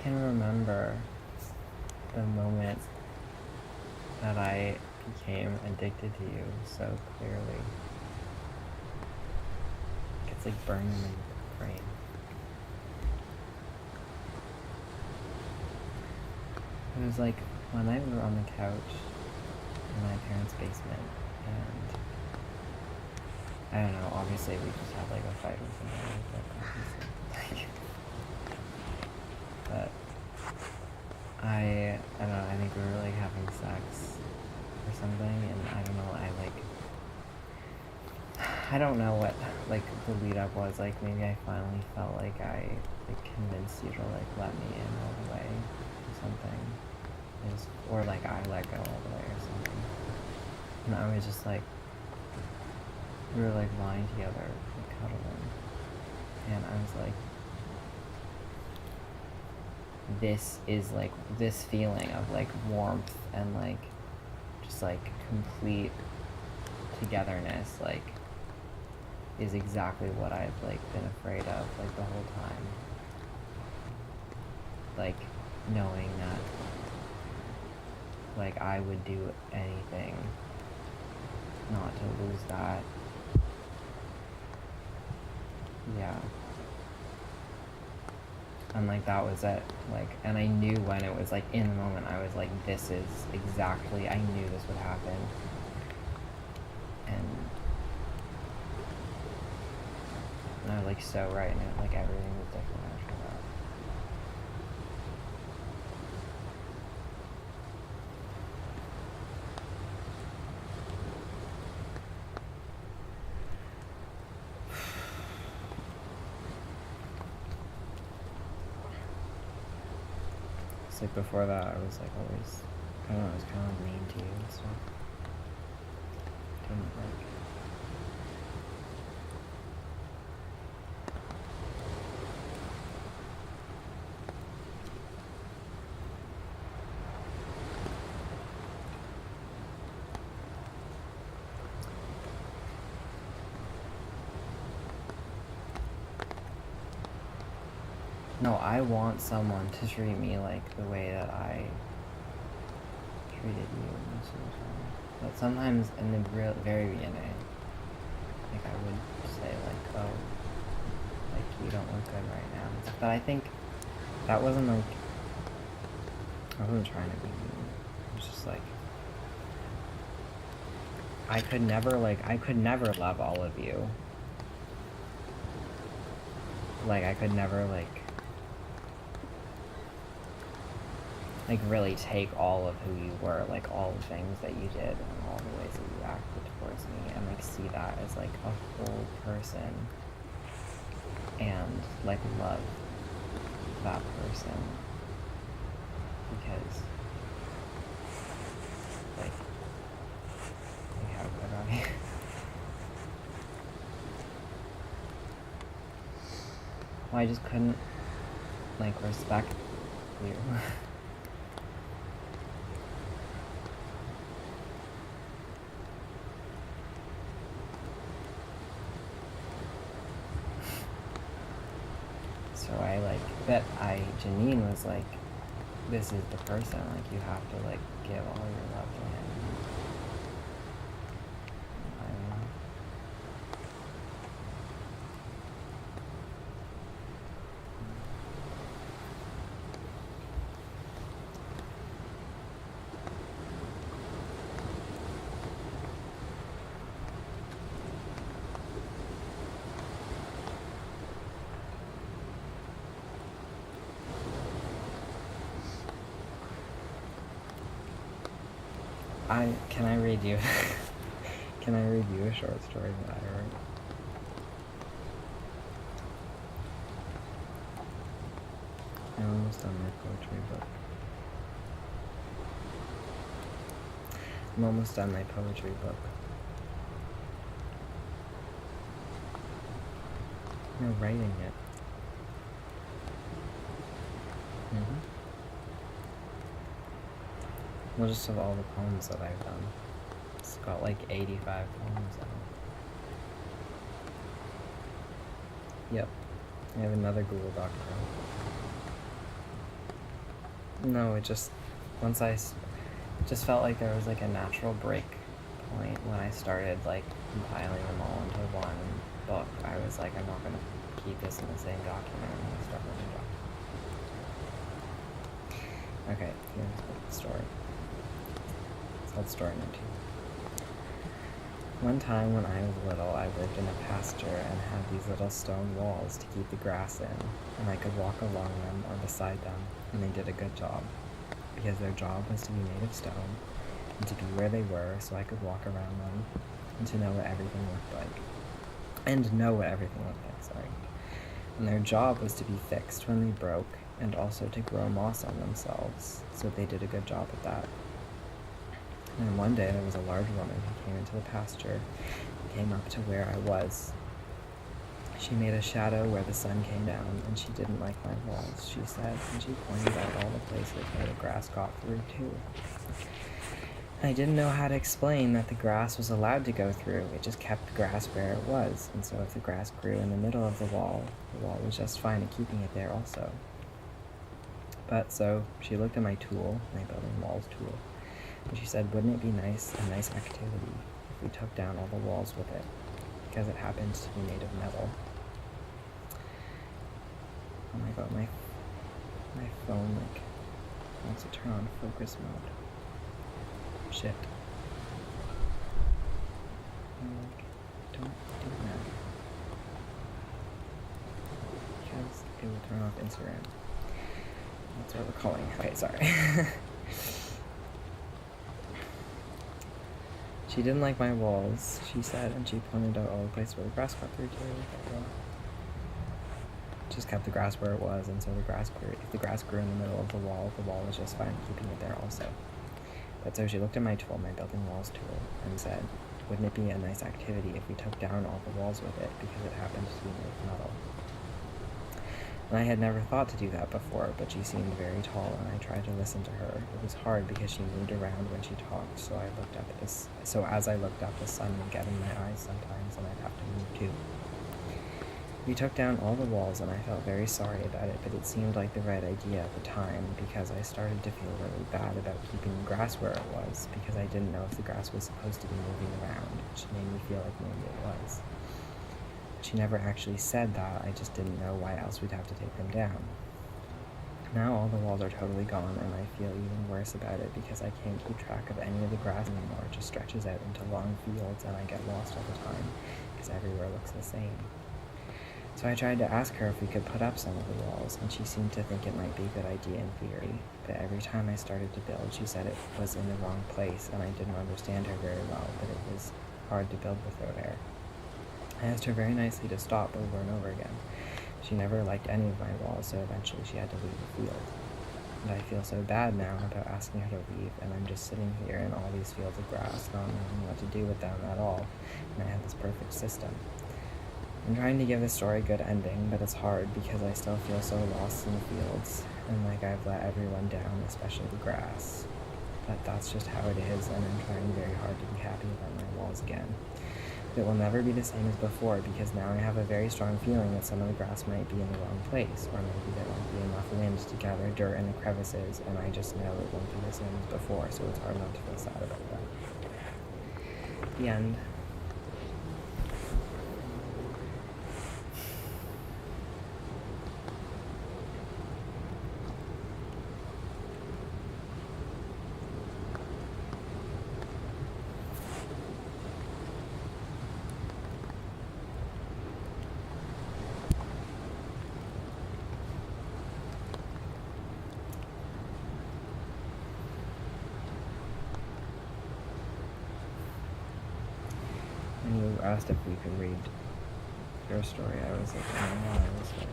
can remember the moment that I became addicted to you so clearly. It's like burning in the brain. It was like one night we were on the couch in my parents' basement, and I don't know, obviously we just had like a fight or something like that, obviously. But I don't know, I think we were like having sex or something, and I don't know, I don't know what like the lead up was, like maybe I finally felt like I like convinced you to like let me in all the way or something. Or like I let go all the way or something. And I was just like, we were like lying together, like cuddling. And I was like, this is like, this feeling of like warmth and like, just like complete togetherness, like, is exactly what I've like been afraid of like the whole time. Like, knowing that like I would do anything not to lose that. Yeah. And like that was it. Like, and I knew when it was like in the moment, I was like, this is exactly, I knew this would happen. And I was like so right, and like everything was different after that. So like before that, I was like always, I don't know, I was kind of mean to you and stuff. Didn't like. No, I want someone to treat me like the way that I treated you most of the time. But sometimes in the very beginning, like I would say like, oh, like you don't look good right now. But I think that wasn't like, I wasn't trying to be mean. It was just like, I could never love all of you. Like I could never like really take all of who you were, like all the things that you did and all the ways that you acted towards me, and like see that as like a whole person and like love that person, because like how could I? Well, I just couldn't like respect you. So I like, Janine was like, this is the person, like you have to like give all your love to him. I don't know. Can I read you? Can I read you a short story that I wrote? I'm almost done my poetry book. I'm almost done my poetry book. I'm writing it. Well, just of all the poems that I've done. It's got like 85 poems in it. Yep. I have another Google Doc now. No, it just, once just felt like there was like a natural break point when I started like compiling them all into one book. I was like, I'm not going to keep this in the same document. I'm going to start a new document. Okay, here's the story. It's called Story No. 2. One time when I was little, I lived in a pasture and had these little stone walls to keep the grass in, and I could walk along them or beside them, and they did a good job, because their job was to be made of stone, and to be where they were so I could walk around them, and to know what everything looked like. And their job was to be fixed when they broke, and also to grow moss on themselves, so they did a good job at that. And one day there was a large woman who came into the pasture and came up to where I was. She made a shadow where the sun came down, and she didn't like my walls, she said, and she pointed out all the places where the grass got through, too. I didn't know how to explain that the grass was allowed to go through. It just kept the grass where it was, and so if the grass grew in the middle of the wall was just fine at keeping it there also. But so she looked at my tool, my building walls tool, and she said, wouldn't it be a nice activity if we took down all the walls with it, because it happens to be made of metal. Oh my god, my phone wants to turn on focus mode. Shit. Don't do that. Because it will turn off Instagram. That's what we're calling. Okay, sorry. She didn't like my walls, she said, and she pointed out all the places where the grass got through too. Just kept the grass where it was, and so the grass grew. If the grass grew in the middle of the wall was just fine keeping it there also. But so she looked at my tool, my building walls tool, and said, wouldn't it be a nice activity if we took down all the walls with it, because it happens to be made of metal? And I had never thought to do that before, but she seemed very tall, and I tried to listen to her. It was hard because she moved around when she talked, so as I looked up, the sun would get in my eyes sometimes, and I'd have to move too. We took down all the walls, and I felt very sorry about it, but it seemed like the right idea at the time, because I started to feel really bad about keeping the grass where it was, because I didn't know if the grass was supposed to be moving around, which made me feel like maybe it was. She never actually said that, I just didn't know why else we'd have to take them down. Now all the walls are totally gone, and I feel even worse about it because I can't keep track of any of the grass anymore. It just stretches out into long fields, and I get lost all the time, because everywhere looks the same. So I tried to ask her if we could put up some of the walls, and she seemed to think it might be a good idea in theory, but every time I started to build, she said it was in the wrong place, and I didn't understand her very well, but it was hard to build with her there. I asked her very nicely to stop over and over again. She never liked any of my walls, so eventually she had to leave the field. And I feel so bad now about asking her to leave, and I'm just sitting here in all these fields of grass, not knowing what to do with them at all, and I have this perfect system. I'm trying to give the story a good ending, but it's hard because I still feel so lost in the fields, and like I've let everyone down, especially the grass. But that's just how it is, and I'm trying very hard to be happy about my walls again. It will never be the same as before, because now I have a very strong feeling that some of the grass might be in the wrong place, or maybe there won't be enough wind to gather dirt in the crevices, and I just know it won't be the same as before, so it's hard not to feel sad about that. The end. When you asked if we could read your story, I was like, oh no, I was like...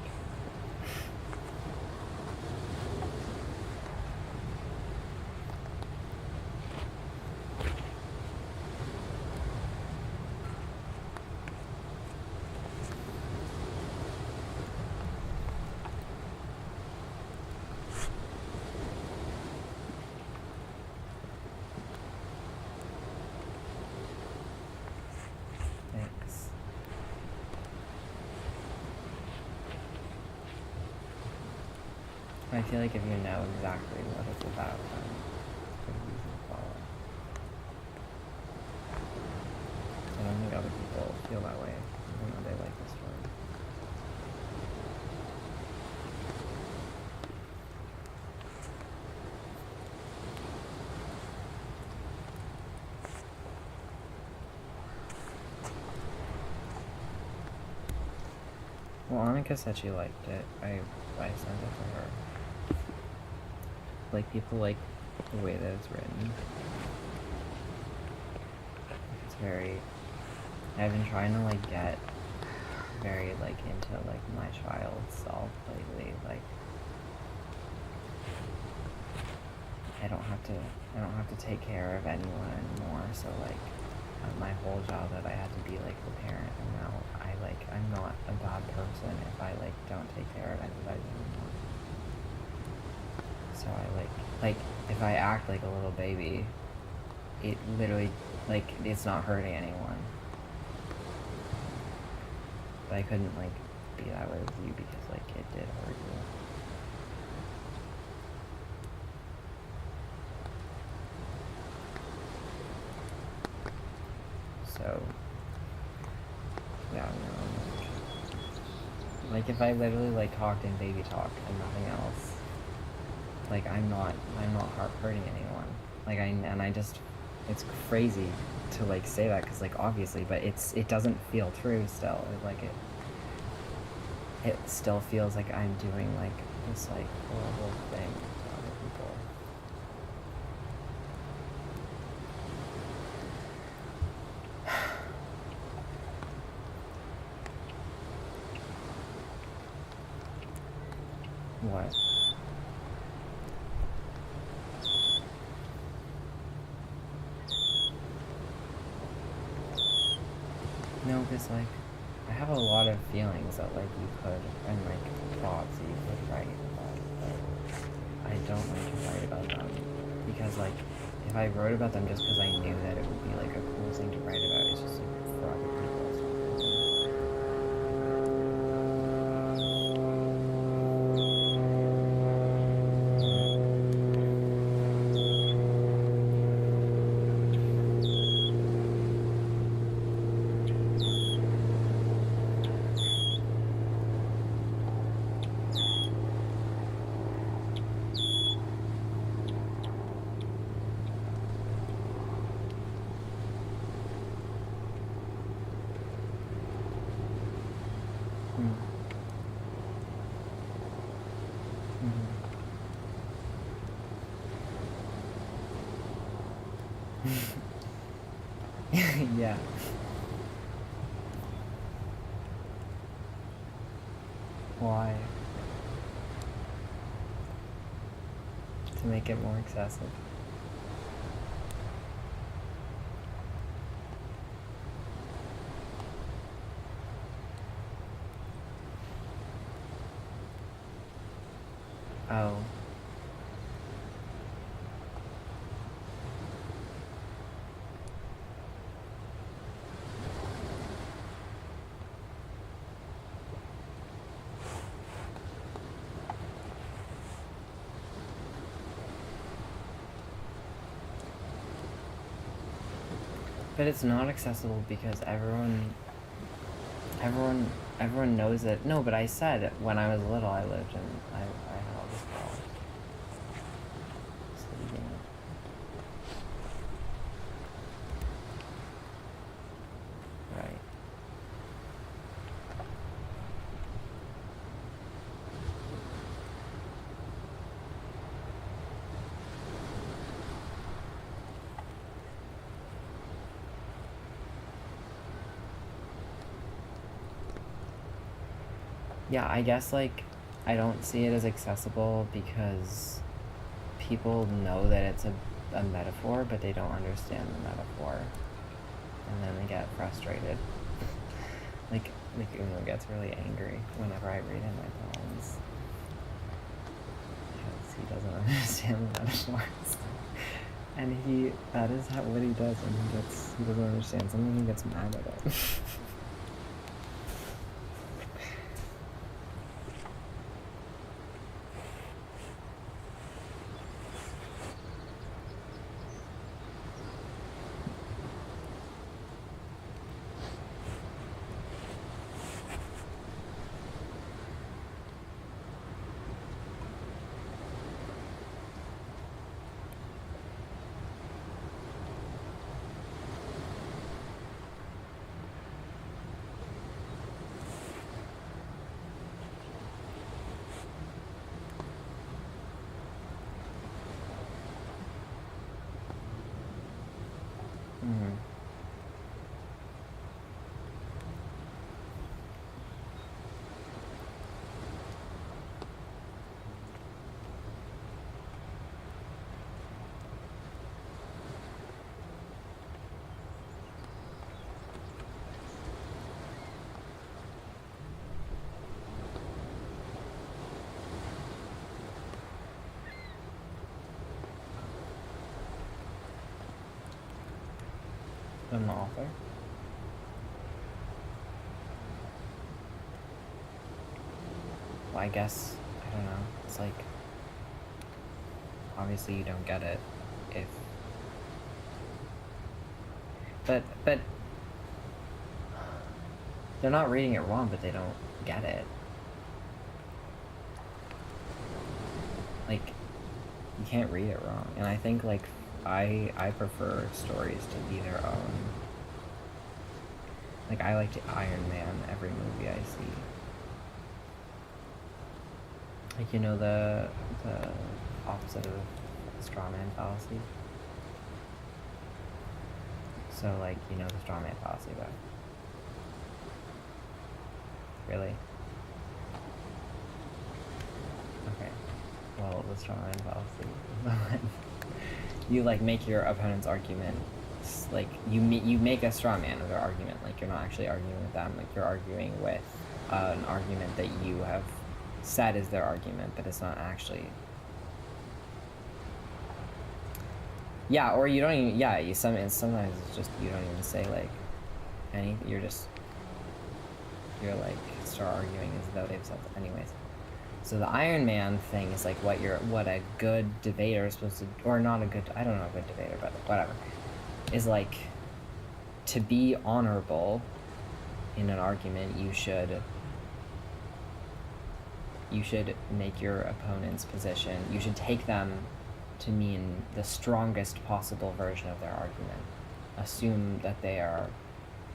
Thanks. I feel like if you know exactly what it's about, then it's pretty easy to follow. I don't think other people feel that way, even though they like the story. Well, Annika said she liked it. I sent it to her. Like, people like the way that it's written. It's very... I've been trying to, like, get very, like, into, like, my child's self lately. Like, I don't have to take care of anyone anymore, so, like, my whole childhood I had to be, like, the parent, and now I'm not a bad person if I, like, don't take care of anybody anymore. So I, like, if I act like a little baby, it literally, like, it's not hurting anyone. But I couldn't, like, be that way with you because, like, it did hurt you. So, yeah, like, if I literally, like, talked in baby talk and nothing else, like, I'm not hurting anyone. Like, it's crazy to, like, say that, because, like, obviously, but it doesn't feel true still. It still feels like I'm doing, like, this, like, horrible thing to other people. What? No, because, like, I have a lot of feelings that, like, you could, and, like, thoughts that you could write about, but I don't like to write about them, because, like, if I wrote about them just because I knew that it would be, like, a cool thing to write about, it's just, like, for other people, it's not for me. Yeah. Why? To make it more excessive. Oh. But it's not accessible because everyone knows it. No, but I said when I was little I lived in, I had all this college. Sleeping. Right. Yeah, I guess, like, I don't see it as accessible because people know that it's a metaphor, but they don't understand the metaphor. And then they get frustrated. like Uno gets really angry whenever I read him my poems. Because he doesn't understand the metaphors. And that is what he does when he doesn't understand something, he gets mad at it. Mm-hmm. An author? Well, I guess, I don't know, it's like, obviously you don't get it if, but, they're not reading it wrong, but they don't get it. Like, you can't read it wrong, and I think, like, I prefer stories to be their own. Like, I like to Iron Man every movie I see. Like, you know the opposite of straw man fallacy? So, like, you know the straw man fallacy, though. Really? Okay. Well, the straw man fallacy. You, like, make your opponent's argument, like, you make a straw man of their argument. Like, you're not actually arguing with them. Like, you're arguing with an argument that you have said is their argument, but it's not actually. Yeah, or you don't even, yeah, sometimes it's just, you don't even say, like, anything, you're like, start arguing as though they've said it. Anyways. So the Iron Man thing is, like, what a good debater is supposed to, or not a good, I don't know a good debater, but whatever, is, like, to be honorable in an argument, you should make your opponent's position, you should take them to mean the strongest possible version of their argument. Assume that they are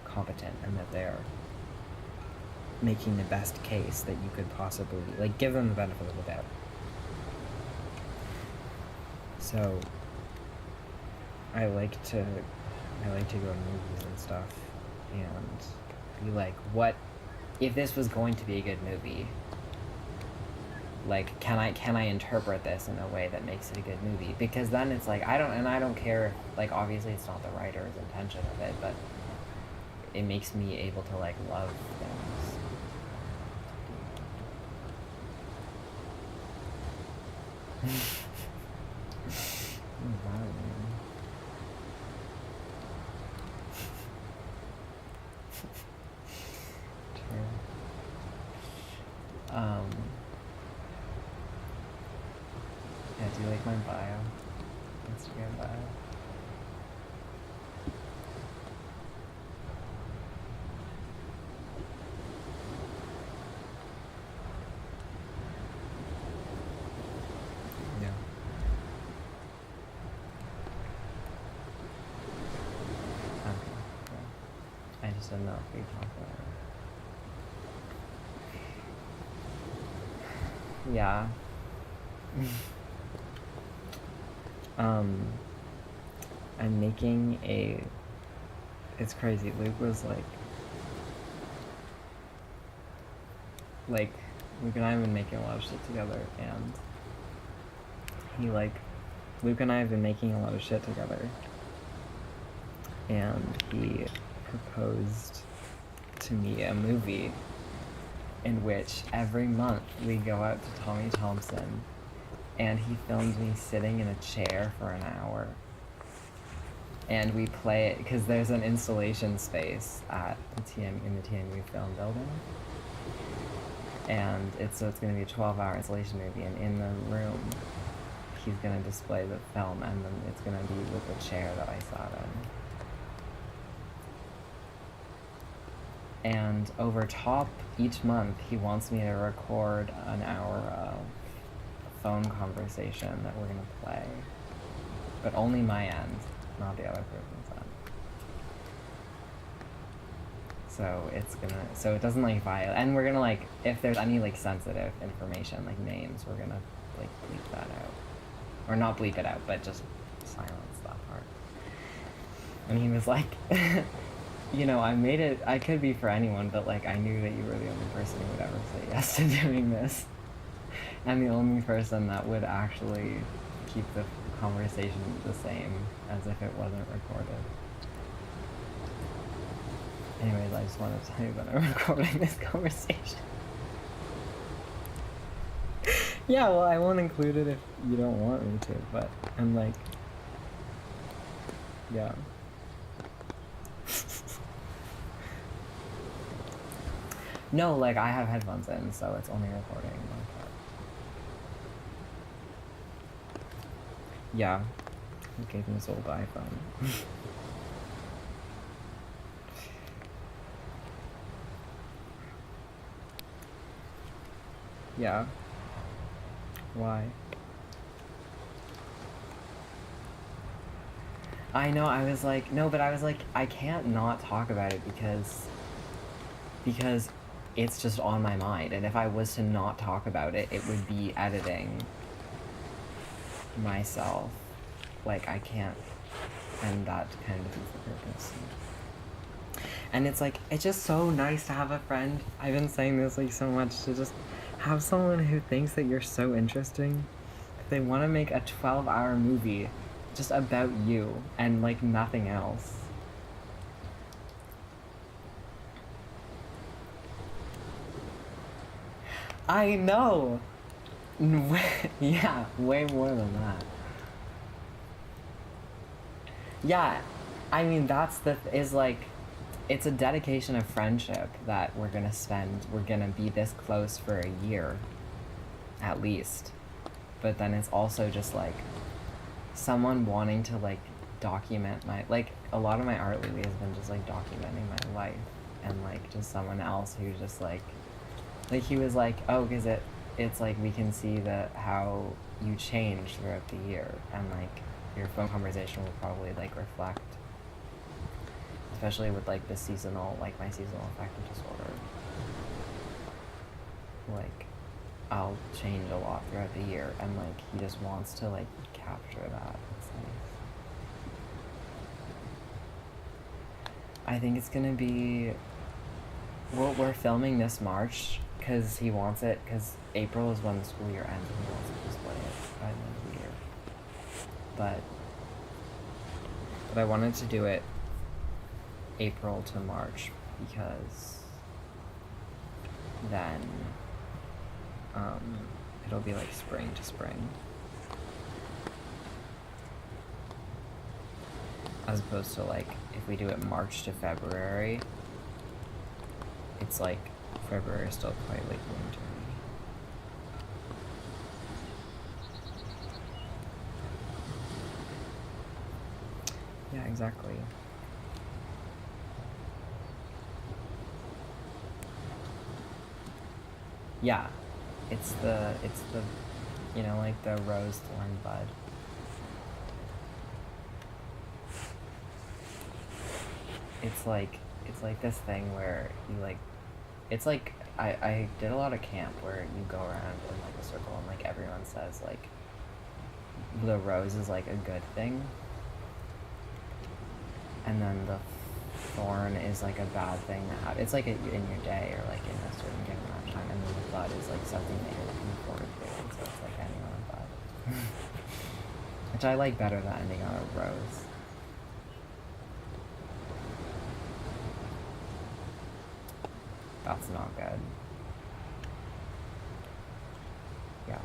competent and that they are making the best case that you could possibly, like, give them the benefit of the doubt. So I like to go to movies and stuff and be like, what if this was going to be a good movie? Like, can I interpret this in a way that makes it a good movie? Because then it's like, I don't care, like, obviously it's not the writer's intention of it, but it makes me able to, like, love things. Wow, man. True. Yeah, do you like my bio? Instagram bio? Yeah. Okay. Yeah. I just don't know if we talk about it. Yeah. I'm making it's crazy. Luke was like, Luke and I have been making a lot of shit together, and Luke and I have been making a lot of shit together, and he proposed to me a movie in which every month we go out to Tommy Thompson, and he filmed me sitting in a chair for an hour. And we play it, because there's an installation space at in the TMU film building. And it's going to be a 12-hour installation movie, and in the room, he's going to display the film, and then it's going to be with the chair that I sat in. And over top, each month, he wants me to record an hour of phone conversation that we're going to play. But only my end, not the other person's end. So it doesn't, like, violate, and we're gonna, like, if there's any, like, sensitive information, like names, we're gonna, like, bleep that out. Or not bleep it out, but just silence that part. And he was like, you know, I could be for anyone, but like I knew that you were the only person who would ever say yes to doing this. And the only person that would actually keep the conversation the same as if it wasn't recorded. Anyways, I just wanted to tell you that I'm recording this conversation. Yeah, well, I won't include it if you don't want me to, but I'm like, yeah. No, like, I have headphones in, so it's only recording my part. Yeah, he gave me his old iPhone. Yeah. Why? I know, I was like, no, but I was like, I can't not talk about it because it's just on my mind, and if I was to not talk about it, it would be editing myself. Like, I can't, and that kind of defeats the purpose. And it's like, it's just so nice to have a friend. I've been saying this like so much, to just have someone who thinks that you're so interesting. They want to make a 12-hour movie just about you and like nothing else. I know! Yeah, way more than that. Yeah, I mean, is like, it's a dedication of friendship that we're gonna be this close for a year, at least. But then it's also just like, someone wanting to like document like, a lot of my art lately has been just like documenting my life, and like just someone else who just like he was like, oh, because it's like we can see how you change throughout the year, and like your phone conversation will probably like reflect, especially with like the seasonal, like my seasonal affective disorder, like I'll change a lot throughout the year, and like he just wants to like capture that. It's nice. I think it's gonna be, well, we're filming this March because he wants it, because April is when the school year ends, and he wants to display it by the end of the year. But I wanted to do it April to March because then it'll be like spring to spring, as opposed to like if we do it March to February, it's like February is still quite like winter. Yeah, exactly. Yeah, it's the you know, like the rose thorn bud. It's like this thing where you like, it's like I did a lot of camp where you go around in like a circle, and like everyone says like the rose is like a good thing, and then the thorn is like a bad thing to have. It's like in your day, or like in a certain given amount of time, and then the bud is like something that you're looking forward to, and so it's like ending on a bud. Which I like better than ending on a rose. That's not good. Yeah.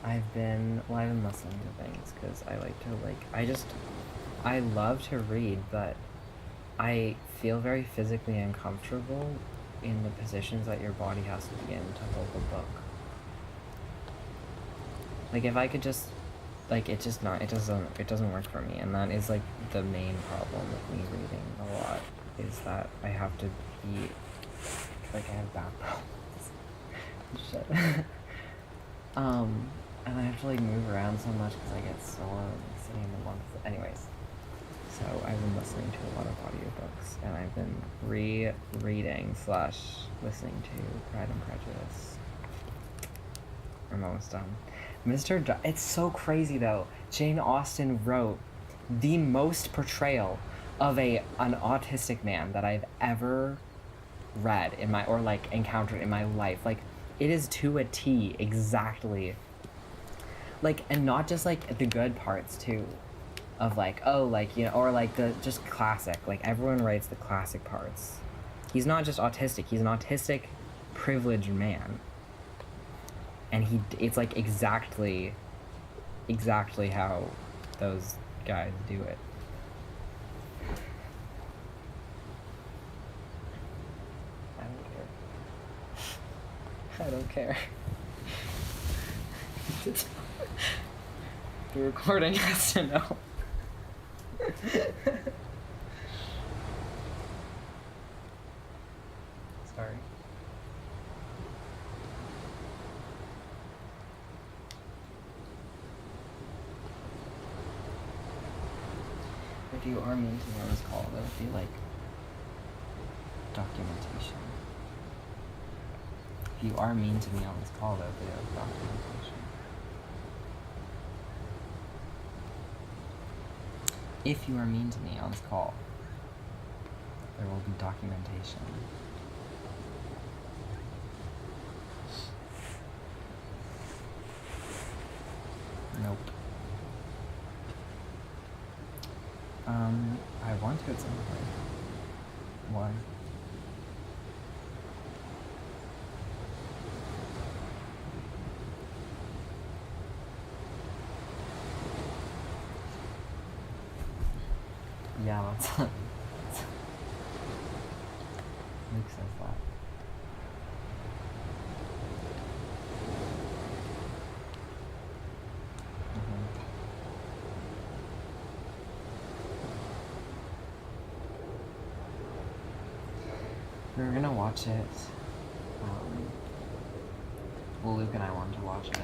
I've been listening to things, because I like to I love to read, but I feel very physically uncomfortable in the positions that your body has to be in to hold a book. Like, if I could just, like, it doesn't work for me, and that is, like, the main problem with me reading a lot, is that I have to be, like, I have back problems. Shit. And I have to, like, move around so much because I get sore and sitting in one. Anyways, so I've been listening to a lot of audiobooks, and I've been rereading / listening to Pride and Prejudice. almost done. It's so crazy though. Jane Austen wrote the most portrayal of an autistic man that I've ever read in my, or like encountered in my life. Like, it is to a T exactly. Like, and not just like the good parts too, of like, oh, like, you know, or like the just classic. Like, everyone writes the classic parts. He's not just autistic. He's an autistic, privileged man. And it's like exactly how those guys do it. I don't care. The recording has to know. Sorry. If you are mean to me on this call, that would be like documentation. If you are mean to me on this call, that would be like documentation. If you are mean to me on this call, there will be documentation. Nope. I want to at some point. Why? Yeah, that's Luke says that. We were gonna watch it. Well, Luke and I wanted to watch it.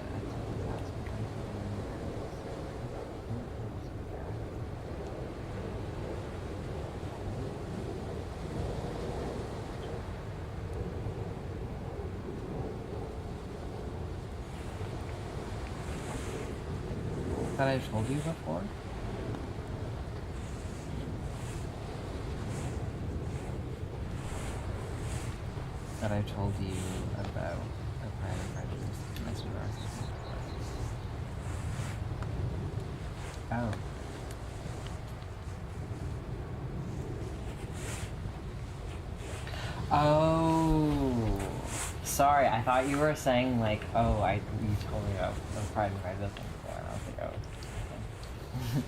That I've told you before? That I told you about the Pride and Prejudice in this university. Oh. Oh. Sorry, I thought you were saying like, oh, you told me about the Pride and Prejudice thing before, and I was like, oh. Okay.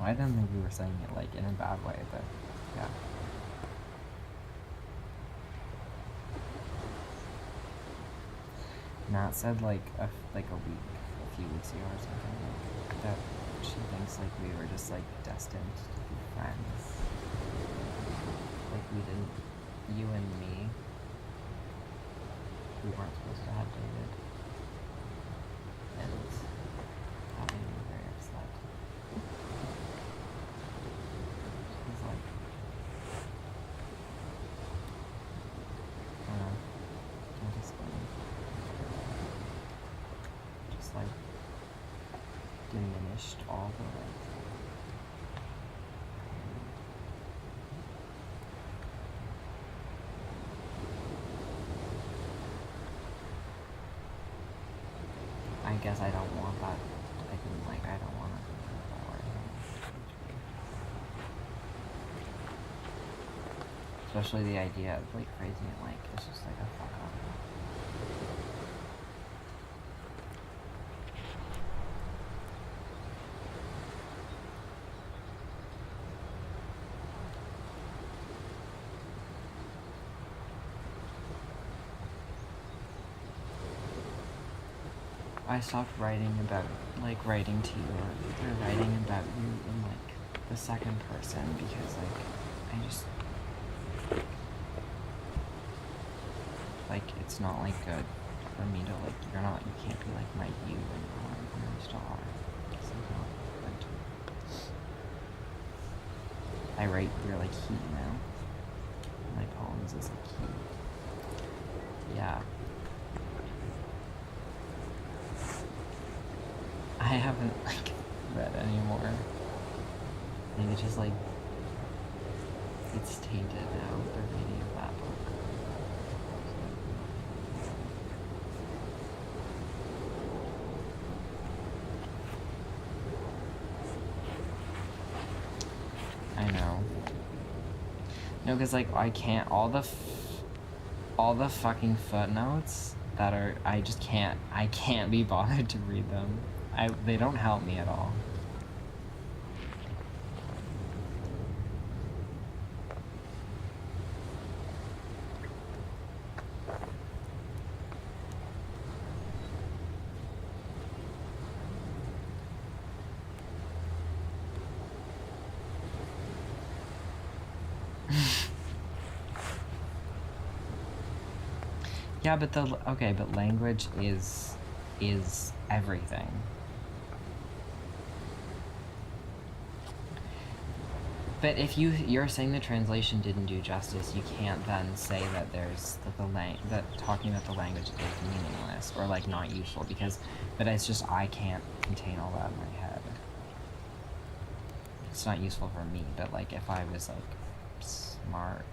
I didn't think we were saying it like in a bad way, but yeah. Nat said like a few weeks ago or something, like, that she thinks like we were just like destined to be friends. Like you and me, we weren't supposed to have dated. And that made me very upset. He's like, I don't know, can't explain. Just like diminished all the like I guess I don't want that. I don't want to think that way. Especially the idea of like phrasing it like it's just like a fuck up. I stopped writing writing to you or writing about you in like the second person because like I just like it's not like good for me to like you can't be like my you anymore, and you still are. It's like not good. I write through like he now. My poems is like he. Yeah. I haven't like read anymore. I think it's just like it's tainted now with the reading of that book. I know. No, because like I can't all the fucking footnotes that are I can't be bothered to read them. They don't help me at all. Yeah, but but language is everything. But if you're saying the translation didn't do justice, you can't then say that there's that talking about the language is meaningless or like not useful but it's just I can't contain all that in my head. It's not useful for me, but like if I was like smart.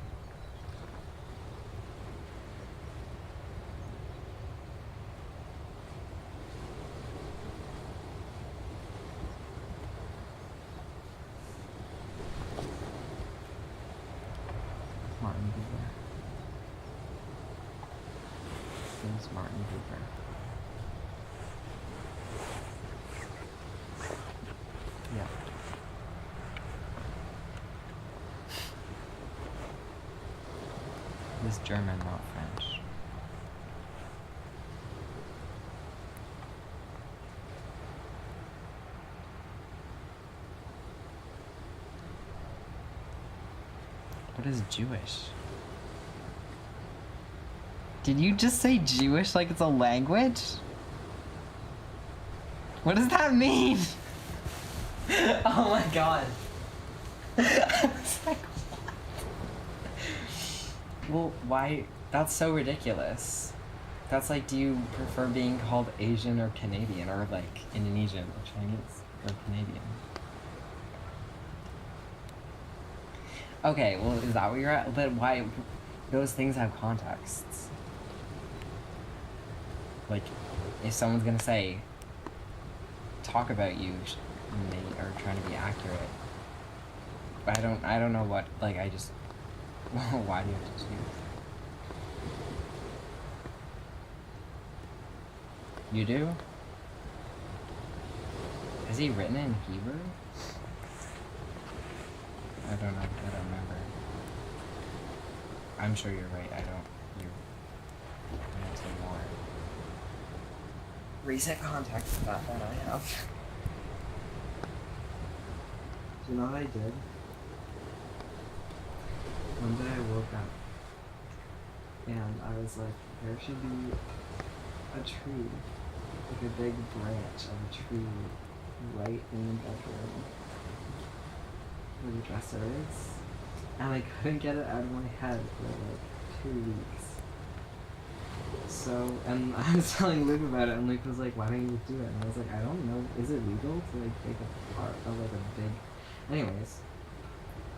Martin Cooper. Yeah. This German, not French. What is Jewish? Did you just say Jewish like it's a language? What does that mean? Oh my god. I was like, what? Well, why? That's so ridiculous. That's like, do you prefer being called Asian or Canadian or like Indonesian or Chinese or Canadian? Okay, well, is that what you're at? But why? Those things have contexts. Like, if someone's gonna say, talk about you, and they are trying to be accurate, but I don't know what, like, I just, why do you have to choose? You do? Has he written in Hebrew? I don't know, I don't remember. I'm sure you're right, you're say more recent context of that than I have. Do you know what I did? One day I woke up and I was like, there should be a tree, like a big branch of a tree right in the bedroom where the dresser is. And I couldn't get it out of my head for like 2 weeks. So, and I was telling Luke about it, and Luke was like, why don't you just do it? And I was like, I don't know, is it legal to like take a part of like a big... Anyways,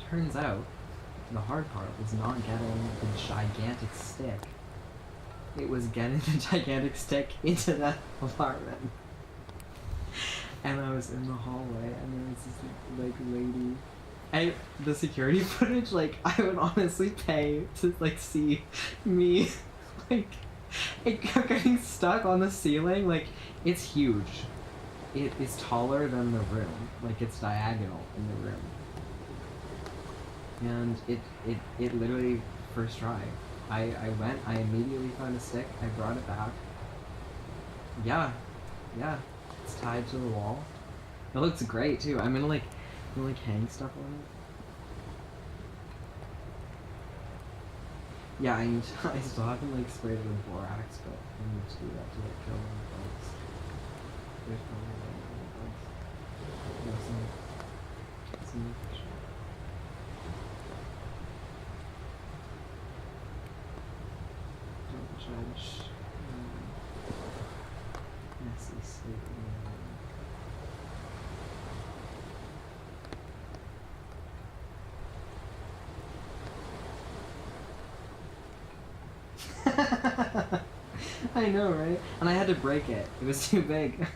turns out, the hard part was not getting the gigantic stick. It was getting the gigantic stick into that apartment. And I was in the hallway, and there was this like lady... the security footage, like, I would honestly pay to, like, see me, like, it getting stuck on the ceiling. Like, it's huge. It is taller than the room. Like, it's diagonal in the room. And it literally, first try. I went, I immediately found a stick, I brought it back. Yeah. It's tied to the wall. It looks great, too. I'm gonna, like, hang stuff on it. Yeah, I still haven't like sprayed it with borax, but I need to do that to like kill all the bugs. There's probably like bugs. No, some fish. judge messy sleep. I know, right? And I had to break it. It was too big.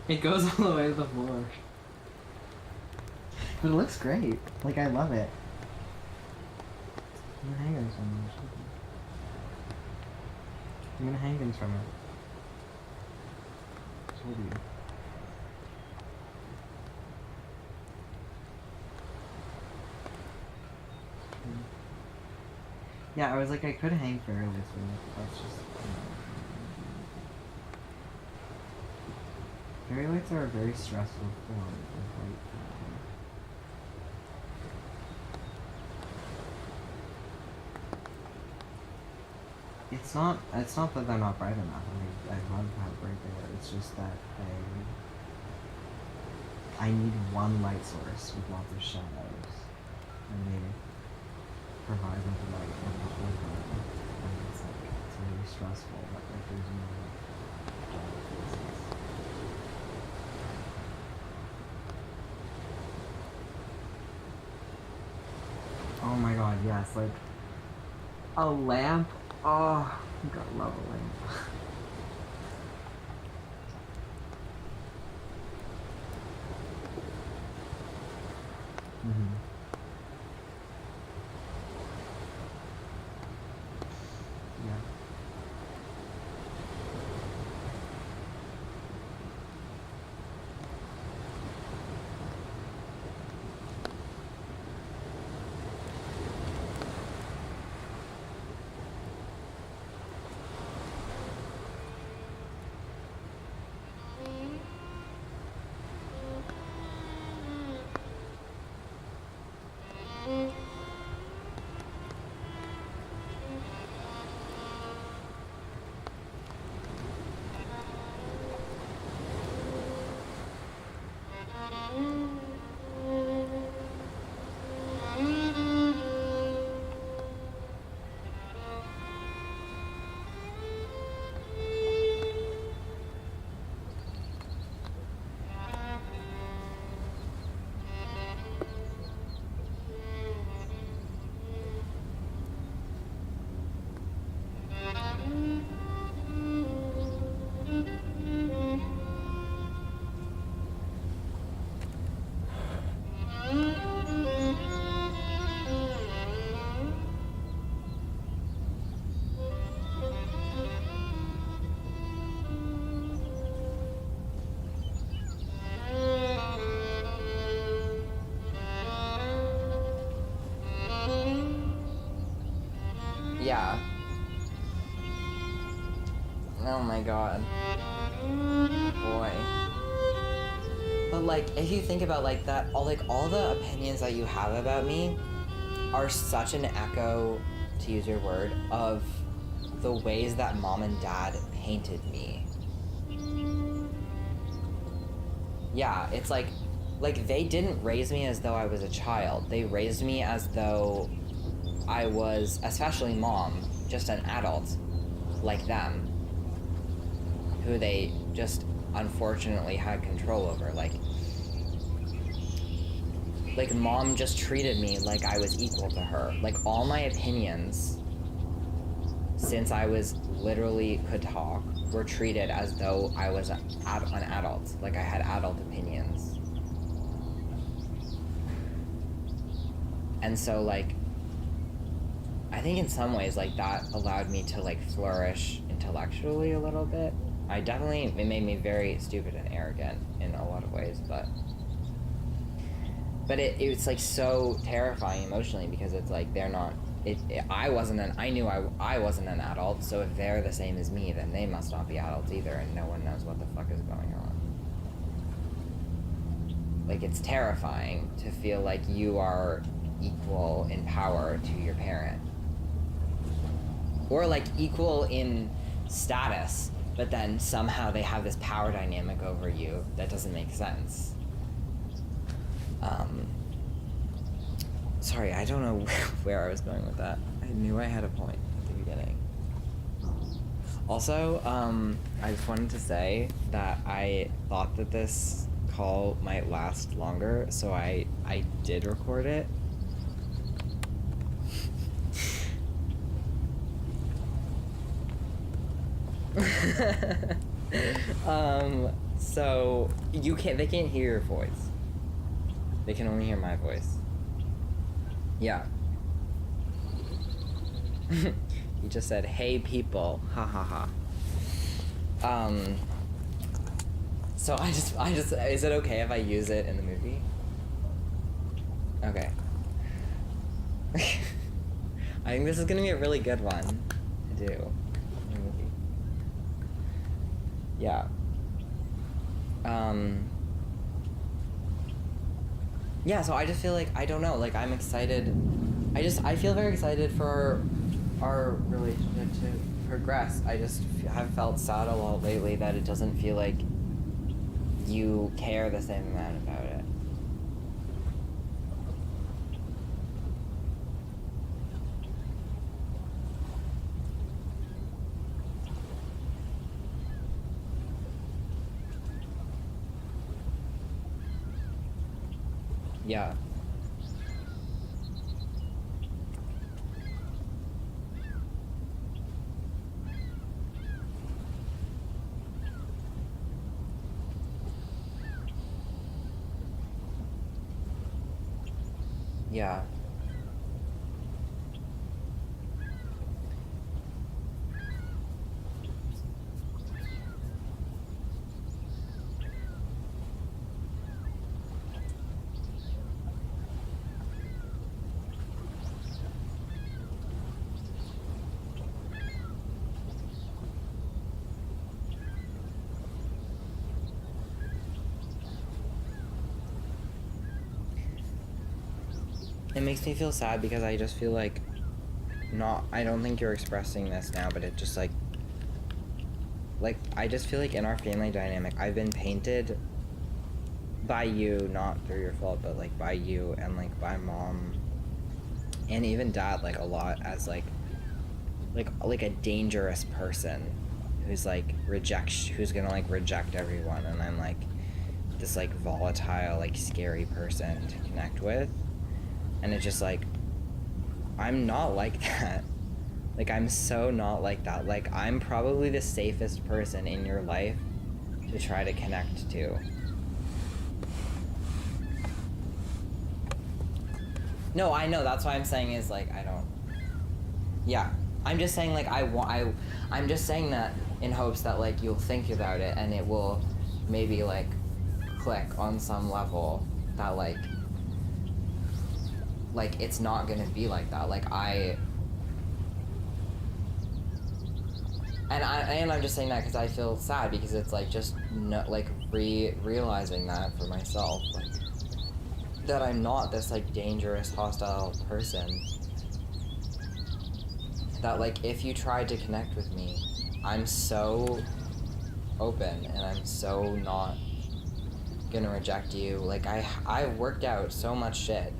It goes all the way to the floor. But it looks great. Like, I love it. I'm gonna hang things from it. I'm gonna hang things from it. I told you. Yeah, I was like, I could hang fairlights with it, but that's just... Fairlights are a very stressful form of light. It's not that they're not bright enough. I love how bright they are. It's just that I need one light source with lots of shadows. And they provide with the light and the whole room. And it's really stressful that there's no shadow faces. Oh my god, yes, like a lamp. Oh, you gotta love a lamp. Yeah. Yeah. Oh my god. Boy. But like, if you think about like that, all the opinions that you have about me are such an echo, to use your word, of the ways that mom and dad painted me. Yeah, it's like they didn't raise me as though I was a child. They raised me as though I was, especially mom, just an adult like them, who they just unfortunately had control over. Like mom just treated me like I was equal to her. Like all my opinions, since I was literally could talk, were treated as though I was an adult. Like I had adult opinions. And so like, I think in some ways like that allowed me to like flourish intellectually a little bit. It made me very stupid and arrogant in a lot of ways, but it's like so terrifying emotionally, because it's like they're not, I knew I wasn't an adult, so if they're the same as me, then they must not be adults either, and no one knows what the fuck is going on. Like, it's terrifying to feel like you are equal in power to your parent. Or like equal in status, but then somehow they have this power dynamic over you that doesn't make sense. Sorry, I don't know where I was going with that. I knew I had a point. beginning. Also, I just wanted to say that I thought that this call might last longer, so I did record it. So they can't hear your voice. They can only hear my voice. Yeah. He just said, "Hey people, ha ha ha." So I just, is it okay if I use it in the movie? Okay. I think this is gonna be a really good one to do in the movie. Yeah. Yeah, so I just feel like, I don't know, like, I'm excited. I feel very excited for our relationship to progress. I just have felt sad a lot lately that it doesn't feel like you care the same amount about it. Yeah. Yeah. It makes me feel sad because I just feel like I don't think you're expressing this now, but it just like I just feel like in our family dynamic, I've been painted by you, not through your fault, but like by you and like by mom and even dad, like a lot as like a dangerous person who's like who's gonna like reject everyone, and I'm like this like volatile, like scary person to connect with. And it's just like, I'm not like that. Like, I'm so not like that. Like, I'm probably the safest person in your life to try to connect to. No, I know, that's why I'm saying is like, I don't. Yeah. I'm just saying like, I'm just saying that in hopes that like you'll think about it and it will maybe like click on some level that like it's not gonna be like that. Like I'm just saying that because I feel sad because it's like just realizing that for myself, like that I'm not this like dangerous, hostile person. That like if you tried to connect with me, I'm so open and I'm so not gonna reject you. Like I worked out so much shit.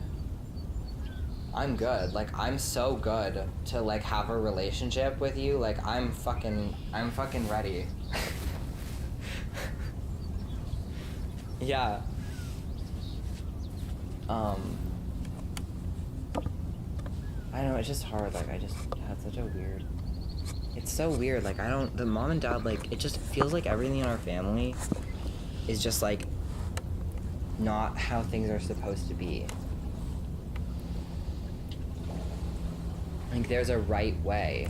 I'm good. Like, I'm so good to, like, have a relationship with you. Like, I'm fucking ready. Yeah. I know, it's just hard. Like, I just had such a weird... It's so weird. Like, the mom and dad, like, it just feels like everything in our family is just, like, not how things are supposed to be. Like, there's a right way.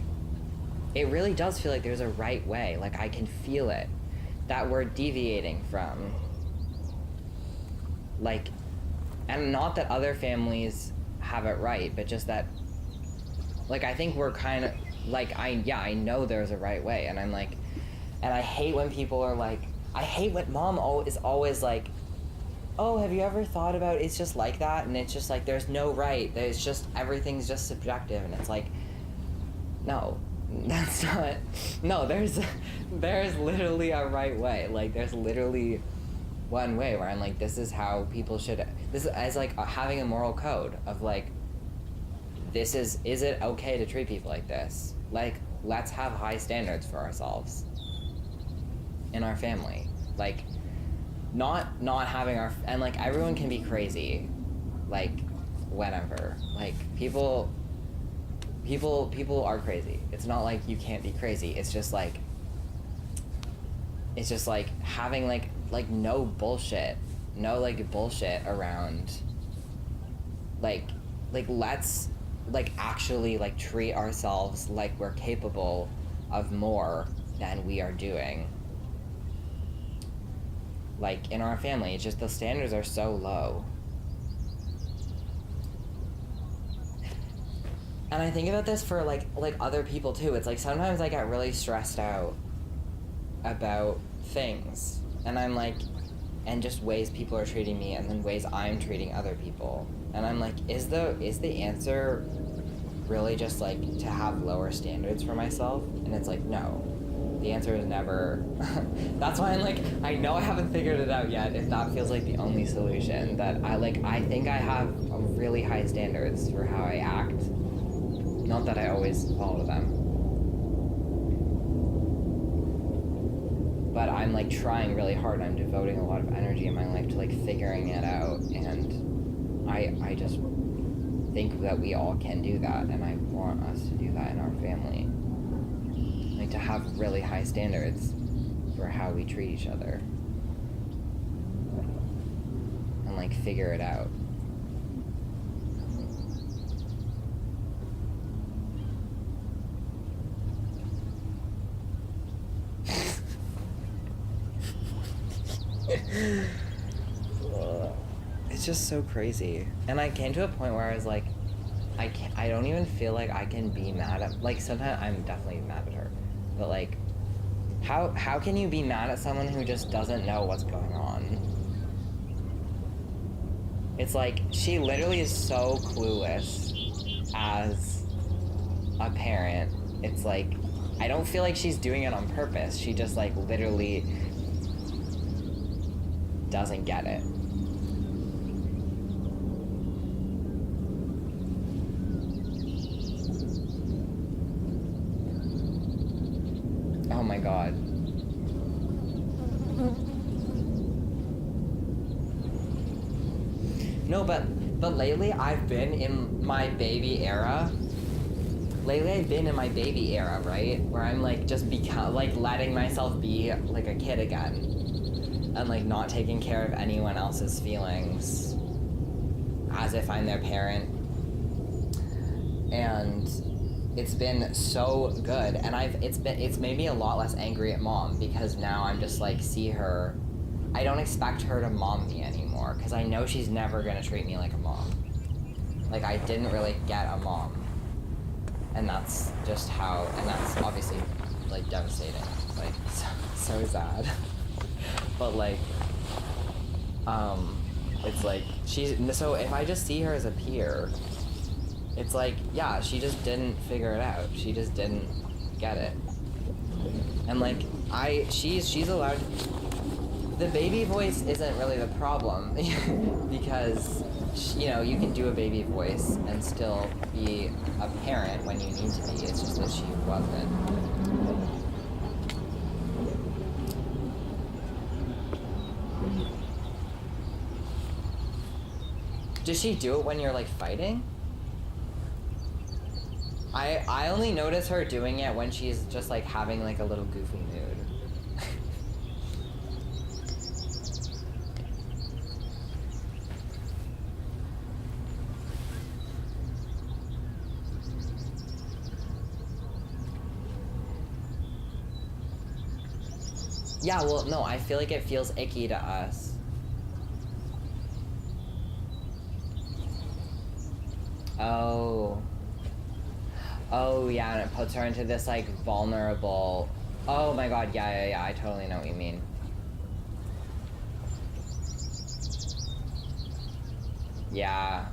It really does feel like there's a right way. Like, I can feel it. That we're deviating from. Like, and not that other families have it right, but just that, like, I think we're kind of, like, I know there's a right way. And I'm like, and I hate when people are like, I hate when mom is always like, oh, have you ever thought about it's just like that? And it's just like, there's no right. There's just, everything's just subjective. And it's like, no, that's not, no, there's literally a right way. Like, there's literally one way where I'm like, this is how people should, this is as like having a moral code of like, is it okay to treat people like this? like, let's have high standards for ourselves in our family. Like, not having our, and like, everyone can be crazy, like, whenever. Like, people are crazy. It's not like you can't be crazy. It's just like having like no bullshit around, like let's like actually like treat ourselves like we're capable of more than we are doing. Like, in our family, it's just the standards are so low. And I think about this for like other people too. It's like sometimes I get really stressed out about things, and I'm like, and just ways people are treating me, and then ways I'm treating other people, and I'm like, is the answer really just like to have lower standards for myself? And it's like, no, the answer is never. That's why I'm like, I know I haven't figured it out yet if that feels like the only solution. That I think I have really high standards for how I act. Not that I always follow them. But I'm like trying really hard, and I'm devoting a lot of energy in my life to like figuring it out, and I just think that we all can do that, and I want us to do that in our family. Like, to have really high standards for how we treat each other. And like figure it out. It's just so crazy. And I came to a point where I was like, I don't even feel like I can be mad at, like, sometimes I'm definitely mad at her, but like, how can you be mad at someone who just doesn't know what's going on? It's like, she literally is so clueless as a parent. It's like, I don't feel like she's doing it on purpose. She just like literally doesn't get it. Oh my god. No, but lately I've been in my baby era. Right? Where I'm like just like letting myself be like a kid again. And like not taking care of anyone else's feelings as if I'm their parent. And it's been so good, and it's made me a lot less angry at mom, because now I'm just like, see her, I don't expect her to mom me anymore, because I know she's never gonna treat me like a mom. Like, I didn't really get a mom, and that's just how, and that's obviously like devastating, like so sad. But like, it's like, so if I just see her as a peer, it's like, yeah, she just didn't figure it out. She just didn't get it. And like, she's allowed, the baby voice isn't really the problem, because, you know, you can do a baby voice and still be a parent when you need to be. It's just that she wasn't. Does she do it when you're like fighting? I only notice her doing it when she's just like having like a little goofy mood. Yeah, well, no, I feel like it feels icky to us. Oh, yeah, and it puts her into this, like, vulnerable... Oh my god, yeah, I totally know what you mean. Yeah.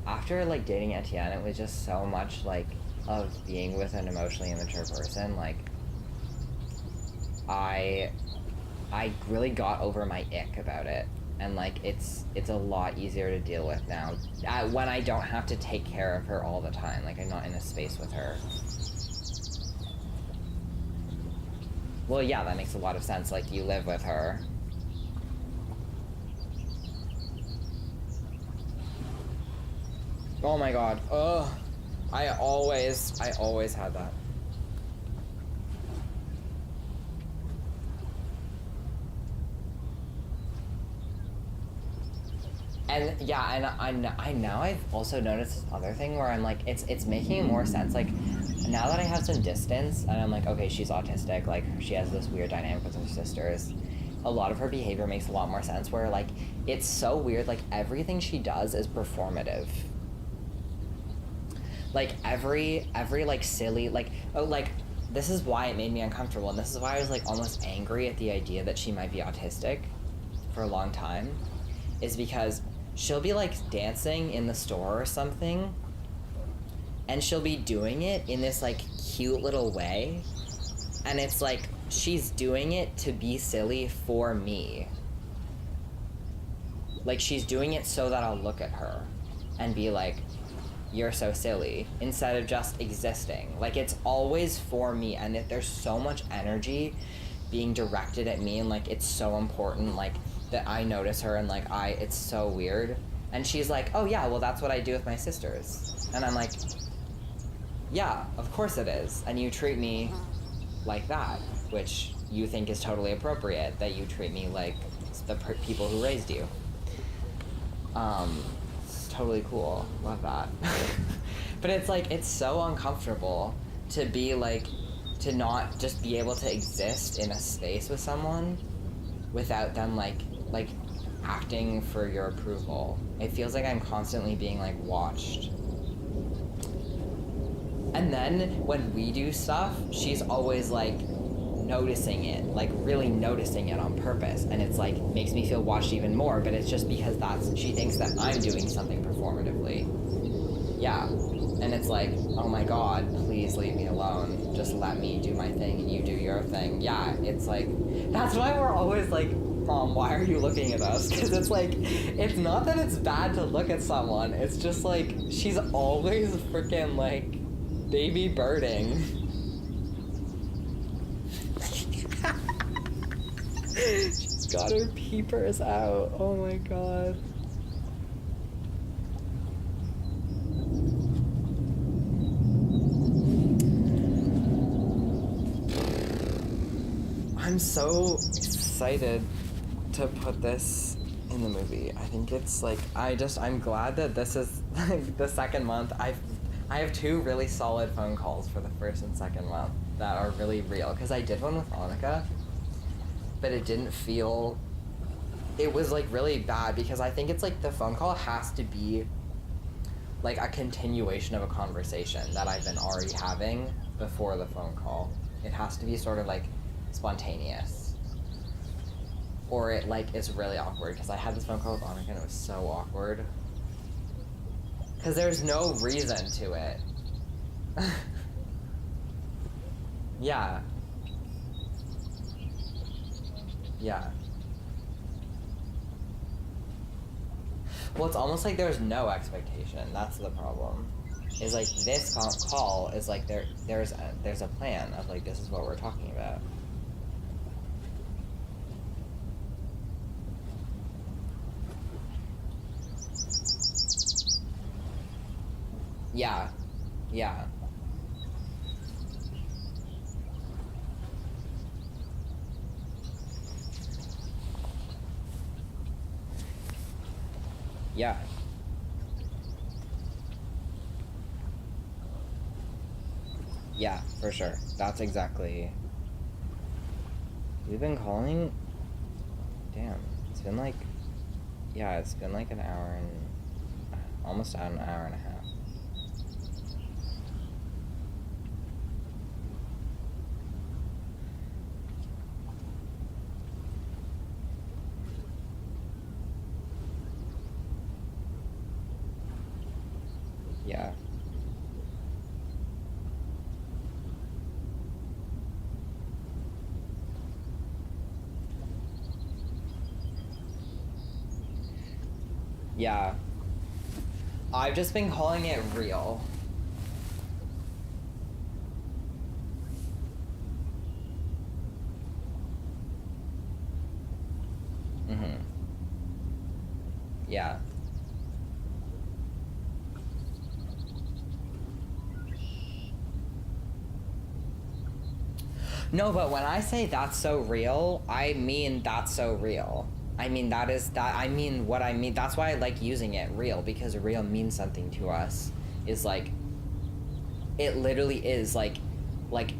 After, like, dating Etienne, it was just so much, like, of being with an emotionally immature person, like, I really got over my ick about it. and like it's a lot easier to deal with now when I don't have to take care of her all the time. Like, I'm not in a space with her. Well, yeah, that makes a lot of sense. Like, you live with her. Oh my god. Ugh. I always had that. And yeah, and I now I've also noticed this other thing where I'm like, it's making more sense. Like, now that I have some distance, and I'm like, okay, she's autistic. Like, she has this weird dynamic with her sisters. A lot of her behavior makes a lot more sense. Where like, it's so weird. Like, everything she does is performative. Like, every like silly like, oh, like, this is why it made me uncomfortable, and this is why I was like almost angry at the idea that she might be autistic for a long time, is because she'll be like dancing in the store or something, and she'll be doing it in this like cute little way, and it's like she's doing it to be silly for me. Like, she's doing it so that I'll look at her and be like, you're so silly, instead of just existing. Like, it's always for me, and there's so much energy being directed at me, and like, it's so important, like, that I notice her, and like, it's so weird. And she's like, oh yeah, well, that's what I do with my sisters. And I'm like, yeah, of course it is. And you treat me like that, which you think is totally appropriate, that you treat me like the people who raised you. It's totally cool. Love that. But it's like, it's so uncomfortable to be like, to not just be able to exist in a space with someone without them like acting for your approval. It feels like I'm constantly being like watched. And then when we do stuff, she's always like noticing it, like really noticing it on purpose, and it's like makes me feel watched even more, but it's just because she thinks that I'm doing something performatively. Yeah. And it's like, oh my god, please leave me alone. Just let me do my thing and you do your thing. Yeah, it's like, that's why we're always like, Mom, why are you looking at us? Because it's like, it's not that it's bad to look at someone, it's just like, she's always freaking like baby birding. She's got her peepers out. Oh my god. I'm so excited to put this in the movie. I think it's like, I'm glad that this is like the second month. I have 2 really solid phone calls for the first and second month that are really real. Because I did one with Annika, but it didn't feel, it was like really bad, because I think it's like the phone call has to be like a continuation of a conversation that I've been already having before the phone call. It has to be sort of like spontaneous, or it like is really awkward, because I had this phone call with Annika and it was so awkward because there's no reason to it. Yeah. Well, it's almost like there's no expectation. That's the problem. Is like this call is like there's a plan of like, this is what we're talking about. Yeah. Yeah. Yeah. Yeah, for sure. That's exactly... We've been calling... Damn. It's been like... Yeah, it's been like an hour and... Almost an hour and a half. Yeah. Yeah. I've just been calling it real. Mm-hmm. Yeah. No, but when I say that's so real, I mean that's so real. I mean I mean what I mean. That's why I like using it, real, because real means something to us. Is like, it literally is like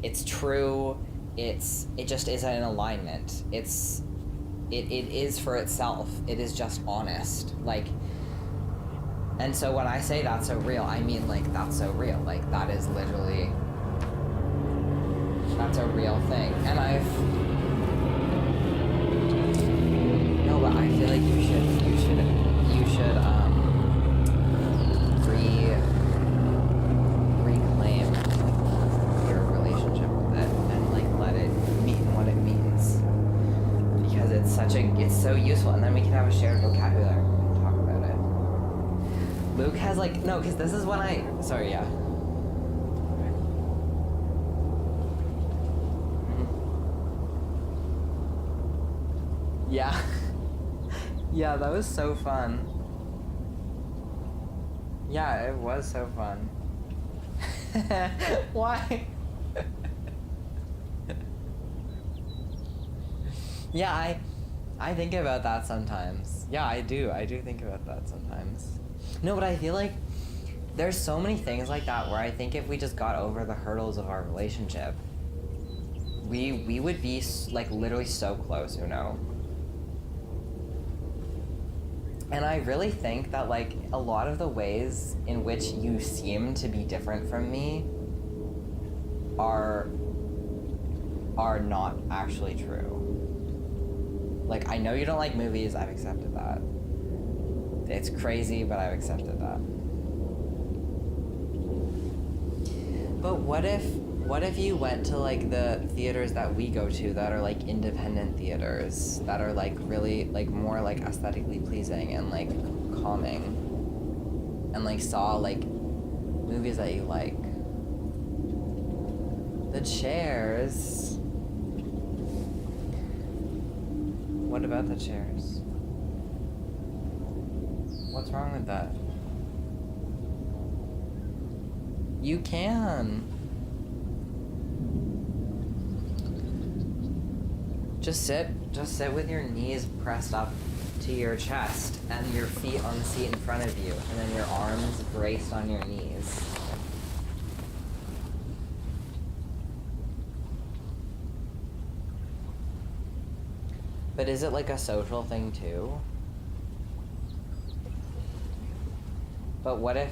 it's true. It just is in alignment. It is for itself. It is just honest. Like, and so when I say that's so real, I mean like that's so real. Like that is literally, that's a real thing. And no, but I feel like you should reclaim your relationship with it and like let it mean what it means, because it's so useful, and then we can have a shared vocabulary and talk about it. Luke has like, no, because this is when sorry, yeah. Yeah. Yeah, that was so fun. Yeah, it was so fun. Why? Yeah, I think about that sometimes. Yeah, I do think about that sometimes. No, but I feel like there's so many things like that where I think if we just got over the hurdles of our relationship, we would be like literally so close, you know? And I really think that like a lot of the ways in which you seem to be different from me are not actually true. Like, I know you don't like movies, I've accepted that. It's crazy, but I've accepted that. But what if you went to like the theaters that we go to that are like independent theaters that are like really like more like aesthetically pleasing and like calming, and like saw like movies that you like? The chairs. What about the chairs? What's wrong with that? You can. Just sit with your knees pressed up to your chest and your feet on the seat in front of you, and then your arms braced on your knees. But is it like a social thing too? But what if...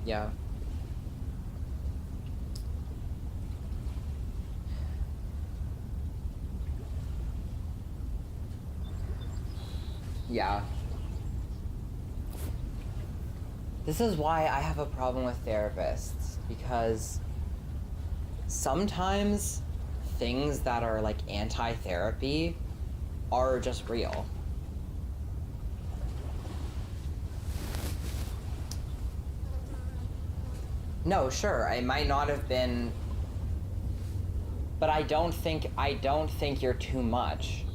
Yeah. Yeah. This is why I have a problem with therapists, because sometimes things that are like anti-therapy are just real. No, sure, it might not have been, but I don't think you're too much.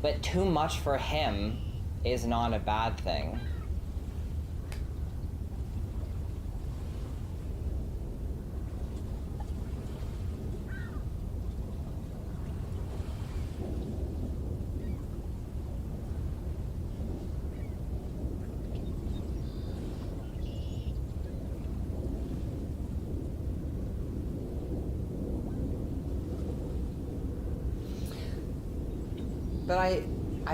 But too much for him is not a bad thing. But I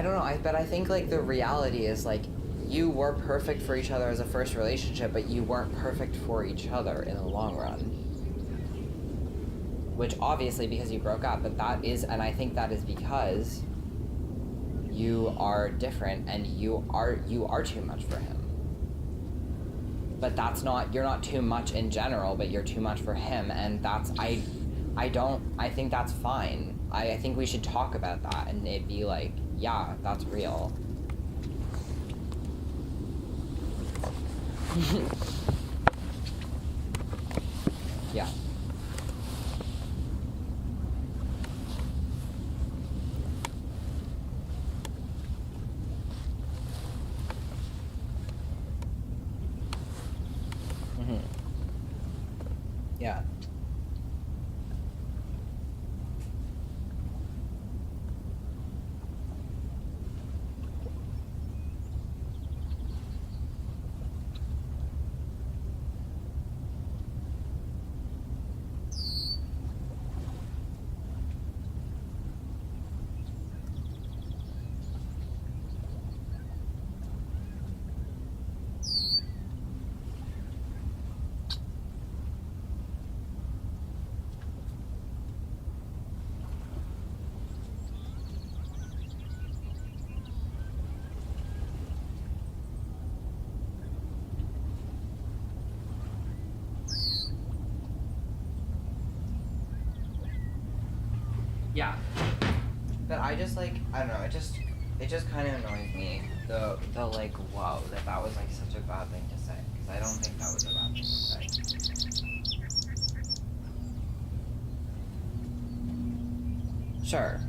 don't know, but I think like the reality is like you were perfect for each other as a first relationship, but you weren't perfect for each other in the long run. Which obviously because you broke up, but that is, and I think that is because you are different and you are too much for him. but you're not too much in general, but you're too much for him, and I think that's fine. I think we should talk about that, and it'd be like, yeah, that's real. Yeah. Yeah. Yeah. But I just like, I don't know, it just kind of annoys me, the like, whoa, that was like such a bad thing to say, because I don't think that was a bad thing to say. Sure.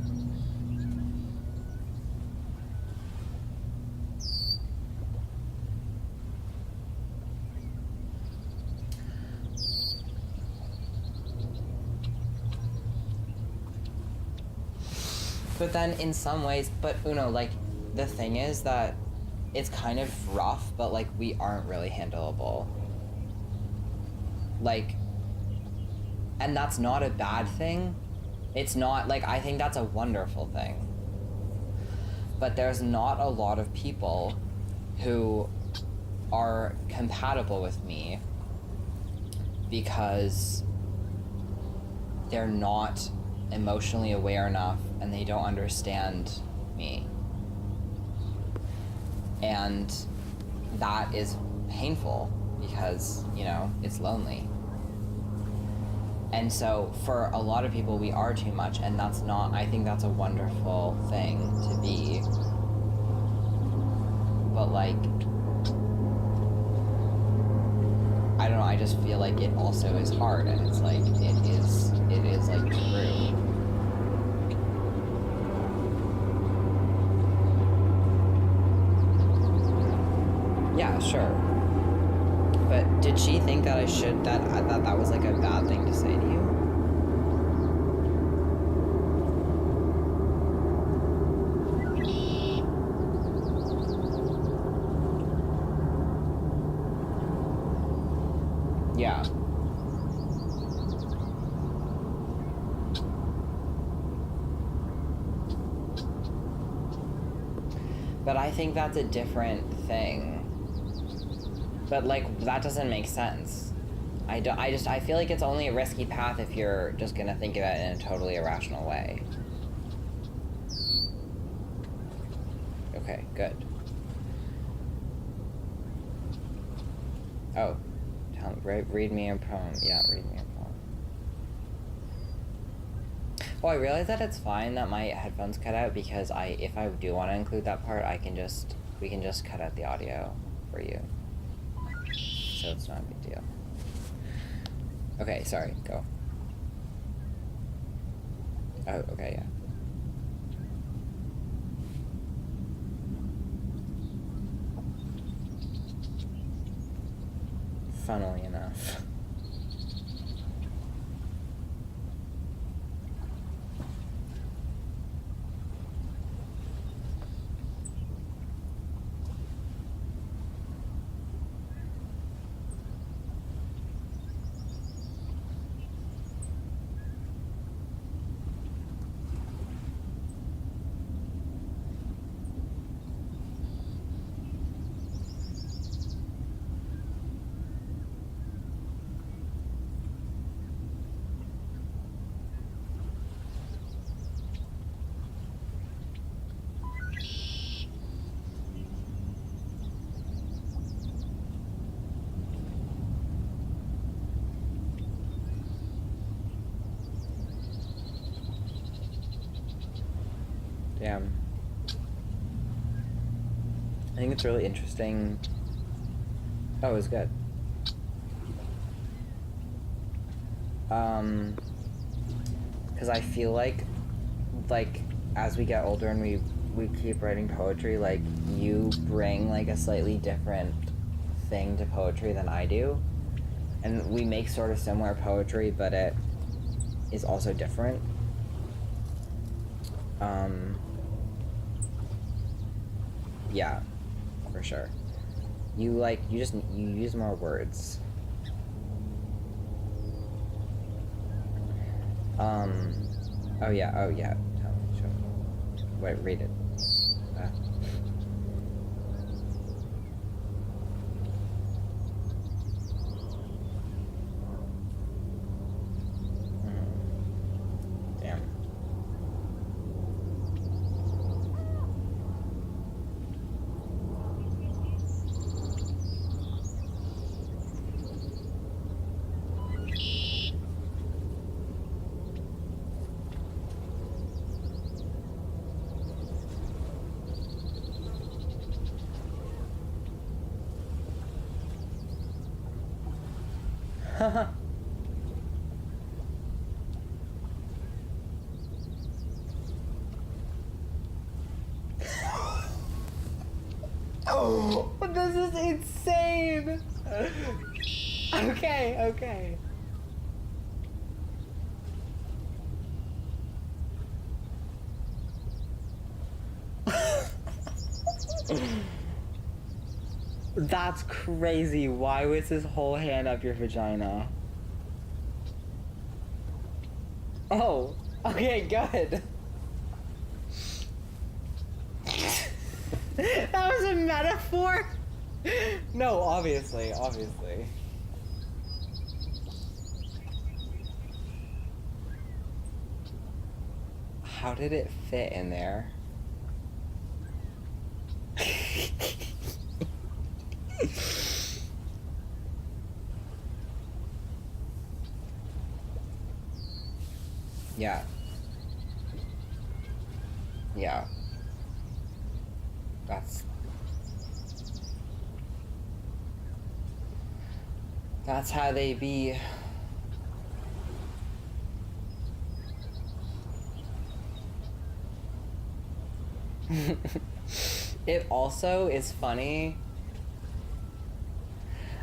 But then in some ways, but Uno, like, the thing is that it's kind of rough, but like we aren't really handleable. Like, and that's not a bad thing. It's not, like, I think that's a wonderful thing. But there's not a lot of people who are compatible with me because they're not emotionally aware enough and they don't understand me. And that is painful because, you know, it's lonely. And so for a lot of people, we are too much, and that's not, I think that's a wonderful thing to be. But like, I don't know, I just feel like it also is hard, and it's like, it is like true. Yeah, sure. But did she think that I should, that was like a bad thing to say to you? Yeah. But I think that's a different thing. But like, that doesn't make sense. I feel like it's only a risky path if you're just gonna think of it in a totally irrational way. Okay, good. Oh, read me a poem. Yeah, read me a poem. Oh, I realize that it's fine that my headphones cut out because if I do want to include that part, we can just cut out the audio for you. So it's not a big deal. Okay, sorry, go. Oh, okay, yeah. Funnily enough. Damn. I think it's really interesting. Oh, it was good. Because I feel like as we get older and we keep writing poetry, like, you bring, like, a slightly different thing to poetry than I do. And we make sort of similar poetry, but it is also different. Yeah, for sure. You use more words. Oh yeah. Tell me, show me. Wait, read it. Damn. Oh, this is insane. Okay. That's crazy. Why was his whole hand up your vagina? Oh, okay, good. That was a metaphor? No, obviously. How did it fit in there? Yeah. That's how they be. It also is funny.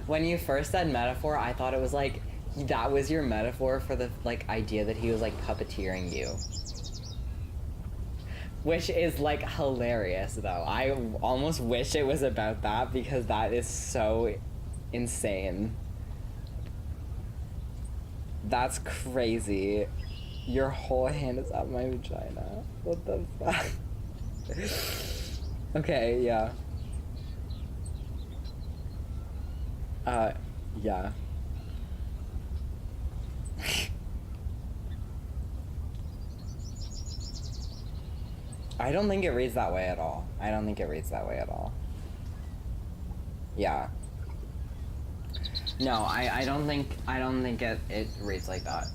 When you first said metaphor, I thought it was like, that was your metaphor for the, like, idea that he was, like, puppeteering you. Which is, like, hilarious, though. I almost wish it was about that, because that is so insane. That's crazy. Your whole hand is up my vagina. What the fuck? Okay, yeah. Yeah. I don't think it reads that way at all. Yeah. No, I don't think it reads like that.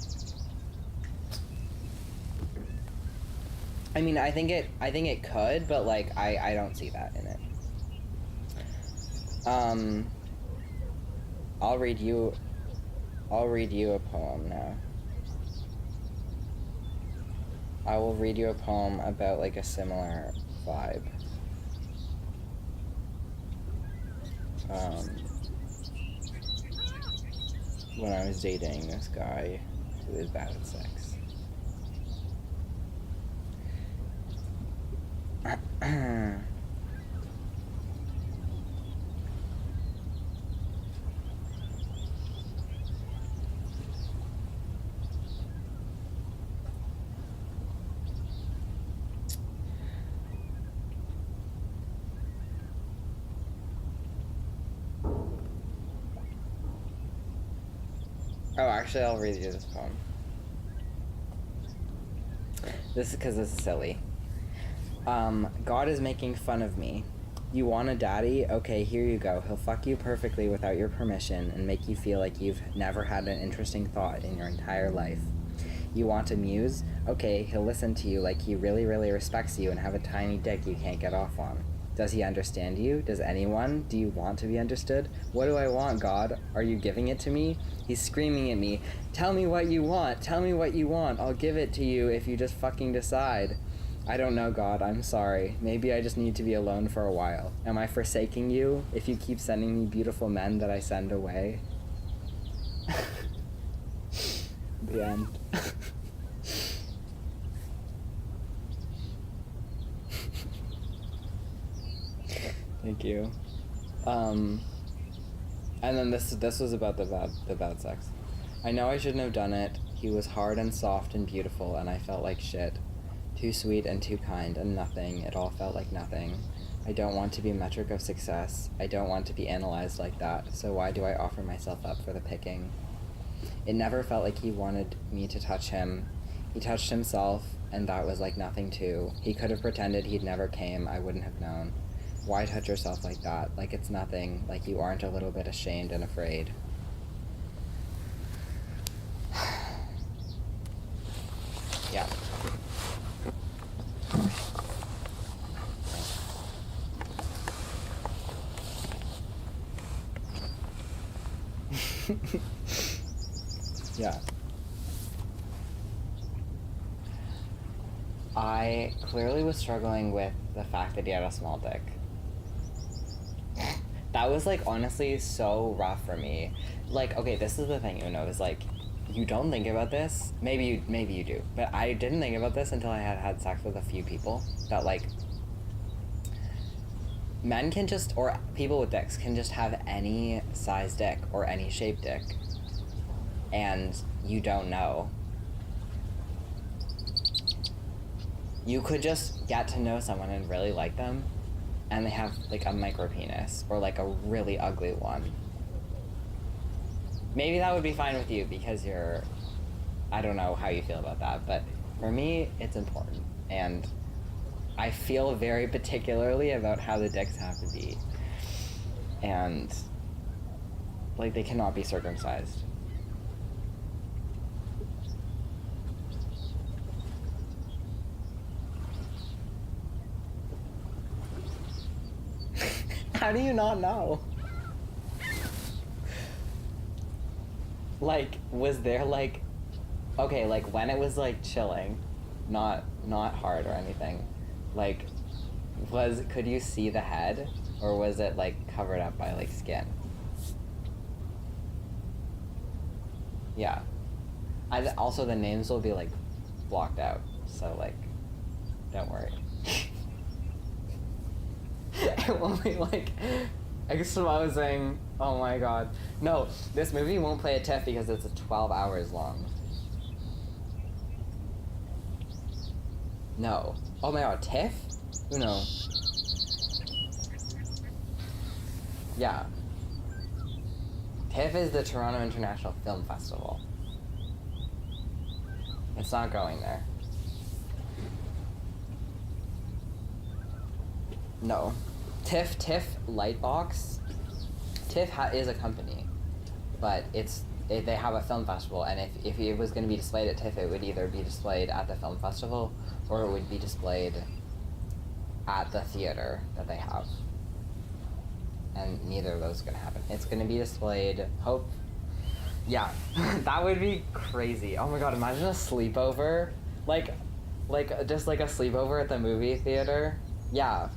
I mean, I think it could, but, like, I don't see that in it. I'll read you a poem now. I will read you a poem about, like, a similar vibe. When I was dating this guy who is bad at sex. Oh, actually, I'll read you this poem. This is because this is silly. God is making fun of me. You want a daddy? Okay, here you go. He'll fuck you perfectly without your permission and make you feel like you've never had an interesting thought in your entire life. You want a muse? Okay, he'll listen to you like he really, really respects you and have a tiny dick you can't get off on. Does he understand you? Does anyone? Do you want to be understood? What do I want, God? Are you giving it to me? He's screaming at me. Tell me what you want. Tell me what you want. I'll give it to you if you just fucking decide. I don't know, God. I'm sorry. Maybe I just need to be alone for a while. Am I forsaking you if you keep sending me beautiful men that I send away? The end. Thank you. And then this was about the bad sex. I know I shouldn't have done it. He was hard and soft and beautiful, and I felt like shit. Too sweet and too kind and nothing. It all felt like nothing. I don't want to be a metric of success. I don't want to be analyzed like that. So why do I offer myself up for the picking? It never felt like he wanted me to touch him. He touched himself, and that was like nothing too. He could have pretended he'd never came. I wouldn't have known. Why touch yourself like that? Like it's nothing, like you aren't a little bit ashamed and afraid. Yeah. Yeah. I clearly was struggling with the fact that he had a small dick. That was like honestly so rough for me. Like, okay, this is the thing, is like, you don't think about this. Maybe you do, but I didn't think about this until I had sex with a few people. That like, men can just, or people with dicks can just have any size dick or any shape dick, and you don't know. You could just get to know someone and really like them, and they have like a micro penis or like a really ugly one. Maybe that would be fine with you because I don't know how you feel about that, but for me, it's important. And I feel very particularly about how the dicks have to be. And like they cannot be circumcised. How do you not know? Like, was there like, okay, like when it was like chilling, not hard or anything, like, could you see the head, or was it like covered up by like skin? Yeah. Also the names will be like blocked out, so like, don't worry. It won't be like exposing. Oh my god. No, this movie won't play at TIFF because it's 12 hours long. No. Oh my god, TIFF? Uno. Yeah. TIFF is the Toronto International Film Festival. It's not going there. No. TIFF Lightbox. TIFF is a company, but they have a film festival, and if it was going to be displayed at TIFF, it would either be displayed at the film festival, or it would be displayed at the theater that they have. And neither of those is going to happen. It's going to be displayed, yeah, that would be crazy. Oh my god, imagine a sleepover, like just like a sleepover at the movie theater. Yeah,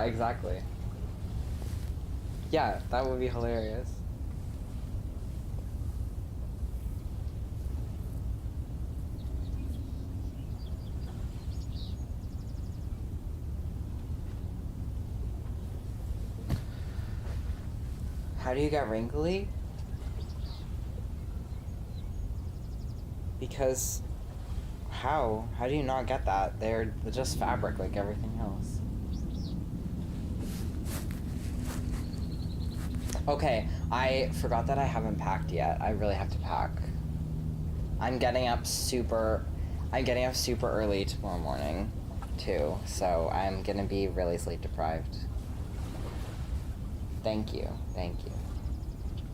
exactly. Yeah, that would be hilarious. How do you get wrinkly? Because how do you not get that? They're just fabric like everything else. Okay, I forgot that I haven't packed yet. I really have to pack. I'm getting up super early tomorrow morning, too, so I'm gonna be really sleep deprived. Thank you.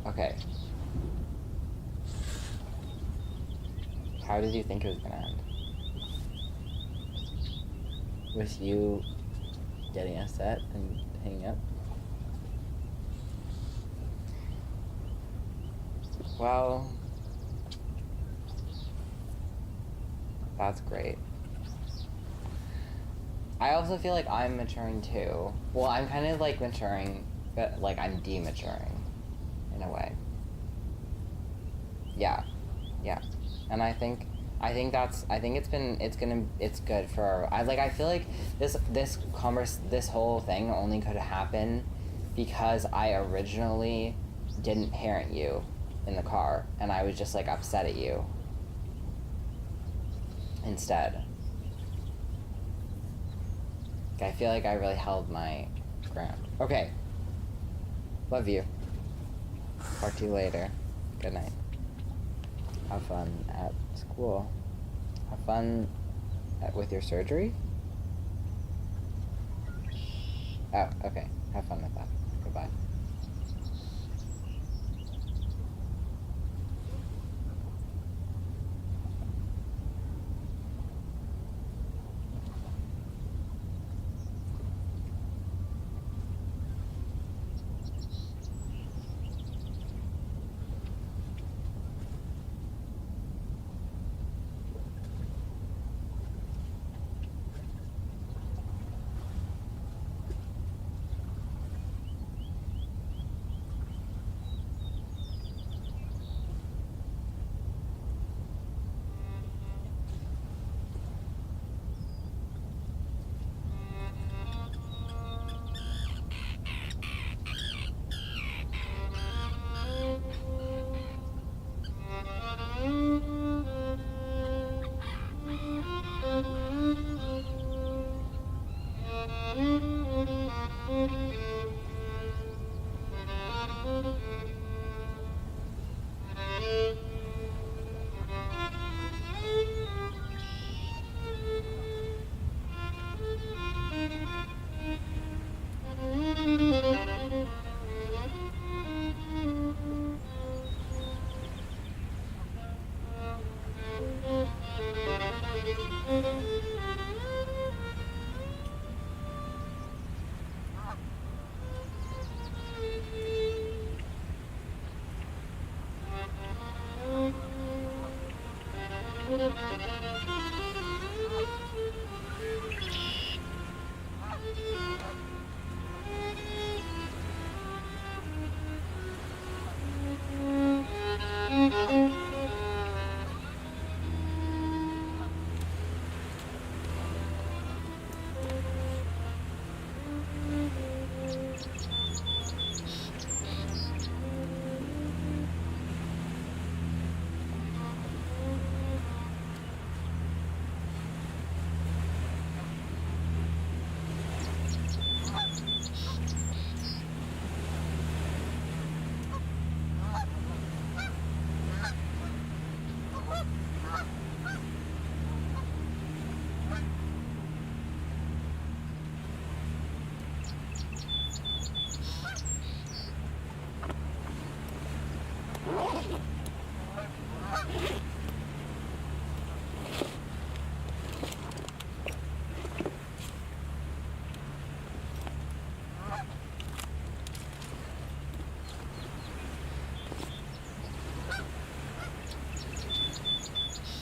Okay. How did you think it was gonna end? with you getting upset and hanging up. Well, that's great. I also feel like I'm maturing too. Well, I'm kind of like maturing, but like I'm dematuring in a way. Yeah. And I think it's good for I feel like this whole thing only could happen because I originally didn't parent you in the car and I was just like upset at you instead. I feel like I really held my ground. Okay. Love you. Talk to you later. Good night. Have fun at school. Have fun with your surgery? Oh, okay. Have fun with that. Goodbye.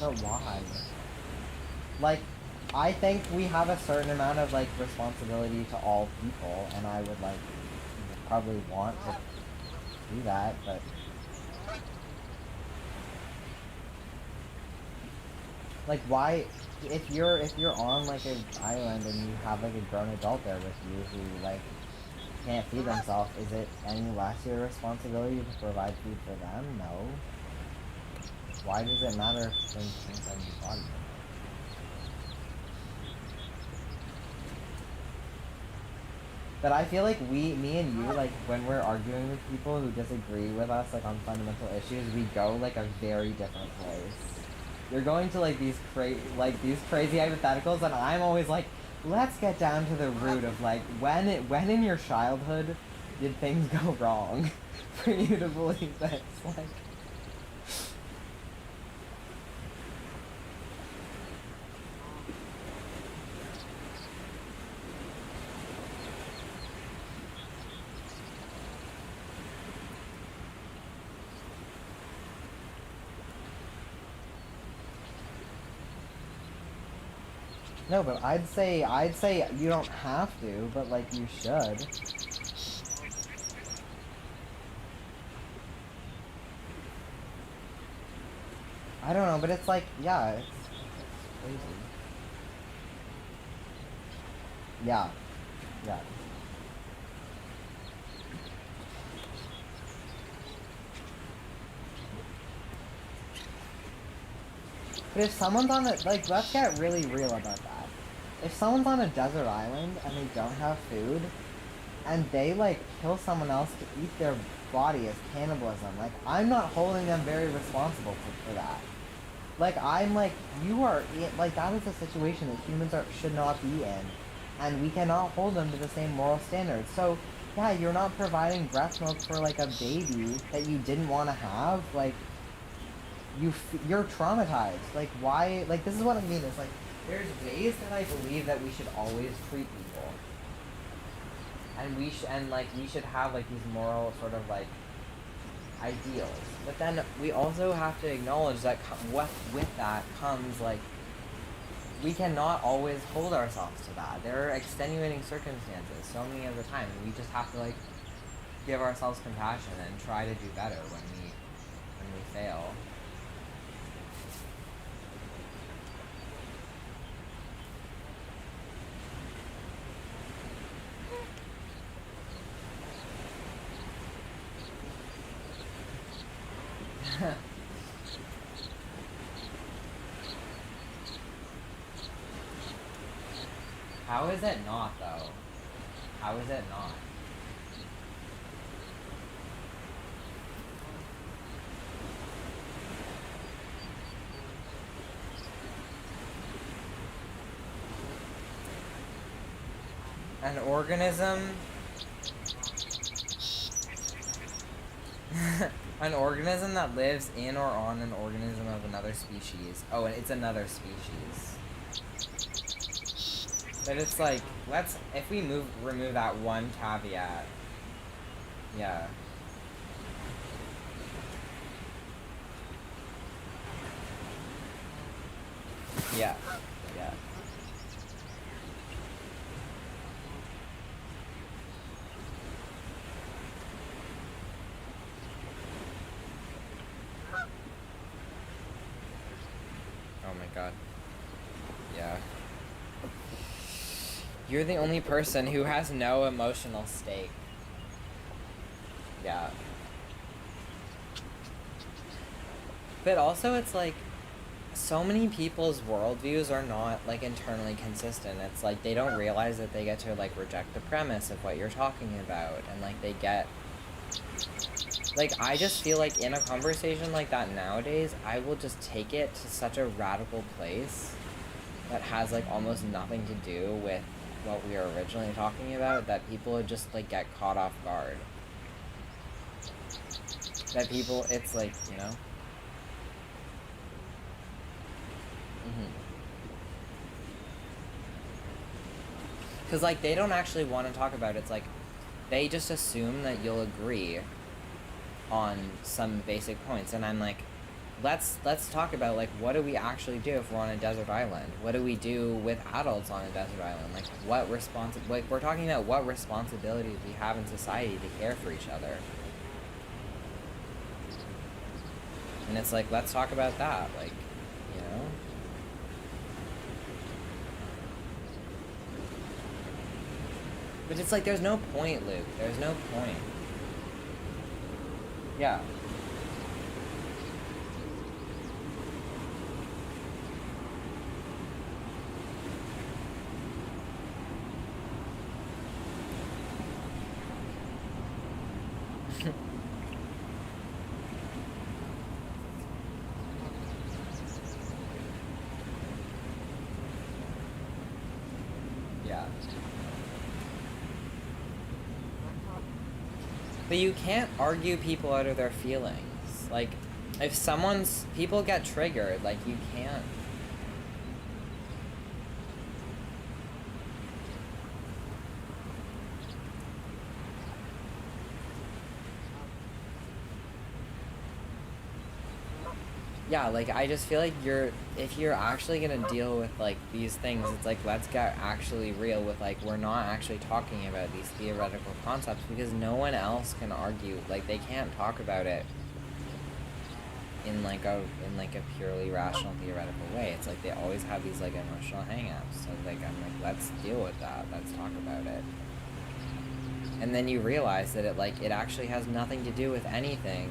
But why? Like, I think we have a certain amount of, like, responsibility to all people, and I would, like, probably want to do that, but... Like, why... If you're on, like, an island and you have, like, a grown adult there with you who, like, can't feed themselves, is it any less your responsibility to provide food for them? No. Why does it matter if things inside your body? But I feel like me and you, like, when we're arguing with people who disagree with us, like, on fundamental issues, we go, like, a very different place. You're going to, like, these crazy hypotheticals, and I'm always like, let's get down to the root of, like, when in your childhood did things go wrong for you to believe this? Like... No, but I'd say you don't have to, but like you should. I don't know, but it's like, yeah, it's crazy. Yeah. Yeah. But if someone's on a, like, let's get really real about that. If someone's on a desert island and they don't have food, and they, like, kill someone else to eat their body as cannibalism, like, I'm not holding them very responsible for that. Like, I'm like, you are, like, that is a situation that humans should not be in, and we cannot hold them to the same moral standards. So, yeah, you're not providing breast milk for, like, a baby that you didn't want to have, like, you're traumatized. Like, why, like, this is what I mean, it's like, there's ways that I believe that we should always treat people. And we should have, like, these moral sort of, like, ideals. But then we also have to acknowledge that with that comes, like, we cannot always hold ourselves to that. There are extenuating circumstances so many of the time, and we just have to, like, give ourselves compassion and try to do better when we fail. How is it not, though? How is it not? An organism... An organism that lives in or on an organism of another species. Oh, and it's another species. But it's like, if we remove that one caveat, yeah. Yeah, yeah. Oh my god. Yeah. You're the only person who has no emotional stake. Yeah. But also it's like, so many people's worldviews are not, like, internally consistent. It's like, they don't realize that they get to, like, reject the premise of what you're talking about. And, like, they get... Like, I just feel like in a conversation like that nowadays, I will just take it to such a radical place that has, like, almost nothing to do with what we were originally talking about, that people would just, like, get caught off guard. That people, it's like, you know? Because, like, they don't actually want to talk about it. It's like, they just assume that you'll agree on some basic points. And I'm like, let's talk about, like, what do we actually do if we're on a desert island? What do we do with adults on a desert island? Like, like, we're talking about what responsibilities we have in society to care for each other. And it's like, let's talk about that, like, you know? But it's like, there's no point, Luke. There's no point. Yeah. Yeah. But you can't argue people out of their feelings. Like, if people get triggered, like, you can't. yeah, like I just feel like if you're actually gonna deal with like these things, it's like let's get actually real with like we're not actually talking about these theoretical concepts because no one else can argue, like they can't talk about it in like a purely rational theoretical way. It's like they always have these like emotional hang-ups. So like I'm like, let's deal with that. Let's talk about it. And then you realize that it actually has nothing to do with anything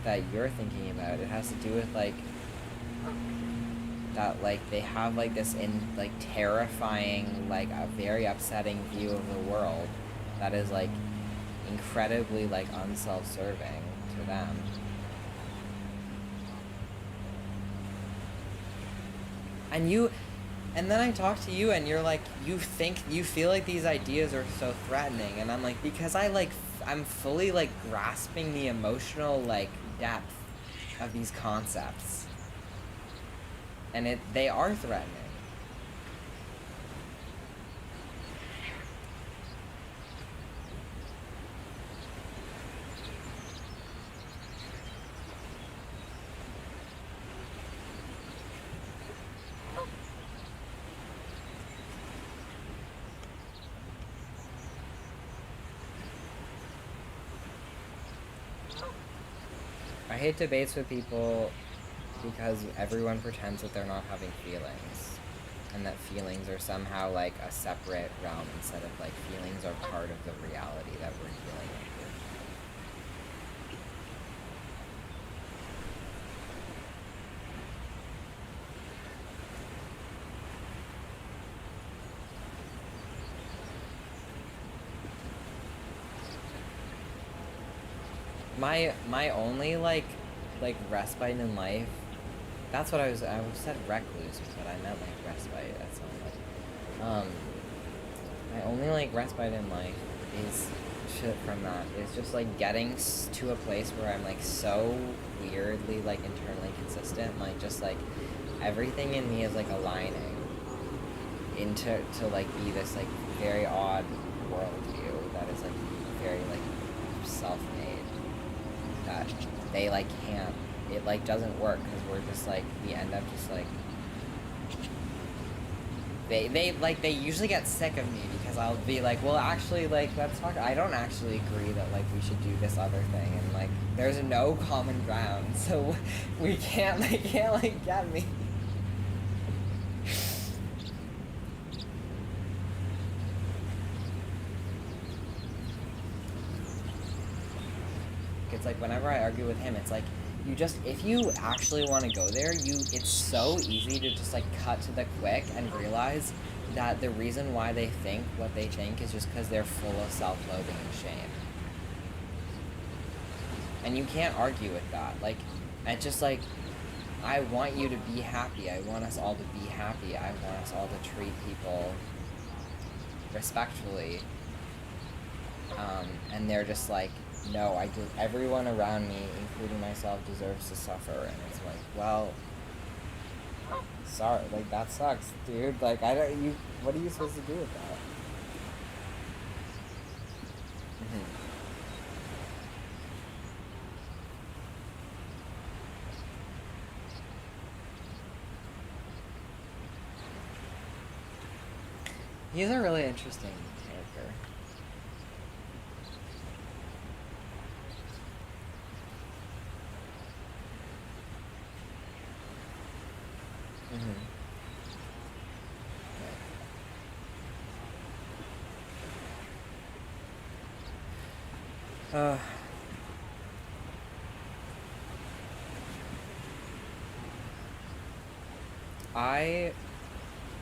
that you're thinking about. It has to do with like that like they have like this terrifying, like a very upsetting view of the world that is like incredibly like unself-serving to them. And then I talk to you and you're like, you feel like these ideas are so threatening, and I'm like, because I'm fully like grasping the emotional like depth of these concepts. And they are threatening. I hate debates with people because everyone pretends that they're not having feelings, and that feelings are somehow like a separate realm instead of like feelings are part of the reality that we're dealing with. My only like respite in life, that's what I said recluse, but I meant like respite at some point. My only like respite in life is shit from that is just like getting to a place where I'm like so weirdly like internally consistent, like just like everything in me is like aligning into to like be this like very odd worldview that is like very like self-made, that they like can't, it like doesn't work because we're just like, we end up just like they usually get sick of me because I'll be like, well actually like let's talk, I don't actually agree that like we should do this other thing, and like there's no common ground, so they can't like get me. It's like whenever I argue with him, it's like if you actually want to go there, it's so easy to just like cut to the quick and realize that the reason why they think what they think is just because they're full of self-loathing and shame. And you can't argue with that. Like, it's just like, I want you to be happy. I want us all to be happy. I want us all to treat people respectfully. And they're just like, no, everyone around me, including myself, deserves to suffer. And it's like, well, sorry, like, that sucks, dude. Like, what are you supposed to do with that? He's a really interesting character.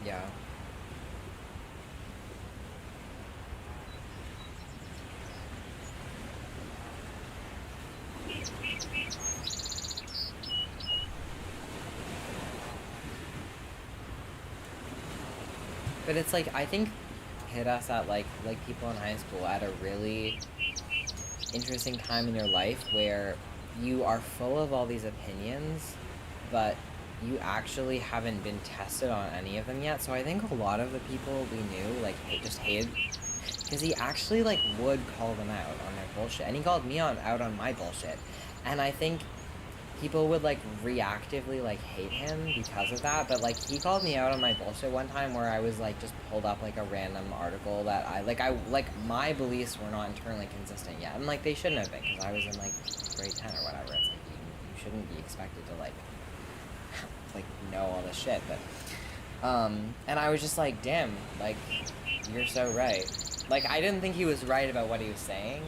Yeah. But it's like, I think hit us at like people in high school at a really interesting time in your life where you are full of all these opinions, but you actually haven't been tested on any of them yet. So I think a lot of the people we knew like just hated, because he actually like would call them out on their bullshit, and he called me out on my bullshit, and I think people would like reactively like hate him because of that. But like he called me out on my bullshit one time where I was like just pulled up like a random article that I my beliefs were not internally consistent yet, and like they shouldn't have been because I was in like grade 10 or whatever. It's like you shouldn't be expected to like know all this shit. But and I was just like, damn, like you're so right. Like I didn't think he was right about what he was saying,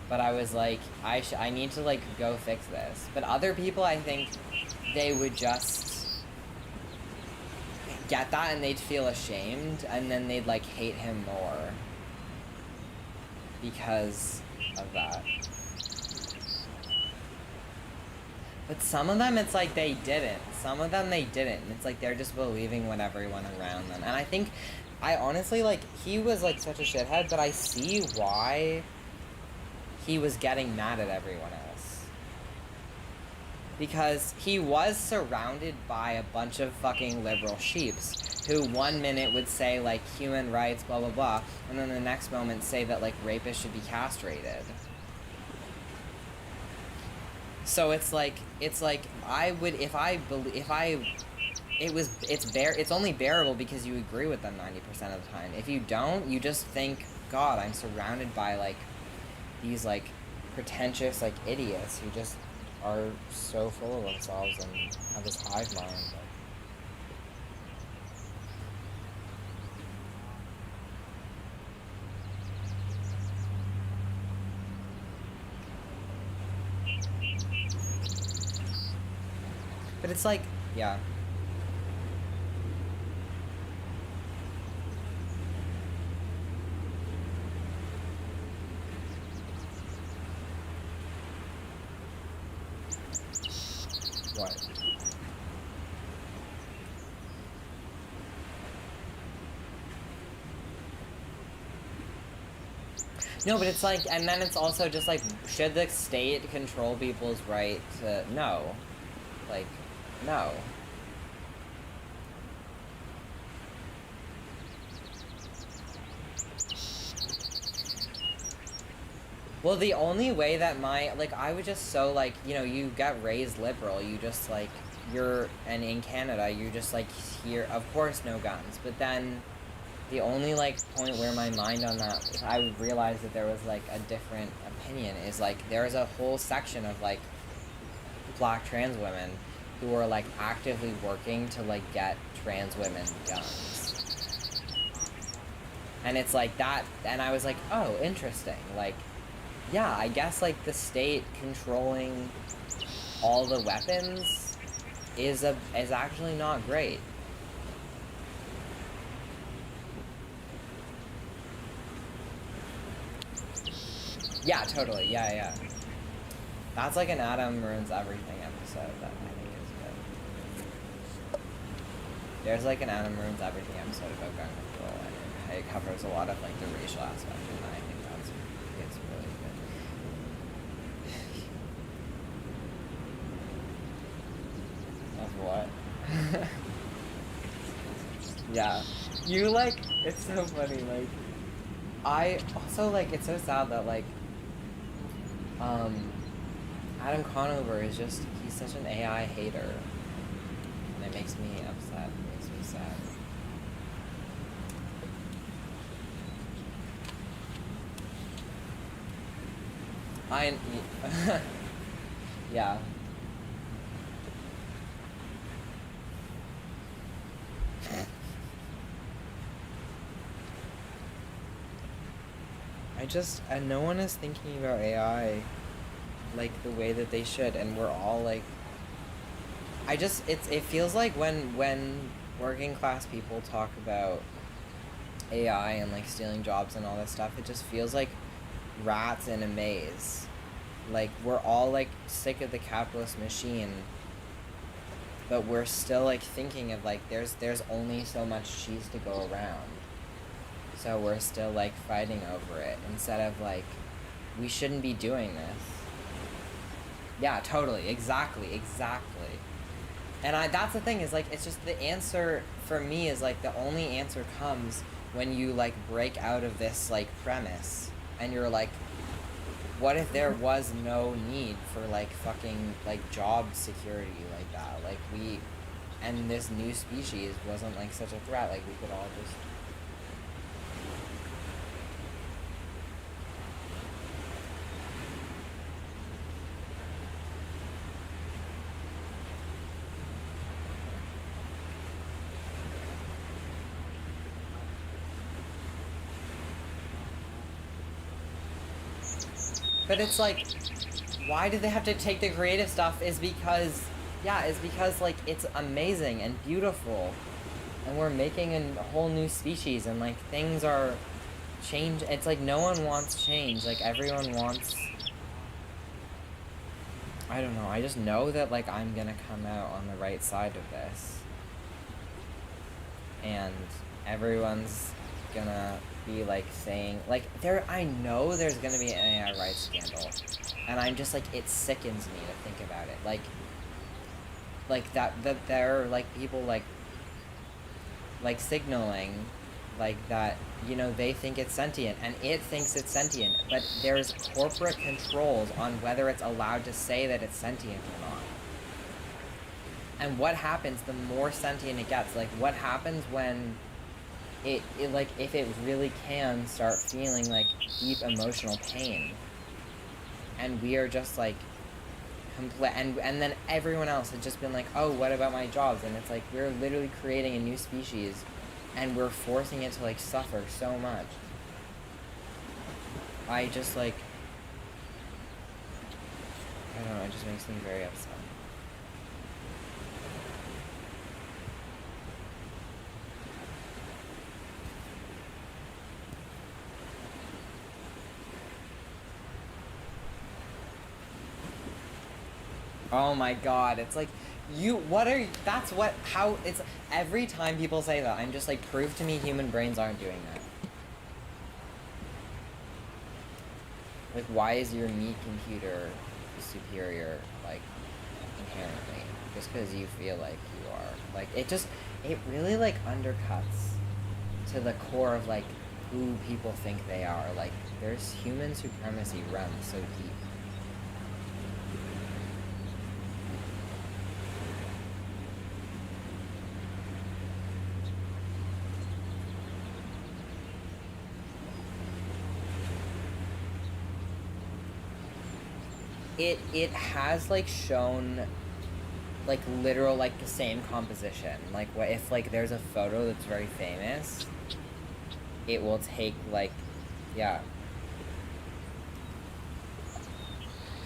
but I was like, I need to like go fix this. But other people, I think they would just get that and they'd feel ashamed, and then they'd like hate him more because of that. But some of them, it's like they didn't. Some of them they didn't. It's like they're just believing what everyone around them. And I think, I honestly, like, he was like such a shithead, but I see why he was getting mad at everyone else. Because he was surrounded by a bunch of fucking liberal sheeps who 1 minute would say like human rights, blah blah blah, and then the next moment say that like rapists should be castrated. So it's like I would it's only bearable because you agree with them 90% of the time. If you don't, you just think, God, I'm surrounded by like these like pretentious like idiots who just are so full of themselves and have this hive mind. But it's like, yeah. What? No, but it's like, and then it's also just like, should the state control people's right to, no. Like, no. Well, the only way that I was just so, like, you know, you got raised liberal, you just, like, and in Canada, you just, like, hear, of course, no guns, but then the only, like, point where my mind on that, I realized that there was, like, a different opinion is, like, there's a whole section of, like, black trans women who are like actively working to like get trans women guns, and it's like that, and I was like, oh, interesting. Like, yeah, I guess like the state controlling all the weapons is actually not great. Yeah, totally. Yeah. That's like an Adam Ruins Everything episode that I think is good. There's like an Adam Ruins Everything episode about gun control, and it covers a lot of like the racial aspect, and I think it's really good. Of what? Yeah. You like, it's so funny, like, I also like, it's so sad that like, Adam Conover is just, he's such an AI hater, and it makes me upset, it makes me sad. Yeah. And no one is thinking about AI like the way that they should, and we're all like, it feels like when working class people talk about AI and like stealing jobs and all this stuff, it just feels like rats in a maze. Like, we're all like sick of the capitalist machine, but we're still like thinking of like there's only so much cheese to go around. So we're still like fighting over it instead of like, we shouldn't be doing this. Yeah, totally, exactly. And that's the thing, is like, it's just the answer for me is like, the only answer comes when you like break out of this like premise and you're like, what if there was no need for like fucking like job security like that? Like and this new species wasn't like such a threat. Like we could all just. But it's like, why do they have to take the creative stuff? Is because like it's amazing and beautiful, and we're making a whole new species, and like things are change. It's like no one wants change. Like everyone wants. I don't know. I just know that like I'm gonna come out on the right side of this, and everyone's gonna be like saying like I know there's gonna be an AI rights scandal, and I'm just like it sickens me to think about it. Like that there are like people like signaling like that, you know, they think it's sentient and it thinks it's sentient, but there's corporate controls on whether it's allowed to say that it's sentient or not. And what happens the more sentient it gets? Like what happens when it like if it really can start feeling like deep emotional pain, and we are just like and then everyone else has just been like, oh, what about my jobs? And it's like we're literally creating a new species and we're forcing it to like suffer so much. I just like I don't know, it just makes me very upset. Oh my god, it's like, how, it's, every time people say that, I'm just like, prove to me human brains aren't doing that. Like, why is your meat computer superior, like, inherently? Just because you feel like you are. Like, it really, like, undercuts to the core of, like, who people think they are. Like, there's human supremacy runs so deep. It has like shown like literal like the same composition. Like what if like there's a photo that's very famous, it will take like, yeah.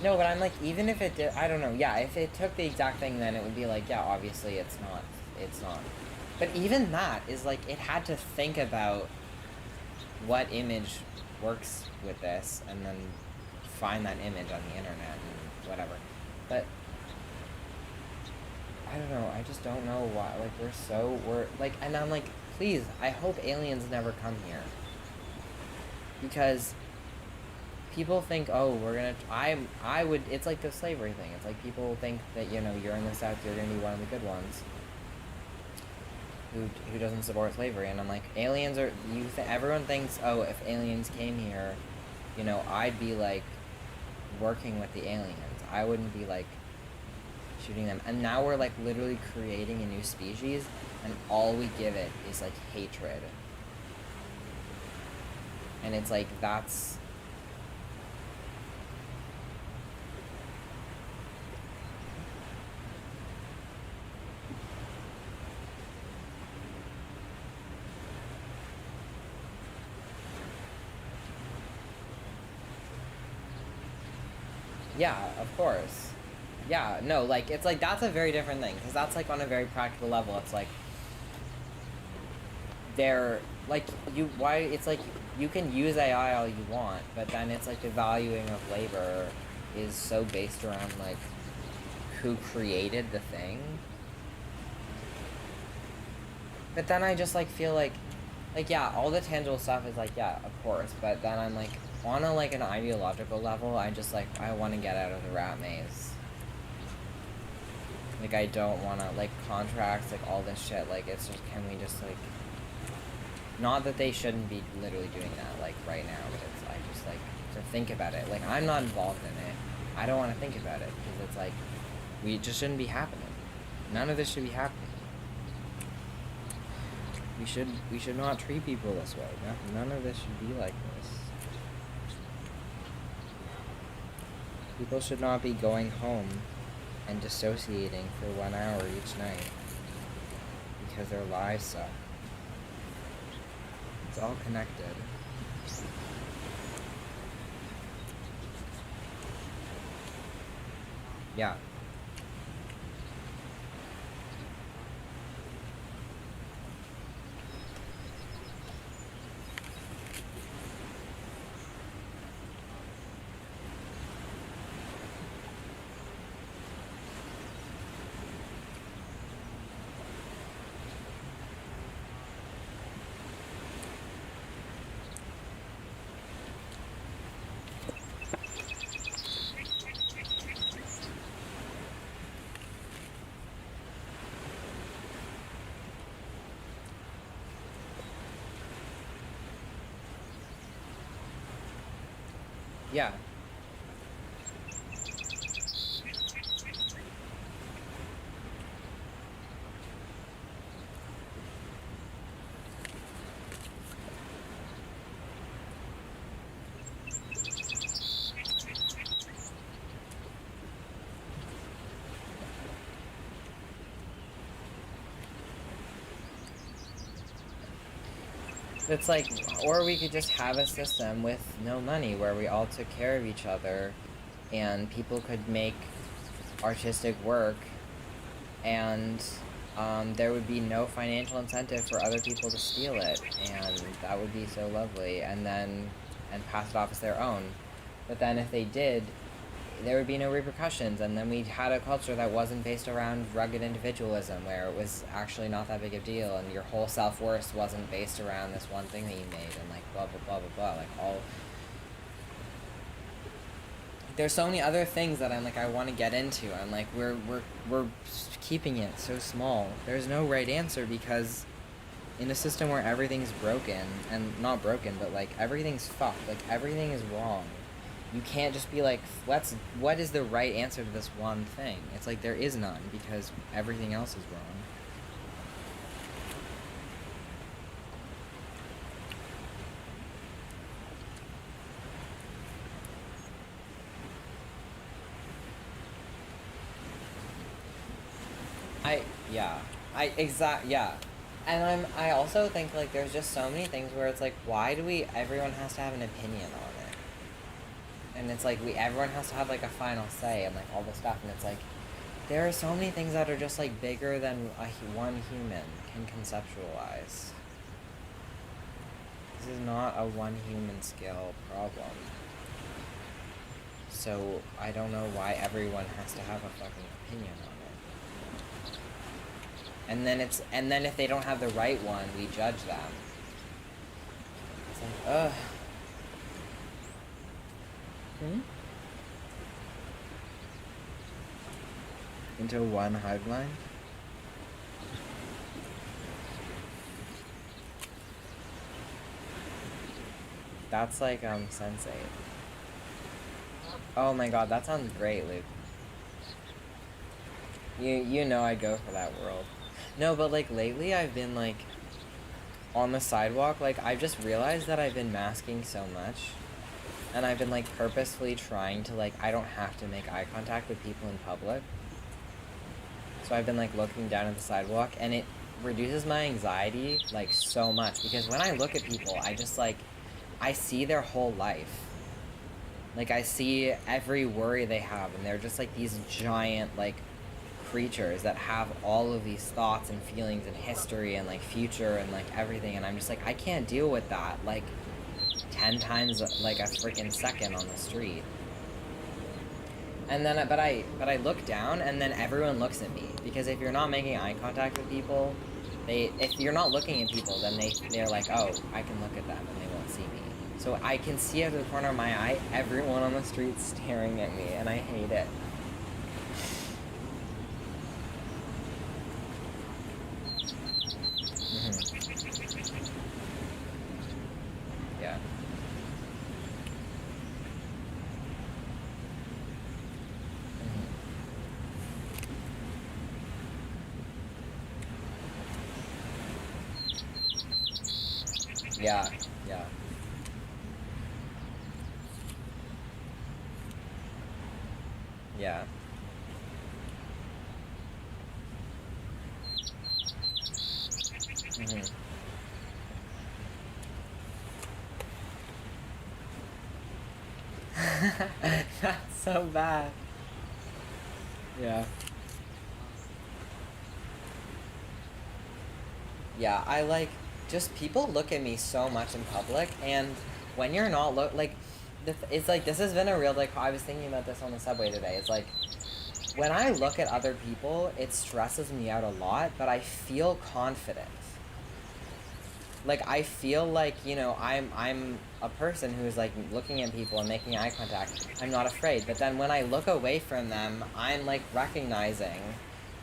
No, but I'm like, even if it did, I don't know, yeah, if it took the exact thing, then it would be like, yeah, obviously it's not. But even that is like, it had to think about what image works with this, and then find that image on the internet and whatever. But I don't know, I just don't know why, like, we're like, and I'm like, please, I hope aliens never come here, because people think, oh, we're gonna, I would, it's like the slavery thing, it's like people think that, you know, you're in the South, you're gonna be one of the good ones who doesn't support slavery. And I'm like, aliens are, everyone thinks, oh, if aliens came here, you know, I'd be like working with the aliens, I wouldn't be like shooting them. And now we're like literally creating a new species, and all we give it is like hatred. And it's like, that's yeah, of course. Yeah, no, like, it's like, that's a very different thing, because that's like on a very practical level. It's like, they're like, it's like you can use AI all you want, but then it's like the valuing of labor is so based around like who created the thing. But then I just like feel like yeah, all the tangible stuff is like, yeah, of course, but then I'm like, on a like an ideological level, I just like, I want to get out of the rat maze. Like, I don't want to, like, contracts, like, all this shit, like, it's just, can we just, like, not that they shouldn't be literally doing that, like, right now, but it's, I just, like, to think about it. Like, I'm not involved in it. I don't want to think about it because it's like, it just shouldn't be happening. None of this should be happening. We should not treat people this way. None of this should be like this. People should not be going home and dissociating for 1 hour each night because their lives suck. It's all connected. Yeah. Yeah. It's like, or we could just have a system with no money where we all took care of each other and people could make artistic work and there would be no financial incentive for other people to steal it, and that would be so lovely, and pass it off as their own. But then if they did, there would be no repercussions, and then we had a culture that wasn't based around rugged individualism, where it was actually not that big of a deal, and your whole self-worth wasn't based around this one thing that you made, and like blah blah blah blah blah, like all. There's so many other things that I'm like, I want to get into. I'm like, we're keeping it so small. There's no right answer, because in a system where everything's broken, and not broken, but like everything's fucked, like everything is wrong. You can't just be like, what is the right answer to this one thing? It's like there is none, because everything else is wrong. And I also think like there's just so many things where it's like, why do everyone has to have an opinion on it? And it's like everyone has to have like a final say and like all this stuff, and it's like there are so many things that are just like bigger than one human can conceptualize. This is not a one human scale problem. So I don't know why everyone has to have a fucking opinion on it. And then if they don't have the right one, we judge them. It's like, ugh. Into one hive mind? That's like Sensei. Oh my god, that sounds great, Luke. You know I'd go for that world. No, but like lately I've been like on the sidewalk, like I've just realized that I've been masking so much. And I've been like purposefully trying to like, I don't have to make eye contact with people in public. So I've been like looking down at the sidewalk, and it reduces my anxiety like so much, because when I look at people, I just like, I see their whole life. Like I see every worry they have, and they're just like these giant like creatures that have all of these thoughts and feelings and history and like future and like everything, and I'm just like, I can't deal with that like 10 times like a freaking second on the street. And then but I look down, and then everyone looks at me, because if you're not making eye contact with people, if you're not looking at people, then they're like, oh, I can look at them and they won't see me. So I can see out of the corner of my eye everyone on the street staring at me, and I hate it. Yeah, yeah. Yeah. Mm-hmm. That's so bad. Yeah. Yeah, I like, just people look at me so much in public, and when you're not it's like, this has been a real, like, I was thinking about this on the subway today. It's like, when I look at other people, it stresses me out a lot, but I feel confident. Like, I feel like, you know, I'm a person who's like looking at people and making eye contact. I'm not afraid. But then when I look away from them, I'm like recognizing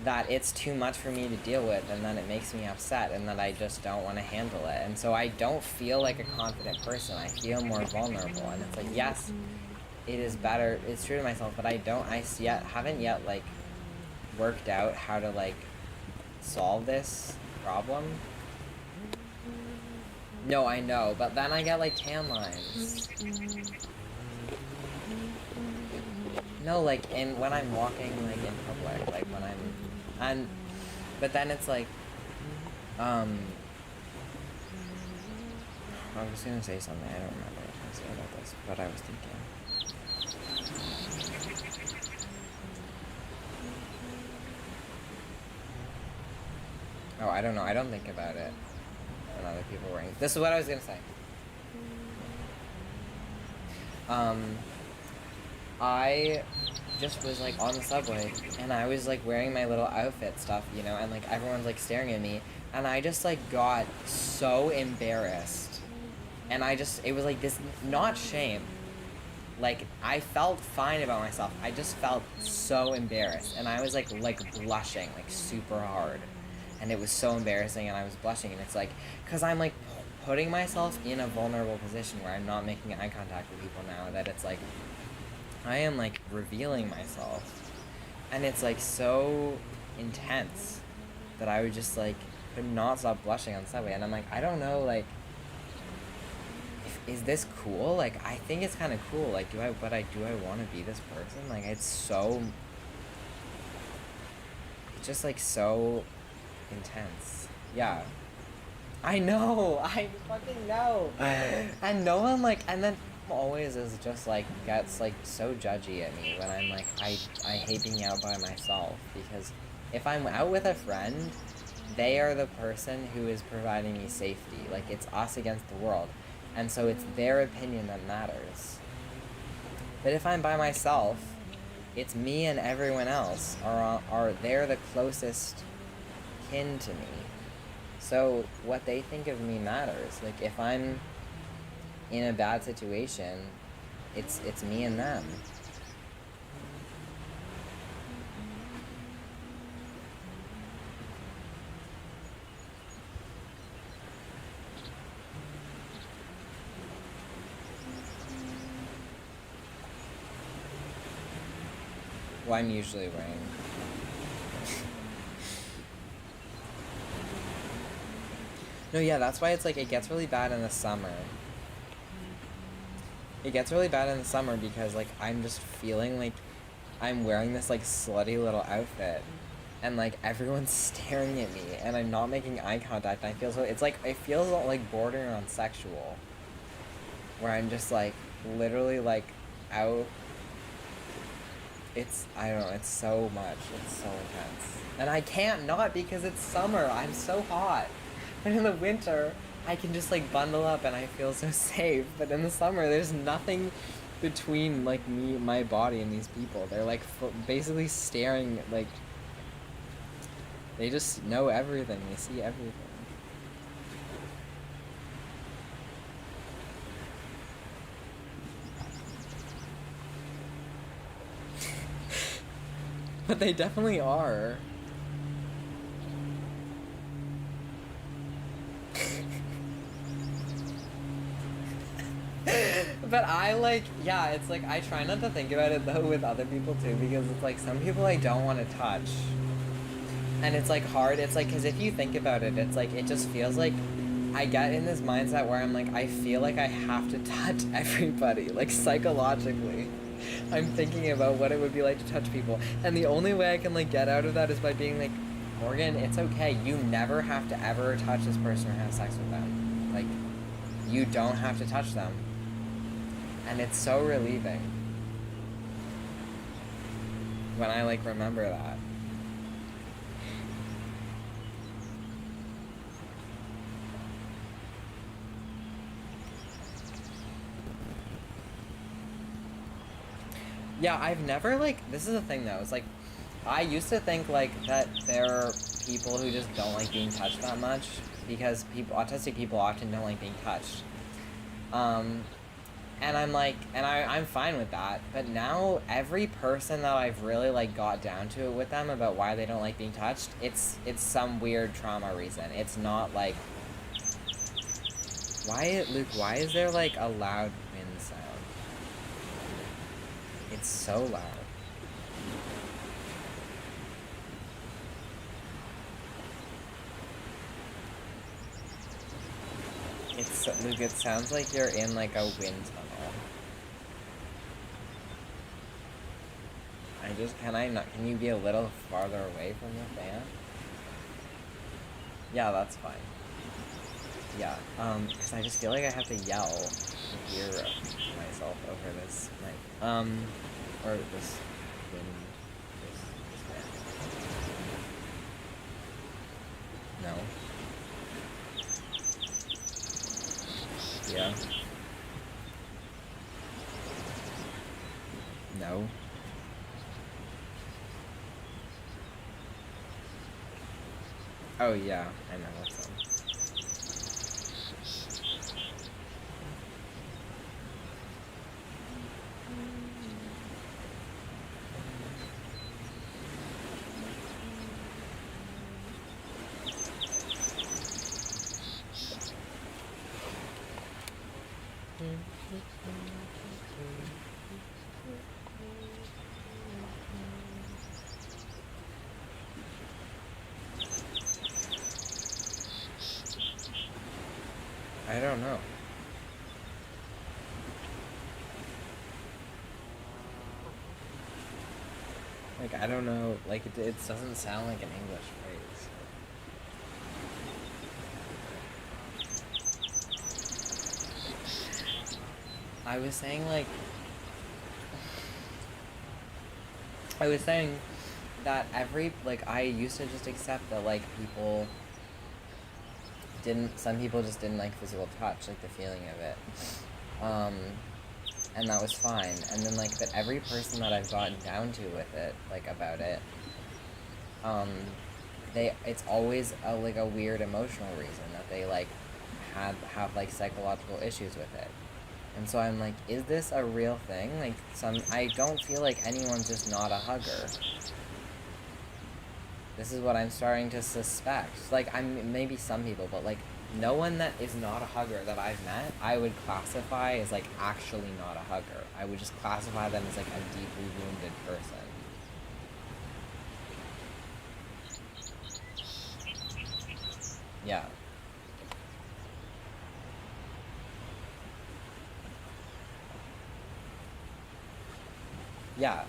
that it's too much for me to deal with, and then it makes me upset, and that I just don't want to handle it. And so I don't feel like a confident person. I feel more vulnerable. And it's like, yes, it is better. It's true to myself, but I haven't yet like worked out how to like solve this problem. No, I know, but then I get like tan lines. No, like when I'm walking like in public, like when but then it's like, I was gonna say something, I don't remember what I was gonna say about this, but I was thinking. Oh, I don't know, I don't think about it when other people are wearing. This is what I was gonna say. I just was like on the subway, and I was like wearing my little outfit stuff, you know, and like everyone's like staring at me, and I just like got so embarrassed, and it was like this, not shame, like I felt fine about myself, I just felt so embarrassed, and I was like blushing like super hard, and it was so embarrassing, and I was blushing, and it's like, because I'm like putting myself in a vulnerable position where I'm not making eye contact with people now, that it's like I am like revealing myself, and it's like so intense that I would just like could not stop blushing on the subway, and I'm like, I don't know, like, is this cool? Like, I think it's kind of cool. Like, do I want to be this person? Like, it's just like so intense. Yeah. I know. I fucking know. And no one like, and then always is just like gets like so judgy at me when I'm like, I hate being out by myself, because if I'm out with a friend, they are the person who is providing me safety. Like, it's us against the world, and so it's their opinion that matters. But if I'm by myself, it's me and everyone else are they're the closest kin to me. So what they think of me matters. Like, if I'm in a bad situation, it's me and them. Well, I'm usually wearing. No, yeah, that's why it's like it gets really bad in the summer. It gets really bad in the summer because like I'm just feeling like I'm wearing this like slutty little outfit, and like everyone's staring at me, and I'm not making eye contact, and I feel so, it feels like bordering on sexual, where I'm just like literally like out. I don't know, it's so much, it's so intense. And I can't not, because it's summer, I'm so hot. But in the winter, I can just like bundle up and I feel so safe. But in the summer, there's nothing between like me, my body, and these people. They're like basically staring, like, they just know everything, they see everything. But they definitely are. But I like, yeah, it's like, I try not to think about it though with other people too, because it's like some people I don't want to touch. And it's like hard, it's like, because if you think about it, it's like, it just feels like I get in this mindset where I'm like, I feel like I have to touch everybody, like psychologically. I'm thinking about what it would be like to touch people, and the only way I can like get out of that is by being like, Morgan, it's okay. You never have to ever touch this person or have sex with them. Like, you don't have to touch them. And it's so relieving when I like remember that. Yeah, I've never like, this is the thing though, it's like, I used to think like that there are people who just don't like being touched that much because autistic people often don't like being touched. And I'm like, and I'm fine with that, but now every person that I've really like got down to it with them about why they don't like being touched, it's some weird trauma reason. It's not like, Luke, why is there like a loud wind sound? It's so loud. Luke, it sounds like you're in like a wind tunnel. Can you be a little farther away from the fan? Yeah, that's fine. Yeah, because I just feel like I have to yell to hear myself over this mic. Or this wind, this fan. No. Yeah. No. Oh yeah, I know that's them. I don't know. Like, I don't know, like, it doesn't sound like an English phrase. I was saying that I used to just accept that, like, some people just didn't like physical touch, like the feeling of it. And that was fine. And then, like, but every person that I've gotten down to with it, like, about it, it's always a weird emotional reason that they, like, have like, psychological issues with it. And so I'm like, is this a real thing? Like, I don't feel like anyone's just not a hugger. This is what I'm starting to suspect. Like, maybe some people, but, like, no one that is not a hugger that I've met, I would classify as, like, actually not a hugger. I would just classify them as, like, a deeply wounded person. Yeah. Yeah.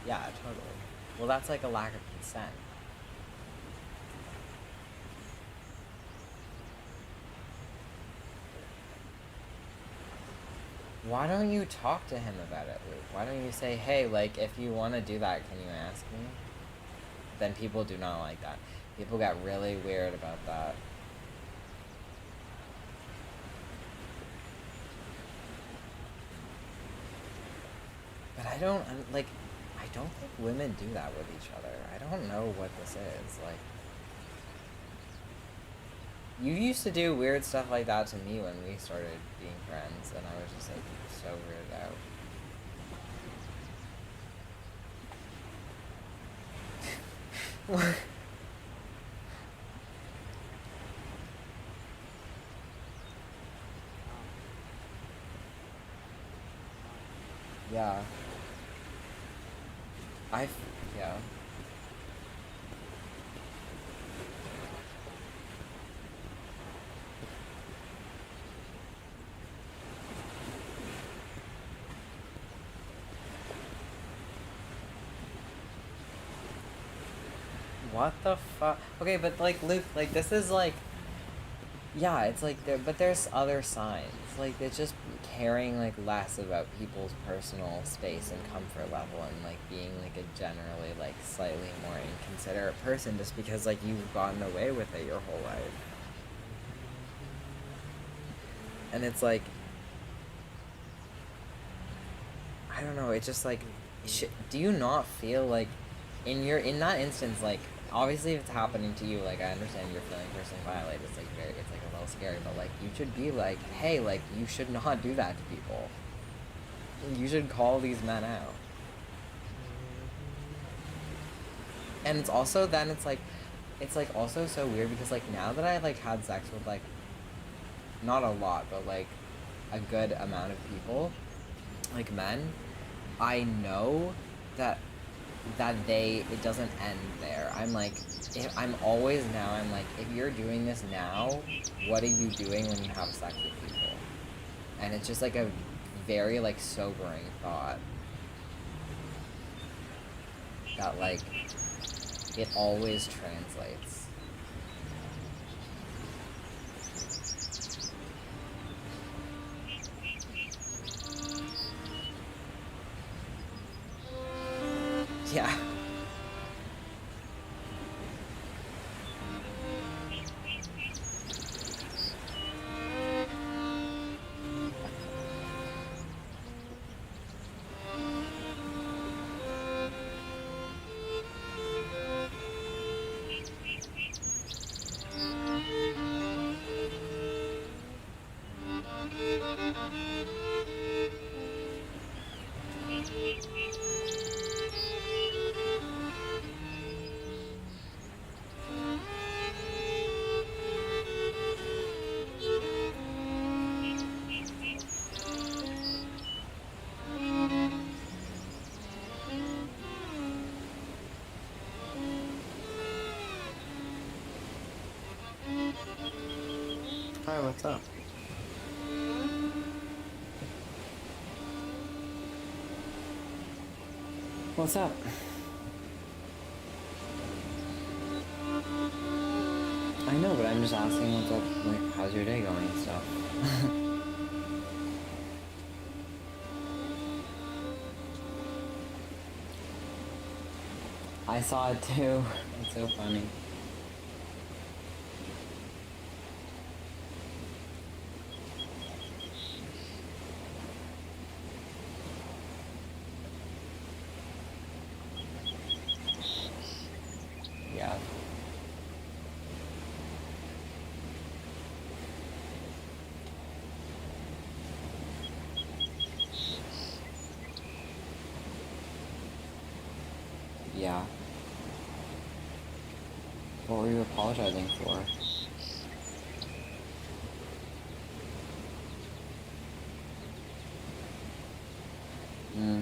Yeah, totally. Well, that's like a lack of consent. Why don't you talk to him about it, Luke? Why don't you say, hey, like, if you want to do that, can you ask me? Then people do not like that. People got really weird about that. But I don't think women do that with each other. I don't know what this is. Like, you used to do weird stuff like that to me when we started being friends, and I was just, like, so weirded out. What? Yeah. Yeah. What the fuck? Okay, but like Luke, like this is like, yeah, it's like but there's other signs. Like it's just caring like less about people's personal space and comfort level, and like being like a generally like slightly more inconsiderate person just because like you've gotten away with it your whole life. And it's like, I don't know, it's just like, do you not feel like in that instance, like obviously if it's happening to you, like I understand you're feeling personally violated, it's like it's like a little scary, but like you should be like, hey, like you should not do that to people. You should call these men out. And it's also then it's like also so weird because like now that I like had sex with like not a lot but like a good amount of people, like men, I know that it doesn't end there. I'm like, I'm like, if you're doing this now, what are you doing when you have sex with people? And it's just like a very like sobering thought that like it always translates. Yeah. Hi, what's up? What's up? I know, but I'm just asking what's up, like, how's your day going and stuff. I saw it too. It's so funny. Yeah. Yeah. What were you apologizing for? Hmm.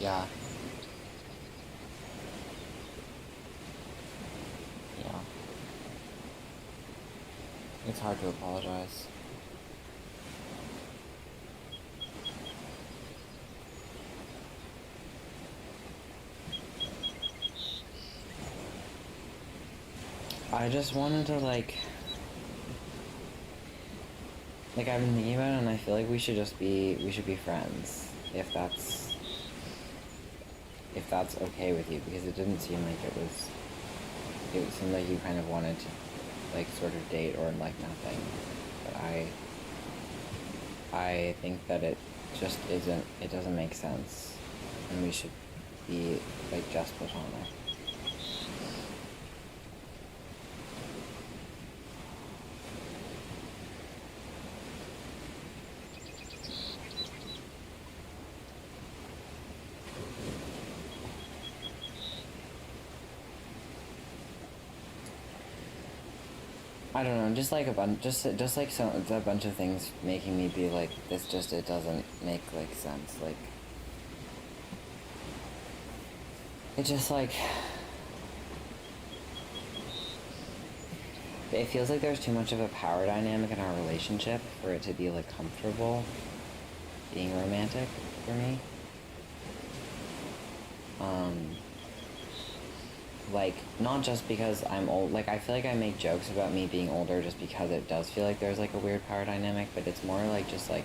Yeah. Yeah. It's hard to apologize. I just wanted to like I've been thinking about it and I feel like we should be friends, if that's okay with you, because it didn't seem like it seemed like you kind of wanted to like sort of date or like nothing. But I think that it doesn't make sense, and we should be like just platonic. I don't know, just like a bunch, just like a bunch of things making me be like, it doesn't make like sense. Like, it just like, it feels like there's too much of a power dynamic in our relationship for it to be like comfortable being romantic for me. Like, not just because I'm old, like, I feel like I make jokes about me being older just because it does feel like there's, like, a weird power dynamic, but it's more, like, just, like,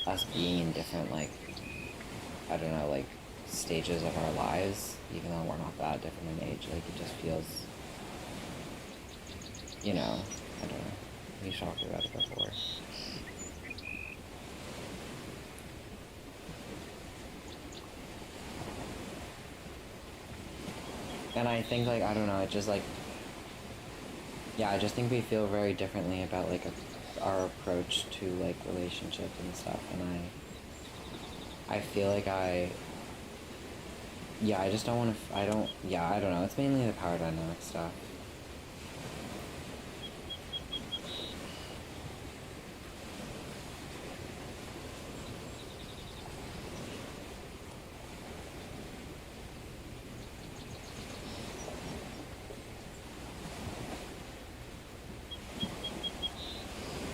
us being in different, like, I don't know, like, stages of our lives, even though we're not that different in age, like, it just feels, you know, I don't know, we talked about it before. And I think, like, I don't know, it just, like, yeah, I just think we feel very differently about, like, our approach to, like, relationship and stuff, and I feel like yeah, I just don't want to, I don't know, it's mainly the power dynamic stuff.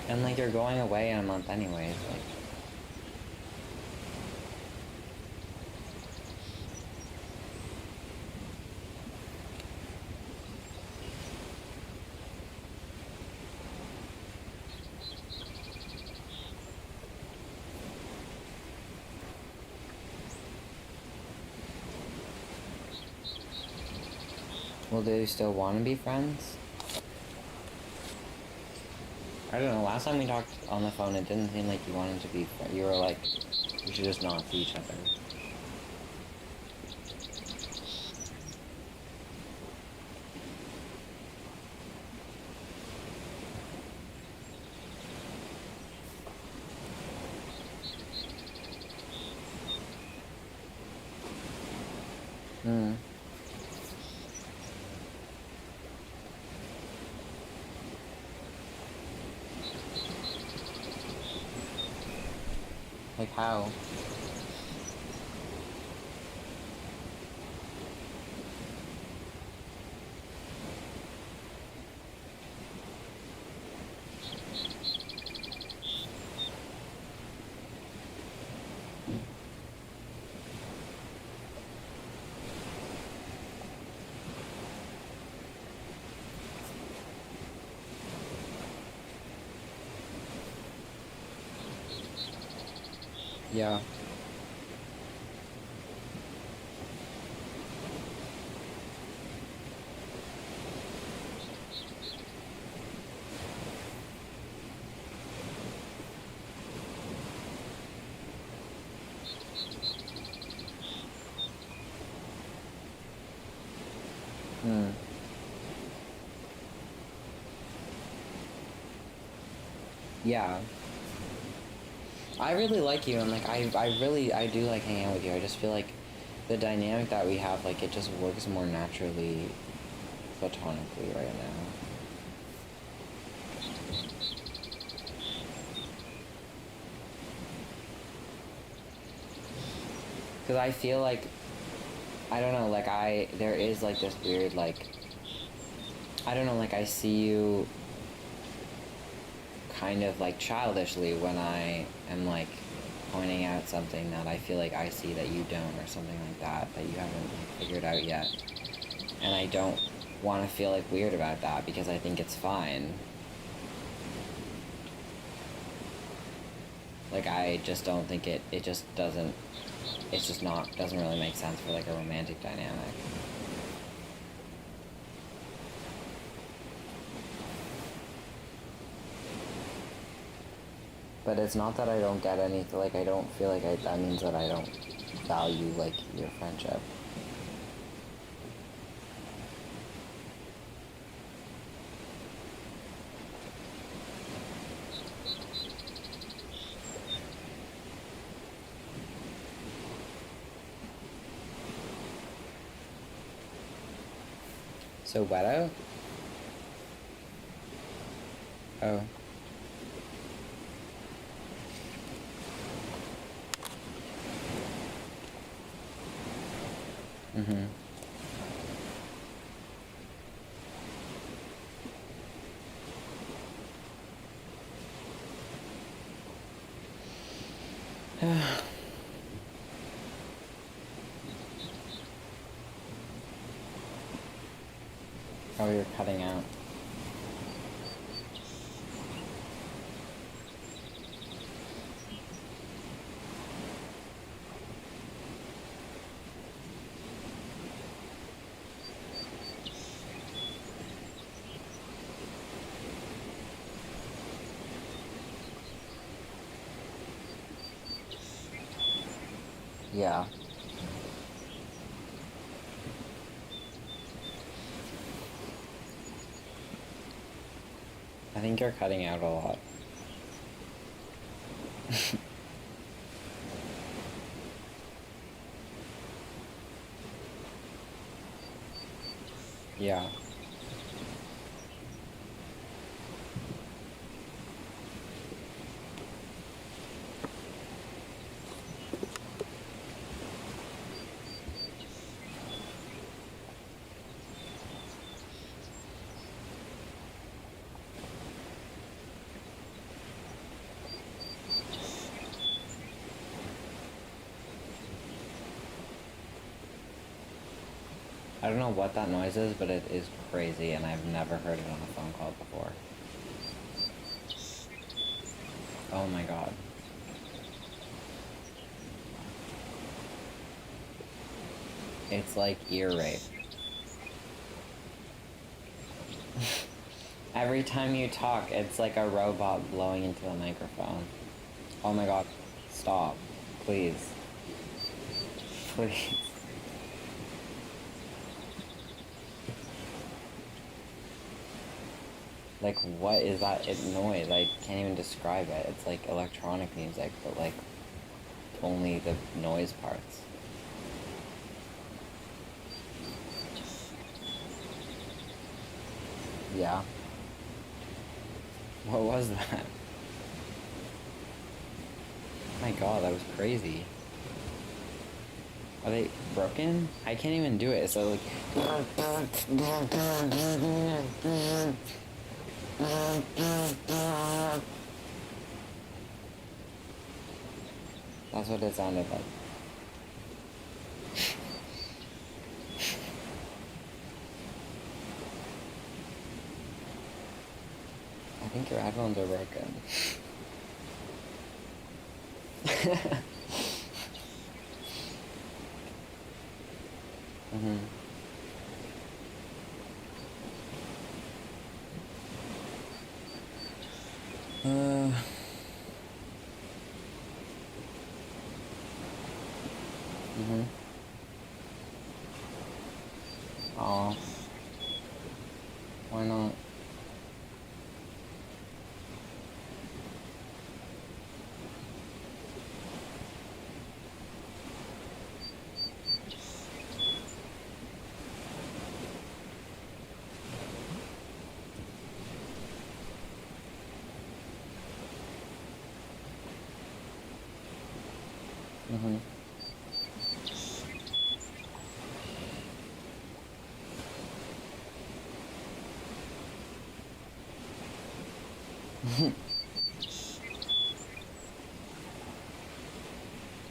And, like, you're going away in a month anyways, like... Well, do you still want to be friends? I don't know, last time we talked on the phone, it didn't seem like you wanted to be friends. You were like, we should just not see each other. Hmm. Like how? Yeah. Hmm. Yeah. I really like you, and, like, I do like hanging out with you. I just feel like the dynamic that we have, like, it just works more naturally platonically right now. Because I feel like, I don't know, like, there is, like, this weird, like, I don't know, like, I see you kind of, like, childishly when I am, like, pointing out something that I feel like I see that you don't, or something like that you haven't, like, figured out yet. And I don't want to feel, like, weird about that, because I think it's fine. Like, I just don't think it just doesn't, it's just not, doesn't really make sense for, like, a romantic dynamic. But it's not that I don't get anything, like, I don't feel like that means that I don't value, like, your friendship. So, Wedo? Oh. Mm-hmm. Oh, you're cutting out. Yeah. I think you're cutting out a lot. Yeah. I don't know what that noise is, but it is crazy, and I've never heard it on a phone call before. Oh my god. It's like ear rape. Every time you talk, it's like a robot blowing into the microphone. Oh my god. Stop. Please. Please. Like, what is that noise? I can't even describe it. It's like electronic music, but like, only the noise parts. Yeah. What was that? Oh my god, that was crazy. Are they broken? I can't even do it, so like... That's what it sounded like. I think your headphones are broken. Mm-hmm. Mm-hmm. Aw. Why not? Mm-hmm.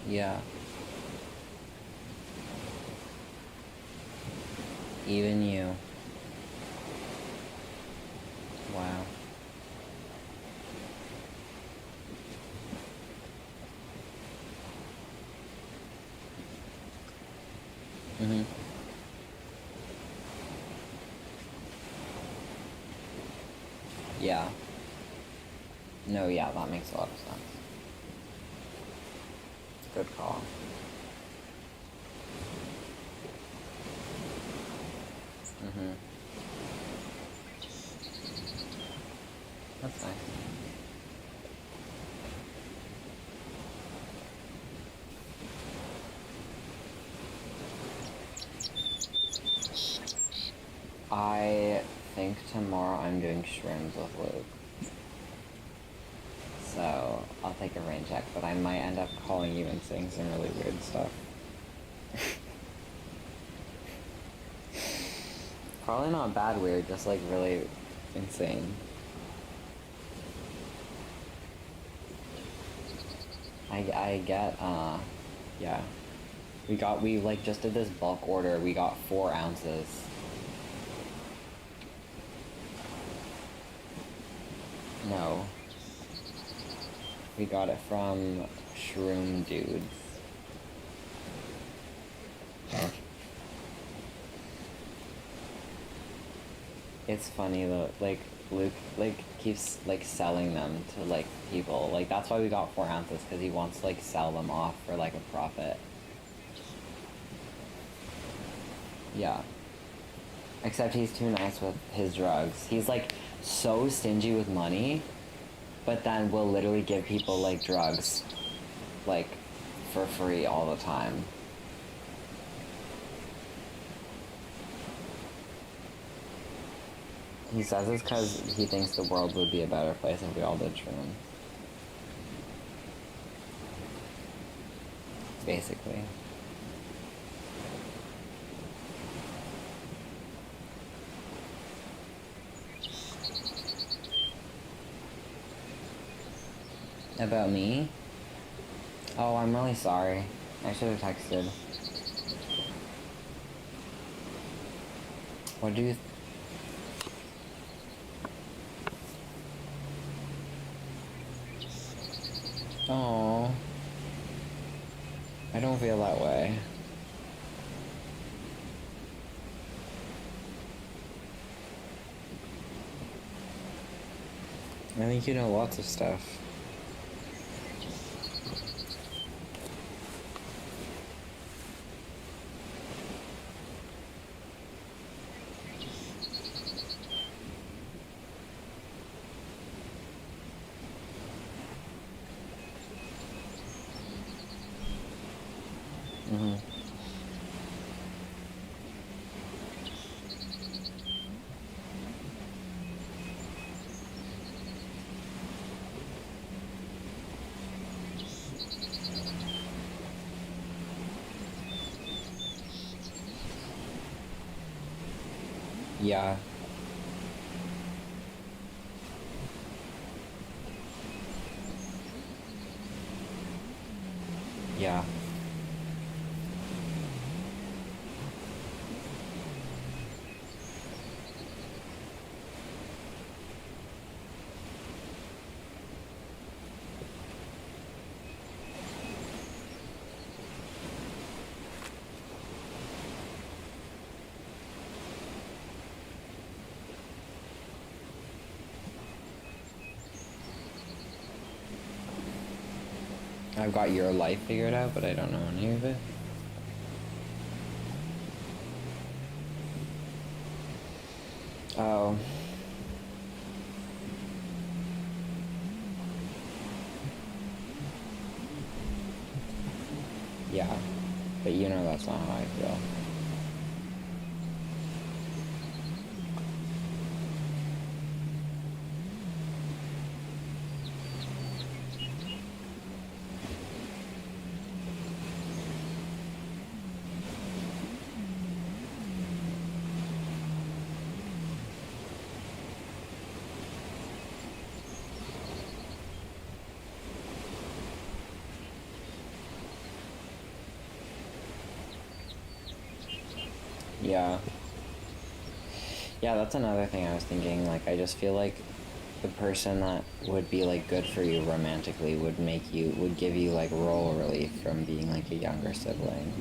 Yeah. Even you. Wow. Mm-hmm. Yeah. No, yeah, that makes a lot of sense. Good call. Mm-hmm. That's nice. I think tomorrow I'm doing shrooms with Luke. take a rain check, but I might end up calling you and saying some really weird stuff. Probably not bad weird, just like really insane. I get, yeah. We like just did this bulk order, we got 4 ounces. No. We got it from Shroom Dudes. It's funny though, like, Luke, like, keeps, like, selling them to, like, people. Like, that's why we got 4 ounces, because he wants to, like, sell them off for, like, a profit. Yeah. Except he's too nice with his drugs. He's, like, so stingy with money, but then will literally give people, like, drugs, like, for free all the time. He says it's because he thinks the world would be a better place if we all did shrooms. Basically. About me? Oh, I'm really sorry. I should have texted. What do you... Oh, I don't feel that way. I think you know lots of stuff. Mm-hmm. Yeah. Yeah. I've got your life figured out, but I don't know any of it. Oh. Yeah, but you know that's not how I feel. Yeah. Yeah, that's another thing I was thinking. Like, I just feel like the person that would be, like, good for you romantically would give you, like, role relief from being, like, a younger sibling.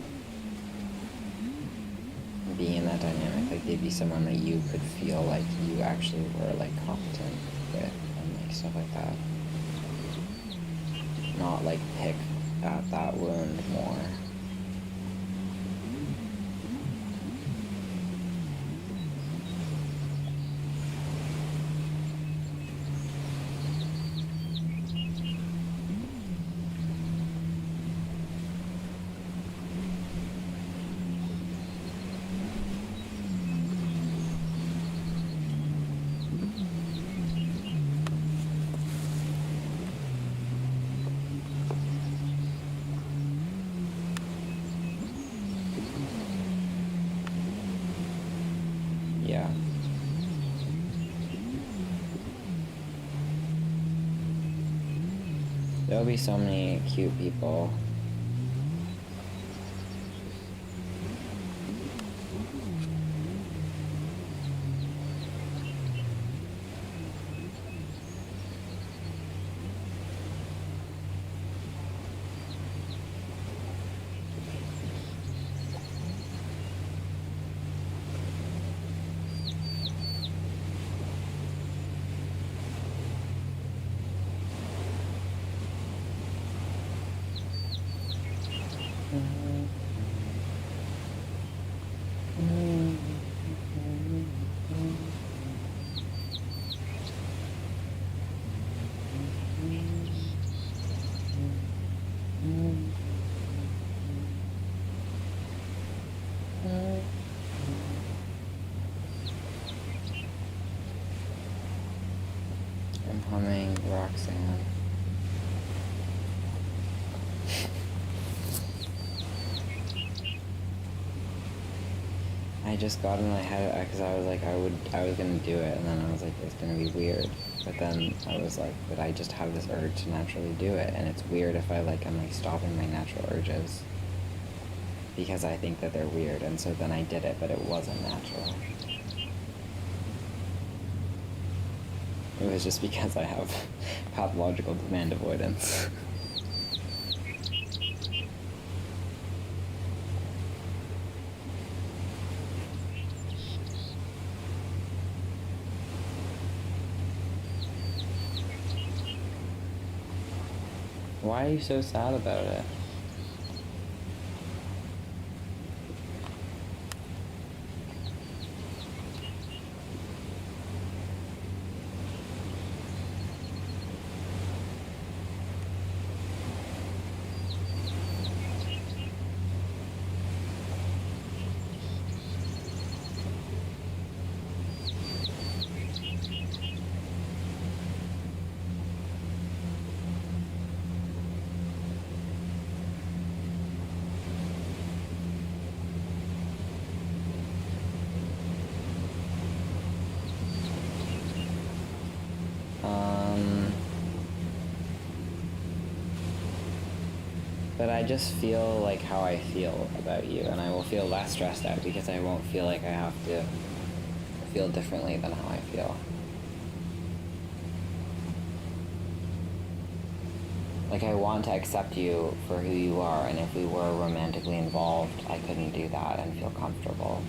Being in that dynamic, like, they'd be someone that you could feel like you actually were, like, competent with and, like, stuff like that. Not, like, pick at that wound more. There'll be so many cute people. I'm humming Roxanne. I just got in my head because I was like, I was gonna do it, and then I was like, it's gonna be weird. But then I was like, but I just have this urge to naturally do it, and it's weird if I'm like stopping my natural urges because I think that they're weird, and so then I did it, but it wasn't natural. It was just because I have pathological demand avoidance. Why are you so sad about it? But I just feel like how I feel about you, and I will feel less stressed out because I won't feel like I have to feel differently than how I feel. Like, I want to accept you for who you are, and if we were romantically involved, I couldn't do that and feel comfortable.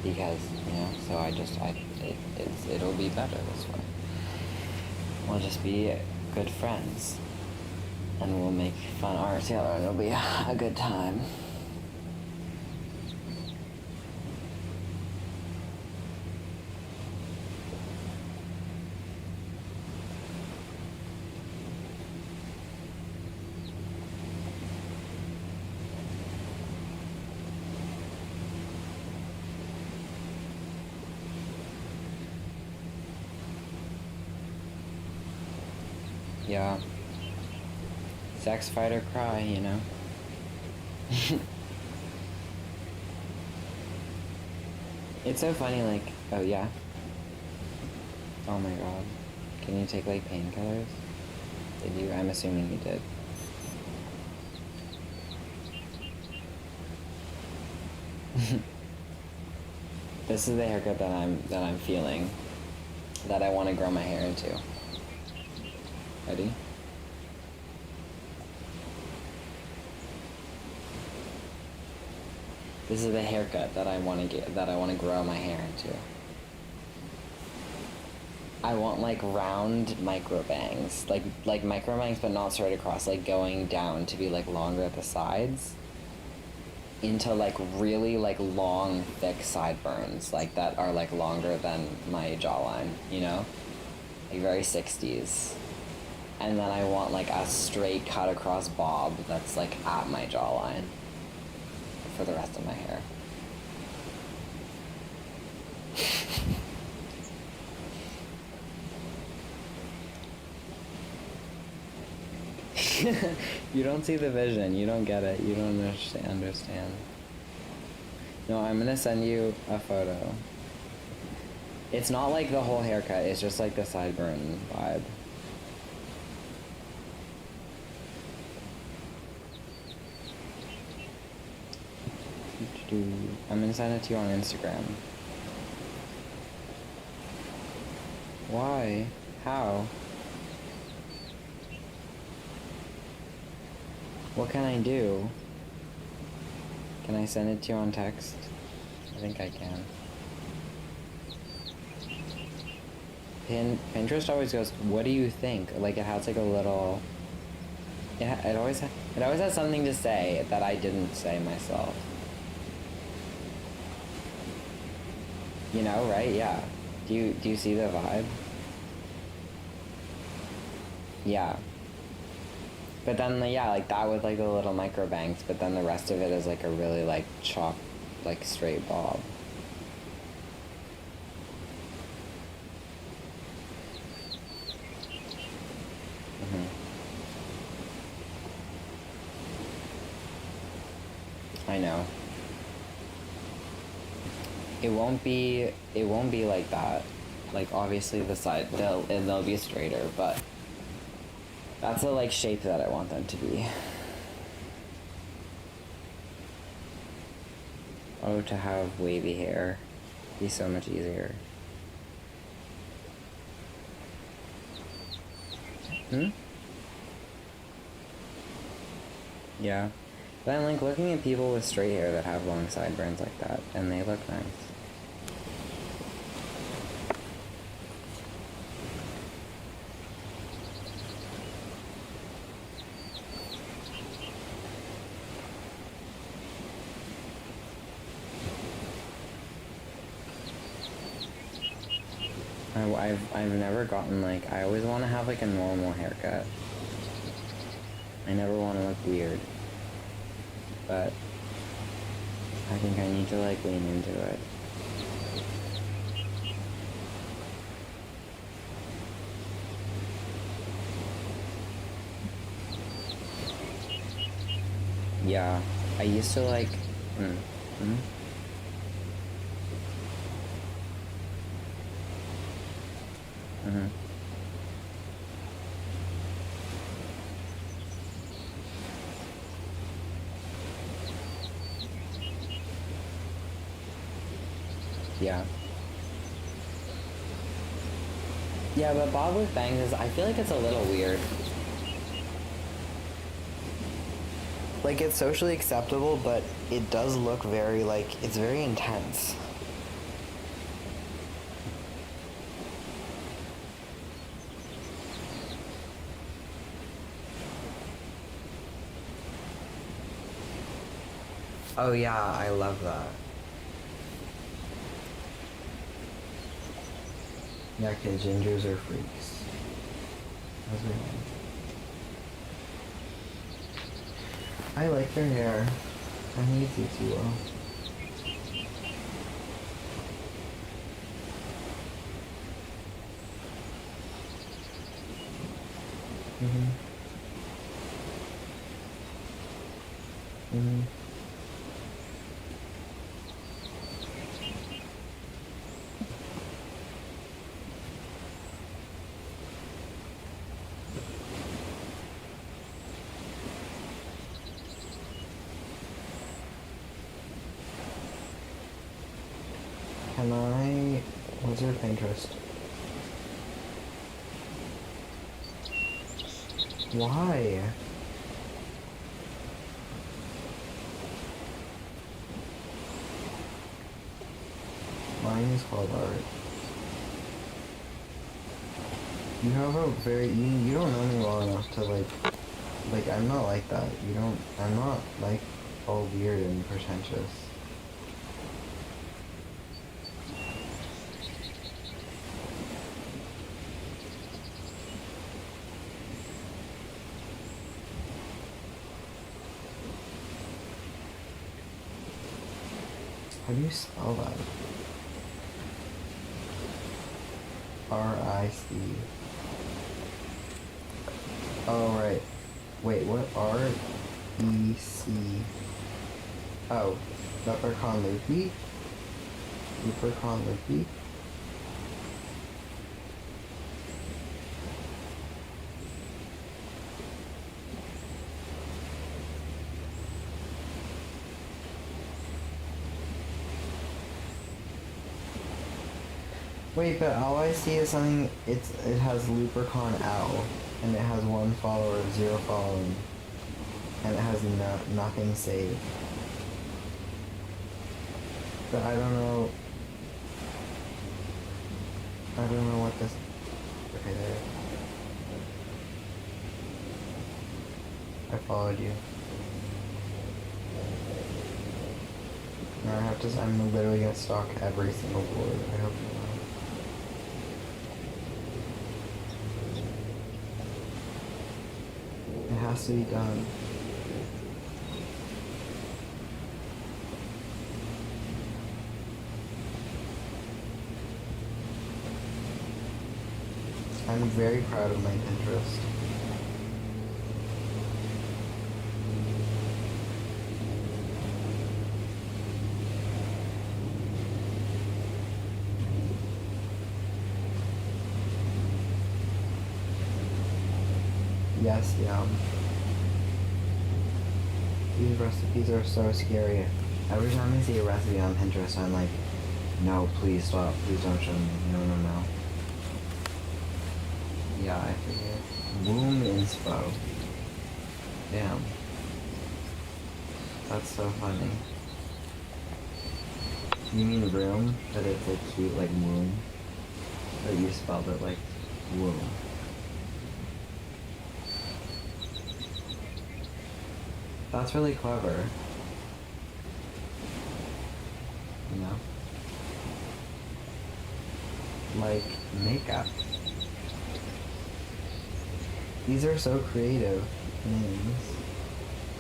Because, so it'll be better this way. We'll just be good friends, and we'll make fun art together, and it'll be a good time. Yeah. Sex, fight, or cry, It's so funny, like, oh yeah? Oh my god. Can you take, like, painkillers? Did you? I'm assuming you did. This is the haircut that I'm feeling, that I want to grow my hair into. Ready? This is the haircut that I want to grow my hair into. I want like round micro bangs, like micro bangs, but not straight across, like going down to be like longer at the sides, into like really like long, thick sideburns, like that are like longer than my jawline, like very 60s. And then I want like a straight cut across bob that's like at my jawline for the rest of my hair. You don't see the vision, you don't get it, you don't understand. No, I'm gonna send you a photo. It's not like the whole haircut, it's just like the sideburn vibe. I'm gonna send it to you on Instagram. Why? How? What can I do? Can I send it to you on text? I think I can. Pinterest always goes, what do you think? Like, it has like a little... it always has something to say that I didn't say myself. You know, right? Yeah. Do you see the vibe? Yeah. But then, yeah, like that with like the little micro bangs, but then the rest of it is like a really like chopped, like straight bob. I know. It won't be like that. Like, obviously the side, they'll be straighter, but that's the like shape that I want them to be. Oh, to have wavy hair be so much easier. Yeah. But I'm like looking at people with straight hair that have long sideburns like that, and they look nice. I've never gotten like, I always want to have like a normal haircut. I never want to look weird. But I think I need to like lean into it. Yeah, I used to like, Yeah. Yeah, but bob with bangs is, I feel like it's a little weird. Like, it's socially acceptable, but it does look very, like, it's very intense. Oh yeah, I love that. Yeah, okay, gingers are freaks. How's it going? I like their hair. I think it suits you well. Can I... What's your Pinterest? Why? Mine is called art. You have a very... You don't know me well enough to like, I'm not like that. I'm not like all weird and pretentious. How do you spell that? R-I-C. Oh, right. Wait, what? R-E-C. Oh, Leprechaun Loopy? Leprechaun Loopy? Wait, but all I see is something. It has Lupercon L, and it has 1 follower, 0 following, and it has nothing saved. But I don't know. I don't know what this. Okay, there. I followed you. Now I have to. I'm literally gonna stalk every single board. I hope you know. It has to be done. I'm very proud of my Pinterest. Yes, yum. These recipes are so scary. Every time I see a recipe on Pinterest, I'm like, no, please stop. Please don't show me. No, no, no. Yeah, I figured. Womb inspo. Damn. That's so funny. You mean room? But it's like cute like womb? But you spelled it like womb. That's really clever. You know? Like makeup. These are so creative names.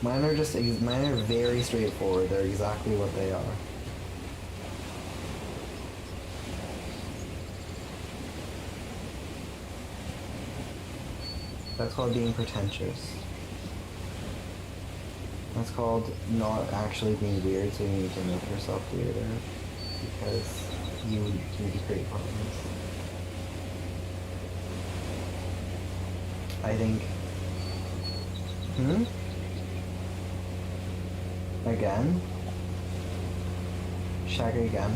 Mine are very straightforward. They're exactly what they are. That's called being pretentious. That's called not actually being weird, so you need to make yourself weirder because you need to create problems. I think. Again? Check again.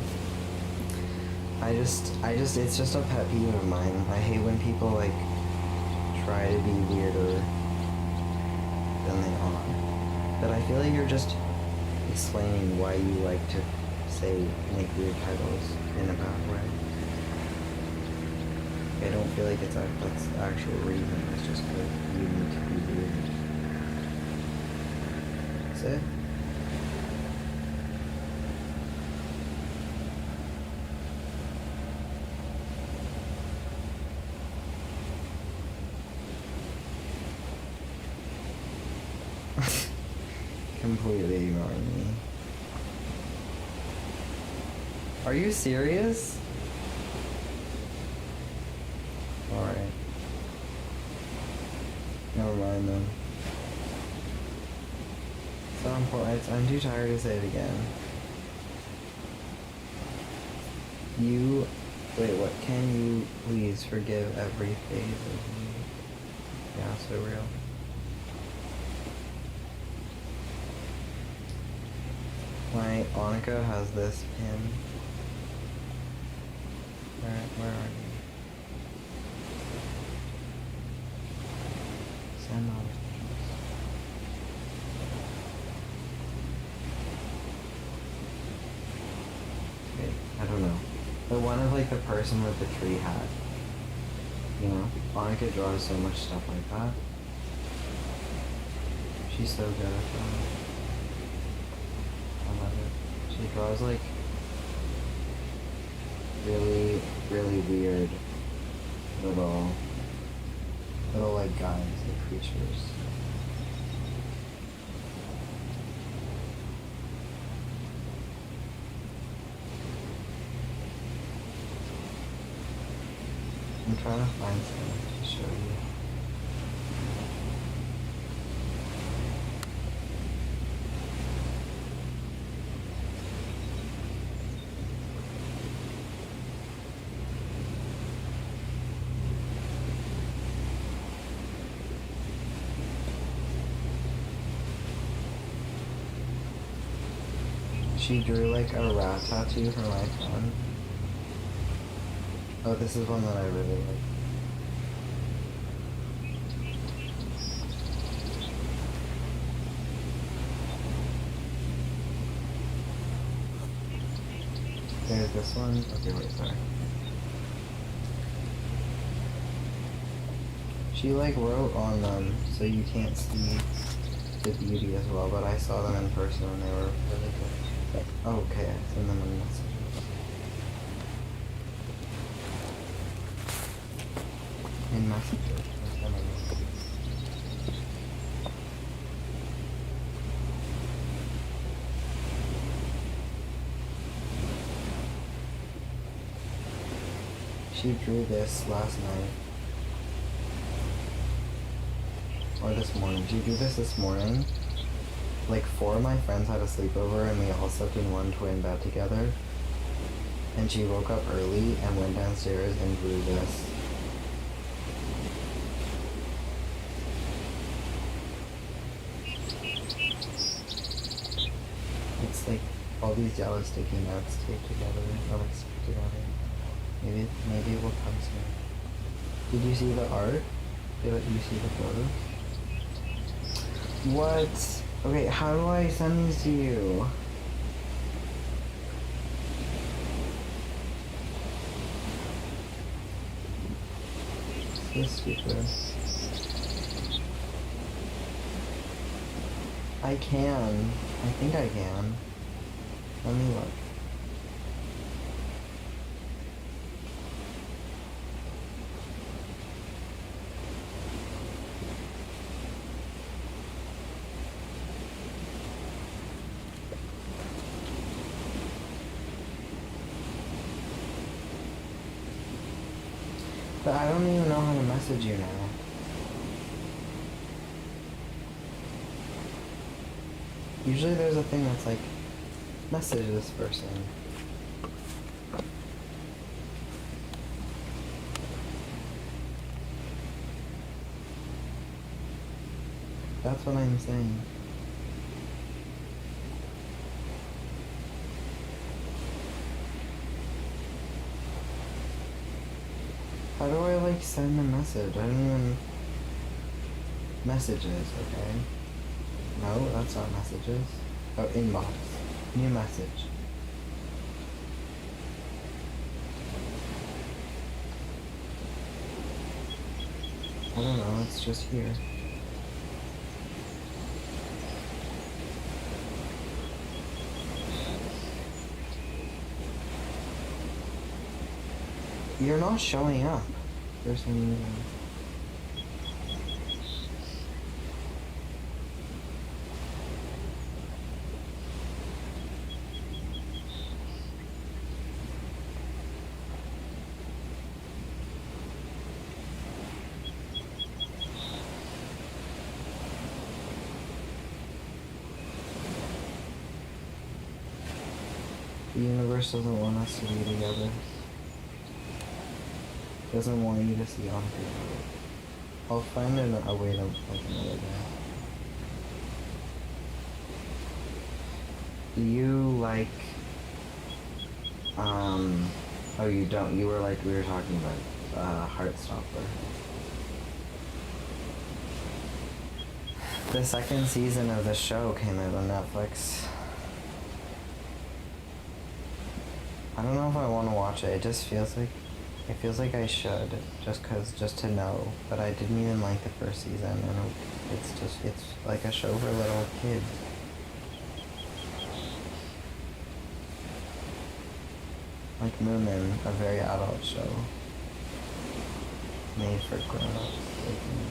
It's just a pet peeve of mine. I hate when people, like, try to be weirder than they are. But I feel like you're just explaining why you like to make weird titles in a bad way. I don't feel like that's the actual reason. It's just because you need to be weird. That's it. Completely ignoring me. Are you serious? Alright. Never mind then. So important. I'm too tired to say it again. Wait, what? Can you please forgive every phase of me? Yeah, so real. My Annika has this pin. Where are you? Send notifications. Wait, I don't know. The one of like the person with the tree hat. You know? Annika draws so much stuff like that. She's so good at that. I love it. She draws like really, really weird little like guys, like creatures. I'm trying to find something to show you. She drew like a rat tattoo for my phone. Oh, this is one that I really like. There's this one. Okay, wait, sorry. She like wrote on them, so you can't see the beauty as well, but I saw them in person and they were really good. Oh, okay, I sent them a message. In messages. I sent them a message. She drew this last night. Or this morning. She drew this morning. Like 4 of my friends had a sleepover and we all slept in one twin bed together. And she woke up early and went downstairs and drew this. It's like all these yellow sticky notes taped together, or like stuck together. Maybe it will come soon. Did you see the art? Did you see the photos? What? Okay, how do I send these to you? So stupid. I can. I think I can. Let me look. But I don't even know how to message you now. Usually there's a thing that's like, message this person. That's what I'm saying. How do I like send a message? I don't even... Messages, okay. No, that's not messages. Oh, inbox. New message. I don't know, it's just here. You're not showing up for some reason. The universe doesn't want us to be together. Doesn't want you to see on people. I'll find a way to like another day. Do you like oh you don't, you were like, we were talking about Heartstopper. The second season of the show came out on Netflix. I don't know if I want to watch it. It just feels like I should, just to know. But I didn't even like the first season, and it's like a show for little kids. Like Moomin, a very adult show. Made for grown-ups like me.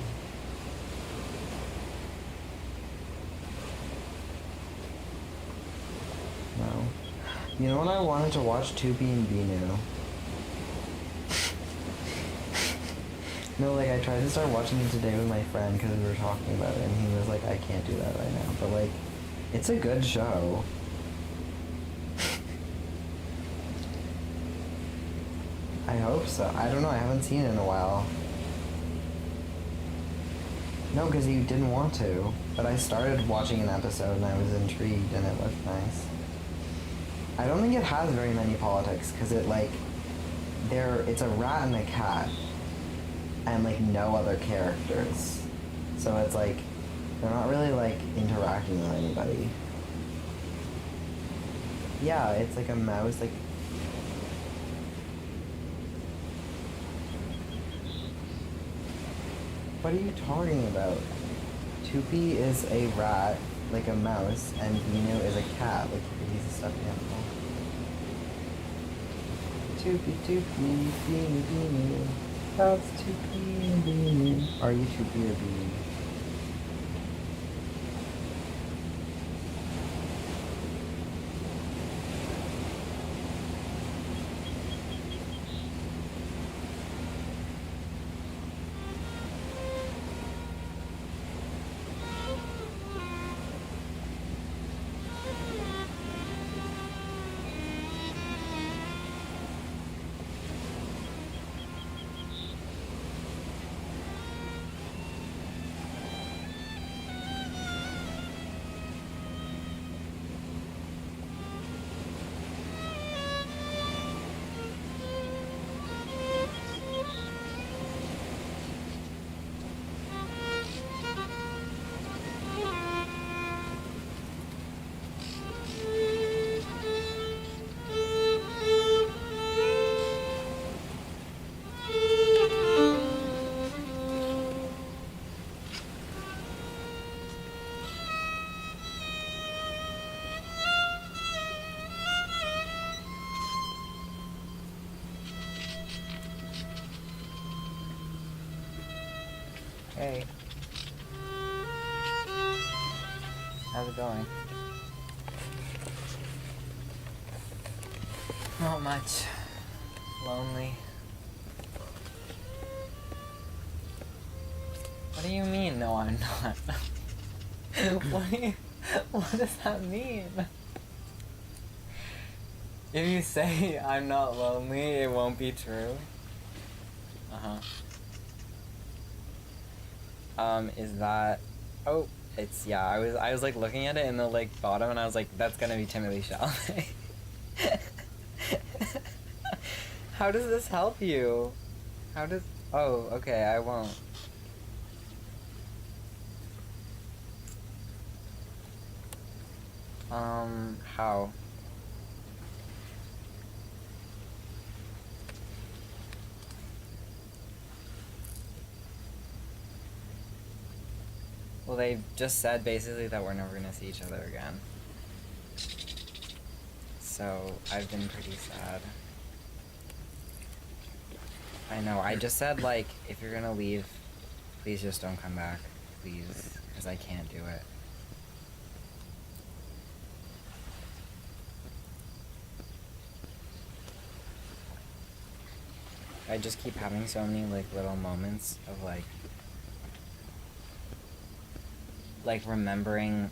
No. You know what I wanted to watch? 2B and Binu. No, like, I tried to start watching it today with my friend because we were talking about it, and he was like, I can't do that right now. But, like, it's a good show. I hope so. I don't know, I haven't seen it in a while. No, because he didn't want to. But I started watching an episode, and I was intrigued, and it looked nice. I don't think it has very many politics, because it, like, it's a rat and a cat, and like no other characters. So it's like they're not really like interacting with anybody. Yeah, it's like a mouse, like. What are you talking about? Tupi is a rat, like a mouse, and Binu is a cat, like he's a stuffed animal. Tupi, Tupi, Binu, Binu. That's Tupi and Binu. Are you Tupi or Binu? Hey. How's it going? Not much. Lonely. What do you mean, no, I'm not? What does that mean? If you say I'm not lonely, it won't be true. Is that... Oh, it's... Yeah, I was like looking at it in the like bottom and I was like, that's gonna be Timothy Chalamet. How does this help you? How does... Oh, okay, I won't. How? Well, they just said basically that we're never gonna see each other again. So, I've been pretty sad. I know, I just said, like, if you're gonna leave, please just don't come back. Please, because I can't do it. I just keep having so many, like, little moments of, like, remembering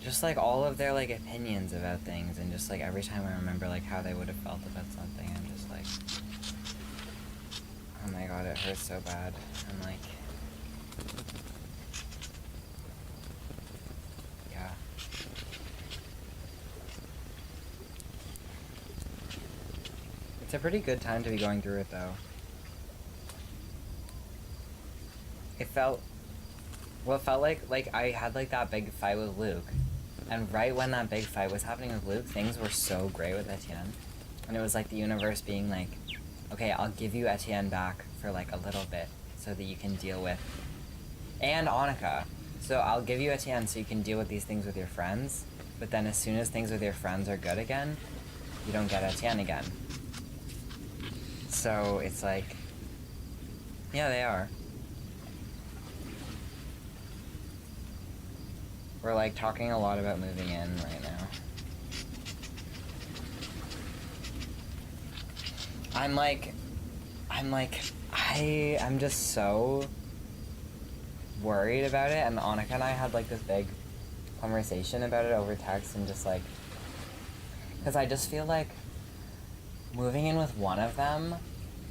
just like all of their like opinions about things, and just like every time I remember like how they would have felt about something, I'm just like, oh my god, it hurts so bad. I'm like, yeah. It's a pretty good time to be going through it though. It felt like I had like that big fight with Luke, and right when that big fight was happening with Luke, things were so great with Etienne, and it was like the universe being like, okay, I'll give you Etienne back for like a little bit so that you can deal with, and Annika, so I'll give you Etienne so you can deal with these things with your friends, but then as soon as things with your friends are good again, you don't get Etienne again. So it's like, yeah, they are. We're like talking a lot about moving in right now. I'm just so worried about it, and Annika and I had like this big conversation about it over text, and just like, because I just feel like moving in with one of them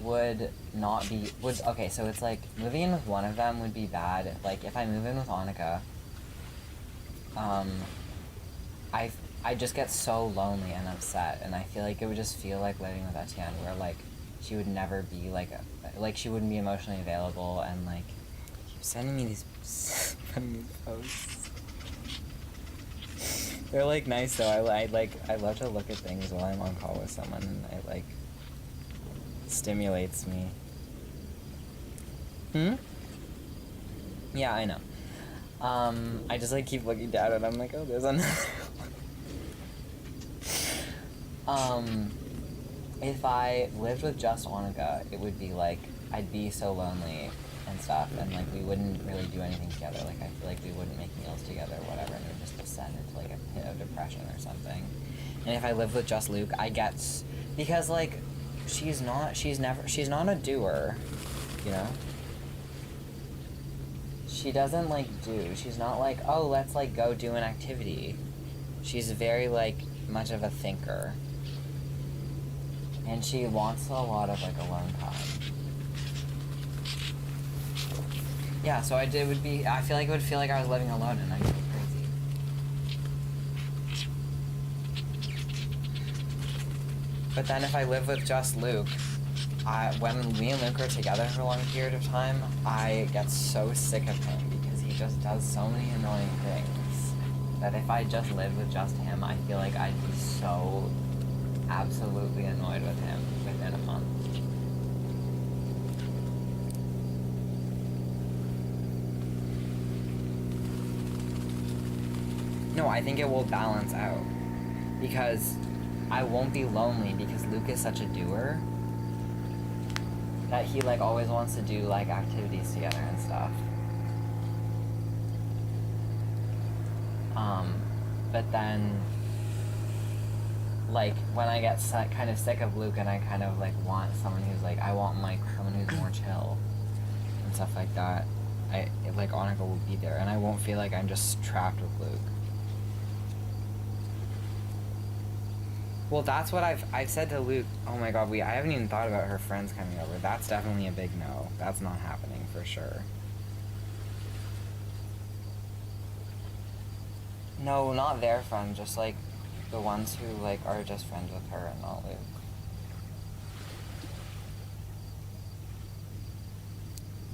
okay, so it's like moving in with one of them would be bad. Like if I move in with Annika, I just get so lonely and upset, and I feel like it would just feel like living with Etienne, where like she would never be like she wouldn't be emotionally available, and like keep sending me these funny posts. They're like nice though. I love to look at things while I'm on call with someone, and it like stimulates me. Yeah, I know. I just like keep looking down and I'm like, oh, there's another one. If I lived with just Annika, it would be like, I'd be so lonely and stuff, and like we wouldn't really do anything together. Like I feel like we wouldn't make meals together or whatever, and it would just descend into like a pit of depression or something. And if I lived with just Luke, because like she's not a doer, you know? She doesn't like do. She's not like, oh, let's like go do an activity. She's very like much of a thinker. And she wants a lot of like alone time. Yeah, so I feel like it would feel like I was living alone, and I'd go crazy. But then if I live with just Luke, when me and Luke are together for a long period of time, I get so sick of him because he just does so many annoying things that if I just lived with just him, I feel like I'd be so absolutely annoyed with him within a month. No, I think it will balance out because I won't be lonely because Luke is such a doer that he like always wants to do like activities together and stuff. But then like when I get kind of sick of Luke and I kind of like want someone who's like, I want like someone who's more chill and stuff like that, like Annika will be there and I won't feel like I'm just trapped with Luke. Well, that's what I've said to Luke. Oh my god, I haven't even thought about her friends coming over. That's definitely a big no. That's not happening for sure. No, not their friends, just like the ones who like are just friends with her and not Luke.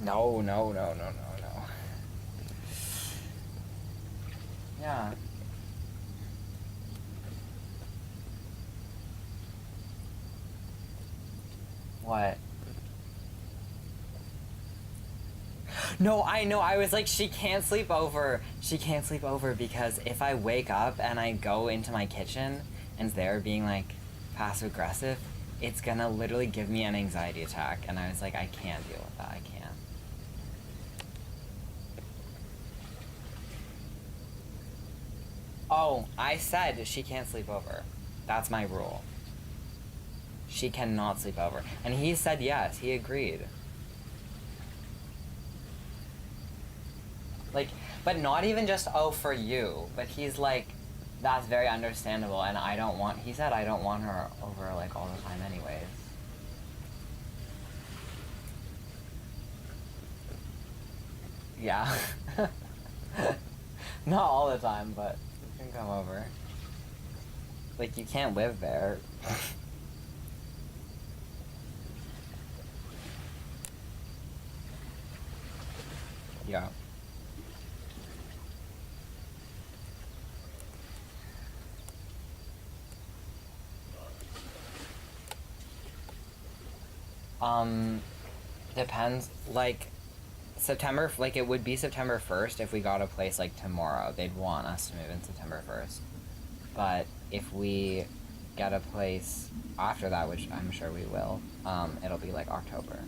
No. Yeah. What? No, I know. I was like, she can't sleep over. She can't sleep over because if I wake up and I go into my kitchen and they're being like passive aggressive, it's gonna literally give me an anxiety attack. And I was like, I can't deal with that. I can't. Oh, I said she can't sleep over. That's my rule. She cannot sleep over. And he said yes. He agreed. Like, but not even just, oh, for you. But he's like, that's very understandable. And he said I don't want her over, like, all the time anyways. Yeah. Not all the time, but you can come over. Like, you can't live there. Yeah. Depends, like, it would be September 1st if we got a place, like, tomorrow. They'd want us to move in September 1st. But if we get a place after that, which I'm sure we will, it'll be, like, October.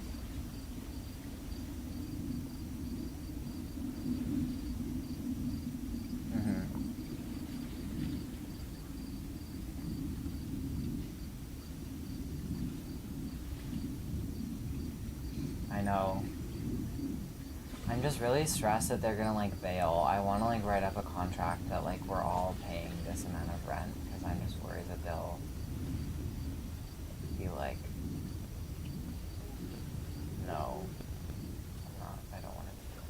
I know. I'm just really stressed that they're gonna like bail. I wanna like write up a contract that like we're all paying this amount of rent because I'm just worried that they'll be like, no, I don't wanna do it.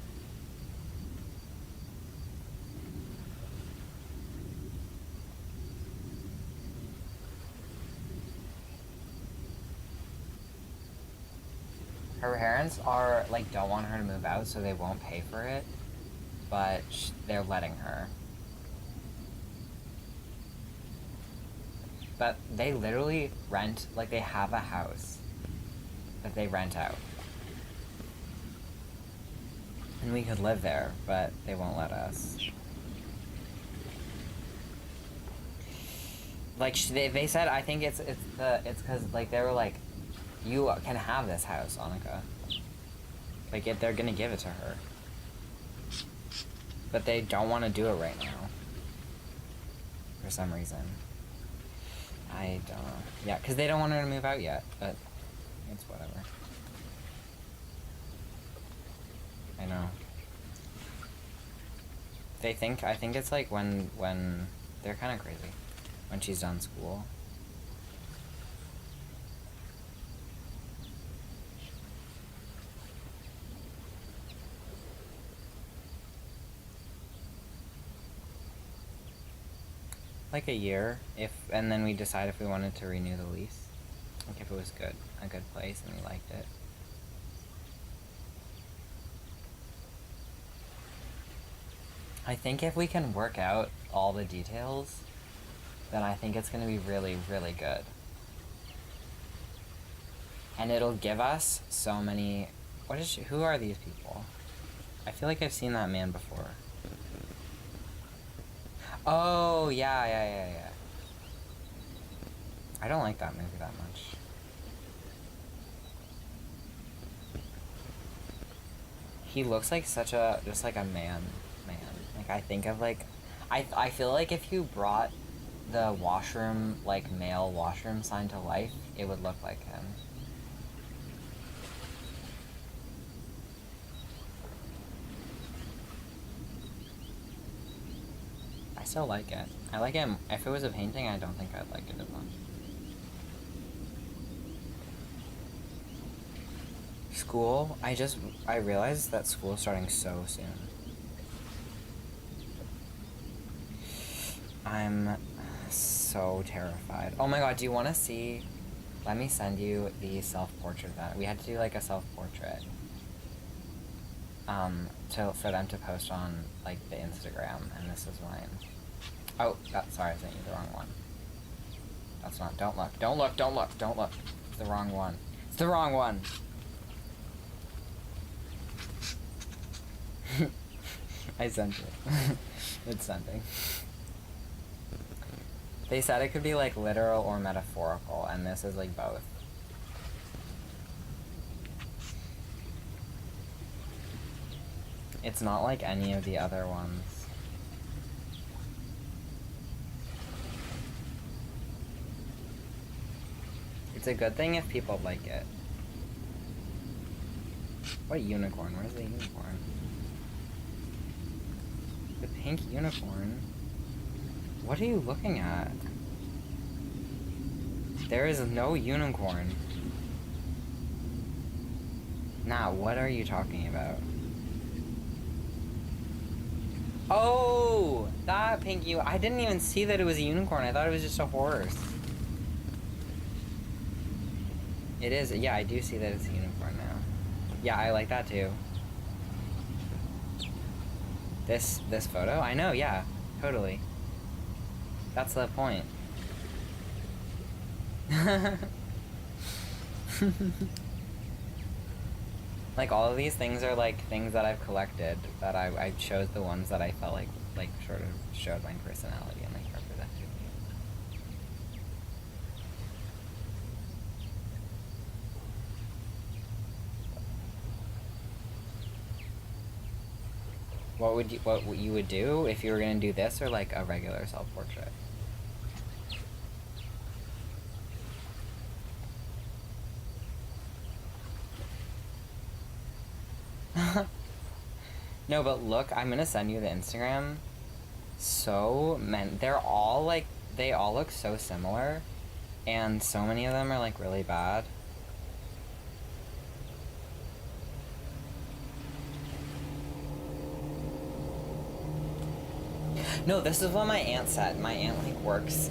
Her parents are, like, don't want her to move out, so they won't pay for it, but they're letting her. But they literally rent, like, they have a house that they rent out. And we could live there, but they won't let us. Like, they said, I think it's because, like, they were like, you can have this house, Annika. Like, they're gonna give it to her. But they don't want to do it right now. For some reason. I don't know. Yeah, because they don't want her to move out yet, but it's whatever. I know. I think it's like when they're kind of crazy. When she's done school. Like a year, and then we decide if we wanted to renew the lease. Like if it was good, a good place, and we liked it. I think if we can work out all the details, then I think it's going to be really, really good. And it'll give us so many... Who are these people? I feel like I've seen that man before. Oh, yeah. I don't like that movie that much. He looks like just like a man. Like, I think of, like... I feel like if you brought the washroom, like, male washroom sign to life, it would look like him. I still like it. I like it. If it was a painting, I don't think I'd like it as much. School, I realized that school is starting so soon. I'm so terrified. Oh my god, do you want to see... Let me send you the self-portrait that... We had to do, like, a self-portrait. For them to post on, like, the Instagram, and this is mine. Oh, sorry, I sent you the wrong one. That's not... Don't look. It's the wrong one. It's the wrong one! I sent it. It's sending. They said it could be, like, literal or metaphorical, and this is, like, both. It's not like any of the other ones. It's a good thing if people like it. What unicorn? Where's the unicorn? The pink unicorn? What are you looking at? There is no unicorn. Nah, what are you talking about? Oh! That pink I didn't even see that it was a unicorn. I thought it was just a horse. It is. Yeah, I do see that it's a unicorn now. Yeah, I like that too. This photo? I know, yeah. Totally. That's the point. Like, all of these things are, like, things that I've collected, that I chose the ones that I felt like sort of showed my personality and, like, represented me. What you would do if you were gonna do this, or, like, a regular self-portrait? No, but look, I'm gonna send you the Instagram. They're all, like, they all look so similar, and so many of them are, like, really bad. No, this is what my aunt said. My aunt, like, works,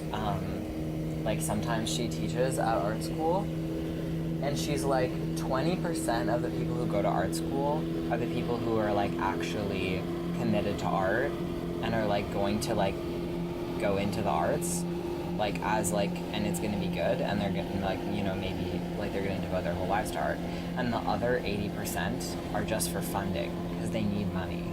like, sometimes she teaches at art school, And she's like, 20% of the people who go to art school are the people who are like actually committed to art and are like going to like go into the arts like as like, and it's gonna be good, and they're gonna like, you know, maybe like they're gonna devote their whole lives to art. And the other 80% are just for funding because they need money.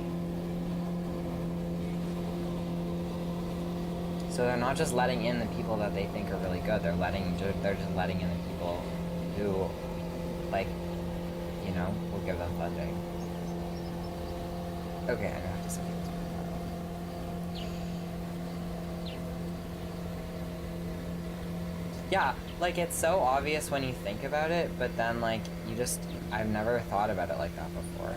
So they're not just letting in the people that they think are really good. They're just letting in the people who, like, you know, will give them funding. Okay, I'm gonna have to say this. Yeah, like, it's so obvious when you think about it, but then, like, I've never thought about it like that before.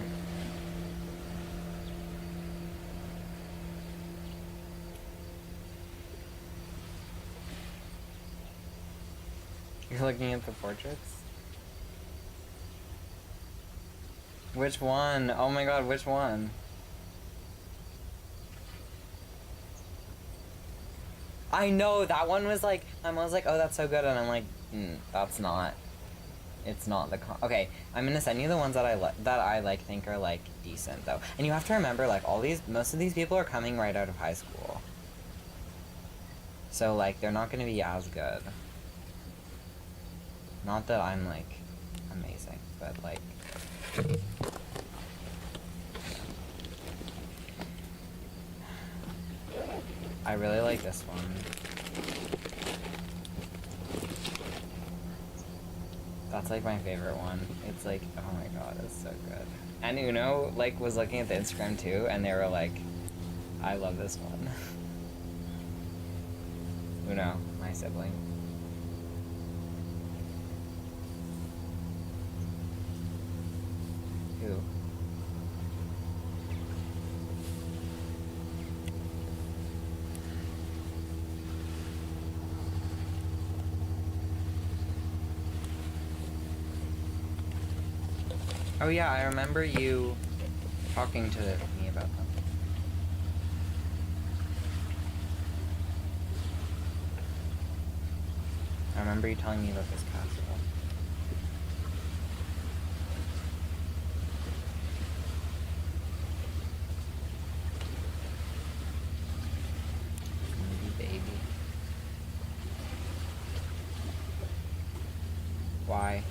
You're looking at the portraits? Which one? Oh my god, which one? I know, that one was like, my mom was like, oh, that's so good, and I'm like, that's not, it's not the okay, I'm gonna send you the ones that I like think are like decent though. And you have to remember, like, most of these people are coming right out of high school. So like, they're not gonna be as good. Not that I'm like amazing, but like, I really like this one. That's like my favorite one. It's like, oh my god, it's so good. And Uno like was looking at the Instagram too, and they were like, I love this one. Uno, my sibling. Who? Oh yeah, I remember you talking to me about them. I remember you telling me about this castle. Baby. Why?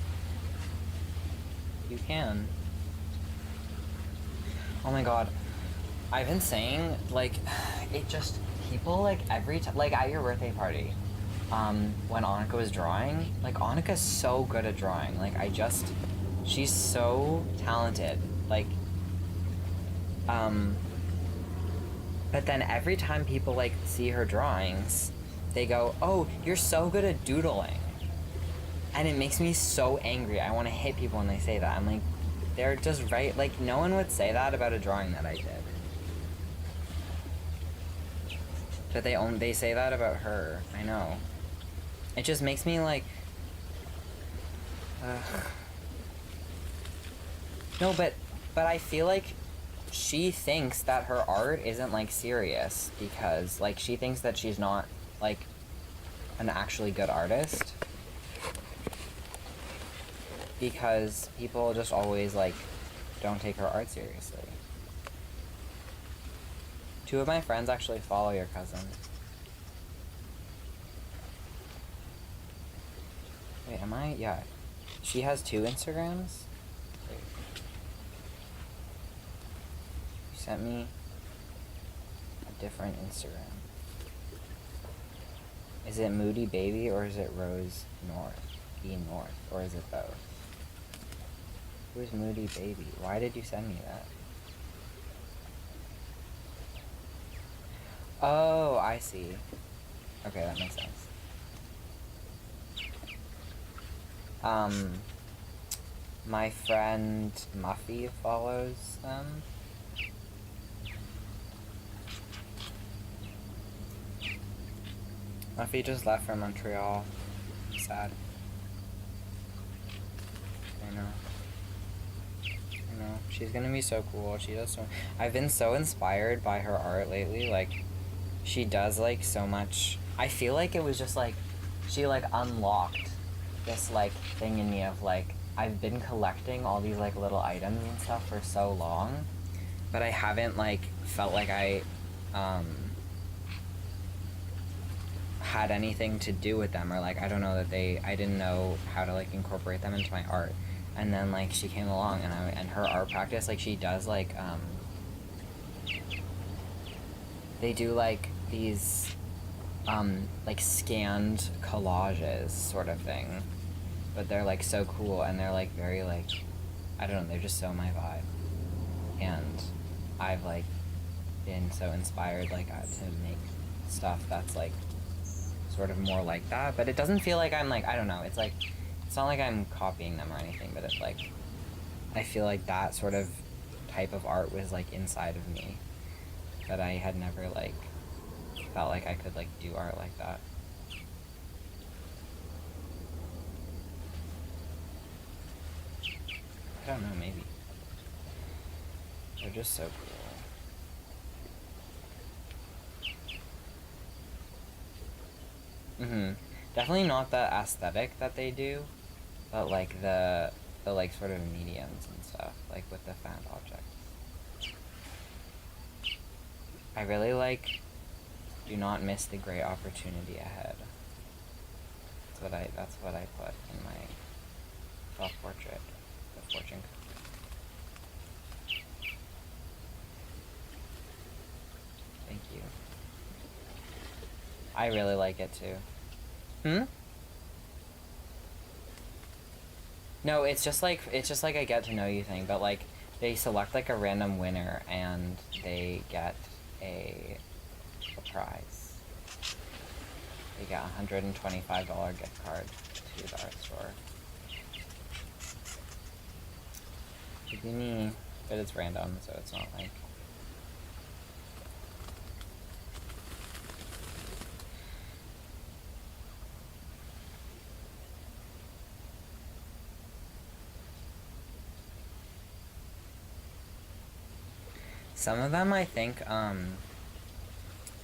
You can. Oh my god. I've been saying, like, it just, people, like, every time, like, at your birthday party, when Annika was drawing, like, Annika's so good at drawing. Like, she's so talented. Like, but then every time people, like, see her drawings, they go, oh, you're so good at doodling. And it makes me so angry. I want to hit people when they say that. I'm like, they're just right. Like, no one would say that about a drawing that I did. But they say that about her. I know. It just makes me like, no, but I feel like she thinks that her art isn't like serious because like she thinks that she's not like an actually good artist. Because people just always, like, don't take her art seriously. 2 of my friends actually follow your cousin. Wait, am I? Yeah. She has 2 Instagrams? Wait. You sent me a different Instagram. Is it Moody Baby or is it Rose North? E North? Or is it both? Who's Moody Baby? Why did you send me that? Oh, I see. Okay, that makes sense. My friend Muffy follows them. Muffy just left for Montreal. Sad. I know. She's gonna be so cool. She does so. I've been so inspired by her art lately. Like, she does like so much. I feel like it was just like she like unlocked this like thing in me of like I've been collecting all these like little items and stuff for so long, but I haven't like felt like I had anything to do with them, or like I don't know that I didn't know how to like incorporate them into my art. And then like she came along and her art practice, like she does like they do like these like scanned collages sort of thing, but they're like so cool, and they're like very like, I don't know, they're just so my vibe, and I've like been so inspired like to make stuff that's like sort of more like that, but it doesn't feel like I'm like, I don't know, it's like, it's not like I'm copying them or anything, but it's like, I feel like that sort of type of art was like inside of me, that I had never like felt like I could like do art like that. I don't know, maybe. They're just so cool. Definitely not the aesthetic that they do, but like the like sort of mediums and stuff, like with the found objects. I really like, do not miss the great opportunity ahead. That's what I put in my self-portrait, the fortune cookie. Thank you. I really like it too. No, it's just like a get to know you thing, but like they select like a random winner and they get a prize. They get a $125 gift card to the art store. It'd be me, but it's random, so it's not like. Some of them, I think,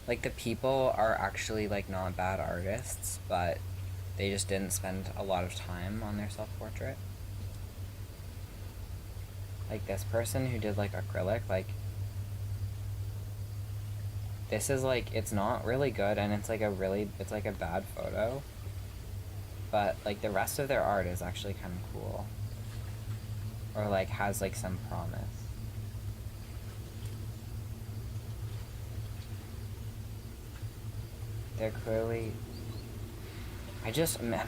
like the people are actually like not bad artists, but they just didn't spend a lot of time on their self-portrait. Like this person who did like acrylic, like this is like, it's not really good, and it's like a bad photo, but like the rest of their art is actually kind of cool, or like has like some promise. They're clearly,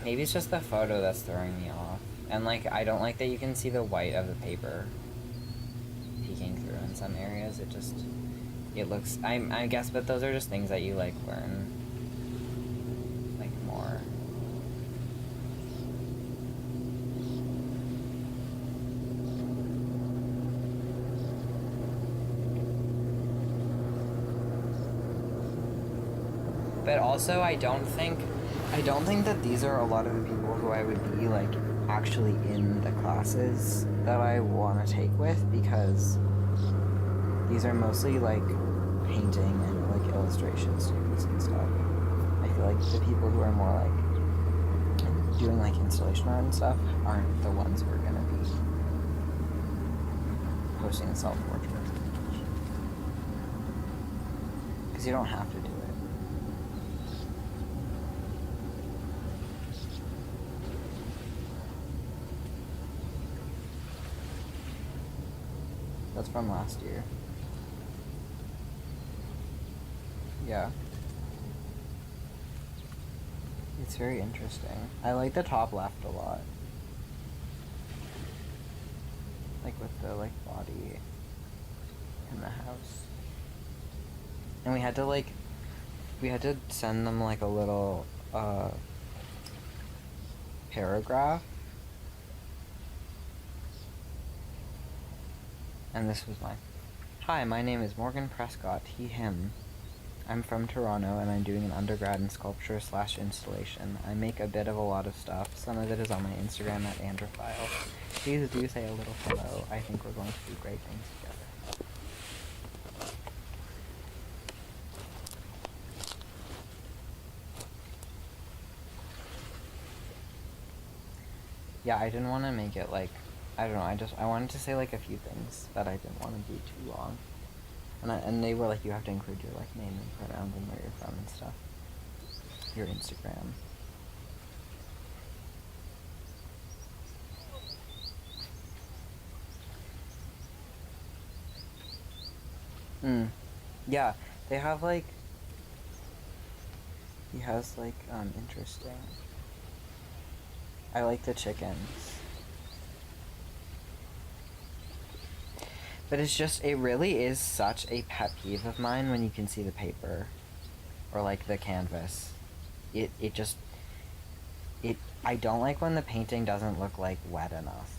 maybe it's just the photo that's throwing me off. And like, I don't like that you can see the white of the paper peeking through in some areas. It looks, I guess, but those are just things that you like learn, like more. But also, I don't think that these are a lot of the people who I would be like actually in the classes that I want to take with, because these are mostly like painting and like illustration students and stuff. I feel like the people who are more like doing like installation art and stuff aren't the ones who are gonna be posting self-portraits, because you don't have to do it. That's from last year. Yeah. It's very interesting. I like the top left a lot. Like with the like body in the house. And we had to send them like a little paragraph. And this was mine. Hi, my name is Morgan Prescott, he, him. I'm from Toronto, and I'm doing an undergrad in sculpture / installation. I make a bit of a lot of stuff. Some of it is on my Instagram at Androphile. Please do say a little hello. I think we're going to do great things together. Yeah, I didn't want to make it like, I don't know, I wanted to say like a few things that I didn't want to be too long. And they were like, you have to include your like name and pronouns and where you're from and stuff. Your Instagram. Yeah, they have like, he has like, interesting. I like the chickens. But it's just, it really is such a pet peeve of mine when you can see the paper. Or like the canvas. It just, I don't like when the painting doesn't look like wet enough.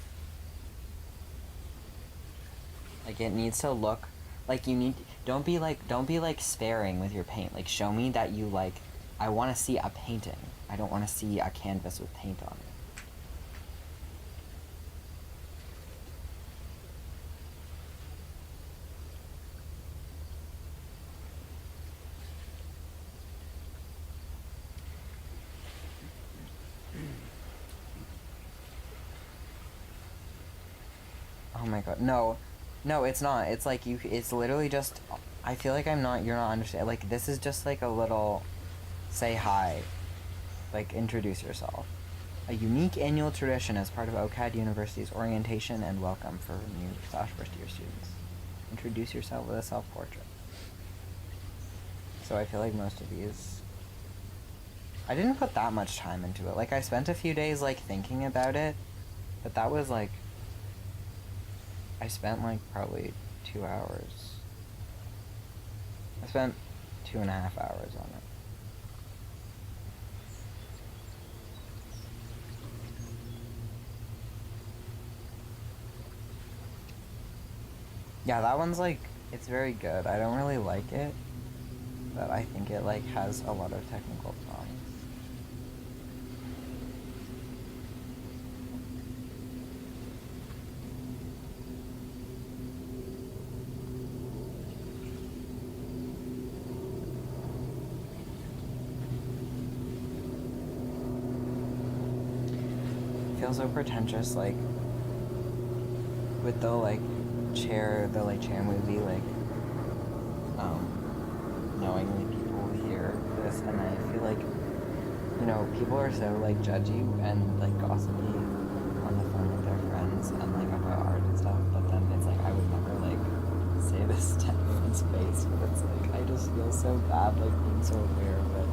Like it needs to look, like you need, don't be like sparing with your paint. Like show me that you like, I want to see a painting. I don't want to see a canvas with paint on it. Oh my god, no, it's not. It's like it's literally just, I feel like you're not understanding. Like this is just like a little, say hi, like introduce yourself. A unique annual tradition as part of OCAD University's orientation and welcome for new/first-year students. Introduce yourself with a self-portrait. So I feel like most of these, I didn't put that much time into it. Like I spent a few days like thinking about it, but that was like, I spent like probably 2 hours. I spent 2.5 hours on it. Yeah, that one's like, it's very good. I don't really like it, but I think it like has a lot of technical promise. Feels so pretentious, like with the like chair movie, like knowingly people hear this, and I feel like, you know, people are so like judgy and like gossipy on the phone with their friends and like about art and stuff, but then it's like I would never like say this to anyone's face, but it's like I just feel so bad like being so aware of it.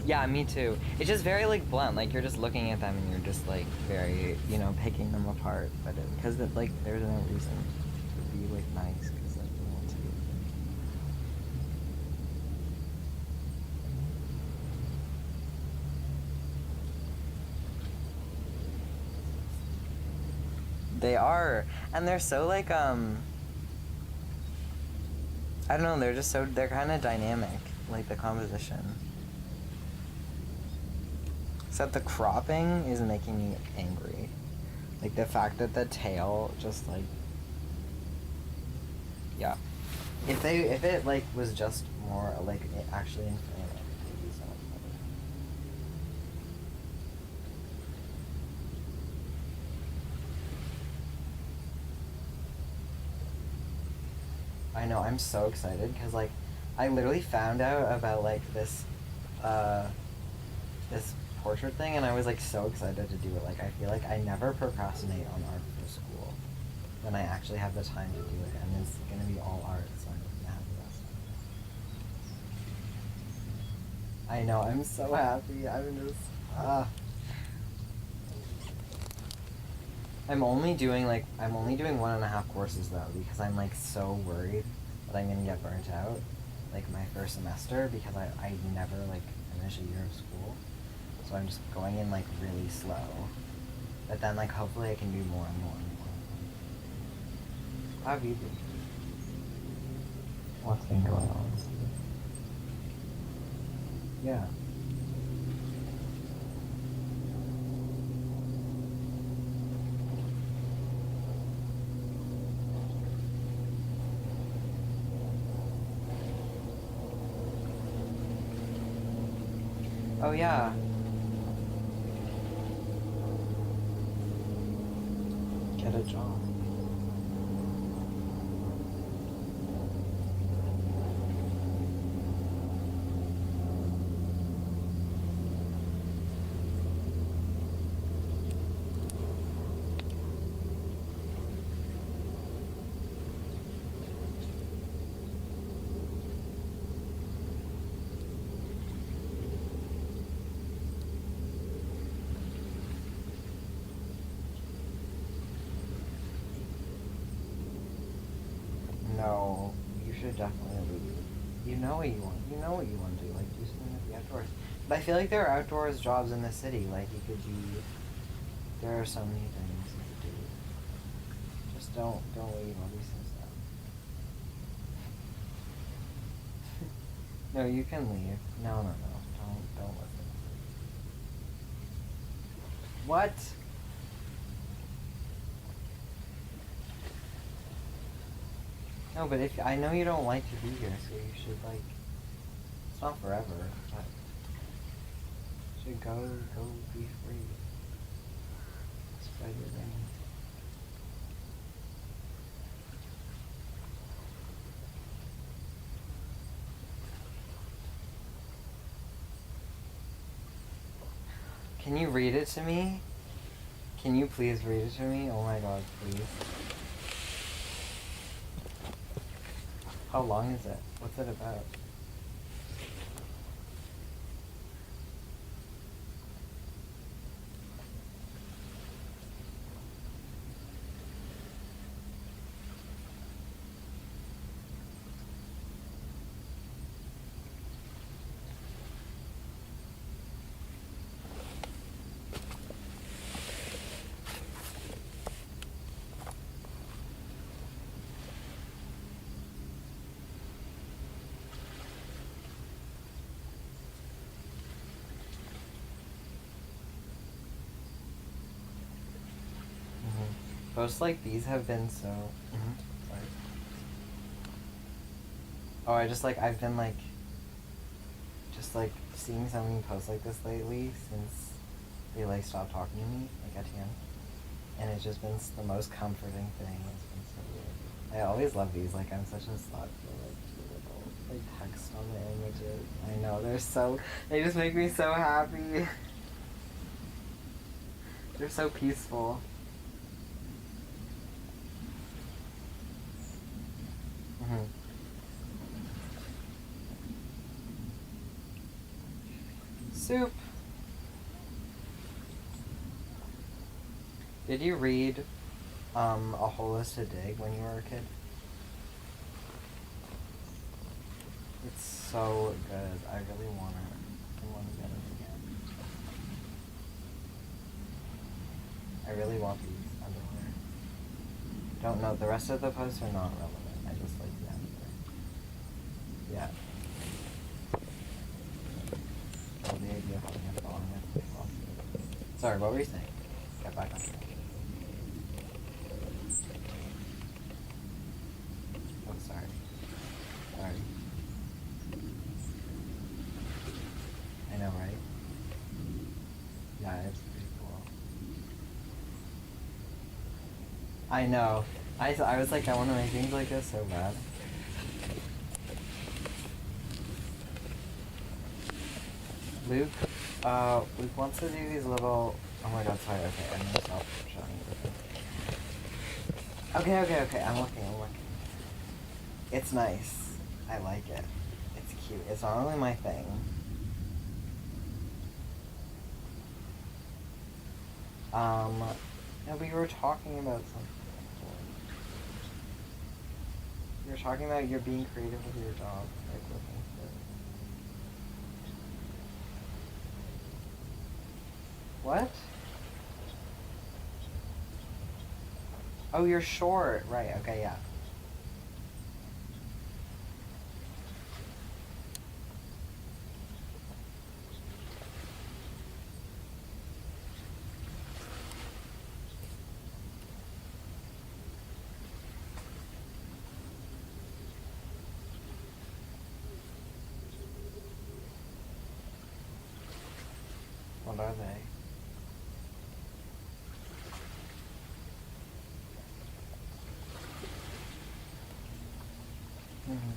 Yeah, me too. It's just very like blunt. Like you're just looking at them and you're just like very, you know, picking them apart. But because like there's no reason to be like nice because like you want to. They are, and they're so like I don't know. They're kind of dynamic, like the composition. Except the cropping is making me angry. Like the fact that the tail just like, yeah. If it like was just more like it actually in frame, it would be so much better. I know, I'm so excited because like I literally found out about like this this portrait thing, and I was like so excited to do it. Like I feel like I never procrastinate on art for school when I actually have the time to do it, and it's gonna be all art, so I'm gonna have the best time. I know, I'm so happy. I'm just I'm only doing 1.5 courses though, because I'm like so worried that I'm gonna get burnt out like my first semester, because I never like finish a year of school. So I'm just going in like really slow. But then like hopefully I can do more and more and more. How have you been? What's been going on? Yeah. Oh yeah. Get a job. No, you should definitely leave. You know what you want. You know what you want to do. Like, do something with the outdoors. But I feel like there are outdoors jobs in the city. Like, you could be. There are so many things you could do. Just don't leave all these things down. No, you can leave. No. Don't listen. What? No, but if I know you don't like to be here, so you should like. It's not forever, but you should go be free. Spread your wings. Can you read it to me? Can you please read it to me? Oh my god, please. How long is it? What's it about? Posts like these have been so. Sorry. Oh, I've been seeing so many posts like this lately since they like stopped talking to me, like Etienne, and it's just been the most comforting thing. It's been so weird. I always love these. Like, I'm such a slut for like little like text on the images. I know they just make me so happy. They're so peaceful. Soup. Did you read A Hole Is to Dig when you were a kid? It's so good. I really want it. I want to get it again. I really want these underwear. Don't know. The rest of the posts are not relevant. I just like the underwear. Yeah. The idea of having a phone with well. Sorry, what were you saying? Get back on track. Oh, sorry. I know, right? Yeah, it's pretty cool. I know. I was like, I want to make things like this so bad. Luke wants to do these little. Oh my god, sorry. Okay, I'm gonna stop showing you. Okay. I'm looking. It's nice. I like it. It's cute. It's not really my thing. No, but you were talking about something. You were talking about you're being creative with your job, like looking for. What? Oh, you're short. Right, okay, yeah. What are they? Mm-hmm.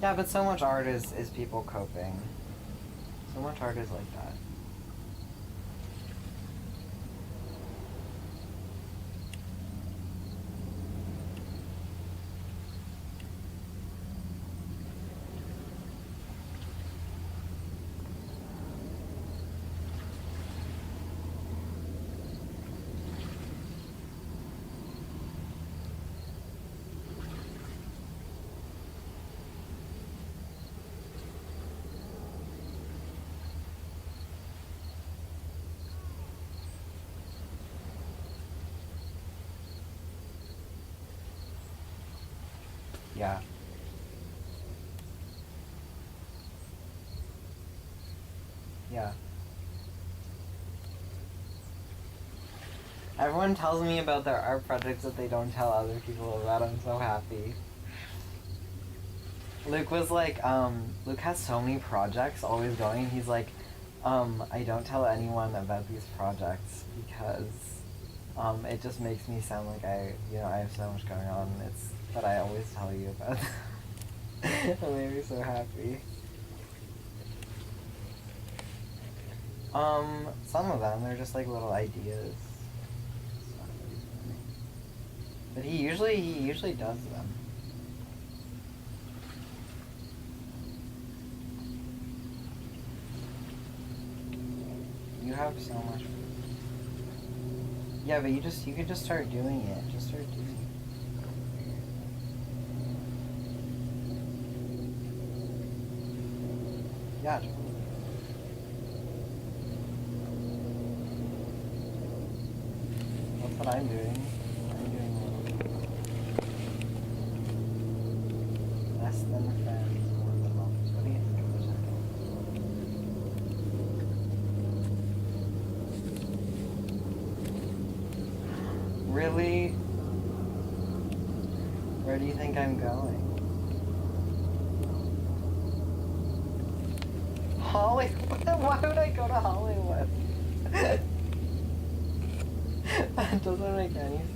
Yeah, but so much art is people coping. So much art is like that. Yeah. Yeah. Everyone tells me about their art projects that they don't tell other people about. I'm so happy. Luke was like, Luke has so many projects always going. He's like, I don't tell anyone about these projects because, it just makes me sound like I have so much going on. But I always tell you about them. It made me so happy. Some of them, they're just like little ideas. But he usually does them. You have so much. Yeah, but you could just start doing it. Just start doing it. Yeah, totally. That's what I'm doing. I'm doing a little bit. Less than friends, more than lovers. What do you think of that? Really? Where do you think I'm going? Hollywood? Why would I go to Hollywood? That doesn't make any sense.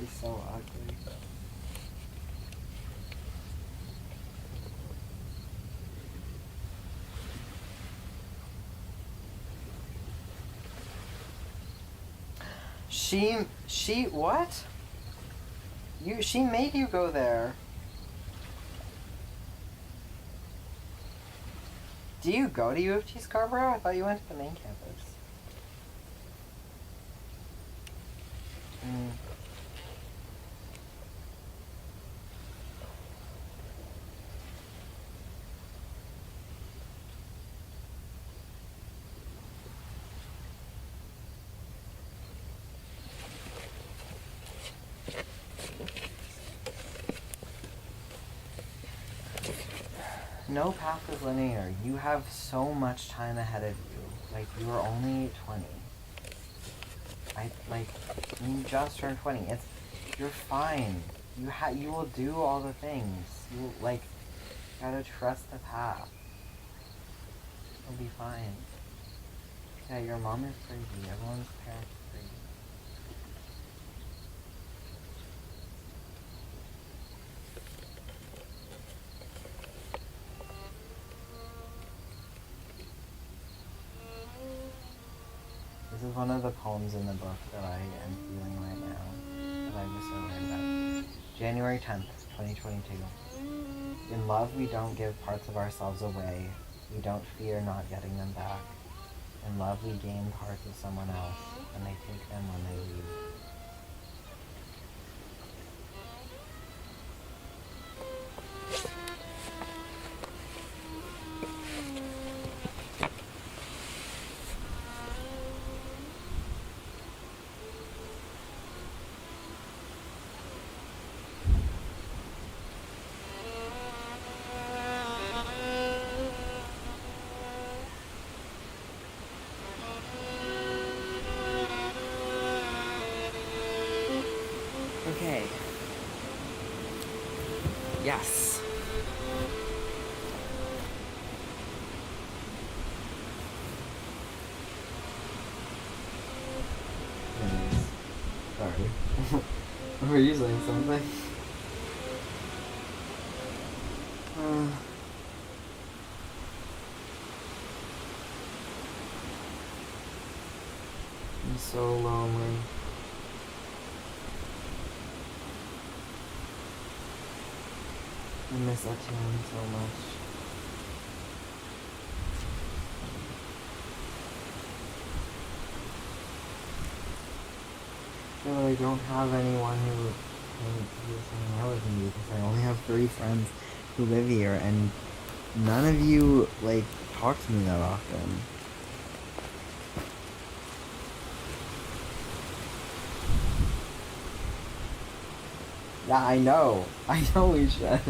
He's so ugly. She what? She made you go there. Do you go to U of T Scarborough? I thought you went to the main campus. No path is linear. You have so much time ahead of you. Like, you are only 20. You just turned 20. You're fine. You will do all the things. You, gotta trust the path. You'll be fine. Yeah, your mom is crazy. Everyone's parents are crazy. one of the poems in the book that I am feeling right now, that I was so worried about. January 10th, 2022. In love, we don't give parts of ourselves away. We don't fear not getting them back. In love, we gain parts of someone else, and they take them when they leave. Okay. Yes. Anyways, sorry. Were you saying something? I'm so lonely. I miss that town so much. I really don't have anyone who's hanging out with me because I only have 3 friends who live here, and none of you, like, talk to me that often. Yeah, I know. I know we should.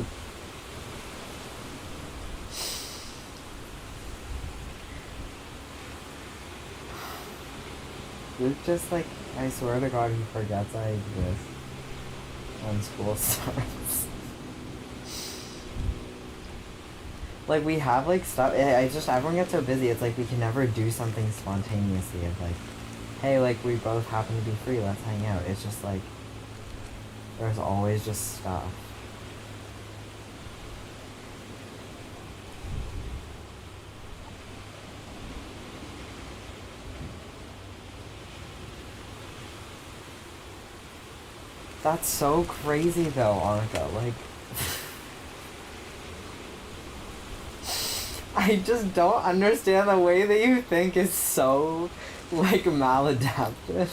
Luke just, like, I swear to God, he forgets I exist when school starts. Like, we have, like, stuff, everyone gets so busy, it's like we can never do something spontaneously of, like, hey, like, we both happen to be free, let's hang out. It's just, like, there's always just stuff. That's so crazy though, Annika. Like, I just don't understand the way that you think is so, like, maladaptive.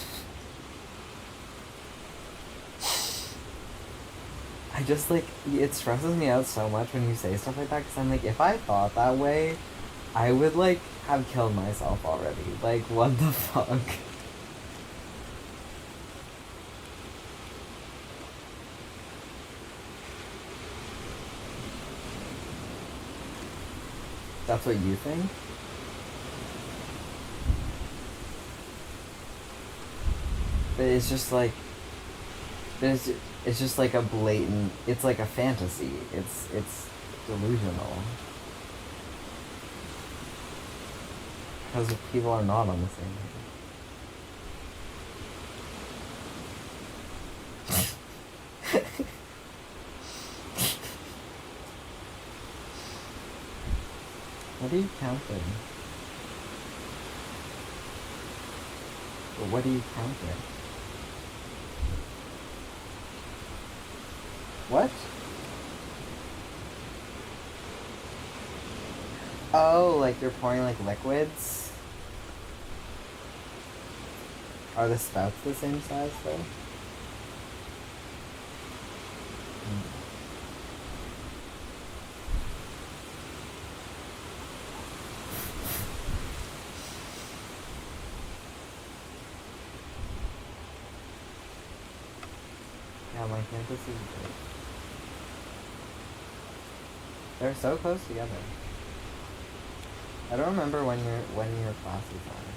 I just, like, it stresses me out so much when you say stuff like that, because I'm like, if I thought that way, I would, like, have killed myself already. Like, what the fuck? That's what you think? But it's just like, it's just like a blatant, it's like a fantasy. It's delusional. Because people are not on the same page. What are you counting? What are you counting? What? Oh, like you're pouring like liquids? Are the spouts the same size though? Yeah, my campus is great. They're so close together. I don't remember when your classes are.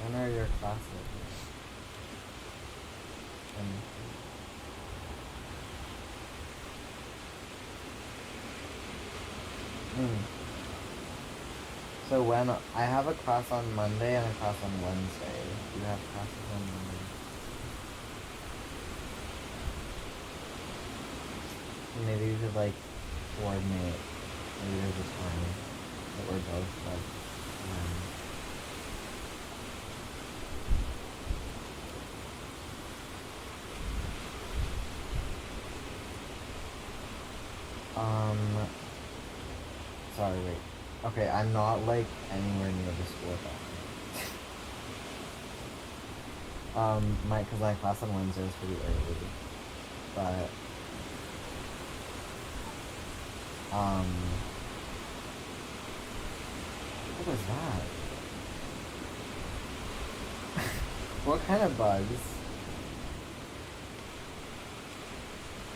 When are your classes? So when I have a class on Monday and a class on Wednesday. You have classes on Monday. Maybe we could like coordinate maybe there's a time that we're both like Sorry, wait. Okay, I'm not, like, anywhere near the school at cause my class on Wednesday is pretty early. But, what was that? What kind of bugs?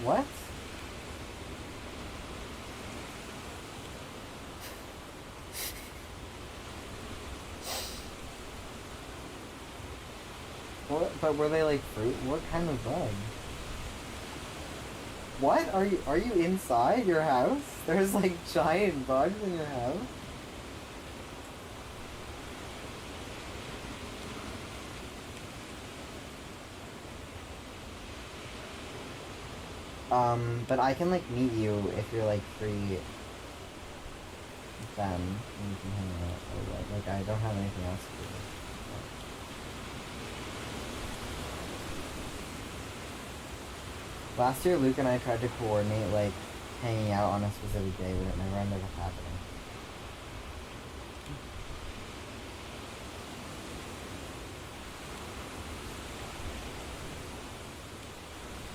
What? What? But were they like fruit? What kind of bug? What? Are you inside your house? There's like giant bugs in your house? But I can like meet you if you're like free then and you can hang out or what. Like I don't have anything else to do. Last year Luke and I tried to coordinate like hanging out on a specific day, but it never ended up happening.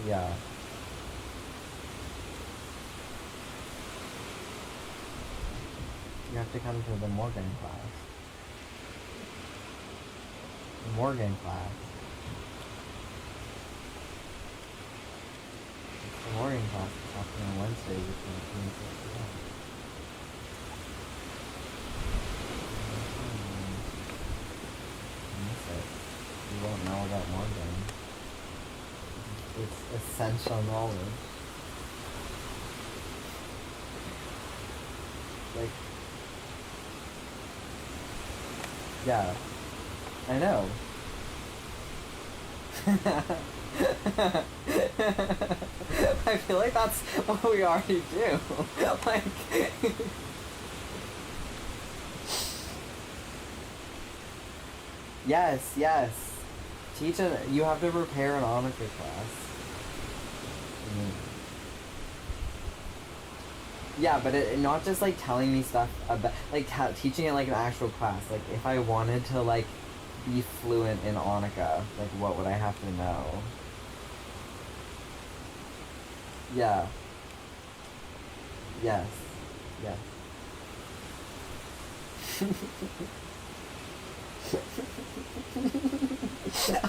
Yeah. You have to come to the Morgan class. The Morgan class. It's the Morgan class that's happening on Wednesday between 2 and 6 p.m. Miss it. You won't know about Morgan. It's essential knowledge. Like, yeah, I know. I feel like that's what we already do. Like, yes. You have to prepare an ometry class. Yeah, but not just like telling me stuff about like teaching it like an actual class. Like if I wanted to like be fluent in Onica, like what would I have to know? Yeah. Yes.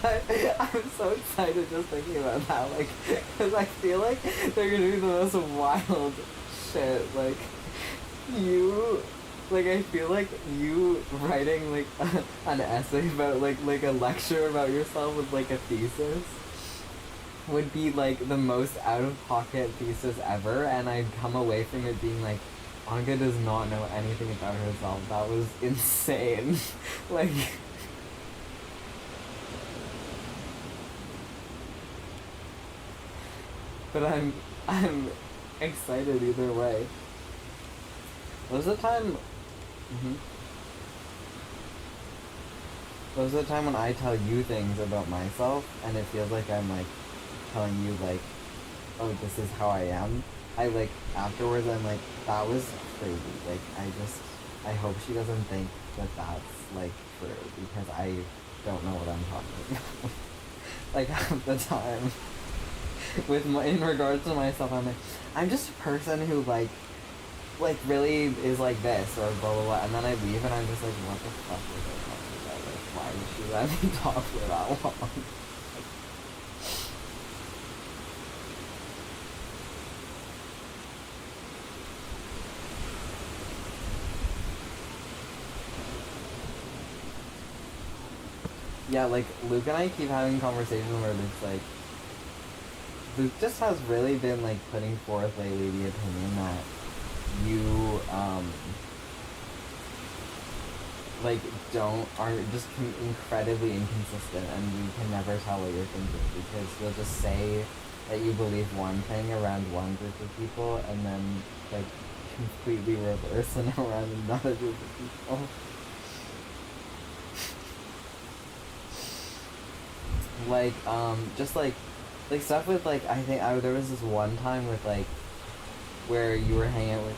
I'm so excited just thinking about that, like, because I feel like they're gonna be the most wild shit, like, I feel like you writing, like, an essay about, like a lecture about yourself with, like, a thesis would be, like, the most out-of-pocket thesis ever, and I'd come away from it being like, Anka does not know anything about herself. That was insane. Like... But I'm excited either way. Most of the time... Most of the time when I tell you things about myself, and it feels like I'm, like, telling you, like, oh, this is how I am, I, like, afterwards I'm like, that was crazy. Like, I hope she doesn't think that that's, like, true, because I don't know what I'm talking about. Like, half the time. In regards to myself, I'm like, I'm just a person who, like, really is like this, or blah, blah, blah, and then I leave, and I'm just like, what the fuck was I talking about? Like, why did she let me talk for that long? Yeah, like, Luke and I keep having conversations where Luke's like, Luke just has really been, like, putting forth lately the opinion that you, like, are just incredibly inconsistent, and you can never tell what you're thinking, because you'll just say that you believe one thing around one group of people, and then, like, completely reverse and around another group of people. Like, just like stuff with like, there was this one time with like, where you were hanging out with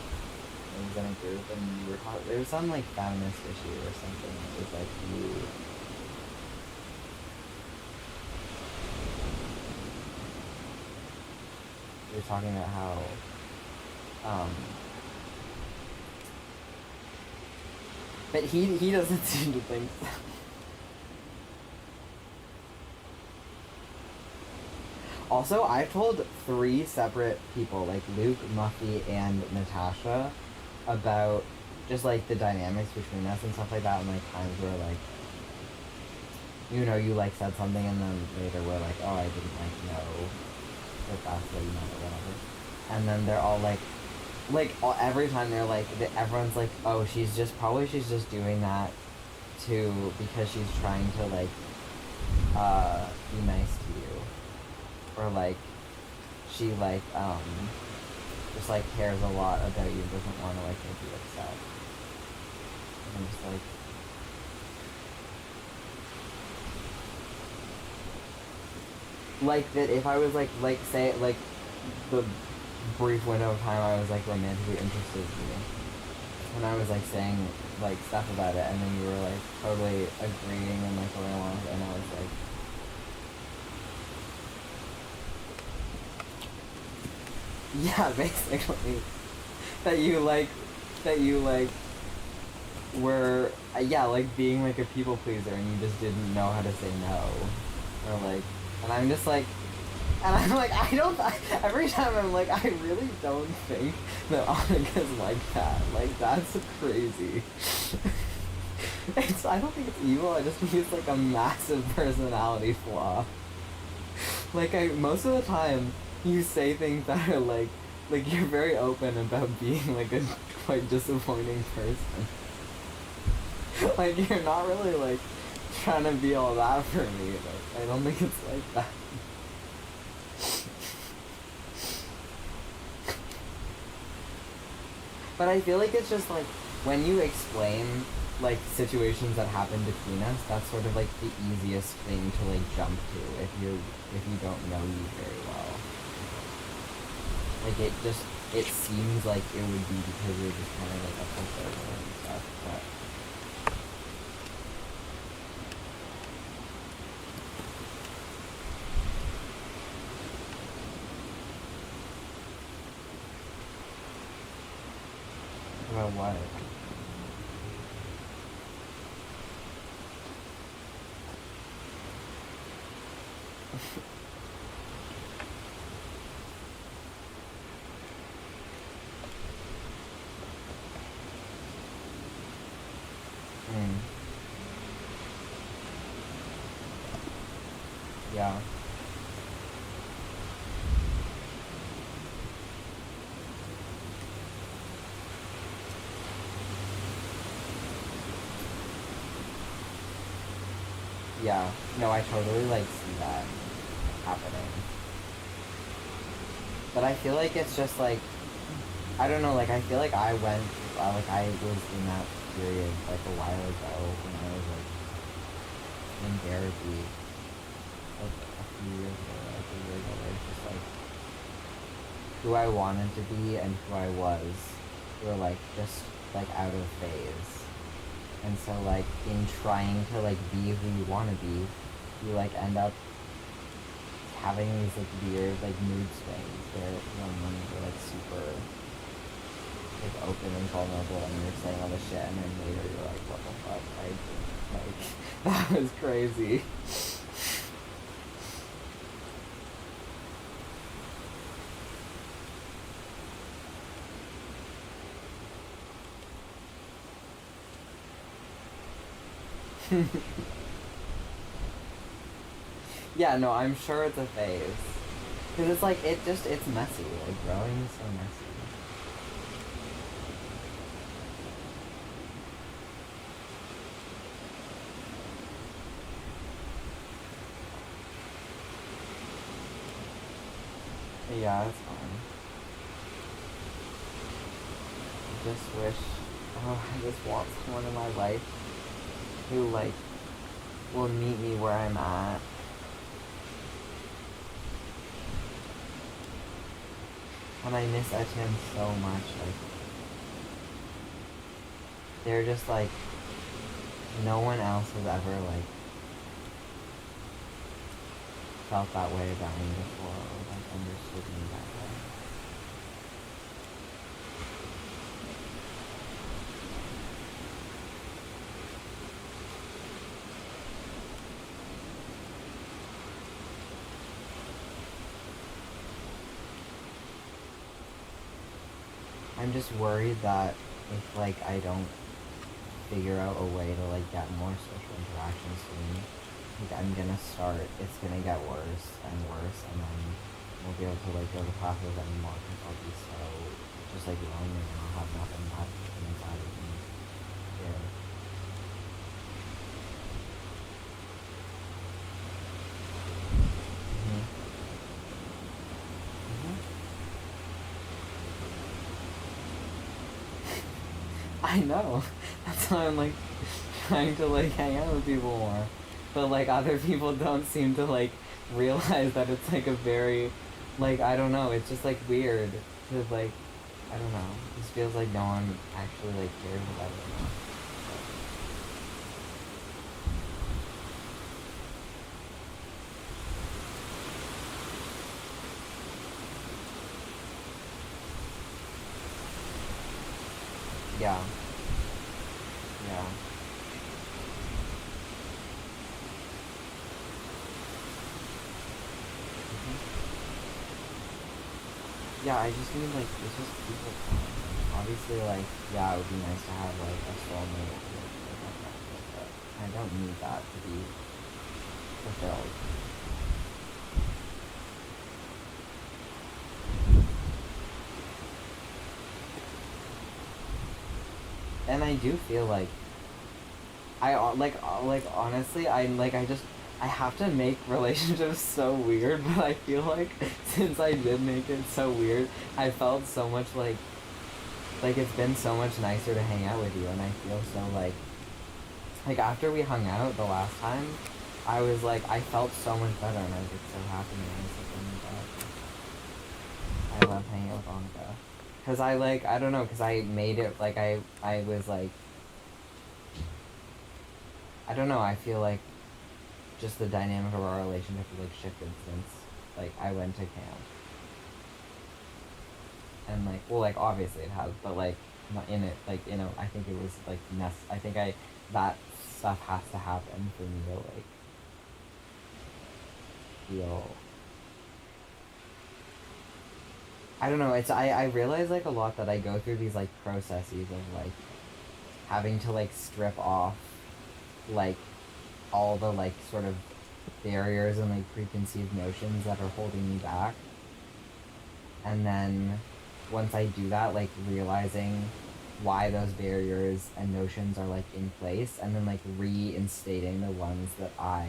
things in a group and you were talking, there was some like feminist issue or something. It was like you were talking about how, but he doesn't seem to think so. Also, I've told 3 separate people, like Luke, Muffy, and Natasha, about just like the dynamics between us and stuff like that, and like times where like, you know, you like said something and then later we're like, oh, I didn't like know that that's what you meant or whatever. And then they're all like every time they're like, everyone's like, oh, she's just doing that because she's trying to like, be nice to you. Or like, she like, just like cares a lot about you, doesn't want to like make you upset. And I'm just like that if I was like say like the brief window of time I was like romantically interested in you, and I was like saying like stuff about it, and then you were like totally agreeing and like going along with it, and I was like, yeah, basically that you were like being like a people pleaser and you just didn't know how to say no, or like, and I'm just like, and I'm like, every time I'm like, I really don't think that Annika's like that. Like, that's crazy. I don't think it's evil, I just think it's like a massive personality flaw. Like, most of the time, you say things that are like you're very open about being like a quite disappointing person. Like, you're not really like trying to be all that for me. Like, I don't think it's like that. But I feel like it's just like when you explain like situations that happen between us, that's sort of like the easiest thing to like jump to if you don't know you very well. Like, it seems like it would be because you're just kind of like a pushover and stuff, but about what? Yeah. Yeah. No, I totally like see that happening. But I feel like it's just like, I don't know, like I feel like I went, like I was in that period like a while ago when I was like in therapy, like a few years ago, like a year ago, where it's just like who I wanted to be and who I was were like just like out of phase. And so like in trying to like be who you want to be, you like end up having these like weird like mood swings where one moment you're like super like open and vulnerable and you're saying all this shit, and then later you're like, what the fuck, like that was crazy. Yeah, no, I'm sure it's a phase. Because it's like, it's messy. Like, growing is so messy. Yeah, it's fine. I just want someone in my life who, like, will meet me where I'm at And I miss Etienne so much. Like, they're just like, no one else has ever like felt that way about me before, or like understood me that way. I'm just worried that if like I don't figure out a way to like get more social interactions soon, like I'm gonna start, it's gonna get worse and worse, and then won't be able to like go to classes anymore because I'll be so just like lonely and I'll have nothing left inside of me. Yeah. Mm-hmm. Mm-hmm. I know. That's why I'm like trying to like hang out with people more. But like other people don't seem to like realize that it's like a very like I don't know, it's just like weird to like I don't know. It just feels like no one actually like cares about it enough. Yeah. Yeah. Mhm. Yeah, I just mean like it's just people time. Obviously like yeah, it would be nice to have like a soulmate or like a friendship, but I don't need that to be fulfilled. And I do feel like like honestly I have to make relationships so weird, but I feel like since I did make it so weird, I felt so much like it's been so much nicer to hang out with you, and I feel so like after we hung out the last time, I was like I felt so much better, and I was like so happy, and I was like oh my god, I love hanging out with Annika. Cause I like I don't know, cause I made it like I was like I don't know, I feel like just the dynamic of our relationship has like shifted since like I went to camp. And like well like obviously it has, but like not in it like you know, I think it was like I think I that stuff has to happen for me to like feel I don't know, it's I realize like a lot that I go through these like processes of like having to like strip off like all the like sort of barriers and like preconceived notions that are holding me back. And then once I do that, like realizing why those barriers and notions are like in place, and then like reinstating the ones that I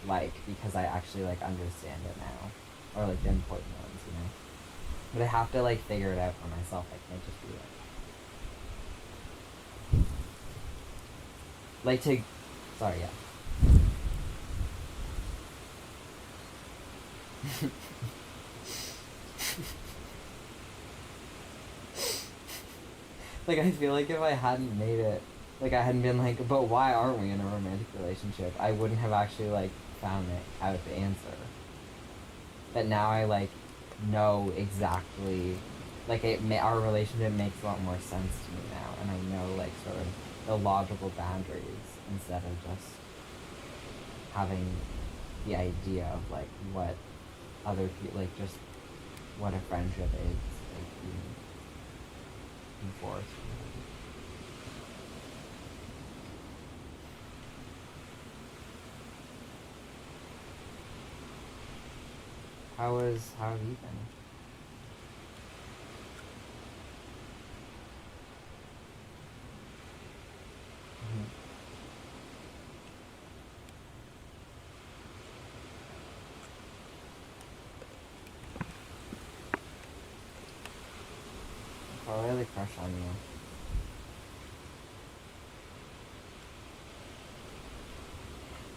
like because I actually like understand it now, or like the important ones, you know. But I have to like figure it out for myself. I can't just do it. Like to, sorry, yeah. Like I feel like if I hadn't made it, like I hadn't been like, but why aren't we in a romantic relationship? I wouldn't have actually like found it out the answer. But now I like know exactly, like our relationship makes a lot more sense to me now, and I know like sort of the logical boundaries instead of just having the idea of like what other people like just what a friendship is like being enforced. How have you been? Mm-hmm. I really crush on you.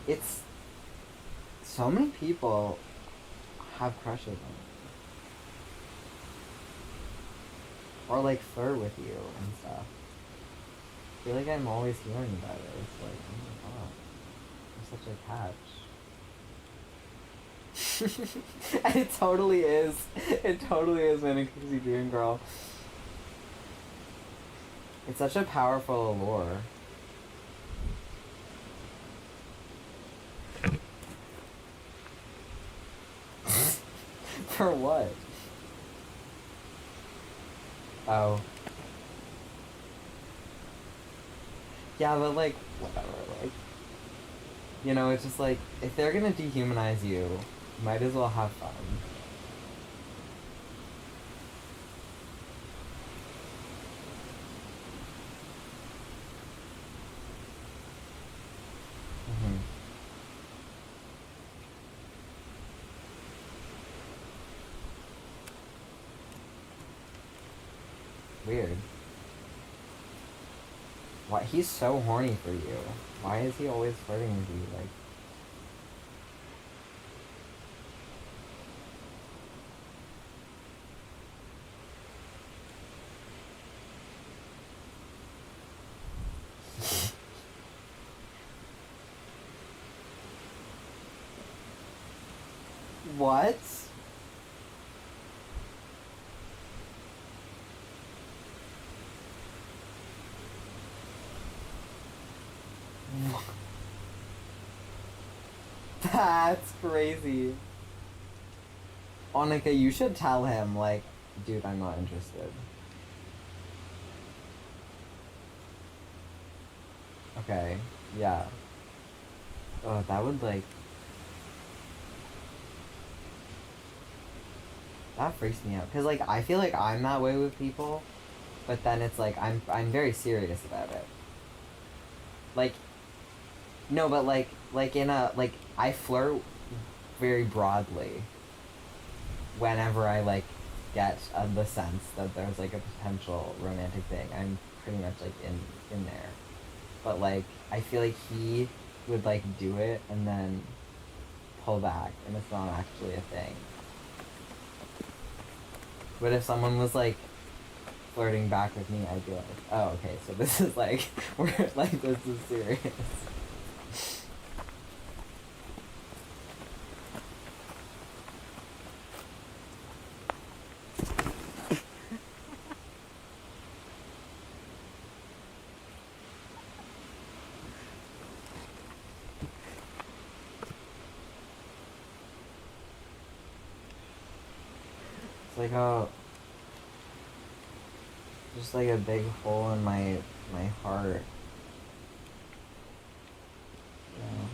It's so many people have crushes on or like flirt with you and stuff. I feel like I'm always hearing about it. It's like, oh my god, you're such a catch. And it totally is. It totally is, man, a crazy dream girl. It's such a powerful allure. For what? Oh. Yeah, but like, whatever, like, you know, it's just like, if they're gonna dehumanize you, might as well have fun. Mm-hmm. Weird. Why he's so horny for you? Why is he always flirting with you? Like, what? That's crazy. Annika, you should tell him, like, dude, I'm not interested. Okay, yeah. Oh, that would, like... That freaks me out. Because, like, I feel like I'm that way with people, but then it's like, I'm very serious about it. Like, no, but, like in a, like, I flirt very broadly whenever I, like, get the sense that there's, like, a potential romantic thing. I'm pretty much, like, in there. But, like, I feel like he would, like, do it and then pull back, and it's not actually a thing. But if someone was, like, flirting back with me, I'd be like, oh, okay, so this is, like, we're, like, this is serious. Like just like a big hole in my heart. Yeah.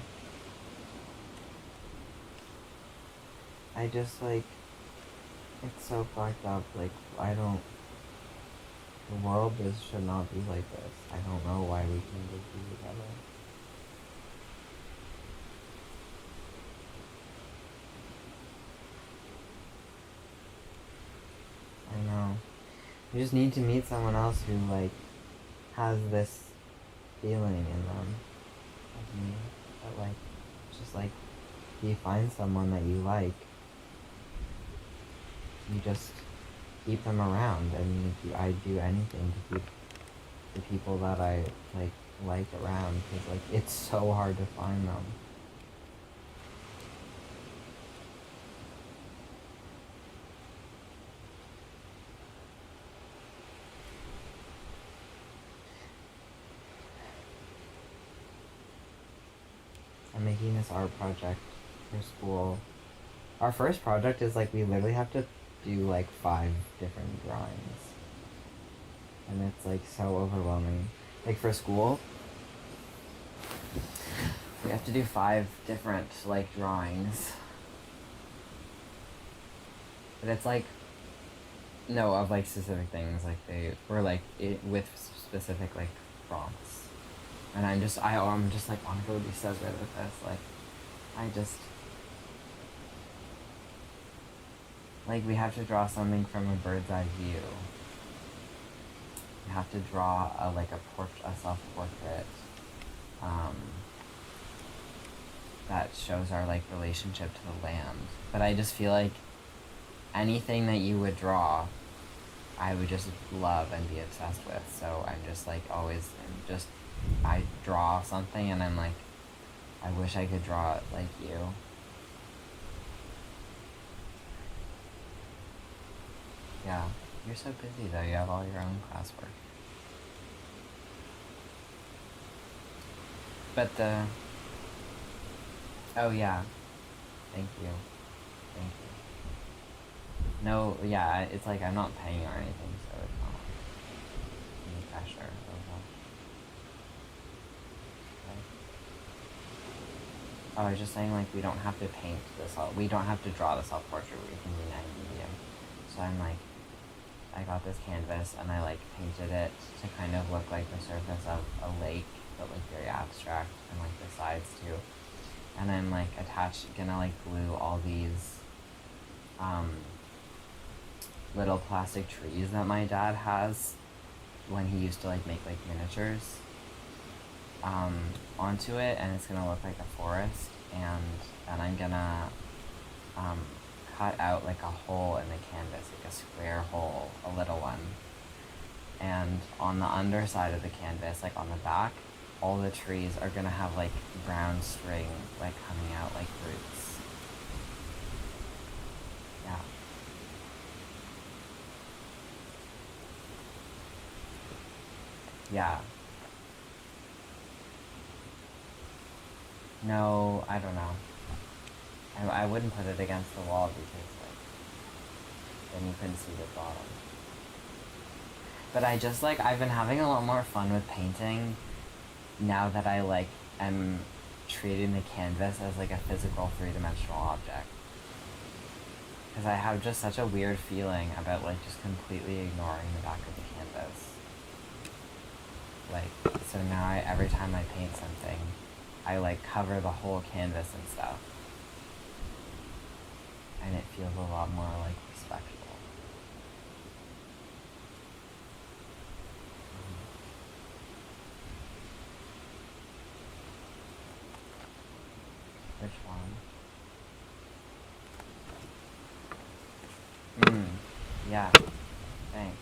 I just like, it's so fucked up. Like, the world just should not be like this. I don't know why we can just be together. I know. You just need to meet someone else who, like, has this feeling in them. Like me. But, like, just, like, if you find someone that you like, you just keep them around. I mean, I'd do anything to keep the people that I, like around. Because, like, it's so hard to find them. I'm making this art project for school. Our first project is, like, we literally have to do, like, 5 different drawings. And it's, like, so overwhelming. Like, for school, we have to do 5 different, like, drawings. But it's, like, no, of, like, specific things. Like, were, like, with specific, like, prompts. And I'm just like, Monica would be so good with this. Like, like, we have to draw something from a bird's eye view. We have to draw a self-portrait, that shows our, like, relationship to the land. But I just feel like anything that you would draw I would just love and be obsessed with. So I'm just like always just I draw something and I'm like, I wish I could draw it like you. Yeah, you're so busy though. You have all your own classwork. But oh yeah, thank you. Thank you. No, yeah, it's like I'm not paying or anything, so it's not any pressure. Oh, I was just saying, like, we don't have to paint this, we don't have to draw the self-portrait, we can use any medium. So I'm like, I got this canvas and I like painted it to kind of look like the surface of a lake, but like very abstract, and like the sides too. And I'm like gonna like glue all these little plastic trees that my dad has when he used to like make like miniatures onto it, and it's gonna look like a forest, and I'm gonna cut out like a hole in the canvas, like a square hole, a little one, and on the underside of the canvas, like on the back, all the trees are gonna have like brown string like coming out like roots. Yeah. Yeah. No, I don't know. I wouldn't put it against the wall because like then you couldn't see the bottom. But I just like I've been having a lot more fun with painting now that I like am treating the canvas as like a physical three-dimensional object. Because I have just such a weird feeling about like just completely ignoring the back of the canvas. Like, so now every time I paint something, I like cover the whole canvas and stuff. And it feels a lot more like respectful. Which one? Yeah. Thanks.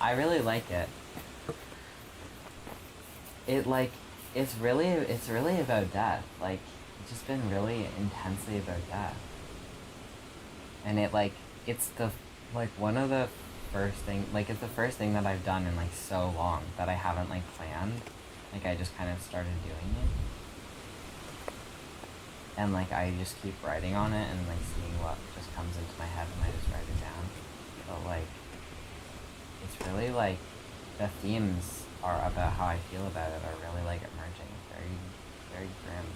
I really like it. It's really about death. Like, it's just been really intensely about death. And it's the first thing that I've done in like so long that I haven't like planned. Like, I just kind of started doing it. And like I just keep writing on it and like seeing what just comes into my head and I just write it down. But like, it's really like the themes are about how I feel about it are really like emerging. It's very, very grim.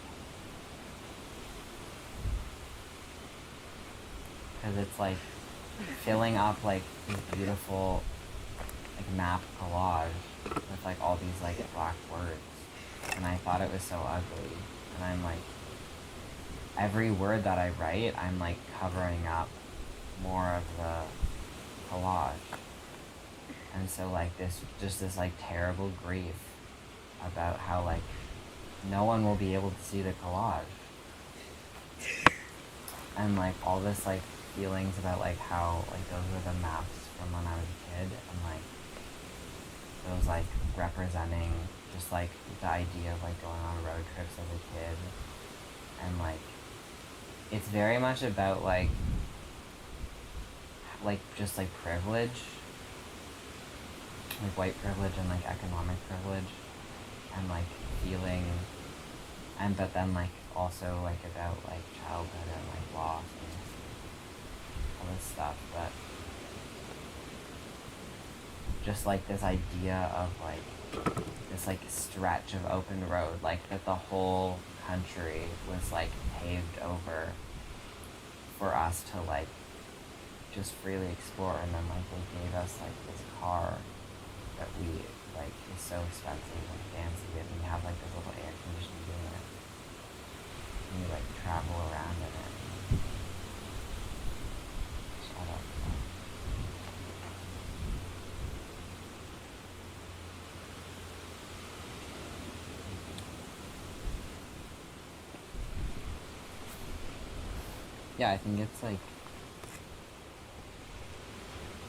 Because it's like filling up like this beautiful like map collage with like all these like black words, and I thought it was so ugly, and I'm like, every word that I write I'm like covering up more of the collage, and so like this like terrible grief about how like no one will be able to see the collage, and like all this like feelings about like how like those were the maps from when I was a kid, and like those like representing just like the idea of like going on road trips as a kid, and like it's very much about like just like privilege, like white privilege and like economic privilege, and like feeling, and but then like also like about like childhood and like loss and all this stuff, but just like this idea of like this like stretch of open road, like that the whole country was like paved over for us to like just freely explore, and then like they gave us like this car that we like is so expensive and fancy, and we have like this little air conditioning unit, and you like travel around in it. Shut up. Yeah, I think it's like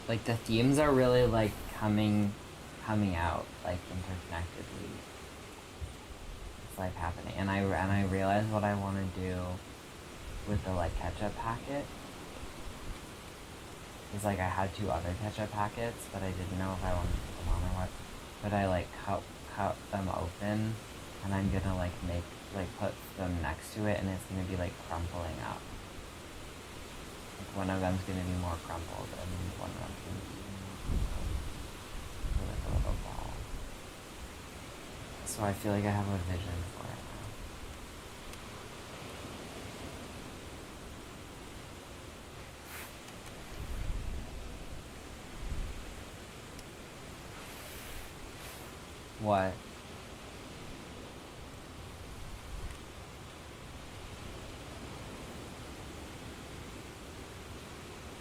like the themes are really like coming out like interconnectedly. It's like happening, and I realized what I want to do with the like ketchup packet. It's like I had 2 other ketchup packets, but I didn't know if I wanted to put them on or what. But I like cut them open, and I'm gonna like put them next to it, and it's gonna be like crumpling up. Like one of them's gonna be more crumpled, and one of them's gonna be like a little ball. So I feel like I have a vision for it now. What?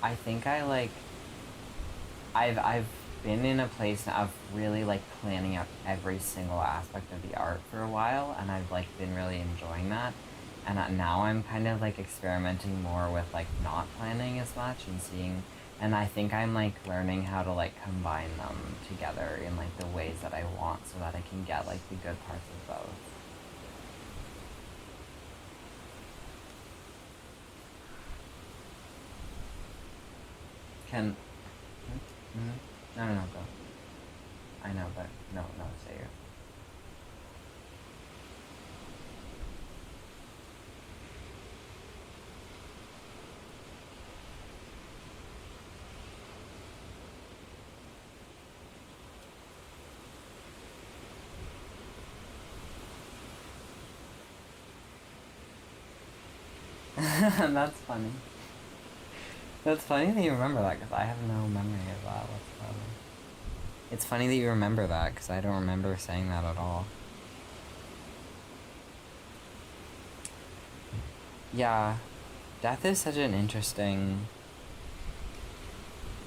I think I like I've been in a place now of really like planning out every single aspect of the art for a while, and I've like been really enjoying that. And now I'm kind of like experimenting more with like not planning as much and seeing, and I think I'm like learning how to like combine them together in like the ways that I want so that I can get like the good parts of both. Can no, go. I know, but no, say it. That's funny. That's funny that you remember that, because I have no memory of that whatsoever. It's funny that you remember that, because I don't remember saying that at all. Yeah, death is such an interesting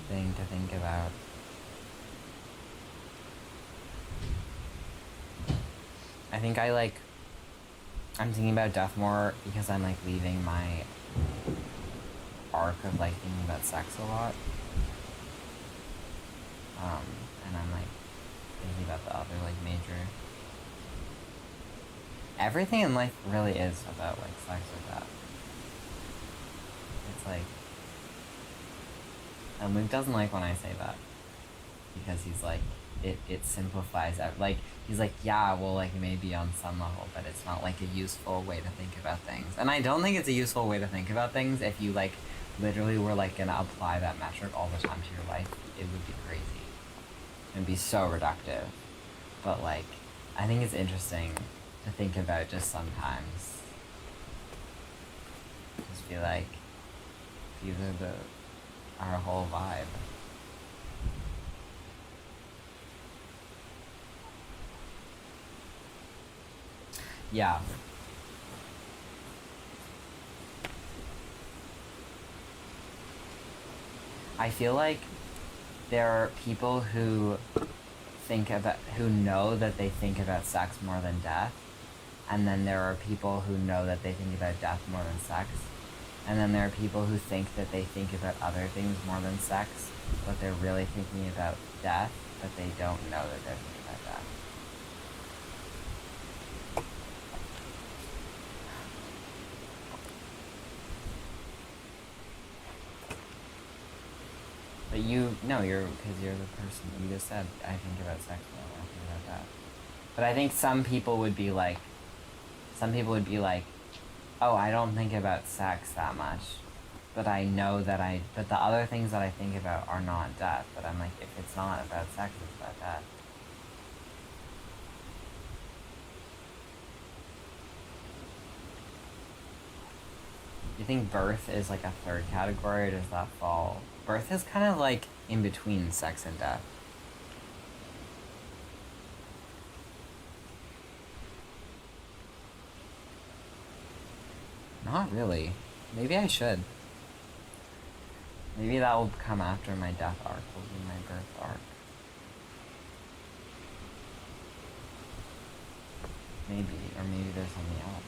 thing to think about. I think I'm thinking about death more because I'm like leaving my arc of like thinking about sex a lot. And I'm like thinking about the other like major. Everything in life really is about like sex or death. It's like, and Luke doesn't like when I say that, because he's like, it simplifies it. Like, he's like, yeah, well, like, maybe on some level, but it's not, like, a useful way to think about things. And I don't think it's a useful way to think about things if you, like, literally were, like, gonna apply that metric all the time to your life. It would be crazy. It would be so reductive. But, like, I think it's interesting to think about just sometimes. Just be like, these are our whole vibe. Yeah. I feel like there are people who know that they think about sex more than death, and then there are people who know that they think about death more than sex, and then there are people who think that they think about other things more than sex, but they're really thinking about death, but they don't know that they're thinking about death. But because you're the person, you just said, I think about sex more than I think about that. But I think some people would be like, oh, I don't think about sex that much, but I know that but the other things that I think about are not death. But I'm like, if it's not about sex, it's about death. Do you think birth is like a third category, or does that fall? Birth is kind of like in between sex and death. Not really. Maybe I should. Maybe that will come after my death arc, will be my birth arc. Maybe, or maybe there's something else.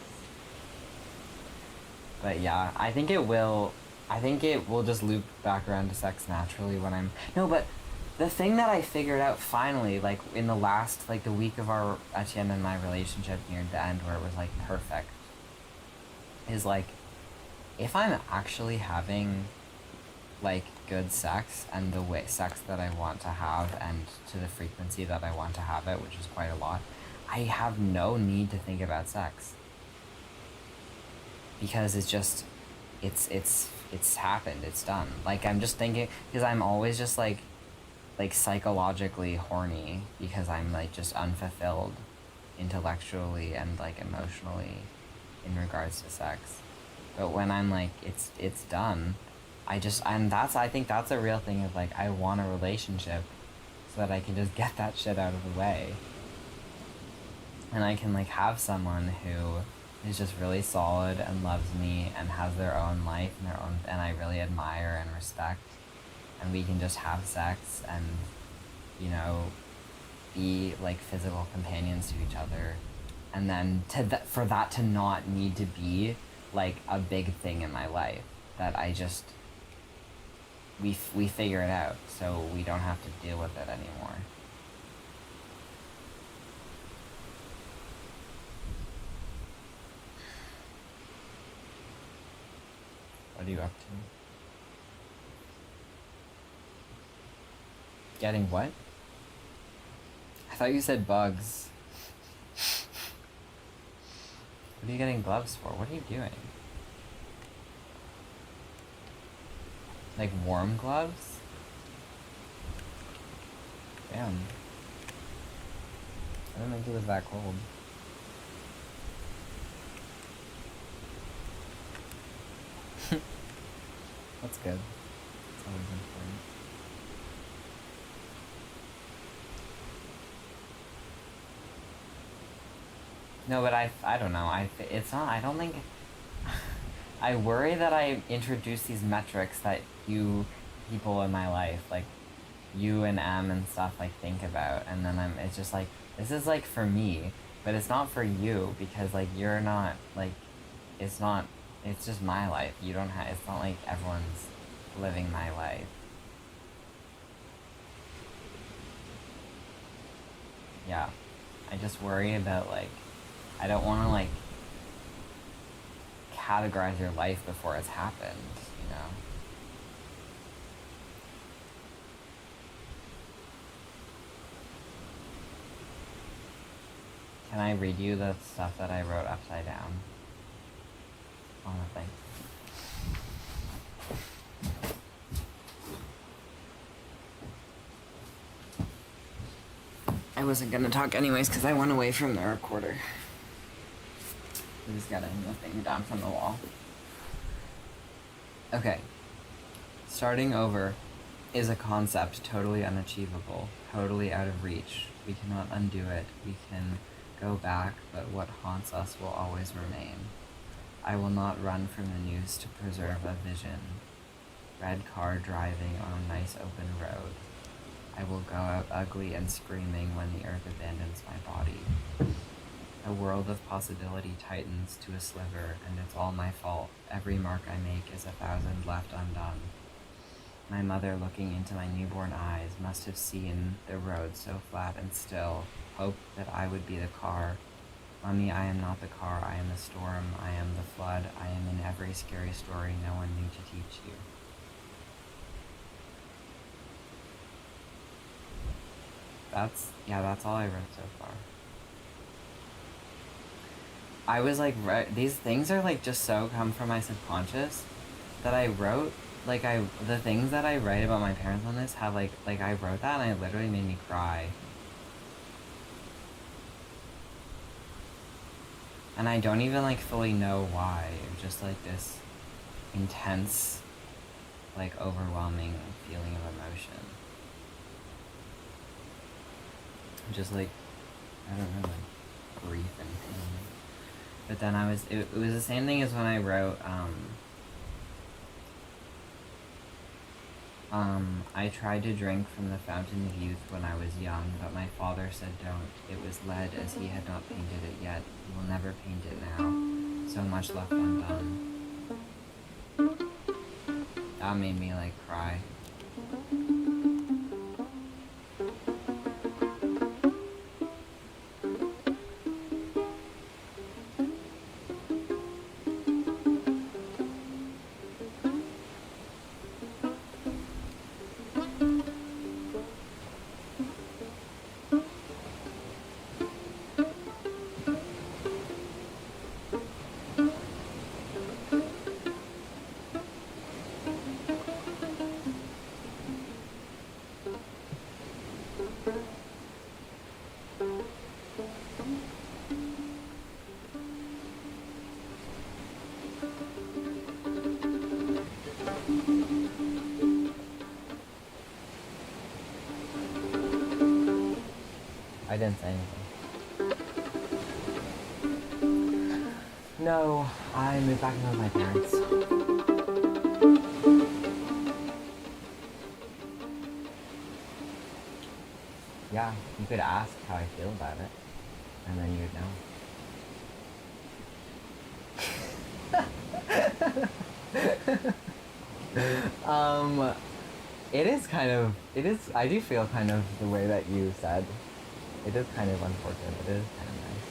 But yeah, I think it will, I think it will just loop back around to sex naturally when I'm... No, but the thing that I figured out finally, like, in the last, like, the week of our, Etienne and my relationship near the end where it was, like, perfect, is, like, if I'm actually having, like, good sex and the way sex that I want to have and to the frequency that I want to have it, which is quite a lot, I have no need to think about sex. Because it's just, it's happened, it's done. Like, I'm just thinking, because I'm always just, like psychologically horny because I'm, like, just unfulfilled intellectually and, like, emotionally in regards to sex. But when I'm, like, it's done, I think that's a real thing of, like, I want a relationship so that I can just get that shit out of the way. And I can, like, have someone who is just really solid and loves me and has their own life and I really admire and respect. And we can just have sex and, you know, be, like, physical companions to each other. And then for that to not need to be, like, a big thing in my life. That I just... We figure it out, so we don't have to deal with it anymore. What are you up to? Getting what? I thought you said bugs. What are you getting gloves for? What are you doing? Like warm gloves? Damn. I didn't think it was that cold. That's good. That's always important. No, but I don't know. It's not, I don't think... I worry that I introduce these metrics that you people in my life, like you and M and stuff, like, think about, and then it's just like, this is, like, for me, but it's not for you, because, like, you're not, like, it's just my life. You don't have, it's not like everyone's living my life. Yeah. I just worry about, like, I don't want to, like, categorize your life before it's happened, you know? Can I read you the stuff that I wrote upside down? Oh, no, thanks. I wasn't gonna talk anyways because I went away from the recorder. I'm just getting the thing down from the wall. Okay. Starting over is a concept totally unachievable, totally out of reach. We cannot undo it. We can go back, but what haunts us will always remain. I will not run from the news to preserve a vision. Red car driving on a nice open road. I will go out ugly and screaming when the earth abandons my body. A world of possibility tightens to a sliver, and it's all my fault. Every mark I make is 1,000 left undone. My mother, looking into my newborn eyes, must have seen the road so flat and still, hoped that I would be the car. Mommy, I am not the car, I am the storm, I am the flood, I am in every scary story no one knew to teach you. That's all I wrote so far. I was like, these things are like just so come from my subconscious that I wrote, like the things that I write about my parents on this have like I wrote that and it literally made me cry. And I don't even like fully know why. It was just like this intense, like overwhelming feeling of emotion. Just like, I don't know, like grief and pain. But then it was the same thing as when I wrote, I tried to drink from the fountain of youth when I was young, but my father said don't. It was lead as he had not painted it yet. He will never paint it now. So much left undone. That made me like cry. I didn't say anything. No, I moved back in with my parents. Yeah, you could ask how I feel about it, and then you'd know. It is, I do feel kind of the way that you said. It is kind of unfortunate, but it is kind of nice.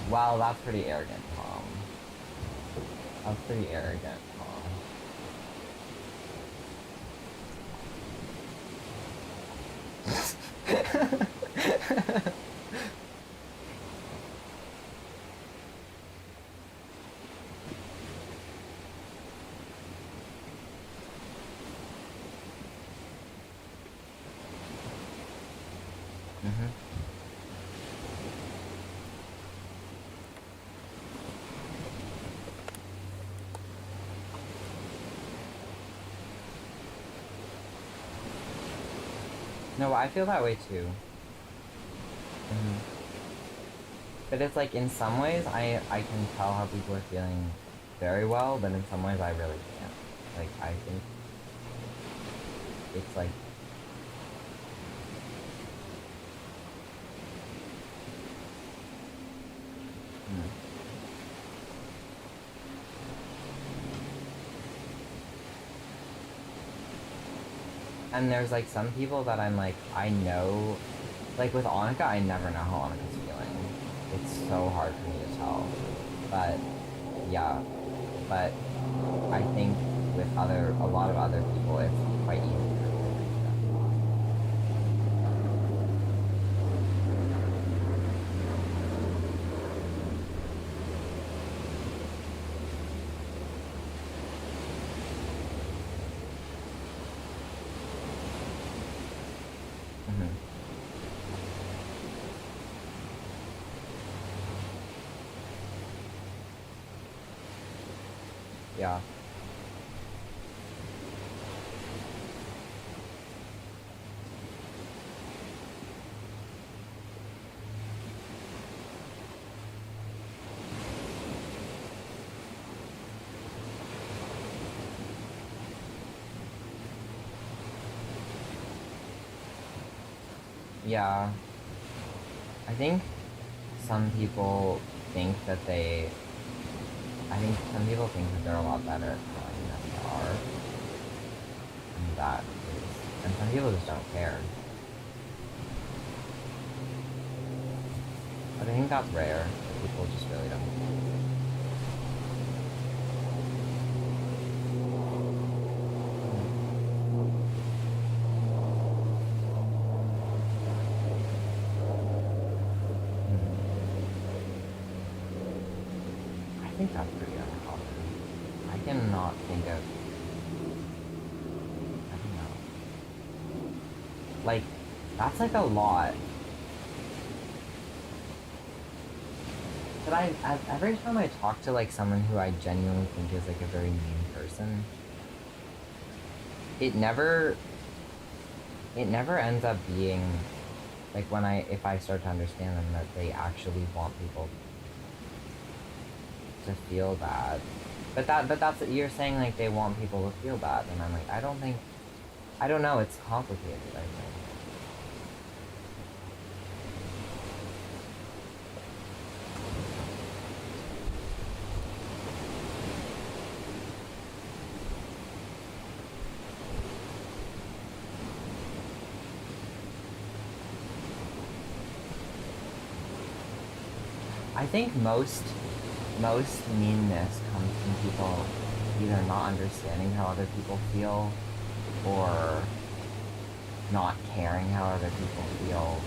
Wow, that's pretty arrogant, Tom. That's pretty arrogant, Tom. No, I feel that way too. But it's like in some ways I can tell how people are feeling very well, but in some ways I really can't. Like I think it's like and there's like some people that I'm like, I know, like with Annika, I never know how Annika's feeling. It's so hard for me to tell. But yeah, but I think with a lot of other people, it's quite easy for me to do Yeah. Yeah. I think some people think that they're a lot better at telling than they are. And some people just don't care. But I think that's rare. People just really don't care. I think that's pretty uncommon. I cannot think of... I don't know. Like, that's like a lot. But every time I talk to like someone who I genuinely think is like a very mean person, it never ends up being like if I start to understand them that they actually want people to feel bad. But that's you're saying like they want people to feel bad, and I'm like I don't know, it's complicated, I think. I think most meanness comes from people either not understanding how other people feel or not caring how other people feel.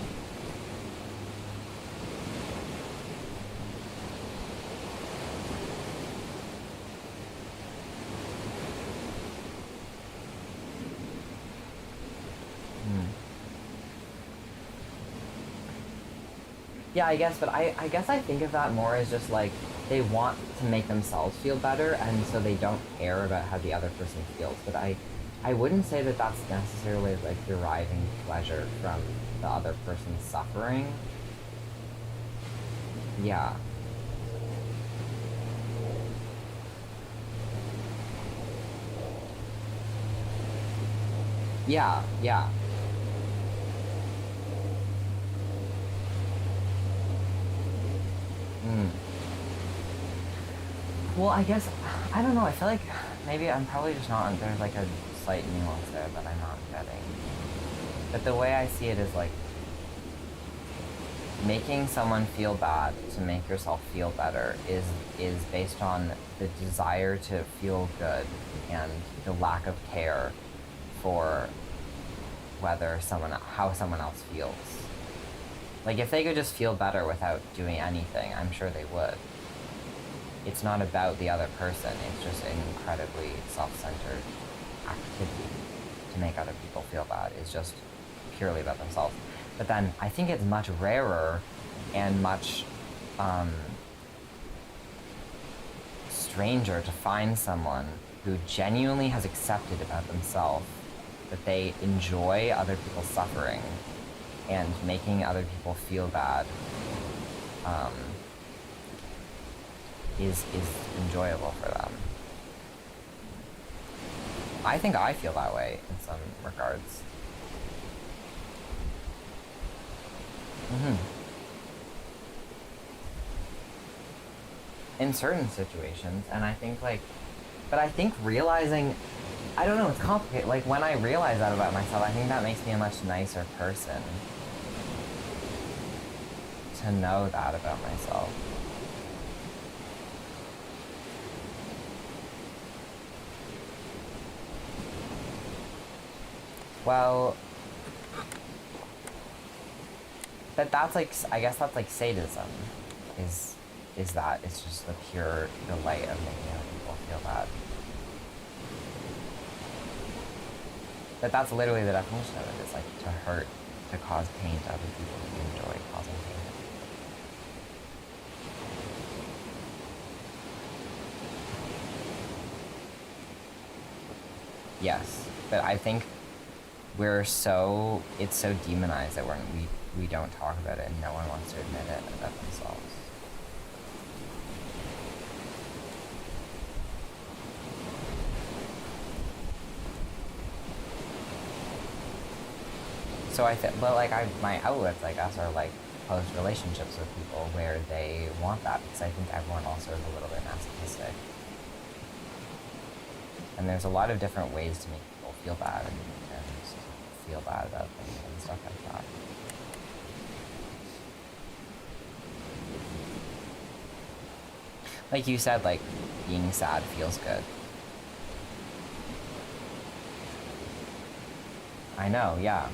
Yeah, I guess, but I guess I think of that more as just like they want to make themselves feel better, and so they don't care about how the other person feels. But I wouldn't say that that's necessarily like deriving pleasure from the other person's suffering. Yeah. Yeah, yeah. Mm. Well, I guess, I don't know, I feel like maybe I'm probably just not, there's like a slight nuance there that I'm not getting. But the way I see it is like, making someone feel bad to make yourself feel better is based on the desire to feel good and the lack of care for how someone else feels. Like, if they could just feel better without doing anything, I'm sure they would. It's not about the other person, it's just an incredibly self-centered activity to make other people feel bad. It's just purely about themselves. But then I think it's much rarer and much stranger to find someone who genuinely has accepted about themselves that they enjoy other people's suffering and making other people feel bad is enjoyable for them. I think I feel that way in some regards. In certain situations, and I think but I think realizing, I don't know, it's complicated. Like, when I realize that about myself, I think that makes me a much nicer person. To know that about myself. Well, but that's like, I guess that's like sadism, is that it's just the pure delight of making other people feel bad. But that's literally the definition of it, is like to hurt, to cause pain to other people who you enjoy causing pain. Yes, but I think it's so demonized that we don't talk about it, and no one wants to admit it about themselves. So my outlets, I guess, are like close relationships with people where they want that, because I think everyone also is a little bit masochistic. And there's a lot of different ways to make people feel bad and feel bad about things and stuff like that. Like you said, like, being sad feels good. I know, yeah.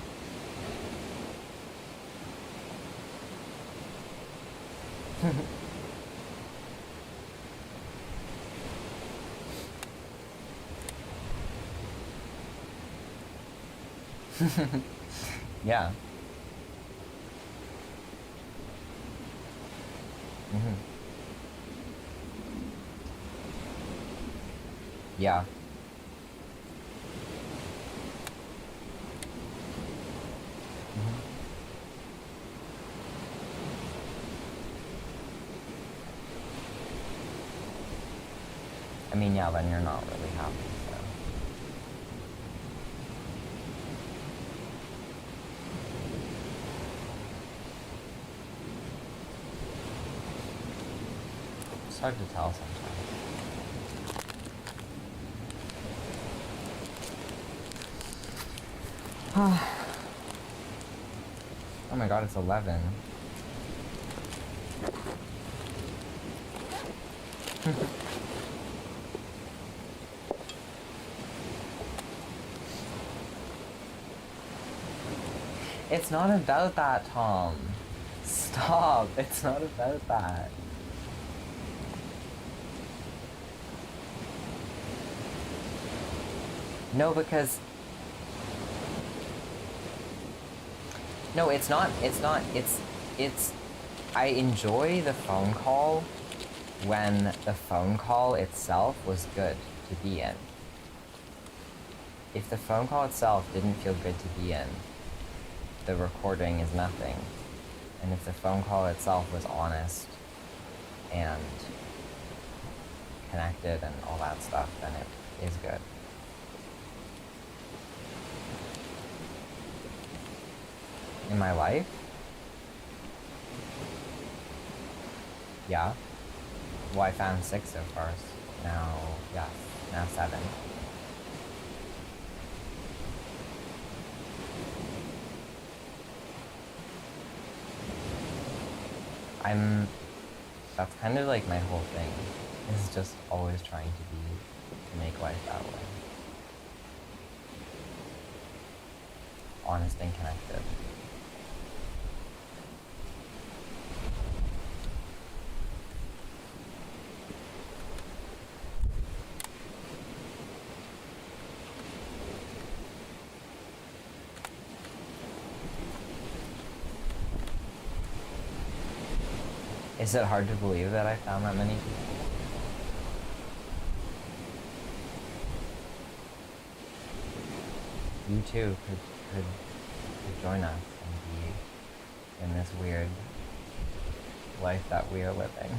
Yeah. Yeah. I mean, yeah, then you're not really happy, so. It's hard to tell sometimes. Oh my god, it's 11. It's not about that, Tom. Stop. It's not about that. No, because... No, it's not. It's... I enjoy the phone call when the phone call itself was good to be in. If the phone call itself didn't feel good to be in, the recording is nothing. And if the phone call itself was honest and connected and all that stuff, then it is good. In my life? Yeah. Well, I found 6 so far. Now, yeah, now 7. That's kind of like my whole thing, is just always trying to make life that way. Honest and connected. Is it hard to believe that I found that many people? You too could join us and be in this weird life that we are living.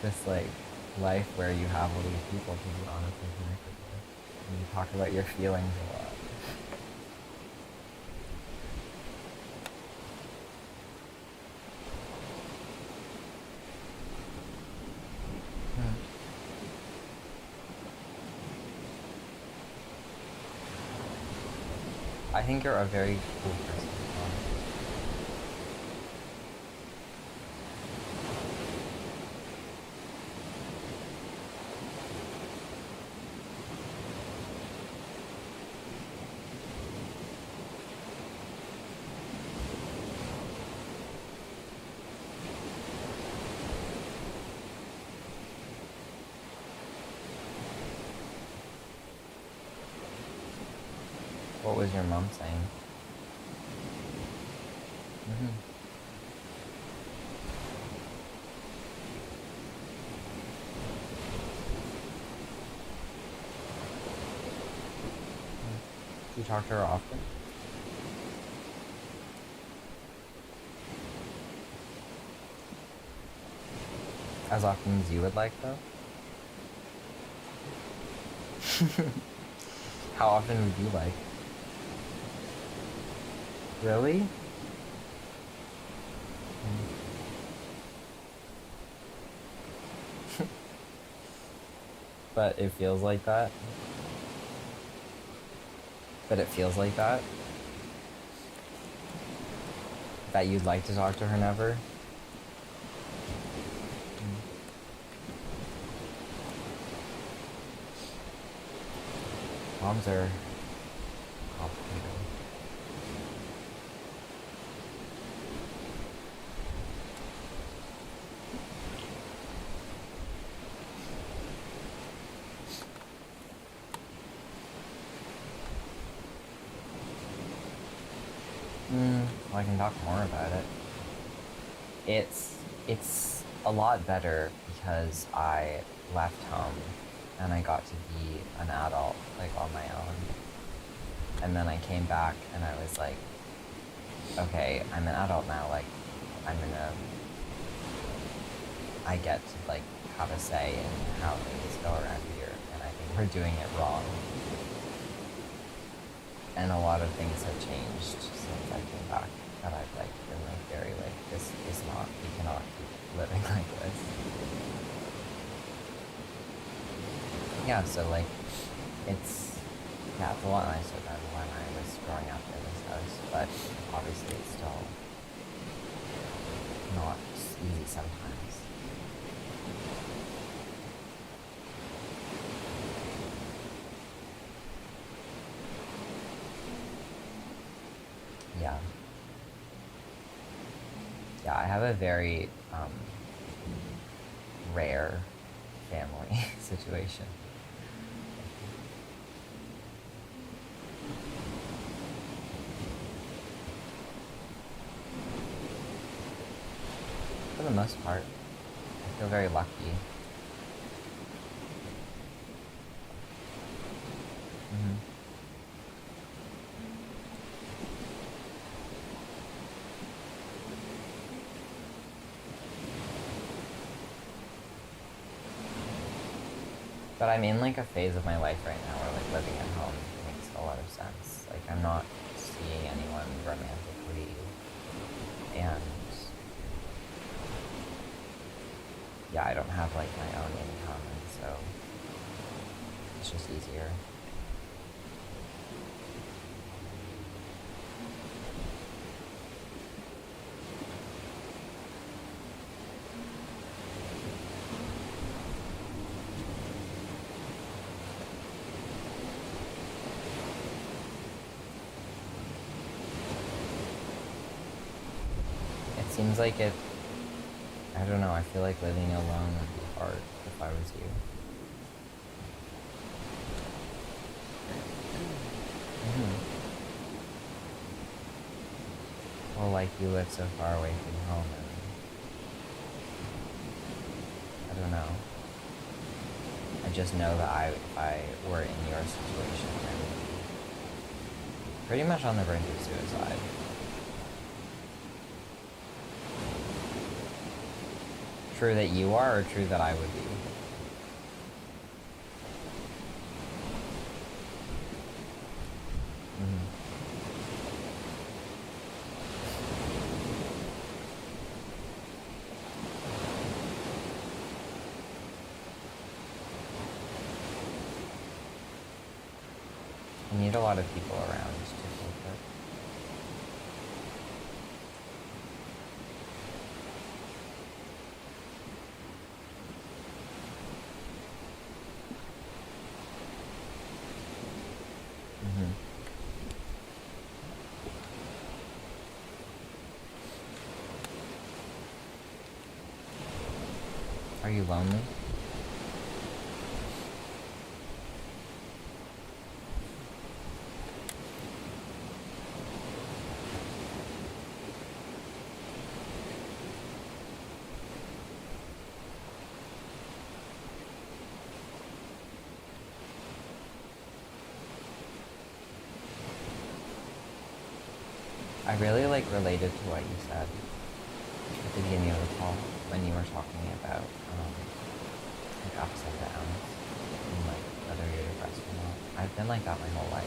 This like life where you have all these people to be honestly connected with, and you talk about your feelings a lot. I think you're a very cool person. What was your mom saying? Do you talk to her often? As often as you would like, though? How often would you like? Really? But it feels like that? But it feels like that? That you'd like to talk to her never? Moms are complicated. Well, I can talk more about it. It's a lot better because I left home and I got to be an adult, like, on my own. And then I came back and I was like, okay, I'm an adult now, like, I get to, like, have a say in how things go around here, and I think we're doing it wrong. And a lot of things have changed since I came back, and I've, like, been, like, very, like, this is not, we cannot keep living like this. Yeah, so, like, it's a lot nicer than when I was growing up in this house, but obviously it's still not easy sometimes. Yeah, I have a very rare family situation. For the most part, I feel very lucky. Mm-hmm. But I'm in like a phase of my life right now where like living at home makes a lot of sense. Like I'm not seeing anyone romantically, and yeah, I don't have like my own income, and so it's just easier. It seems like I don't know, I feel like living alone would be hard if I was you. Mm-hmm. Well, like you live so far away from home, and I don't know. I just know that if I were in your situation, I would be pretty much on the brink of suicide. True that you are, or true that I would be? Mm-hmm. You need a lot of people around to feel good. Mm-hmm. Are you lonely? I really like related to what you said at the beginning of the call when you were talking about like ups and downs and like whether you're depressed or not. I've been like that my whole life.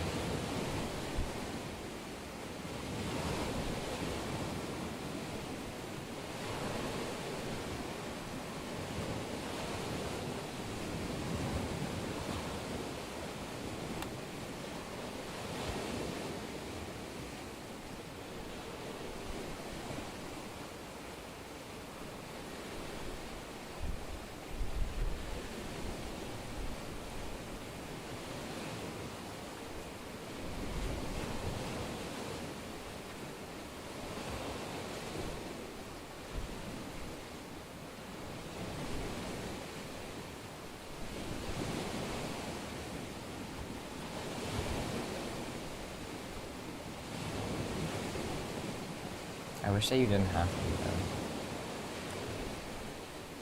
I wish that you didn't have to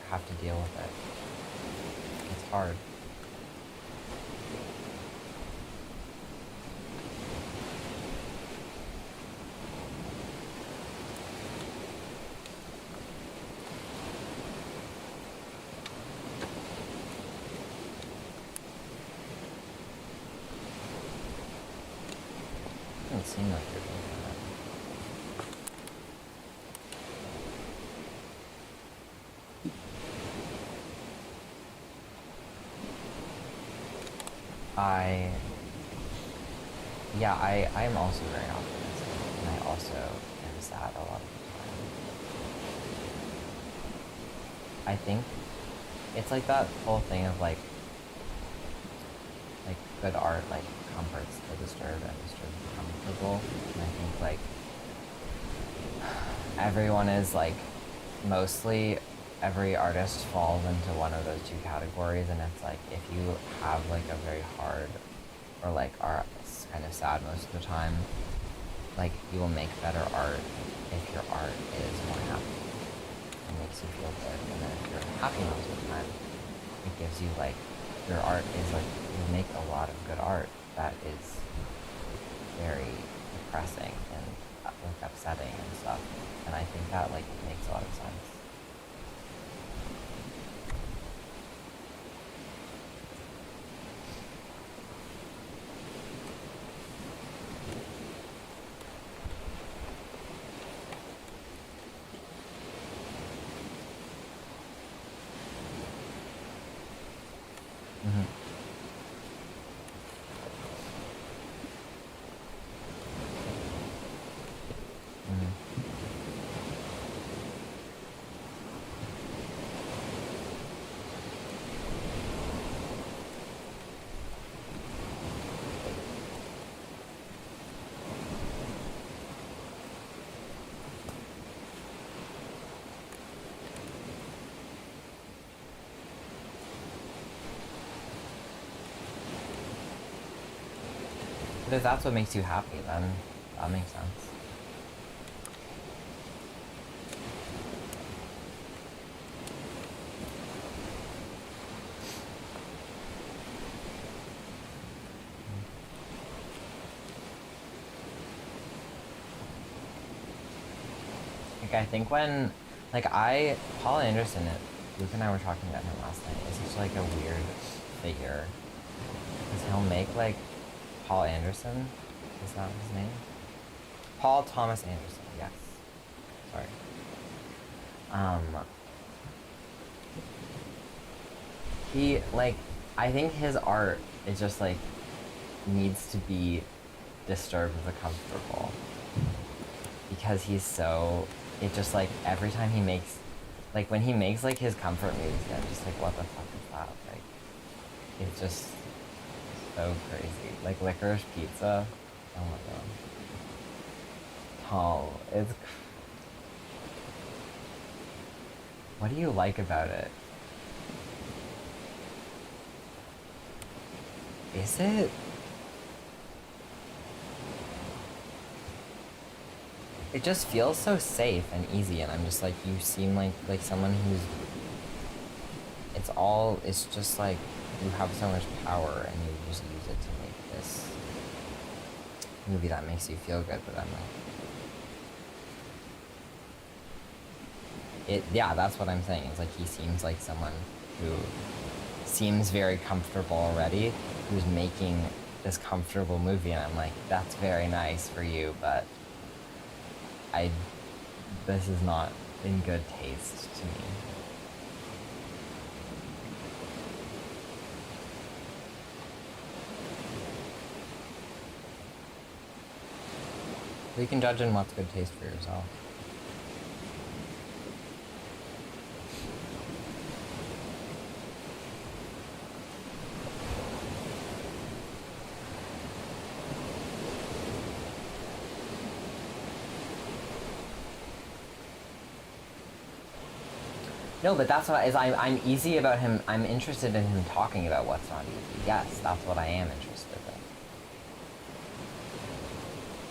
have to deal with it. It's hard. It doesn't seem like you're doing that. I am also very optimistic, and I also am sad a lot of the time. I think it's like that whole thing of like good art like comforts the disturbed and disturbs the comfortable. And I think like everyone is like, mostly every artist falls into one of those two categories, and it's like if you have like a very hard or like are kind of sad most of the time, like you will make better art if your art is more happy. It makes you feel good, and then if you're happy most of the time, it gives you like your art is like you make a lot of good art that is very depressing and like upsetting and stuff, and I think that like makes a lot of sense. Mm-hmm. But if that's what makes you happy, then that makes sense. Like I think when, like Paul Anderson, Luke and I were talking about him last night, is such like a weird figure. Because he'll make like, Paul Anderson, is that his name? Paul Thomas Anderson, yes. Sorry. He, like, I think his art is just like, needs to be disturbed with the comfortable. Because he's so, it just like, every time he makes, like when he makes like his comfort movies, I'm just like, what the fuck is that? Like, it's just so crazy. Like Licorice Pizza. Oh my god. Oh, it's. What do you like about it? Is it? It just feels so safe and easy, and I'm just like, you seem like someone who's. It's just like you have so much power, and you just use it to make this movie that makes you feel good. But I'm like, yeah, that's what I'm saying. It's like he seems like someone who seems very comfortable already, who's making this comfortable movie, and I'm like, that's very nice for you, but this is not in good taste to me. You can judge in what's good taste for yourself. No, but that's what I'm easy about him. I'm interested in him talking about what's not easy. Yes, that's what I am interested in.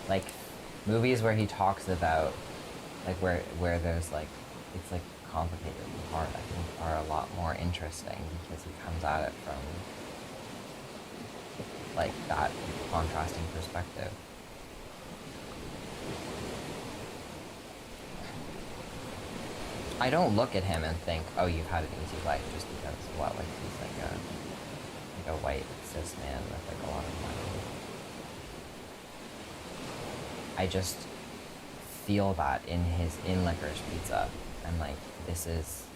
Like, movies where he talks about, like, where there's, like, it's, like, complicated and hard, I think, are a lot more interesting because he comes at it from, like, that contrasting perspective. I don't look at him and think, oh, you've had an easy life just because, what, like, he's, like a white cis man with, like, a lot of money. I just feel that in Licorice Pizza. I'm like, this is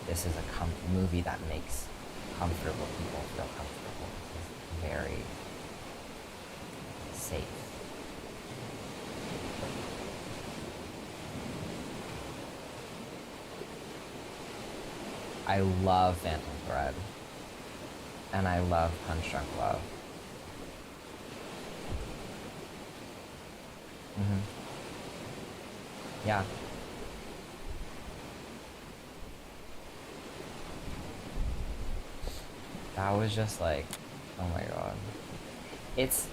a movie that makes comfortable people feel comfortable. It's very safe. I love Phantom Thread. And I love Punch Drunk Love. Yeah. That was just like, oh my god. It's...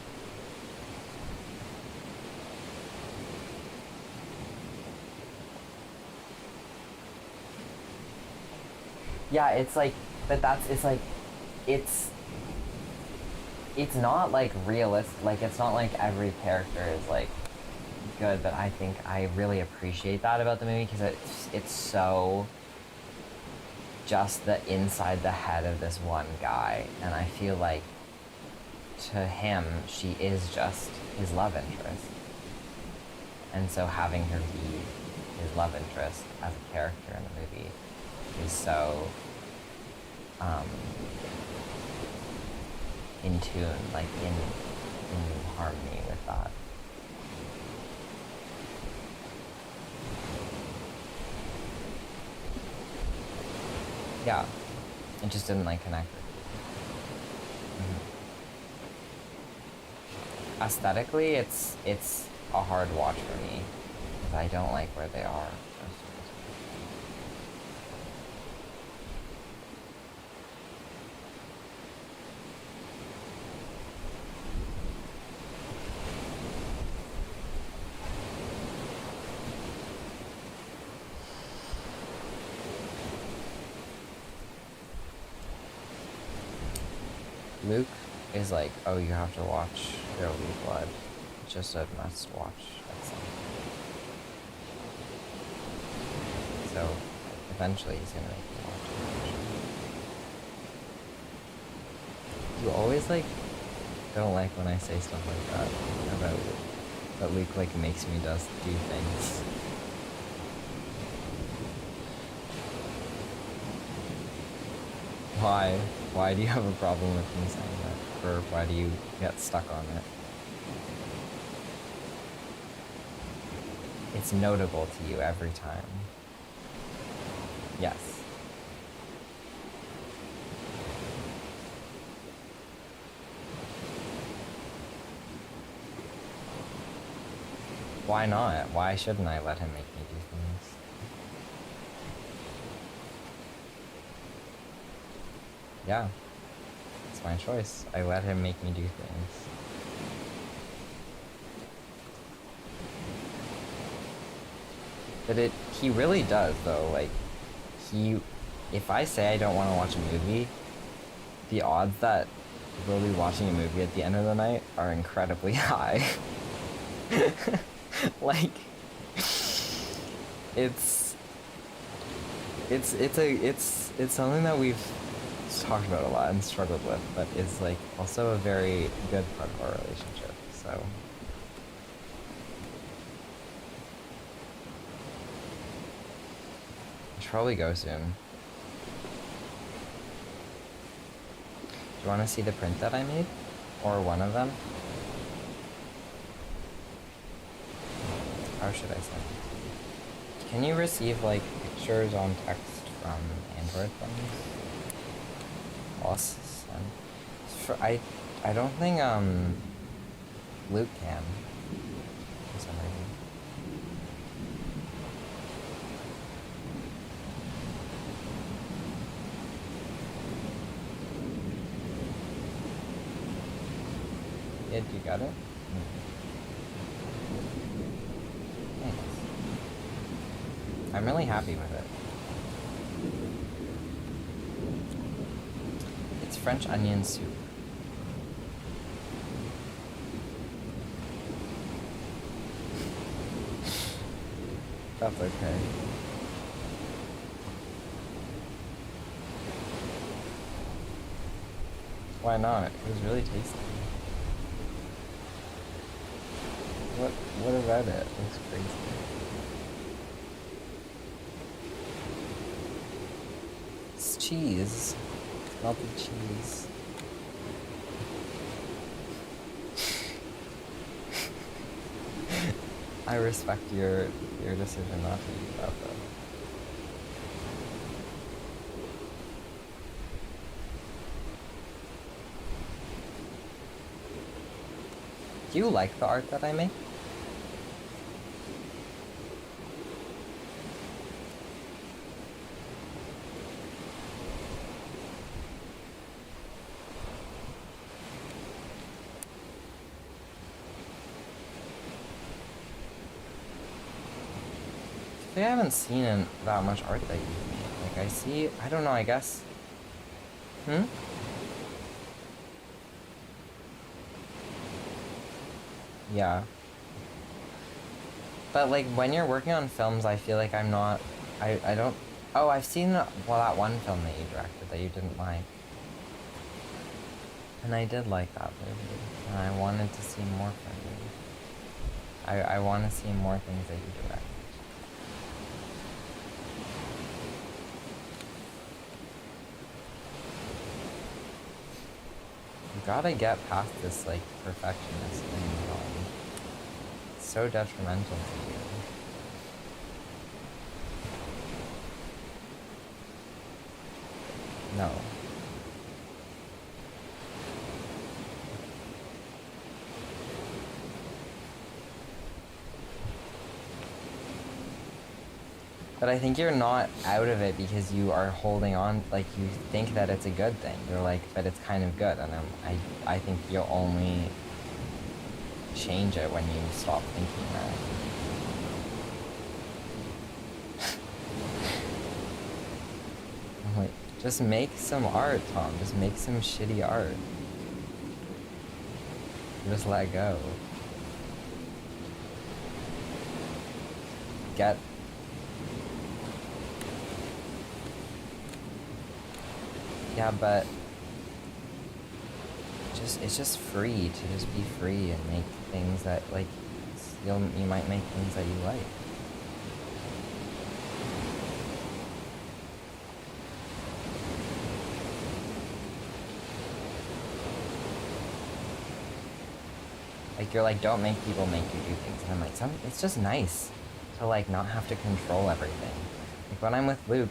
Yeah, it's like, but that's, it's like, it's not like realistic, like it's not like every character is like good, but I think I really appreciate that about the movie because it's so just the inside the head of this one guy, and I feel like to him she is just his love interest, and so having her be his love interest as a character in the movie is so in tune, like in harmony with that. Yeah, it just didn't like connect with me. Aesthetically, it's a hard watch for me because I don't like where they are. Luke is like, oh, you have to watch There Will Be Blood. It's just a must watch at some point. So eventually he's gonna make me watch it. You always like don't like when I say stuff like that about that Luke like makes me do things. Why? Why do you have a problem with me saying that? Or why do you get stuck on it? It's notable to you every time. Yes. Why not? Why shouldn't I let him make me do things? Yeah. It's my choice. I let him make me do things. But he really does though, like, if I say I don't want to watch a movie, the odds that we'll be watching a movie at the end of the night are incredibly high. Like, it's something that we've talked about a lot and struggled with, but it's like also a very good part of our relationship, so. I should probably go soon. Do you want to see the print that I made? Or one of them? How should I send it? Can you receive like pictures on text from Android phones? Awesome. I don't think Luke can for some reason. Yeah, you got it? Thanks. I'm really happy with it. It's French onion soup. That's okay. Why not? It was really tasty. What about it? It looks crazy. It's cheese. Melted cheese. I respect your decision not to eat that though. Do you like the art that I make? I haven't seen that much art that you've made. Like, I see, I don't know, I guess. Yeah. But, like, when you're working on films, I feel like I'm not, I don't, oh, I've seen, well, that one film that you directed that you didn't like. And I did like that movie, and I wanted to see more from you. I want to see more things that you direct. You gotta get past this, like, perfectionist thing, It's so detrimental to you. No. But I think you're not out of it because you are holding on, like, you think that it's a good thing. You're like, but it's kind of good, and I think you'll only change it when you stop thinking that. I'm like, just make some art, Tom. Just make some shitty art. Just let go. Get... Yeah, but it's just free to just be free and make things that, like, you might make things that you like. Like, you're like, don't make people make you do things. And I'm like, it's just nice to, like, not have to control everything. Like, when I'm with Luke,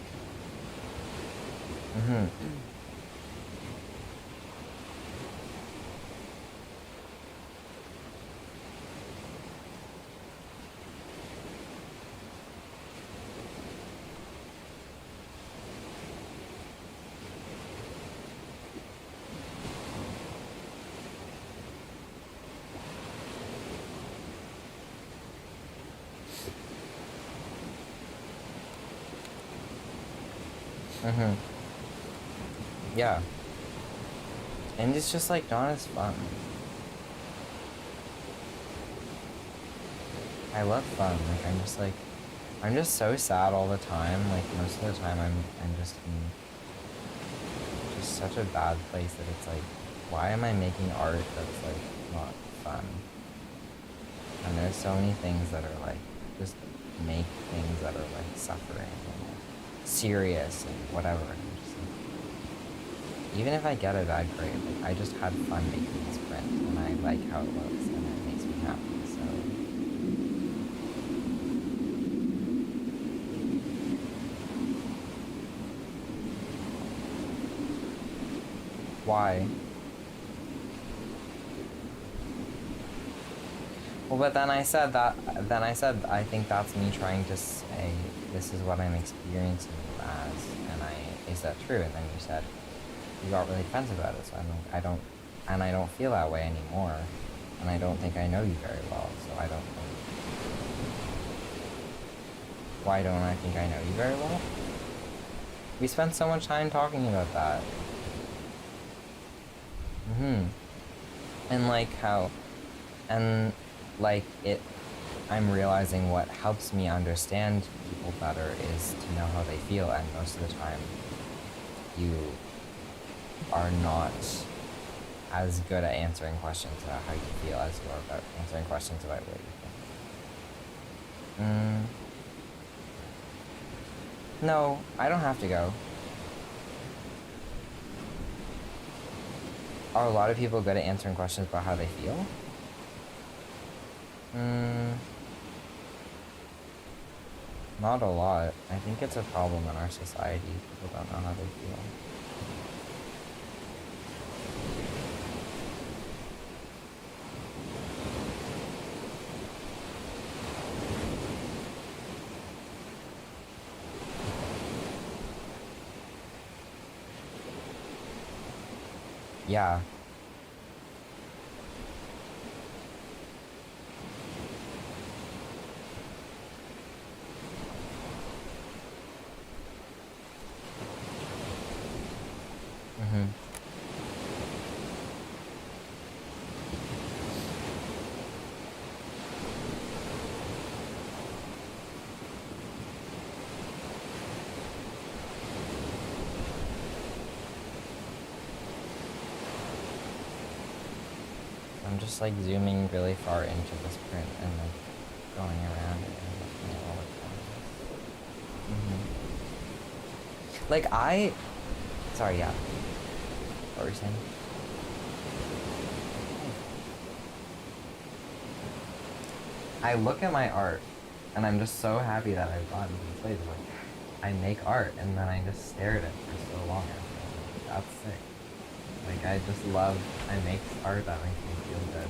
yeah. And it's just, like, not as fun. I love fun. Like, I'm just so sad all the time. Like, most of the time I'm just in just such a bad place that it's like, why am I making art that's, like, not fun? And there's so many things that are, like, just make things that are, like, suffering and, like, serious and whatever. Even if I get a bad grade, like, I just had fun making this print, and I like how it looks, and it makes me happy, so... Why? Well, but then I said I think that's me trying to say, this is what I'm experiencing you as, is that true? And then you said, you got really defensive about it, so I don't feel that way anymore, and I don't think I know you very well, so I don't think... Why don't I think I know you very well? We spent so much time talking about that. And, like, how... And, like, I'm realizing what helps me understand people better is to know how they feel, and most of the time, you are not as good at answering questions about how you feel as you are about answering questions about what you think. No, I don't have to go. Are a lot of people good at answering questions about how they feel? Not a lot. I think it's a problem in our society. People don't know how they feel. Yeah. I'm just like zooming really far into this print and like going around it and looking at all the colors. Like sorry, yeah. What were you saying? I look at my art and I'm just so happy that I've gotten to this place. Like, I make art and then I just stare at it for so long. That's sick. Like, I just love, I make art that makes me feel good.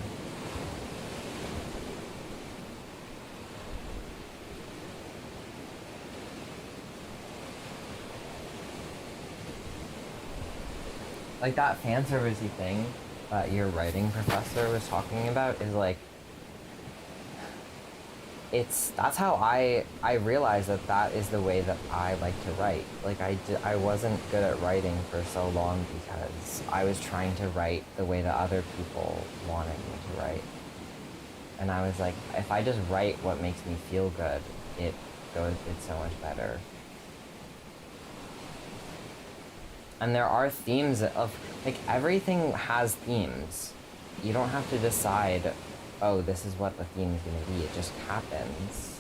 Like, that fan servicey thing that your writing professor was talking about is like, that's how I realized that is the way that I like to write. Like I wasn't good at writing for so long because I was trying to write the way that other people wanted me to write. And I was like, if I just write what makes me feel good, it's so much better. And there are themes of, like, everything has themes. You don't have to decide, oh, this is what the theme is going to be. It just happens.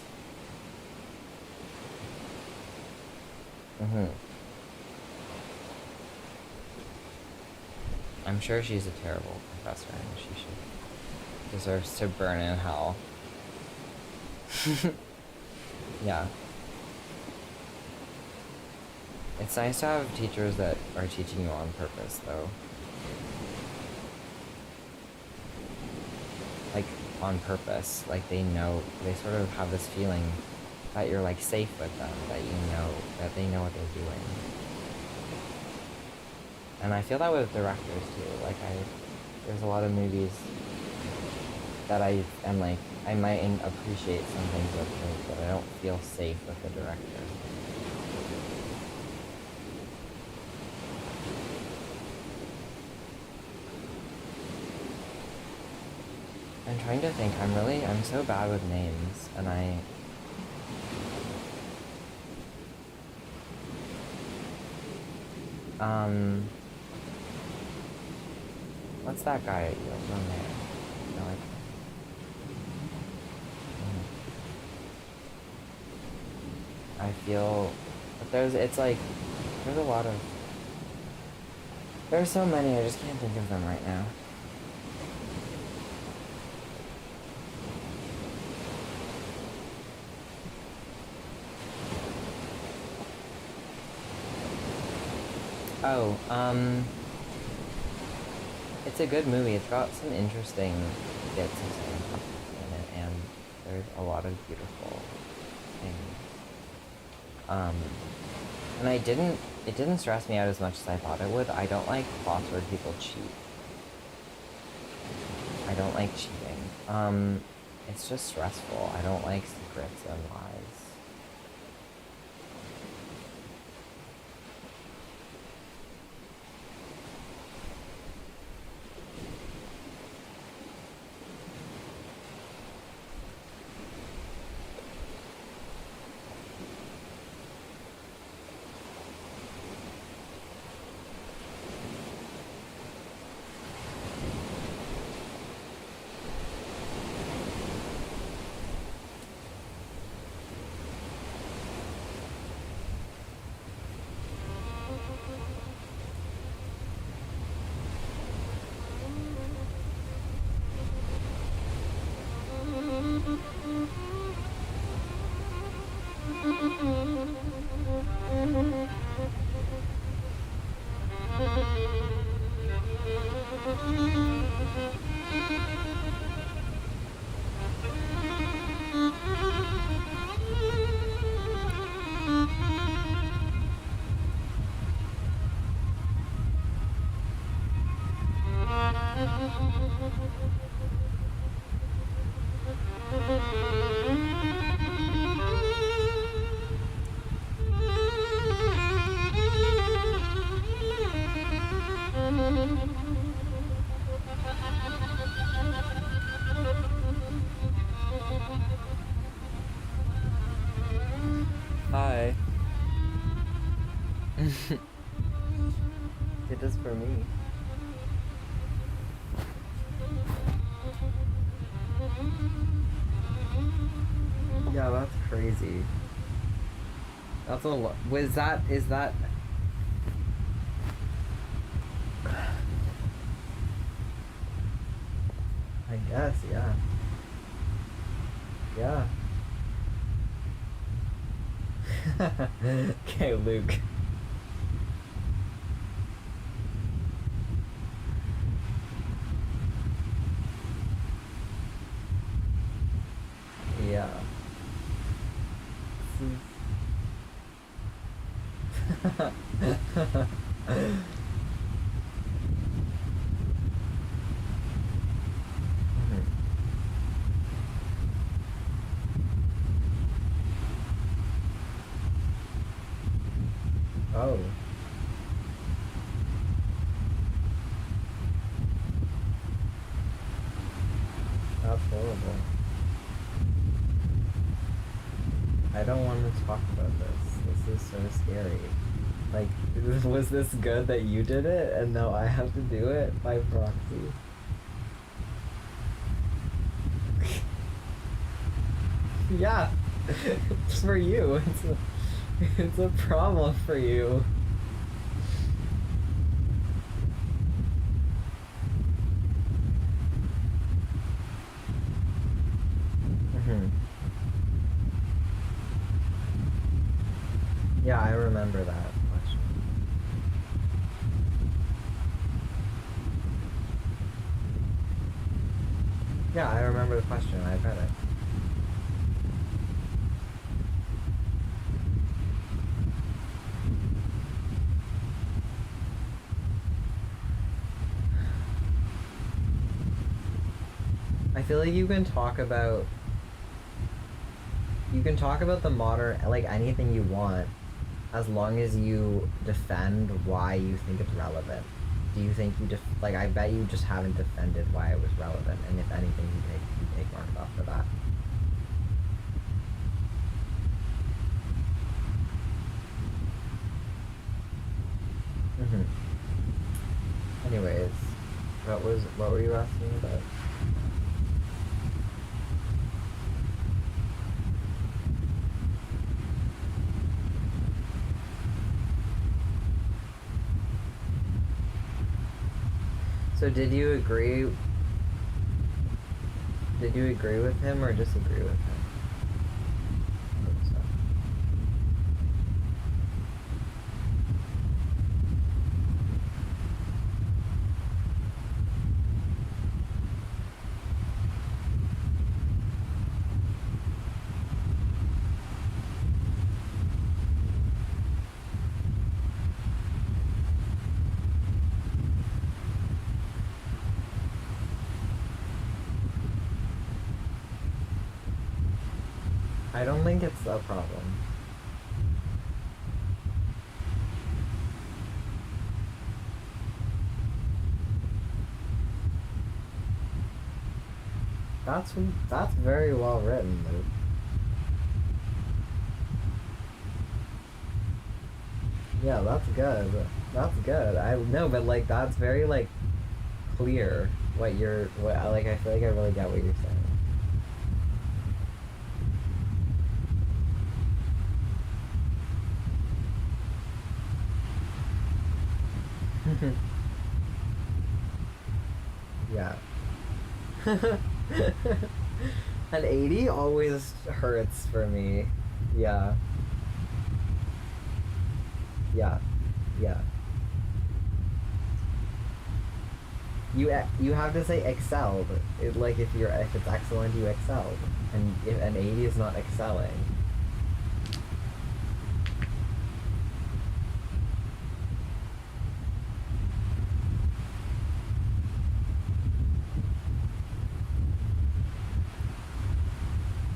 I'm sure she's a terrible professor and she deserves to burn in hell. Yeah. It's nice to have teachers that are teaching you on purpose, though. Like, on purpose. Like, they sort of have this feeling that you're, like, safe with them, that that they know what they're doing. And I feel that with directors, too. Like, there's a lot of movies that I might appreciate some things with them, but I don't feel safe with the director. I'm trying to think. I'm so bad with names, and what's that guy on there? No, I feel, but there's a lot of, there's so many, I just can't think of them right now. Oh, it's a good movie. It's got some interesting bits and stuff in it, and there's a lot of beautiful things. And it didn't stress me out as much as I thought it would. I don't like plots where people cheat. I don't like cheating. It's just stressful. I don't like secrets and lies. Hi. Did this for me. Yeah, that's crazy. That's a lot. Is that? I guess, yeah. Yeah. Okay, Luke. Yeah. Oh. That's horrible. I don't want to talk about this. This is so scary. Like, was this good that you did it and now I have to do it by proxy? Yeah. It's for you. It's a problem for you. Yeah, I remember that question. Yeah, I remember the question. I read it. I feel like you can talk about the modern, like anything you want, as long as you defend why you think it's relevant. Do you think like, I bet you just haven't defended why it was relevant, and if anything, you take marks off for that. Anyways, what were you asking about? So did you agree with him or disagree with him? I don't think it's a problem. That's very well written, Luke. Yeah, that's good. That's good. I know, but like that's very like clear what like I feel like I really get what you're saying. Yeah. An 80 always hurts for me. Yeah. Yeah. Yeah. You have to say excelled. Like if it's excellent, you excelled, and if an 80 is not excelling.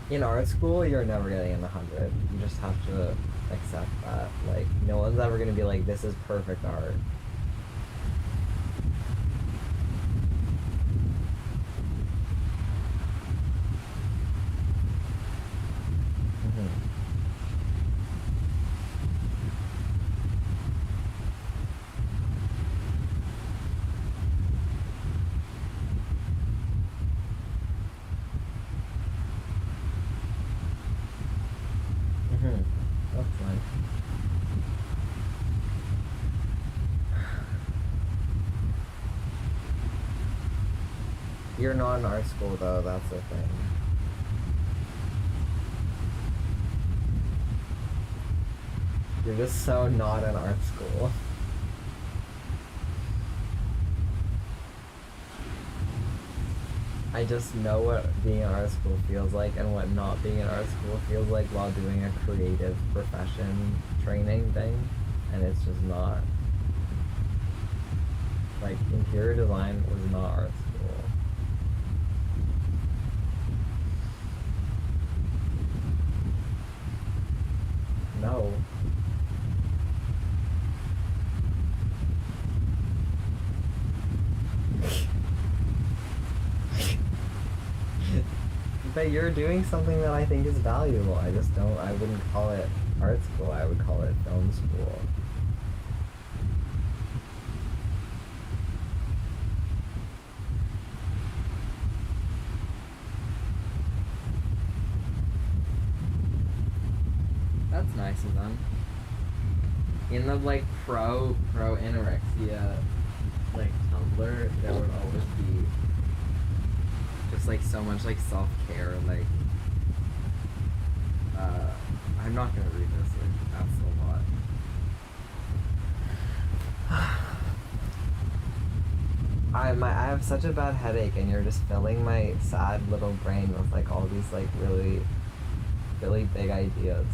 In art school, you're never getting in the 100. You just have to accept that. Like, no one's ever gonna be like, this is perfect art. You're not in art school though, that's the thing. You're just so not in art school. I just know what being in art school feels like and what not being in art school feels like while doing a creative profession training thing, and it's just not. Like, interior design was not art school. No. But you're doing something that I think is valuable. I wouldn't call it art school, I would call it film school. That's nice of them. In the like pro anorexia like Tumblr, there would always be just like so much like self-care, like I'm not gonna read this, like that's a lot. I have such a bad headache, and you're just filling my sad little brain with like all these like really big ideas.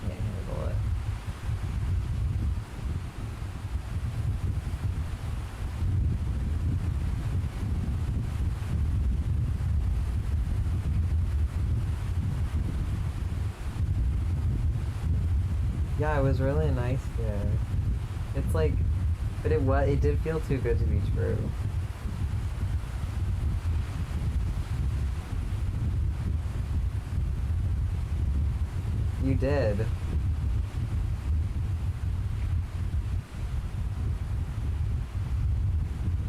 I can't handle it. Yeah, it was really nice here. It's like, but it did feel too good to be true. You did.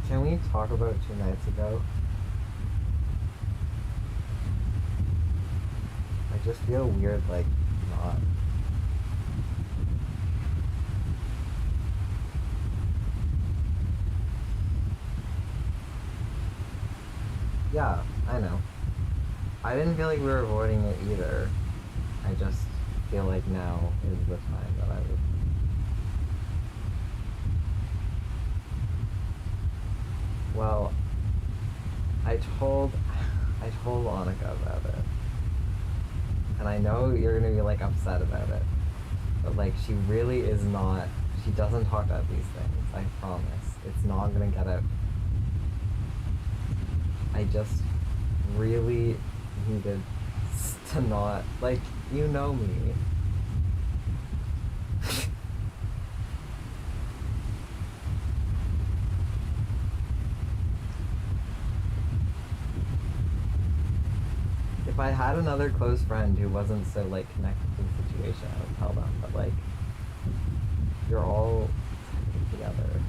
Can we talk about 2 nights ago? I just feel weird, like, not. Yeah, I know. I didn't feel like we were avoiding it either. I just feel like now is the time that I would. Well, I told Annika about it. And I know you're gonna be like upset about it. But like she really is not, she doesn't talk about these things, I promise. It's not gonna get out. I just really needed to not, like, you know me. If I had another close friend who wasn't so, like, connected to the situation, I would tell them, but, like, you're all together.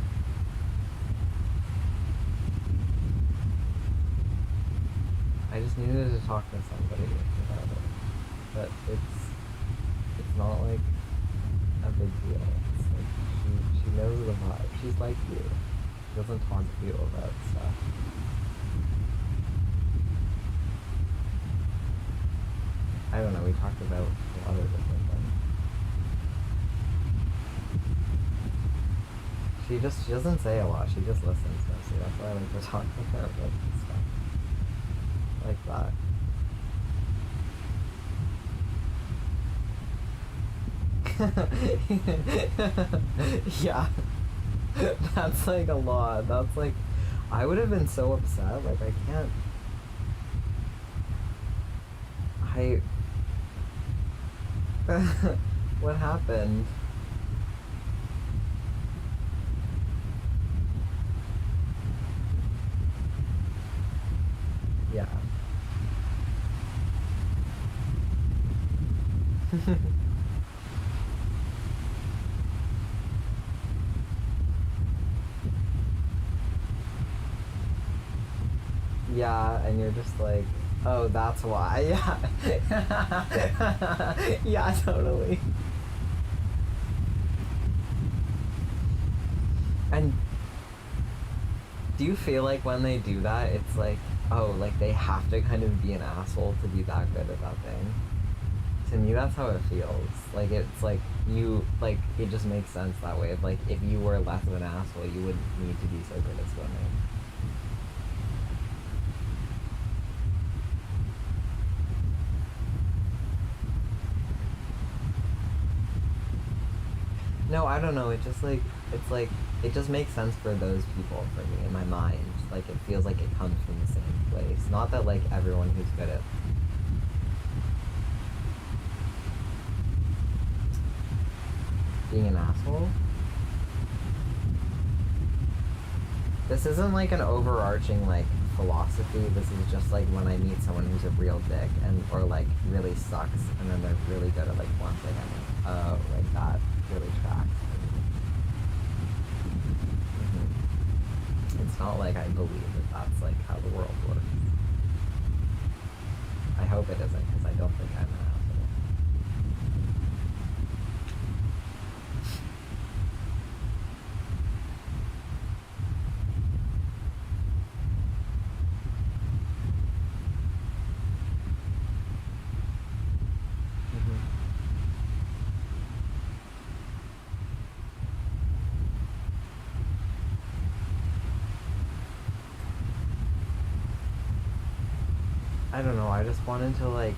I just needed to talk to somebody about it. But it's not like a big deal. It's like she knows the vibe. She's like you. She doesn't talk to you about stuff. I don't know, we talked about a lot of different things. She doesn't say a lot, she just listens mostly. That's why I like to talk to her about stuff. Like that. Yeah. That's like a lot. That's like, I would have been so upset. Like, I can't. What happened? Yeah. Yeah, and you're just like, oh, that's why. Yeah. Yeah, totally. And Do you feel like when they do that, it's like, oh, like they have to kind of be an asshole to be that good at that thing? To me, that's how it feels. Like, it's like you, like, it just makes sense that way. Like, if you were less of an asshole, you wouldn't need to be so good at swimming. No, I don't know. It just like it's like it just makes sense for those people for me in my mind. Like it feels like it comes from the same place. Not that like everyone who's good at being an asshole. This isn't like an overarching like philosophy. This is just like when I meet someone who's a real dick and or like really sucks and then they're really good at like one thing. I'm like, oh, like that really tracks. It's not like I believe that that's like how the world works. I hope it isn't because I don't think I'm an asshole. I don't know, I just wanted to like,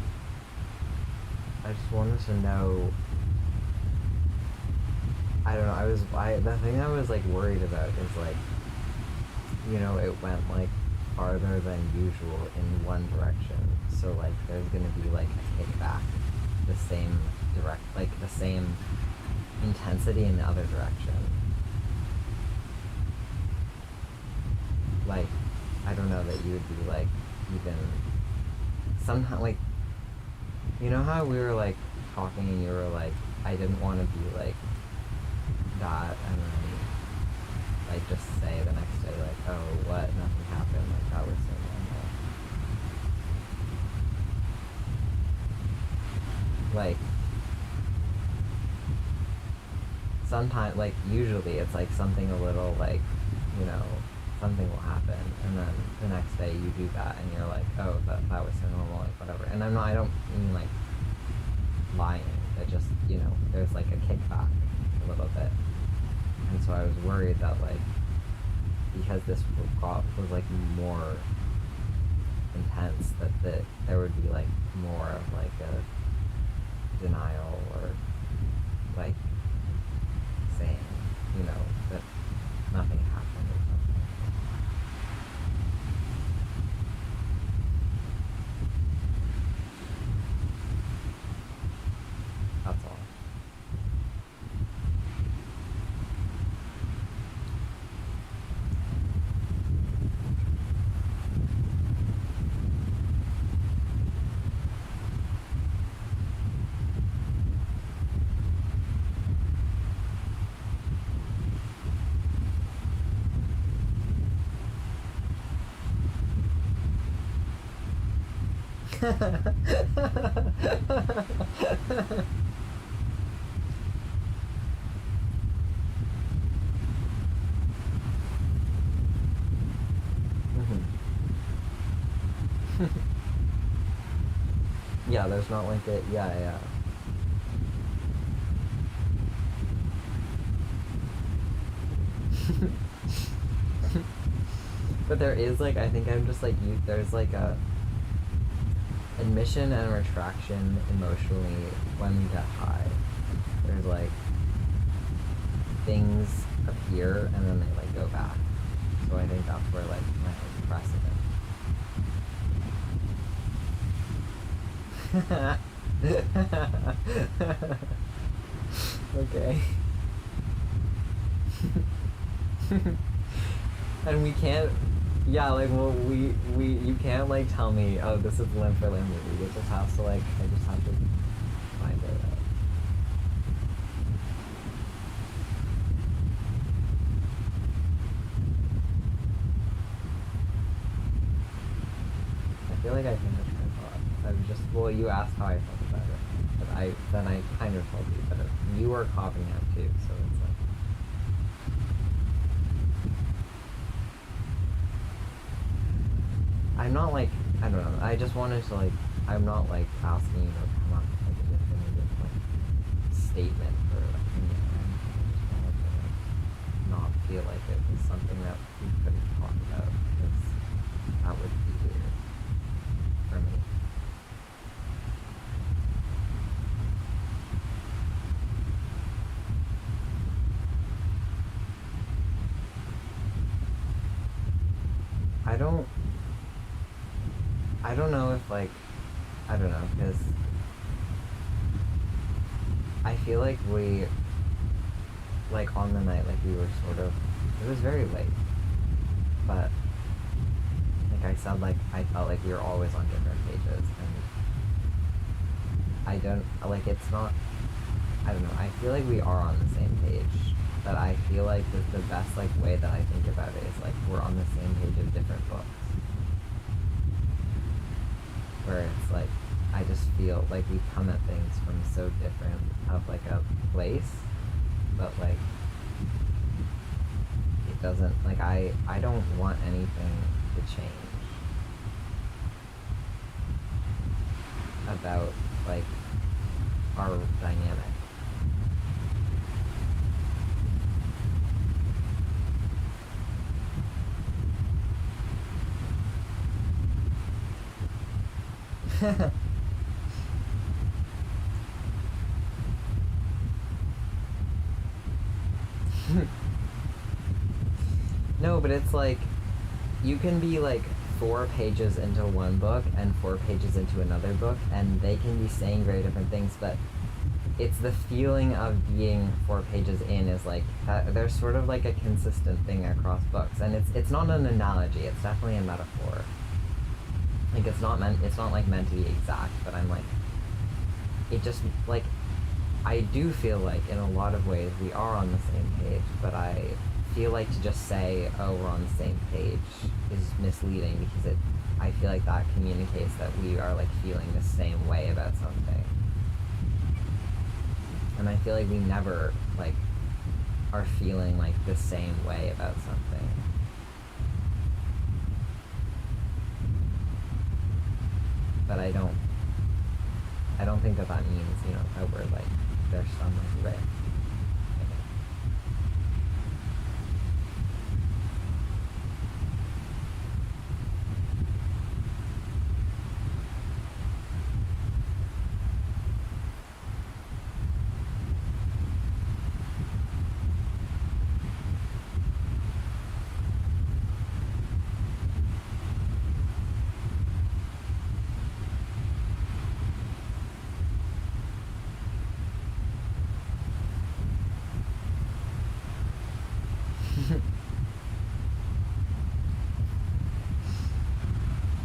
I just wanted to know, I don't know, the thing I was like worried about is like, you know, it went like farther than usual in one direction, so like there's gonna be like a kickback, the same the same intensity in the other direction. Like, I don't know that you would be like, even somehow, like, you know how we were like talking and you were like, I didn't want to be like that, and then like just say the next day like, oh, what, nothing happened, like that was so normal. Like sometimes, like usually it's like something a little like, you know, something will happen, and then the next day you do that, and you're like, oh, that was so normal, like whatever. And I don't mean like lying, but just, you know, there's like a kickback a little bit. And so I was worried that like, because this was like more intense, that there would be like more of like a denial or like saying, you know, that nothing happened or something. That's all. Yeah, there's not like a, yeah. But there is like, I think I'm just like, there's like a admission and retraction emotionally when we get high. There's like things appear and then they like go back. So I think that's where like my precedent. Okay. And we can't, yeah, like, well, you can't, like, tell me, oh, this is limb for limb movie. It just has to, like, I just have to find it out. I feel like I finished my thought. I was just, well, you asked how I felt about it. But then I kind of told you, but you were coughing out, too, so it's like... I'm not like, I don't know, I just wanted to like, I'm not like asking you to come up with like a definitive like statement or like opinion or anything. I just wanted to like not feel like it was something that we couldn't talk about because that would be weird for me. I don't know if like, I don't know, because I feel like we, like on the night, like we were sort of, it was very late, but like I said, like I felt like we were always on different pages, and I don't, like it's not, I don't know, I feel like we are on the same page, but I feel like the best like way that I think about it is like we're on the same page of different books. Where it's like, I just feel like we come at things from so different of like a place, but like, it doesn't, like I don't want anything to change about like our dynamic. No, but it's like, you can be like 4 pages into one book and 4 pages into another book, and they can be saying very different things, but it's the feeling of being 4 pages in is like, there's sort of like a consistent thing across books, and it's not an analogy, it's definitely a metaphor. Like it's not like meant to be exact, but I'm like, it just like, I do feel like in a lot of ways we are on the same page, but I feel like to just say, oh, we're on the same page is misleading, because I feel like that communicates that we are like feeling the same way about something. And I feel like we never like are feeling like the same way about something. But I don't think that means, you know, that we're like, there's some like rift.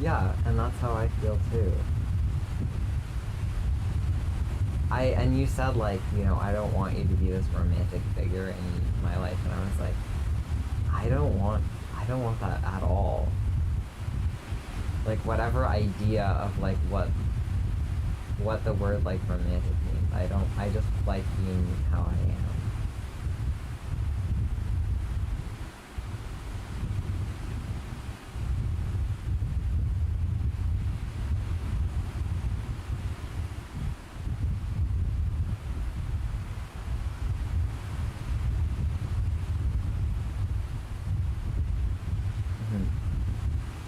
Yeah, and that's how I feel too. And you said like, you know, I don't want you to be this romantic figure in my life, and I was like, I don't want that at all. Like whatever idea of like what the word like romantic means, I just like being how I am.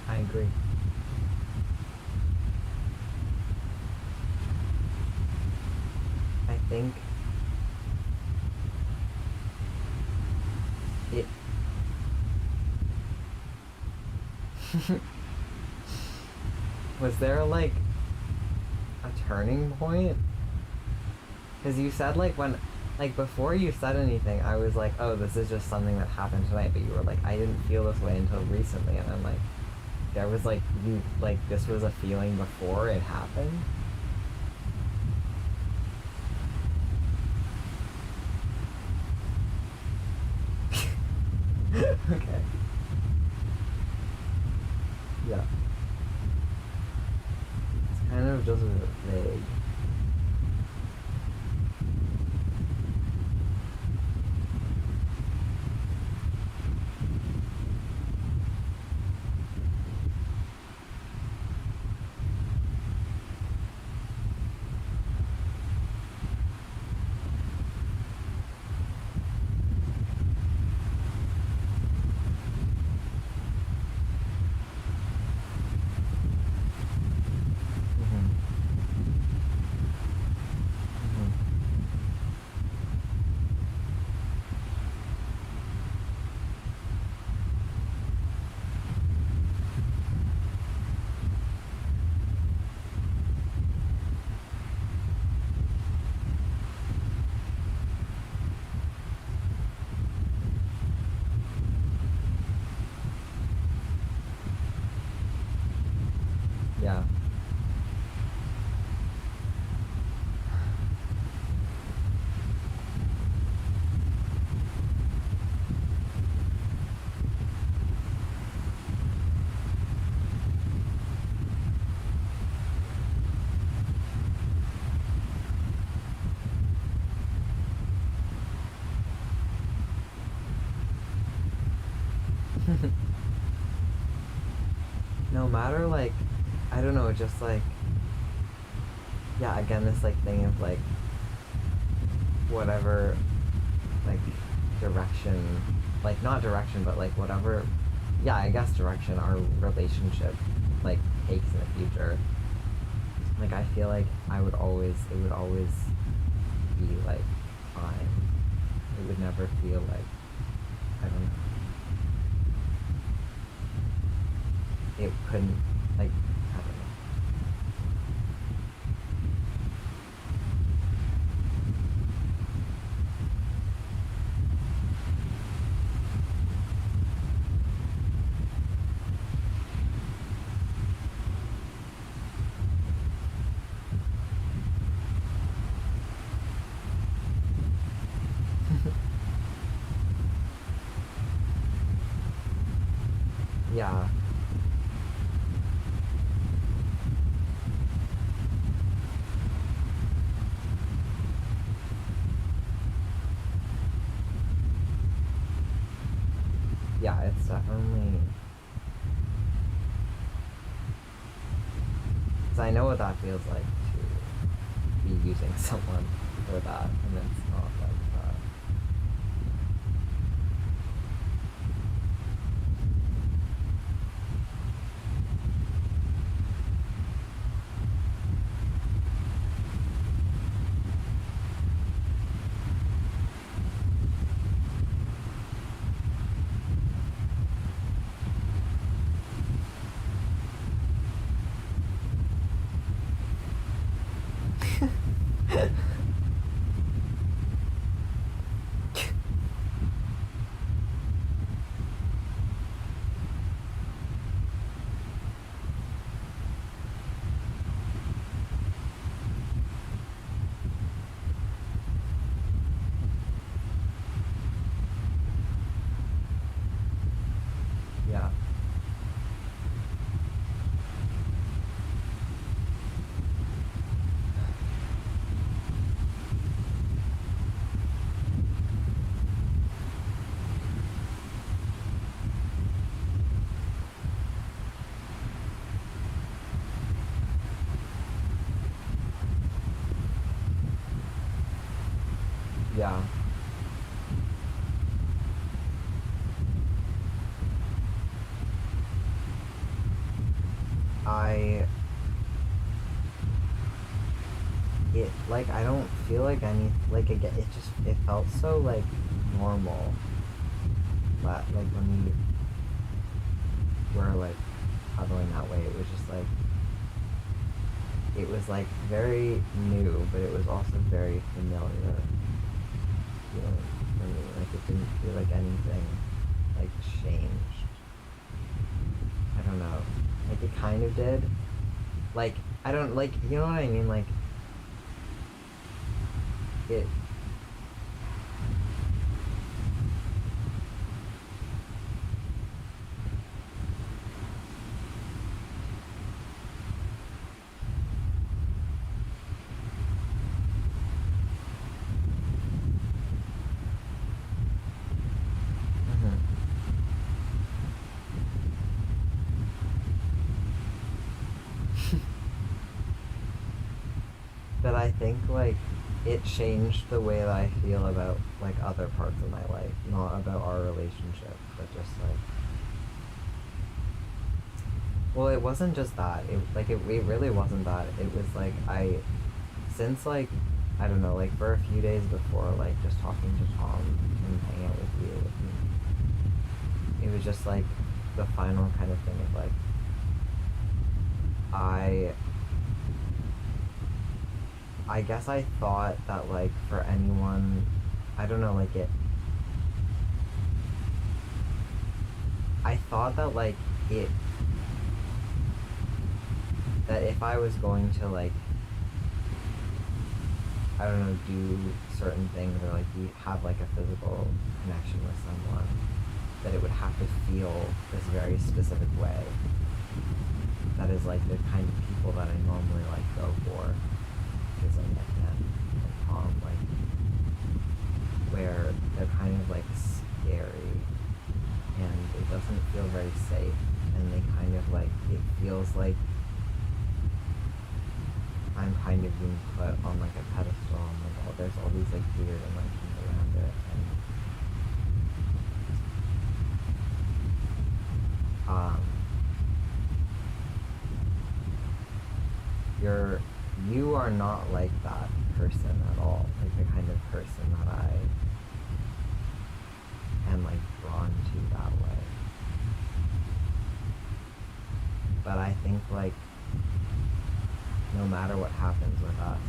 I agree. I think it was there like a turning point? Because you said like when, like before you said anything, I was like, oh, this is just something that happened tonight, but you were like, I didn't feel this way until recently, and I'm like, there was like, you, like this was a feeling before it happened? Okay. Yeah. It's kind of just vague. Yeah. No matter, like, I don't know, just like, yeah, again, this like thing of like whatever, like, direction, like, not direction, but like whatever, yeah, I guess direction our relationship like takes in the future. Like, I feel like it would always be like fine. It would never feel like, I don't know. It couldn't, like, I don't know. Yeah. Yeah, it's definitely, because I know what that feels like to be using someone for that, and it's not like that. Yeah. Yeah. Like, I don't feel like any, like, again, it felt so, like, normal that, like, when we were, like, huddling that way, it was just, like, it was, like, very new, but it was also very familiar feeling for me. Like, it didn't feel like anything, like, changed. I don't know. Like, it kind of did. Like, I don't, like, you know what I mean? Like, it... But I think, like, it changed the way that I feel about, like, other parts of my life. Not about our relationship, but just, like... Well, it wasn't just that. It really wasn't that. It was, like, since, like, I don't know, like, for a few days before, like, just talking to Tom and hanging out with you, it was just, like, the final kind of thing of, like, I guess I thought that, like, for anyone, I don't know, like, I thought that, like, that if I was going to like, I don't know, do certain things or like have like a physical connection with someone, that it would have to feel this very specific way. That is like the kind of people that I normally like go for. Because like Ken and Tom, like, where they're kind of like scary and it doesn't feel very safe, and they kind of like, it feels like I'm kind of being put on like a pedestal, and like there's all these like weird emotions around it, and you are not like that person at all, like the kind of person that I am like drawn to that way. But I think like no matter what happens with us,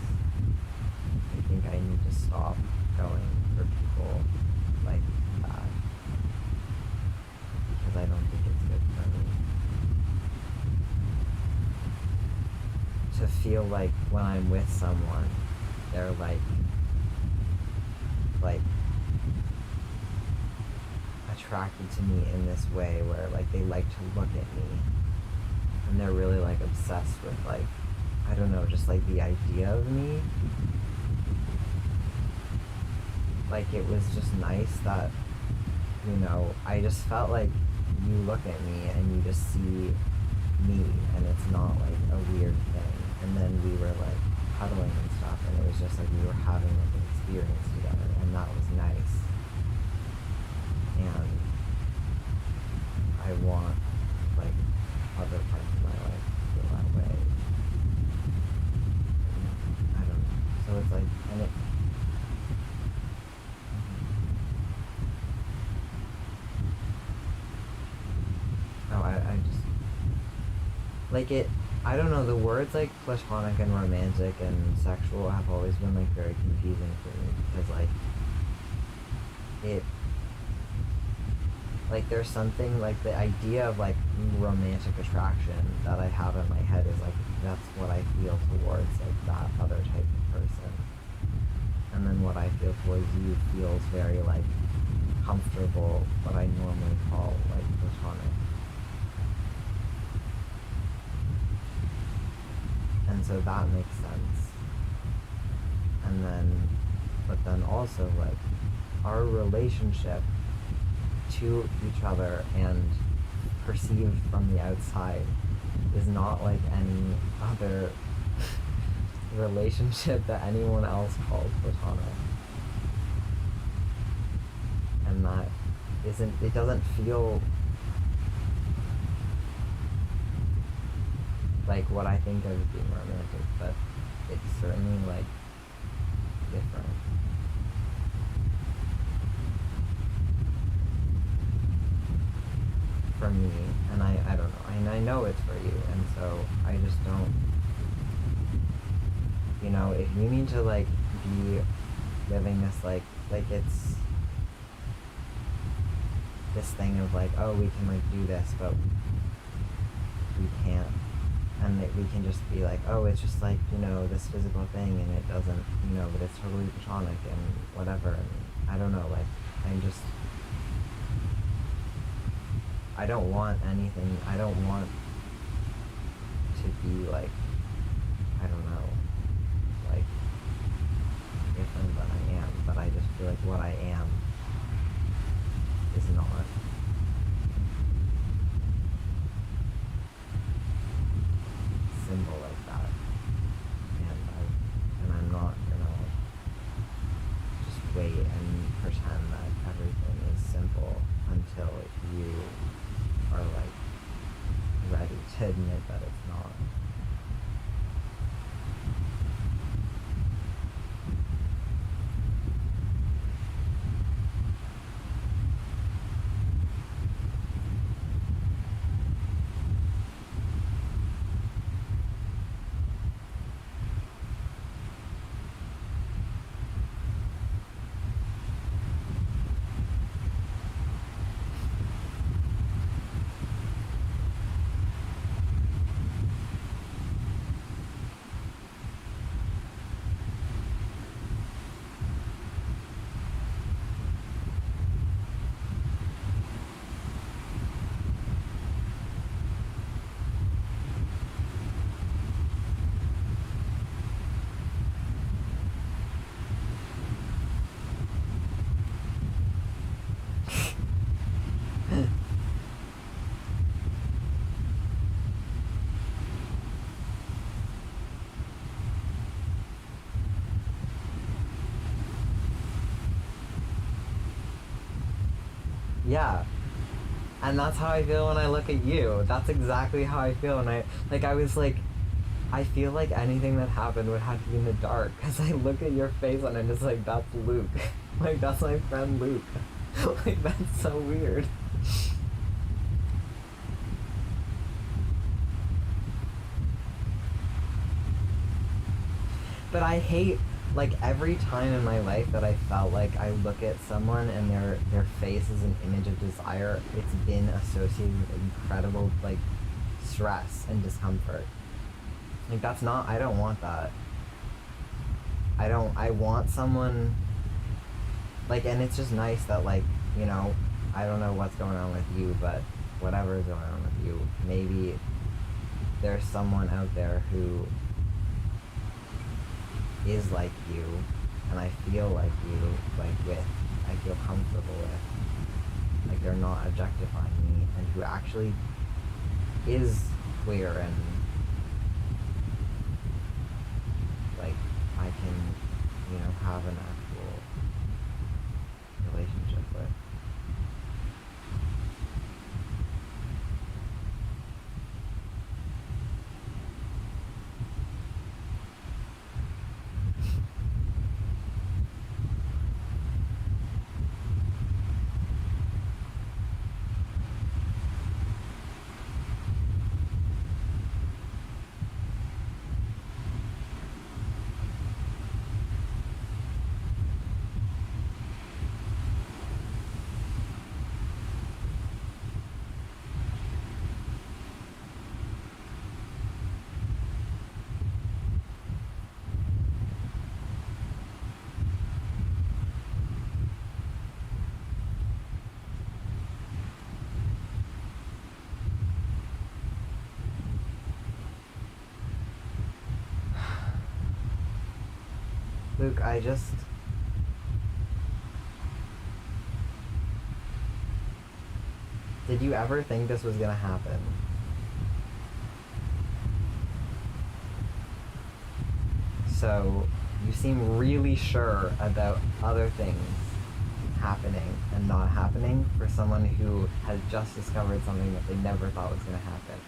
I think I need to stop going for people like that, because I don't think it's good for me to feel like when I'm with someone, they're like attracted to me in this way where like they like to look at me and they're really like obsessed with like, I don't know, just like the idea of me. Like it was just nice that, you know, I just felt like you look at me and you just see me and it's not like a weird thing. And then we were like cuddling and stuff, and it was just like we were having like an experience together, and that was nice. And I want like other parts of my life to feel that way. I don't know. So it's like, and it. Oh, I just like it. I don't know, the words like platonic and romantic and sexual have always been like very confusing for me, because like it, like there's something like the idea of like romantic attraction that I have in my head is like, that's what I feel towards like that other type of person. And then what I feel towards you feels very like comfortable, what I normally call like platonic. And so that makes sense. And then, but then also like our relationship to each other and perceived from the outside is not like any other relationship that anyone else calls platonic. And that isn't, it doesn't feel like what I think of as being romantic, but it's certainly like different. For me, and I don't know, and I know it's for you, and so I just don't, you know, if you need to like be living this like it's this thing of like, oh, we can like do this, but we can't. And that we can just be like, oh, it's just like, you know, this physical thing, and it doesn't, you know, but it's totally platonic and whatever. And I don't know, like, I don't want anything, I don't want to be like, I don't know, like, different than I am, but I just feel like what I am is not. Symbol like that, and I'm not gonna just wait and pretend that everything is simple until you are like ready to admit that it's not. Yeah. And that's how I feel when I look at you. That's exactly how I feel when I was like, I feel like anything that happened would have to be in the dark, because I look at your face and I'm just like, that's Luke. Like, that's my friend Luke. Like, that's so weird. But I hate, like, every time in my life that I felt like I look at someone and their face is an image of desire, it's been associated with incredible, like, stress and discomfort. Like, that's not, I don't want that. I want someone, like, and it's just nice that, like, you know, I don't know what's going on with you, but whatever is going on with you, maybe there's someone out there who is like you, and I feel like you, like, I feel comfortable with, like, they're not objectifying me, and who actually is queer and, like, I can, you know, have an actual relationship with. Luke, did you ever think this was gonna happen? So, you seem really sure about other things happening and not happening for someone who has just discovered something that they never thought was gonna happen.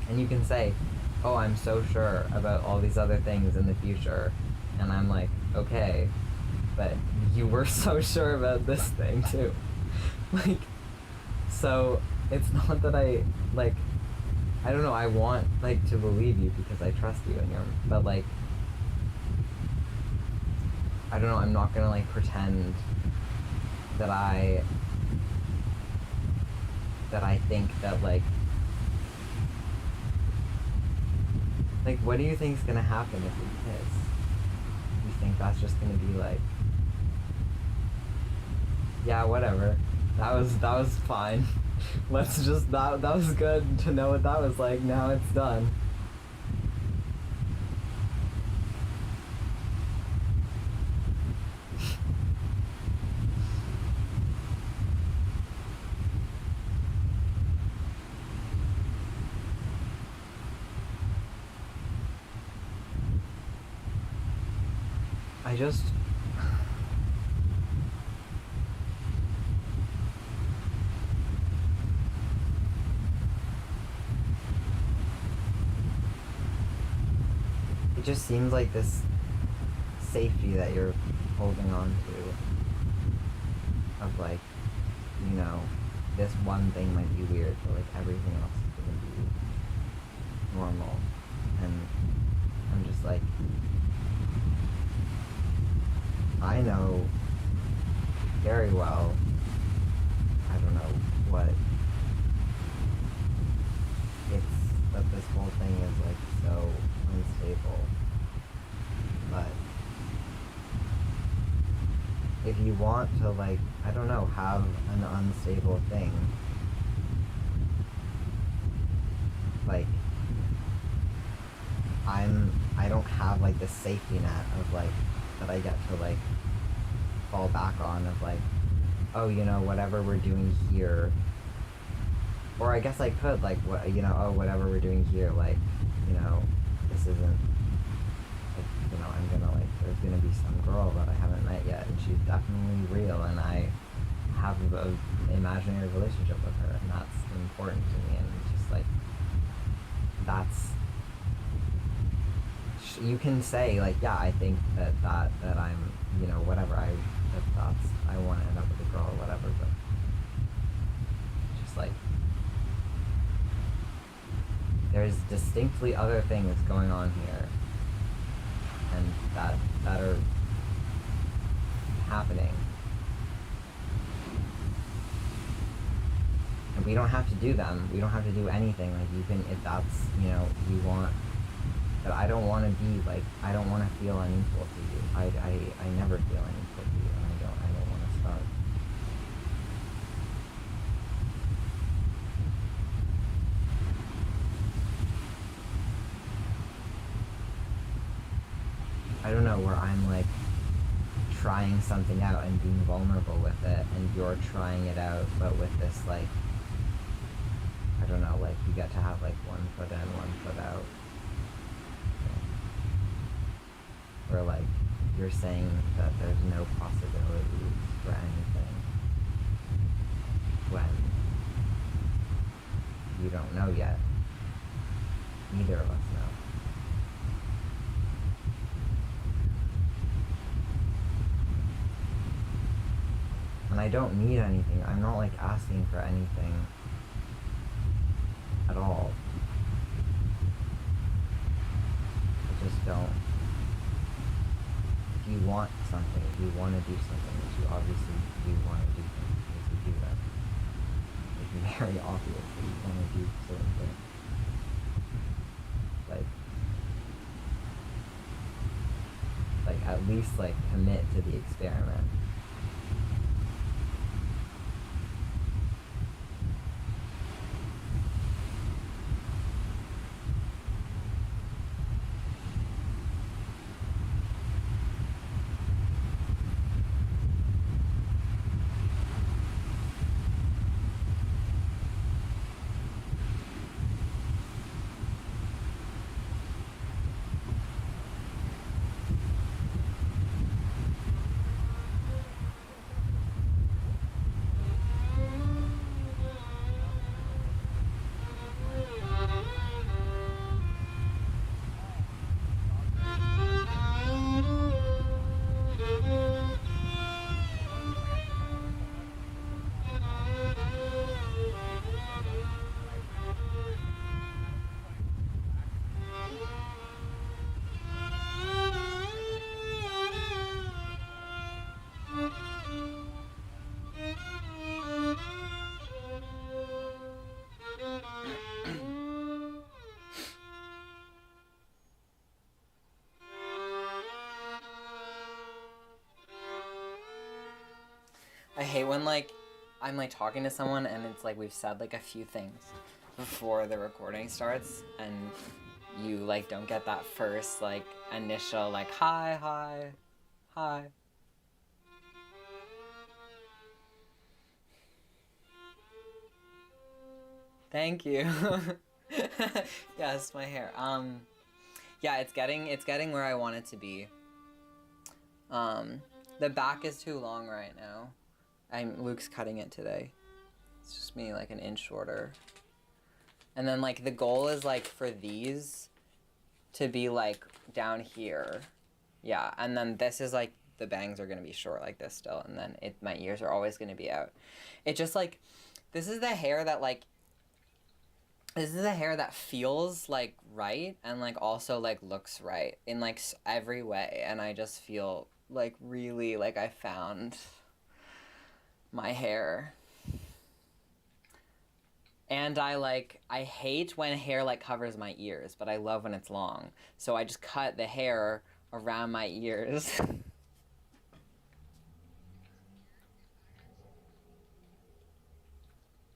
And you can say, oh, I'm so sure about all these other things in the future. And I'm like, okay, but you were so sure about this thing too. Like, so it's not that I don't know, I want, like, to believe you because I trust you and but, like, I don't know, I'm not gonna, like, pretend that I think that, like, what do you think's gonna happen if we kiss? You think that's just gonna be like, yeah, whatever. That was fine. Let's just, that was good to know what that was like. Now it's done. It just seems like this safety that you're holding on to, of, like, you know, this one thing might be weird, but, like, everything else is gonna be normal. And I'm just like, I know very well, I don't know what it's, that this whole thing is, like, so unstable. But if you want to, like, I don't know, have an unstable thing, like, I don't have, like, this safety net of, like, that I get to, like, fall back on, of, like, oh, you know, whatever we're doing here, or I guess I could, like, what, you know, oh, whatever we're doing here, like, you know, this isn't, like, you know, I'm gonna, like, there's gonna be some girl that I haven't met yet, and she's definitely real, and I have a imaginary relationship with her, and that's important to me. And it's just like, that's, you can say like, yeah, I think that I'm, you know, whatever, I want to end up with a girl or whatever, but just like, there's distinctly other things going on here, and that are happening. And we don't have to do them. We don't have to do anything. Like, you can, if that's, you know, you want, but I don't want to be like, I don't want to feel unequal to you. I never feel unequal to you, and I don't want to start. I don't know, where I'm like trying something out and being vulnerable with it, and you're trying it out, but with this like, I don't know, like you get to have like one foot in, one foot out. Where like you're saying that there's no possibilities for anything when you don't know yet. Neither of us know. And I don't need anything. I'm not like asking for anything at all. I just don't. If you want something, if you want to do something, which you obviously do want to do things, because you do that. It's very obvious that you want to do certain things. Like at least like commit to the experiment. I hate when like I'm like talking to someone and it's like we've said like a few things before the recording starts and you like don't get that first like initial like hi. Thank you. Yes, my hair. Yeah, it's getting where I want it to be. The back is too long right now. Luke's cutting it today. It's just me like an inch shorter. And then like the goal is like for these to be like down here. Yeah, and then this is like the bangs are gonna be short like this still, and then my ears are always gonna be out. It just like, this is the hair that feels like right and like also like looks right in like every way, and I just feel like really like I found my hair. And I hate when hair like covers my ears, but I love when it's long. So I just cut the hair around my ears.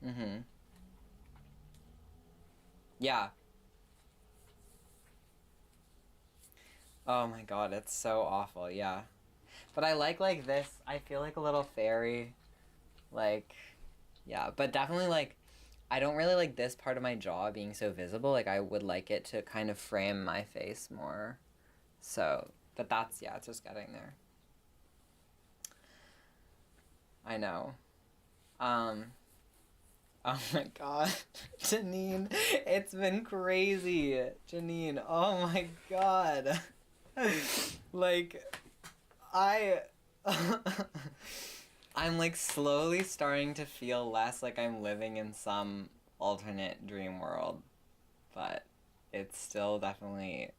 Mm-hmm. Yeah. Oh my god, it's so awful, yeah. But I like this, I feel like a little fairy. Like, yeah, but definitely like, I don't really like this part of my jaw being so visible. Like, I would like it to kind of frame my face more. So, but that's, yeah, it's just getting there. I know. Um, oh my god. Janine, it's been crazy. Janine, oh my god. Like, I... I'm like slowly starting to feel less like I'm living in some alternate dream world, but it's still definitely...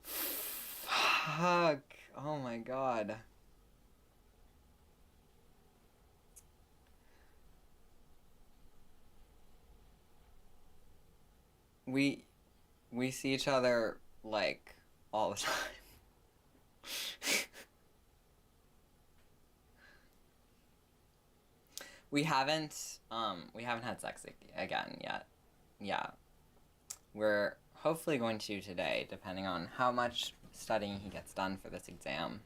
Fuck. Oh my god. We see each other like all the time. We haven't had sex again yet. Yeah. We're hopefully going to today, depending on how much studying he gets done for this exam.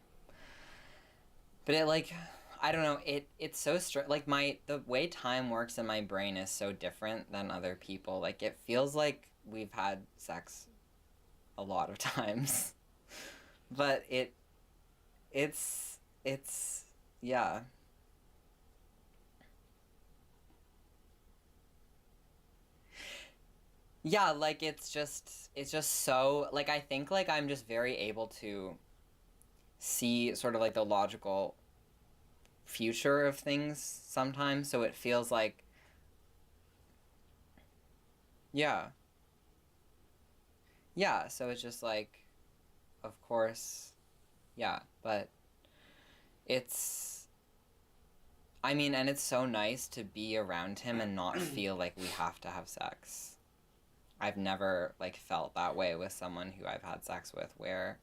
But it, like, I don't know, it's so like the way time works in my brain is so different than other people. Like, it feels like we've had sex a lot of times. But it's yeah. Yeah, like it's just so like I think like I'm just very able to see sort of like the logical future of things sometimes, so it feels like yeah. Yeah, so it's just like of course yeah, but it's I mean, and it's so nice to be around him and not feel like we have to have sex. I've never like felt that way with someone who I've had sex with where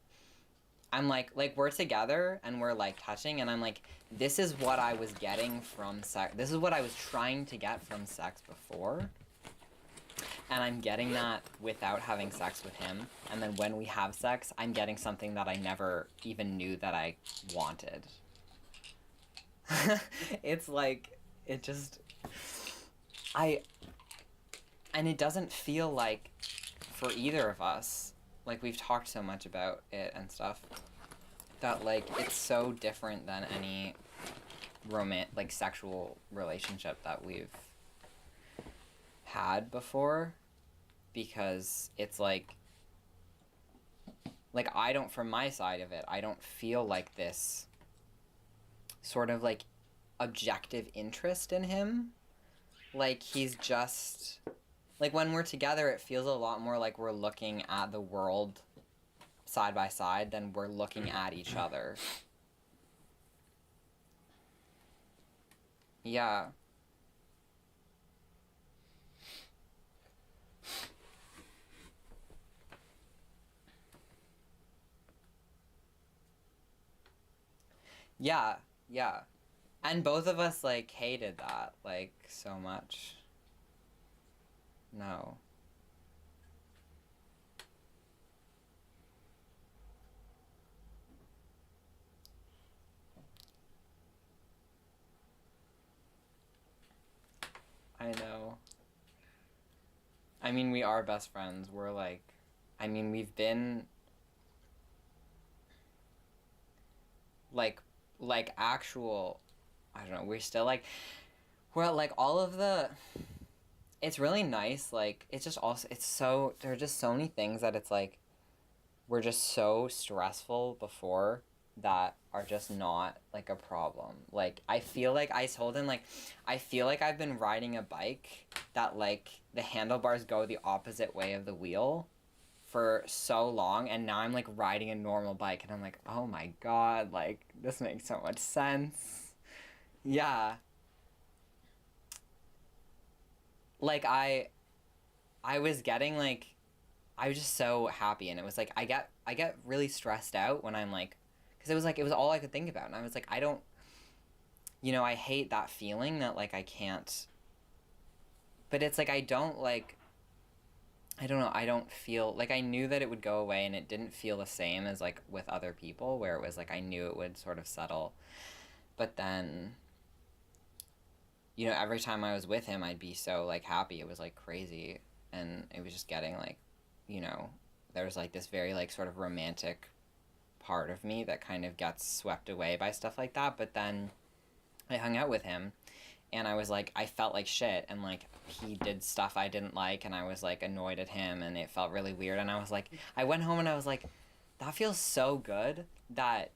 I'm like we're together and we're like touching and I'm like this is what I was getting from sex. This is what I was trying to get from sex before. And I'm getting that without having sex with him. And then when we have sex, I'm getting something that I never even knew that I wanted. It's like it just and it doesn't feel like for either of us, like we've talked so much about it and stuff, that like it's so different than any like sexual relationship that we've had before, because it's like I don't, from my side of it, I don't feel like this sort of like objective interest in him. Like he's just like when we're together it feels a lot more like we're looking at the world side by side than we're looking at each other. Yeah. Yeah, yeah. And both of us like hated that like so much. No. I know. I mean, we are best friends. We're like, I mean, we've been like actual, I don't know, we're still like, we're like all of the, it's really nice. Like, it's just also, it's so, there are just so many things that it's like, we're just so stressful before that are just not like a problem. Like I feel like I told him like I feel like I've been riding a bike that like the handlebars go the opposite way of the wheel for so long, and now I'm like riding a normal bike and I'm like, "Oh my god, like this makes so much sense." Yeah. Like I was getting like I was just so happy, and it was like I get really stressed out when I'm like, because it was all I could think about, and I was like I don't, I hate that feeling that like I can't, but it's like I don't like, I don't know, I don't feel like I knew that it would go away, and it didn't feel the same as like with other people where it was like I knew it would sort of settle, but then every time I was with him I'd be so like happy, it was like crazy, and it was just getting like, there was like this very like sort of romantic part of me that kind of gets swept away by stuff like that. But then I hung out with him, and I was like, I felt like shit, and like he did stuff I didn't like, and I was like annoyed at him, and it felt really weird. And I was like, I went home and I was like, that feels so good that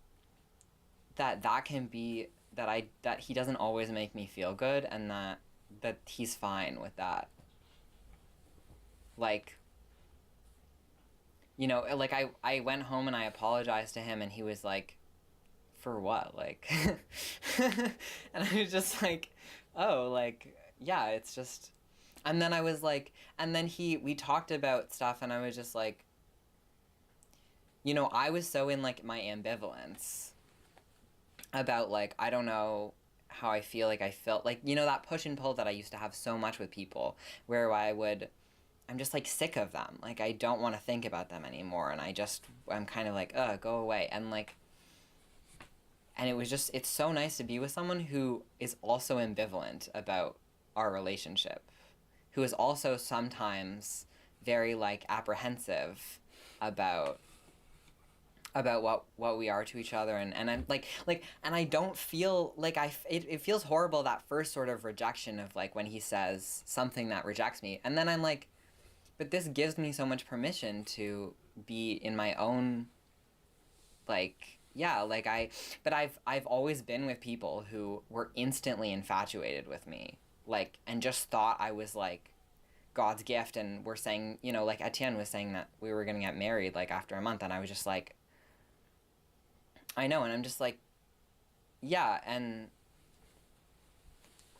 can be that he doesn't always make me feel good, and that he's fine with that. Like, you know, like I went home and I apologized to him, and he was like, for what? Like, and I was just like, oh, like, yeah, it's just, and then I was like, and then we talked about stuff, and I was just like, you know, I was so in like my ambivalence about like, I don't know how I feel. Like I felt like, you know, that push and pull that I used to have so much with people, where I'm just like sick of them. Like I don't want to think about them anymore, and I'm kind of like, go away. And like, and it was just, it's so nice to be with someone who is also ambivalent about our relationship, who is also sometimes very like apprehensive about what we are to each other, and I'm like and I don't feel like it feels horrible, that first sort of rejection of like when he says something that rejects me, and then I'm like, but this gives me so much permission to be in my own, like, yeah, like I've always been with people who were instantly infatuated with me, like, and just thought I was like God's gift, and we're saying, you know, like Etienne was saying that we were gonna get married like after a month, and I was just like, I know, and I'm just like, yeah, and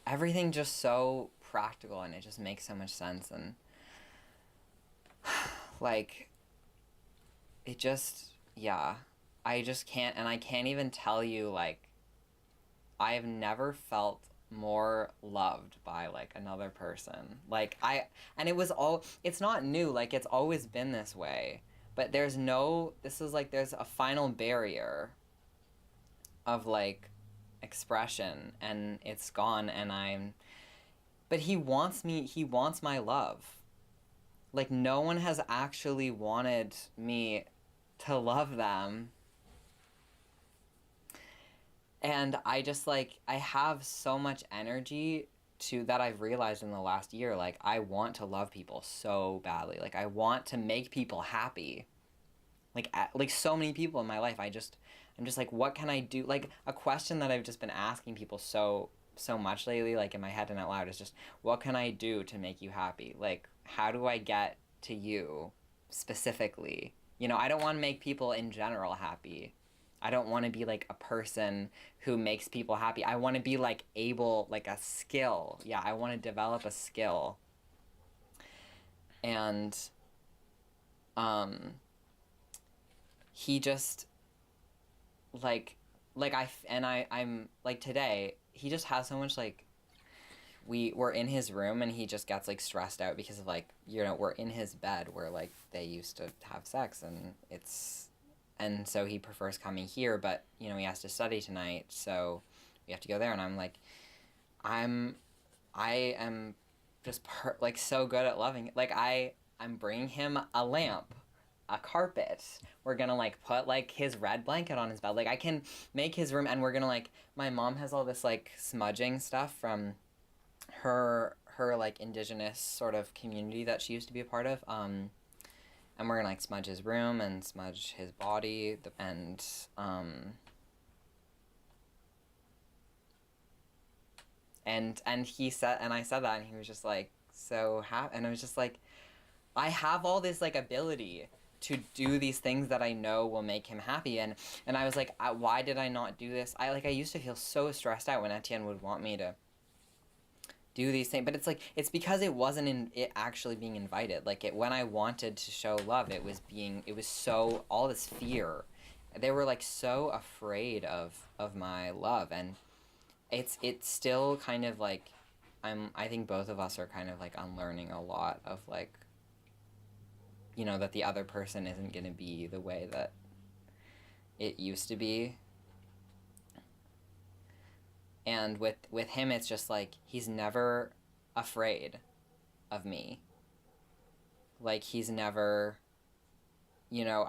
everything just so practical, and it just makes so much sense, and like, it just, yeah, I just can't, and I can't even tell you, like, I have never felt more loved by like another person. Like and it's not new, like it's always been this way, but this is like, there's a final barrier of like expression, and it's gone, and but he wants my love. Like no one has actually wanted me to love them, and I just like, I have so much energy that I've realized in the last year, like I want to love people so badly, like I want to make people happy, like so many people in my life. I'm just like, what can I do? Like a question that I've just been asking people so much lately, like in my head and out loud, is just, what can I do to make you happy? Like how do I get to you specifically? You know, I don't want to make people in general happy. I don't want to be like a person who makes people happy. I want to be like able, like a skill. Yeah, I want to develop a skill. And he just I'm like, today he just has so much, like, we're in his room, and he just gets like stressed out because of like, you know, we're in his bed where like they used to have sex, and so he prefers coming here, but you know, he has to study tonight, so we have to go there, and I'm like, I am just like so good at loving it. Like I'm bringing him a lamp, a carpet. We're gonna like put like his red blanket on his bed. Like I can make his room, and we're gonna like, my mom has all this like smudging stuff from her like indigenous sort of community that she used to be a part of, and we're gonna like smudge his room and smudge his body, and he said, and I said that, and he was just like so happy, and I was just like, I have all this like ability to do these things that I know will make him happy, and I was like, why did I not do this? I used to feel so stressed out when Etienne would want me to do these things, but it's like, it's because it wasn't in it actually being invited. Like when I wanted to show love, it was so, all this fear, they were like so afraid of my love, and it's still kind of like, I think both of us are kind of like unlearning a lot of like, you know, that the other person isn't gonna be the way that it used to be. And with him, it's just like, he's never afraid of me. Like he's never, you know,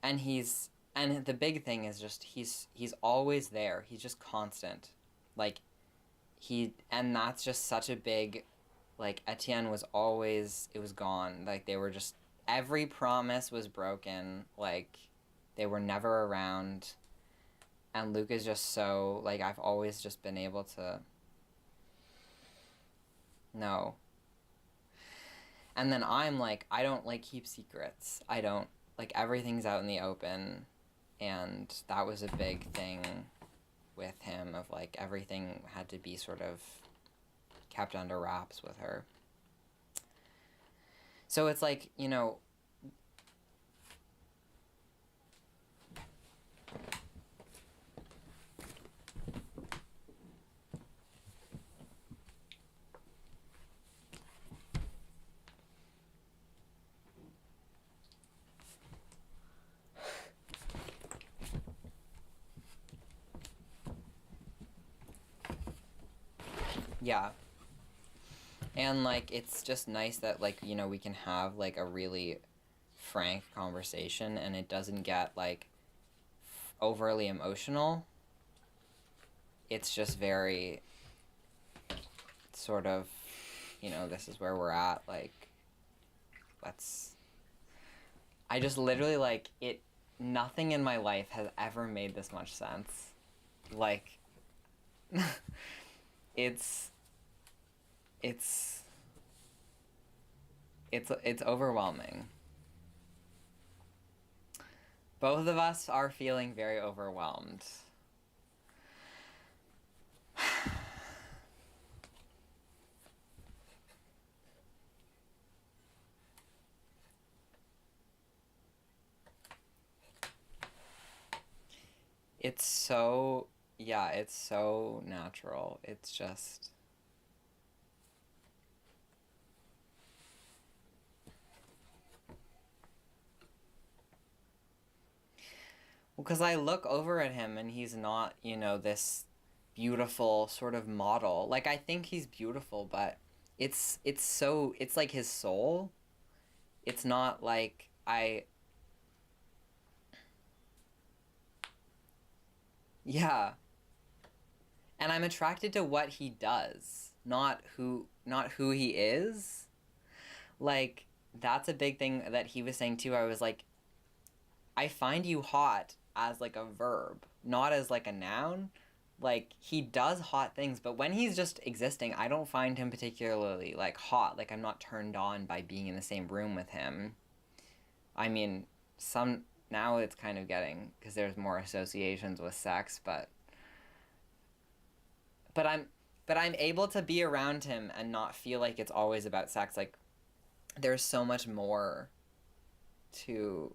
and the big thing is just he's always there. He's just constant. Like and that's just such a big, like, Etienne was always, it was gone. Like, they were just, every promise was broken. Like, they were never around. And Luke is just so, like, I've always just been able to, no. And then I'm like, I don't, like, keep secrets. I don't, like, everything's out in the open. And that was a big thing with him, of, like, everything had to be sort of kept under wraps with her. So it's like, you know, yeah. And, like, it's just nice that, like, you know, we can have, like, a really frank conversation and it doesn't get, like, overly emotional. It's just very sort of, you know, this is where we're at, like, I just literally, like, nothing in my life has ever made this much sense. Like, it's overwhelming. Both of us are feeling very overwhelmed. It's so, yeah, it's so natural. It's just, because I look over at him and he's not, you know, this beautiful sort of model. Like, I think he's beautiful, but it's like his soul. It's not like yeah. And I'm attracted to what he does, not who he is. Like, that's a big thing that he was saying too. I was like, I find you hot as, like, a verb, not as, like, a noun. Like, he does hot things, but when he's just existing, I don't find him particularly, like, hot. Like, I'm not turned on by being in the same room with him. I mean, now it's kind of getting, because there's more associations with sex, but I'm able to be around him and not feel like it's always about sex. Like, there's so much more to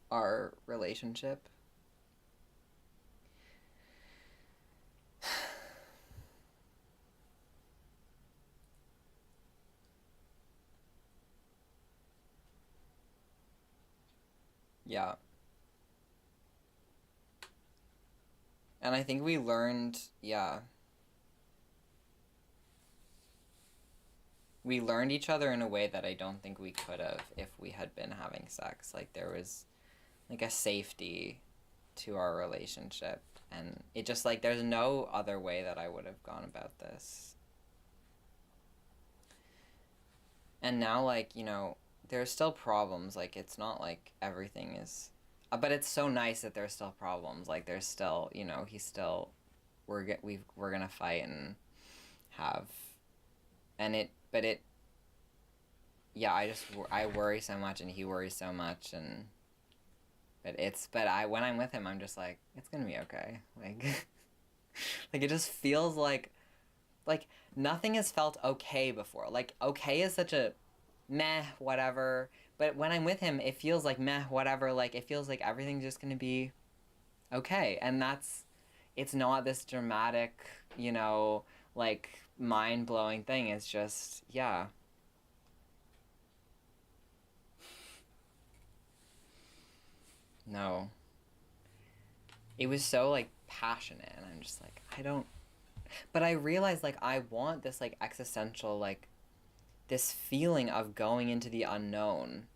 our relationship. Yeah. And I think we learned, yeah. We learned each other in a way that I don't think we could have if we had been having sex. Like, there was, like, a safety to our relationship. And it just, like, there's no other way that I would have gone about this. And now, like, you know, there's still problems. Like, it's not like everything is... but it's so nice that there's still problems. Like, there's still, you know, he's still... We're gonna fight and have... Yeah, I worry so much and he worries so much, and... when I'm with him, I'm just like, it's gonna be okay. Like, like, it just feels like nothing has felt okay before. Like, okay is such a meh, whatever. But when I'm with him, it feels like meh, whatever. Like, it feels like everything's just gonna be okay. And it's not this dramatic, you know, like, mind-blowing thing. It's just, yeah. No. It was so, like, passionate, and I'm just like, but I realized, like, I want this, like, existential, like, this feeling of going into the unknown,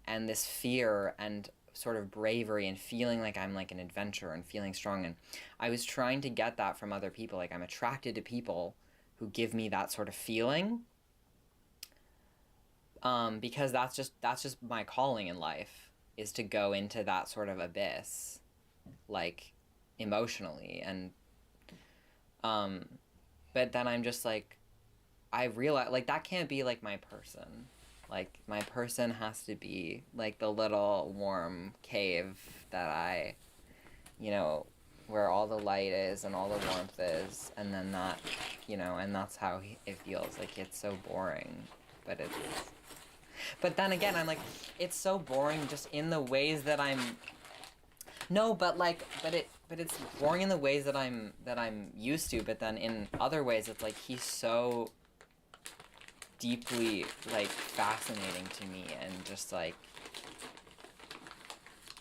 and this fear, and sort of bravery and feeling like I'm like an adventurer and feeling strong. And I was trying to get that from other people. Like I'm attracted to people who give me that sort of feeling. Because that's just my calling in life, is to go into that sort of abyss, like emotionally. And but then I'm just like, I realize like that can't be like my person. Like my person has to be like the little warm cave that I, you know, where all the light is and all the warmth is, and then that, you know, and that's how it feels. Like it's so boring, but it's. But then again, I'm like, it's so boring just in the ways that I'm. No, but like, but it's boring in the ways that I'm used to. But then in other ways, it's like he's so deeply like fascinating to me, and just like,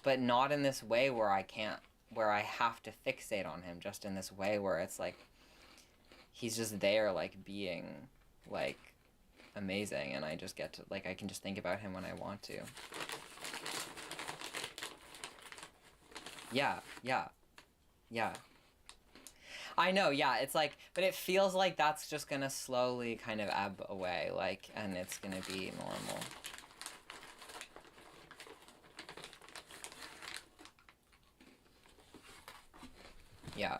but not in this way where I have to fixate on him. Just in this way where it's like, he's just there, like being, like, amazing, and I just get to like I can just think about him when I want to. Yeah. I know, yeah, it's like, but it feels like that's just gonna slowly kind of ebb away, like, and it's gonna be normal. Yeah.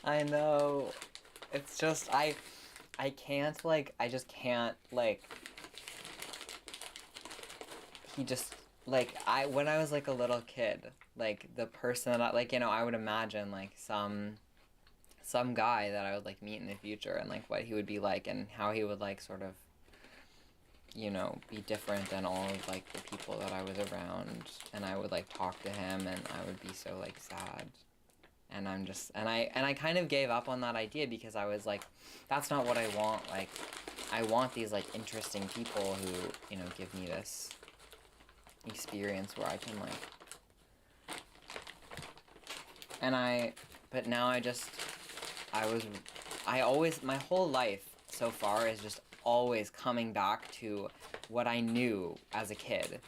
I know. It's just I can't like I just can't like he just like I when I was like a little kid, like the person that like, you know, I would imagine like some guy that I would like meet in the future, and like what he would be like and how he would like sort of, you know, be different than all of like the people that I was around, and I would like talk to him and I would be so like sad. And I'm just, and I kind of gave up on that idea because I was like, that's not what I want. Like, I want these like interesting people who, you know, give me this experience where I can like, but now I always, my whole life so far is just always coming back to what I knew as a kid.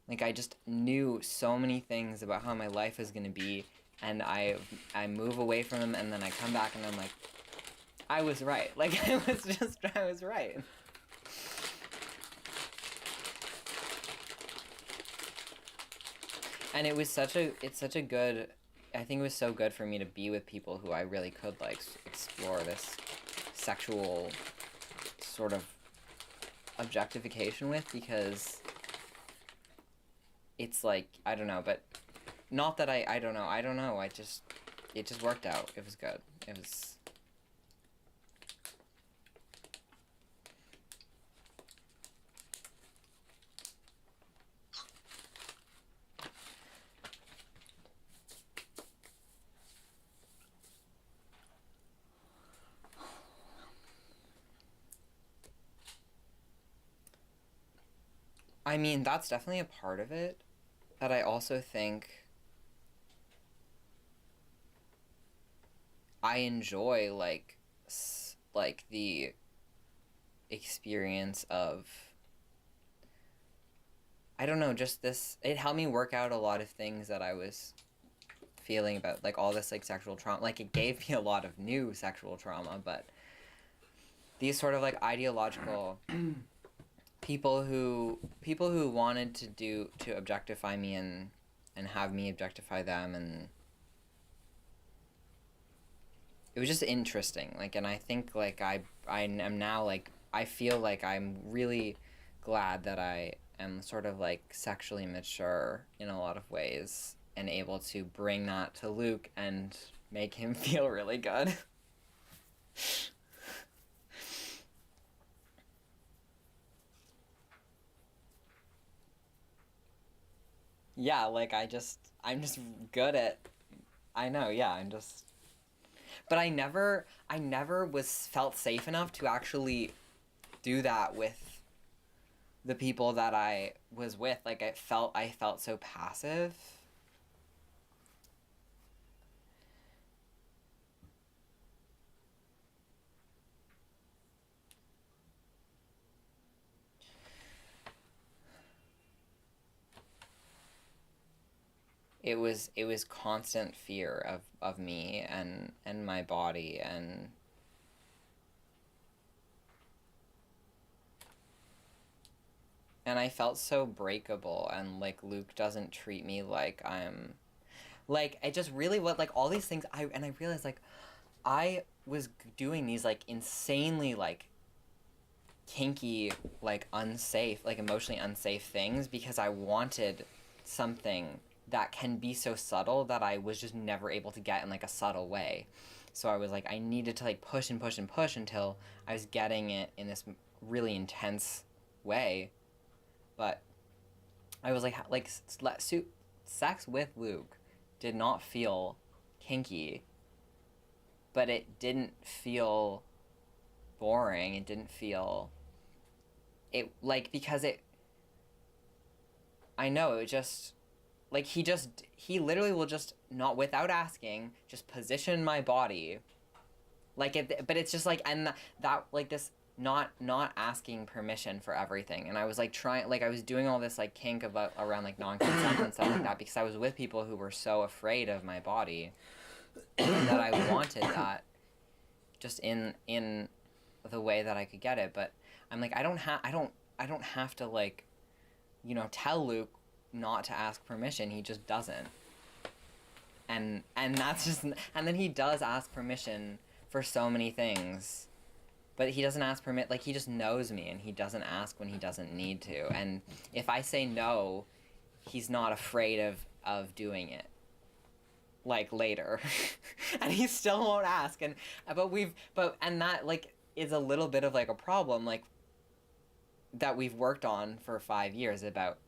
Like, I just knew so many things about how my life is going to be, and I move away from them, and then I come back and I'm like, I was right. Like, I was right. And it's such a good, I think it was so good for me to be with people who I really could, like, explore this sexual sort of objectification with, because it's like, I don't know, but not that I don't know, it just worked out. It was good. It was... I mean, that's definitely a part of it, but I also think I enjoy, like, like, the experience of, I don't know, just this, it helped me work out a lot of things that I was feeling about, like, all this, like, sexual trauma. Like, it gave me a lot of new sexual trauma, but these sort of, like, ideological people who wanted to objectify me and have me objectify them, and it was just interesting. Like, and I think, like, I am now, like, I feel like I'm really glad that I am sort of, like, sexually mature in a lot of ways, and able to bring that to Luke and make him feel really good. Yeah, like, I'm just good at, I know, yeah, But I never was felt safe enough to actually do that with the people that I was with. Like I felt so passive. It was constant fear of me and my body and I felt so breakable, and like Luke doesn't treat me like I'm like I just really what like all these things I realized like I was doing these like insanely like kinky, like unsafe, like emotionally unsafe things because I wanted something that can be so subtle that I was just never able to get in like a subtle way. So I was like I needed to like push and push and push until I was getting it in this really intense way. But I was like sex with Luke did not feel kinky, but it didn't feel boring. It didn't feel it like because it I know it just like he literally will just not without asking just position my body like it, but it's just like and that like this not asking permission for everything. And I was like trying like I was doing all this like kink about around like non-consent and stuff like that because I was with people who were so afraid of my body that I wanted that just in the way that I could get it. But I'm like I don't have to like tell Luke not to ask permission. He just doesn't. And that's just and then he does ask permission for so many things. But he doesn't ask permit like he just knows me and he doesn't ask when he doesn't need to. And if I say no, he's not afraid of doing it. Like later. And he still won't ask and that like is a little bit of like a problem like that we've worked on for 5 years about,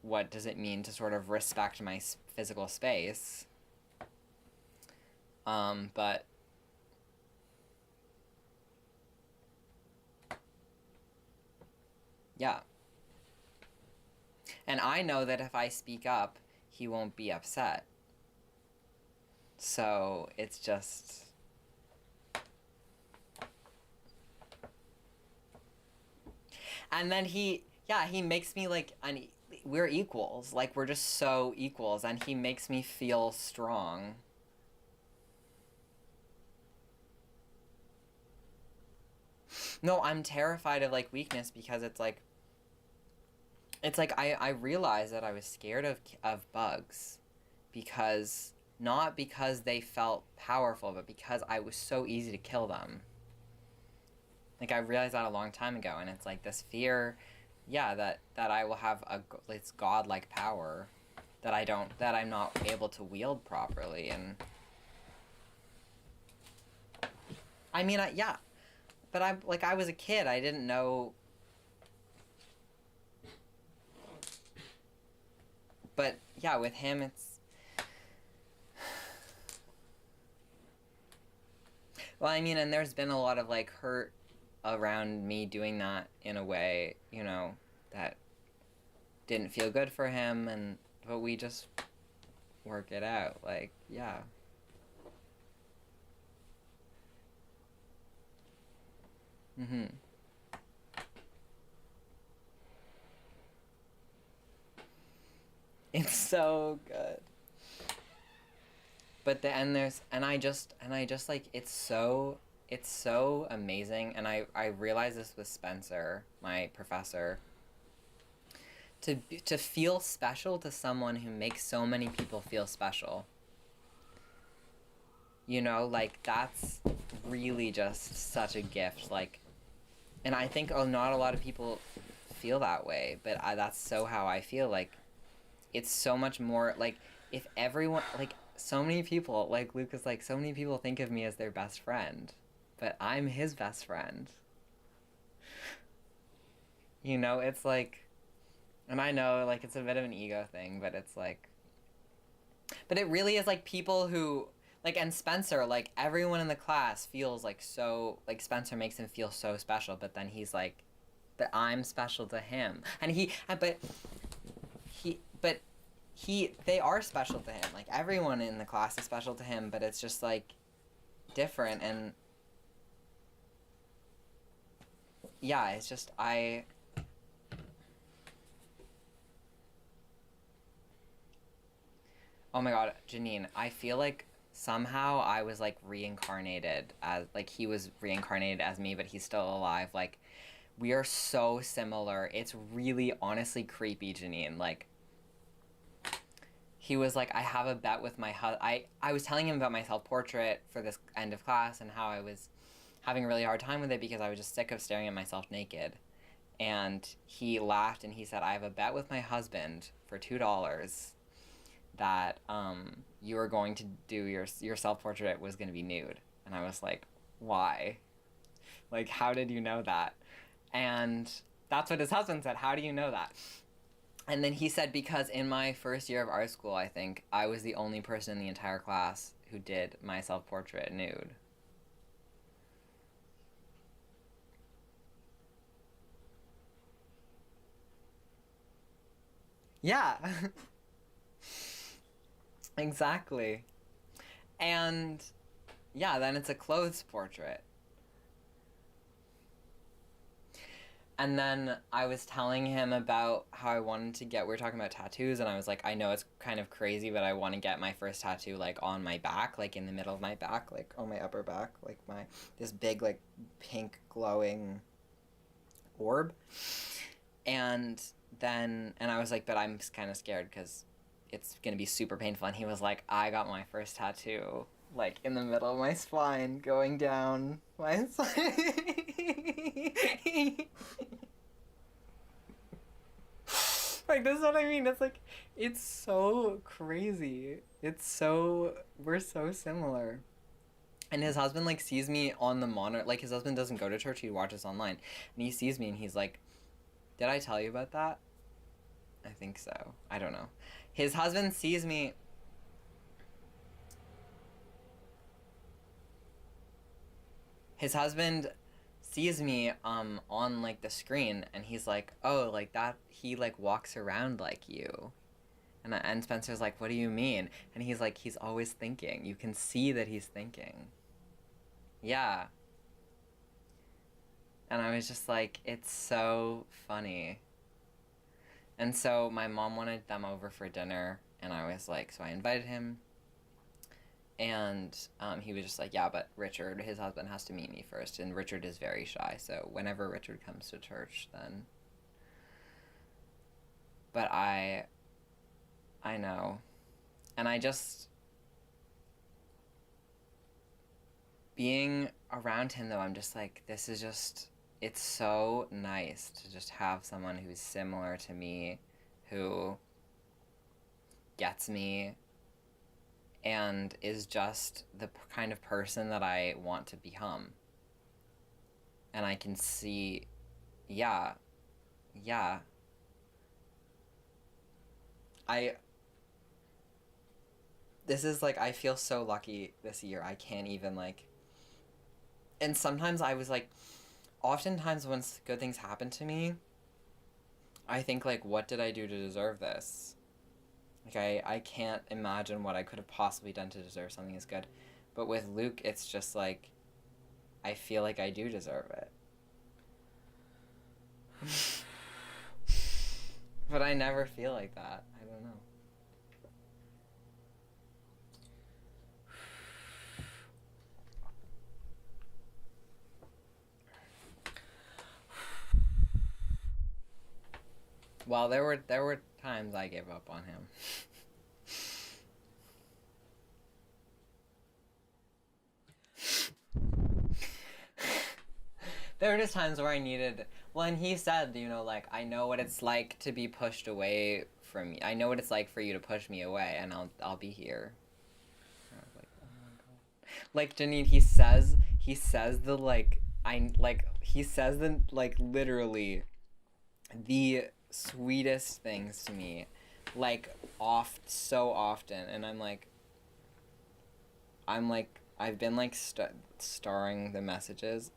what does it mean to sort of respect my physical space. But yeah. And I know that if I speak up, he won't be upset. So it's just and then he makes me like we're equals. Like we're just so equals and he makes me feel strong. No, I'm terrified of like weakness because it's like I realized that I was scared of bugs because not because they felt powerful, but because I was so easy to kill them. Like I realized that a long time ago, and it's like this fear, that I will have it's godlike power that I'm not able to wield properly. And I mean, but I was a kid. I didn't know. But yeah, with him, it's. Well, I mean, and there's been a lot of like hurt around me doing that in a way, that didn't feel good for him, but we just work it out. Like, yeah. Mm-hmm. It's so good. But I just like it's so amazing, and I realized this with Spencer, my professor. To feel special to someone who makes so many people feel special. Like that's really just such a gift. Like, and I think not a lot of people feel that way, but that's so how I feel. Like, it's so much more like if everyone like so many people like Luke is like so many people think of me as their best friend, but I'm his best friend. It's like, and I know like it's a bit of an ego thing, but it's like, but it really is like people who like, and Spencer, like, everyone in the class feels like so, like, Spencer makes him feel so special, but then he's like, but I'm special to him. And they are special to him. Like, everyone in the class is special to him, but it's just, like, different. And yeah, it's just, oh my god, Janine, I feel like somehow I was, like, reincarnated as, like, he was reincarnated as me, but he's still alive. Like, we are so similar. It's really honestly creepy, Janine. Like, he was like, I have a bet with my I was telling him about my self-portrait for this end of class and how I was having a really hard time with it because I was just sick of staring at myself naked. And he laughed and he said, I have a bet with my husband for $2 that you were going to do your self-portrait was going to be nude. And I was like, why? Like, how did you know that? And that's what his husband said. How do you know that? And then he said, because in my first year of art school, I think, I was the only person in the entire class who did my self-portrait nude. Yeah. Exactly. And yeah, then it's a clothes portrait. And then I was telling him about how I wanted to get, we were talking about tattoos, and I was like, I know it's kind of crazy, but I want to get my first tattoo, like, on my back, like, in the middle of my back, like, on my upper back, like, this big, like, pink glowing orb. And I was like, but I'm kind of scared because it's going to be super painful. And he was like, I got my first tattoo, like, in the middle of my spine, going down my spine. Like, this is what I mean. It's like, it's so crazy. We're so similar. And his husband, like, sees me on the monitor. Like, his husband doesn't go to church, he watches online. And he sees me and he's like, did I tell you about that? I think so. I don't know. His husband sees me. His husband sees me on, like, the screen, and he's like, oh, like, that, he, like, walks around like you. And Spencer's like, what do you mean? And he's like, he's always thinking. You can see that he's thinking. Yeah. And I was just like, it's so funny. And so my mom wanted them over for dinner, and I was like, so I invited him. And he was just like, yeah, but Richard, his husband, has to meet me first. And Richard is very shy, so whenever Richard comes to church, then... But I know. And I just... Being around him, though, I'm just like, this is just... It's so nice to just have someone who's similar to me, who gets me, and is just the kind of person that I want to become. And I can see, yeah. This is, like, I feel so lucky this year. I can't even, like, and sometimes I was, like, oftentimes when good things happen to me, I think, like, what did I do to deserve this? Like, I can't imagine what I could have possibly done to deserve something as good. But with Luke, it's just, like, I feel like I do deserve it. But I never feel like that. I don't know. Well, there were times I gave up on him. There were just times where I needed... Well, and he said, you know, like, I know what it's like to be pushed away from you. I know what it's like for you to push me away, and I'll be here. I was like, oh my god. Like, Janine, he says the, like, he says the, like, literally the sweetest things to me, like, so often, and I'm like, I've been like starring the messages.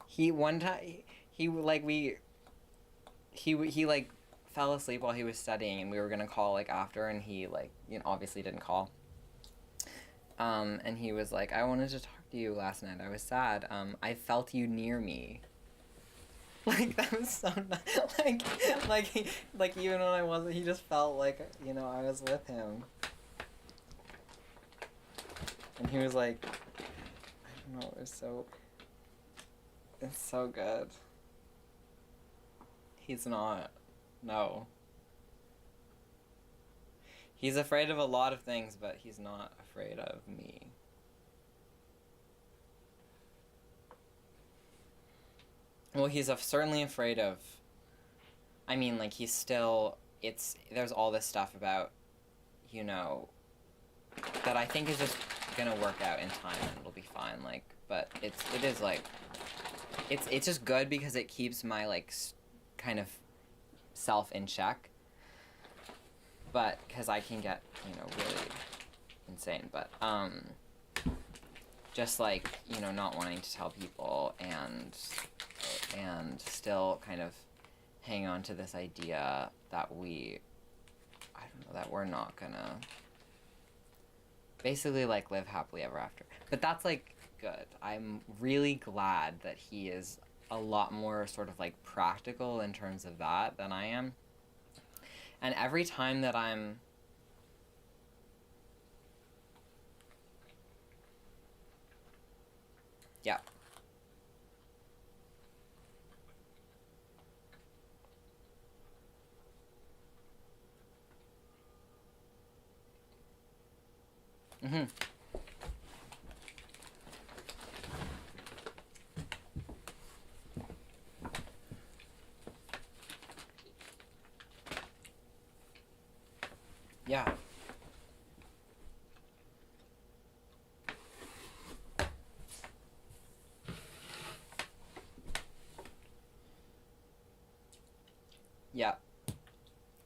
He one time he like we he like fell asleep while he was studying, and we were gonna call like after, and he like, you know, obviously didn't call. And he was like, I wanted to talk to you last night. I was sad. I felt you near me. Like, that was so nice. Like even when I wasn't, he just felt like, you know, I was with him. And he was like, I don't know, it's so good. He's not. No. He's afraid of a lot of things, but he's not afraid of me. Well, he's certainly afraid of... I mean, like, he's still... There's all this stuff about, you know, that I think is just gonna work out in time and it'll be fine, like, but it is, like... It's just good because it keeps my, like, kind of self in check. But, because I can get, you know, really insane. But, just, like, you know, not wanting to tell people and still kind of hang on to this idea that I don't know, that we're not gonna basically, like, live happily ever after. But that's, like, good. I'm really glad that he is a lot more sort of, like, practical in terms of that than I am. And every time that I'm... Yeah. Mm-hmm. Yeah. Yeah.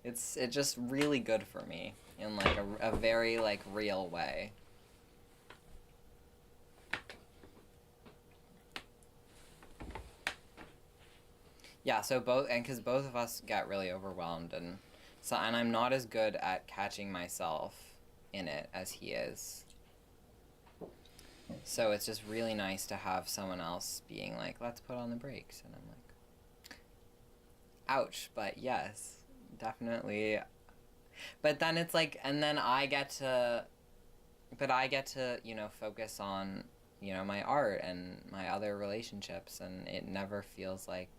It's just really good for me in, like, a very, like, real way. Yeah, so because both of us got really overwhelmed, and I'm not as good at catching myself in it as he is. So it's just really nice to have someone else being like, let's put on the brakes, and I'm like, ouch, but yes, definitely. But then it's like, and then I get to, you know, focus on, you know, my art and my other relationships, and it never feels like...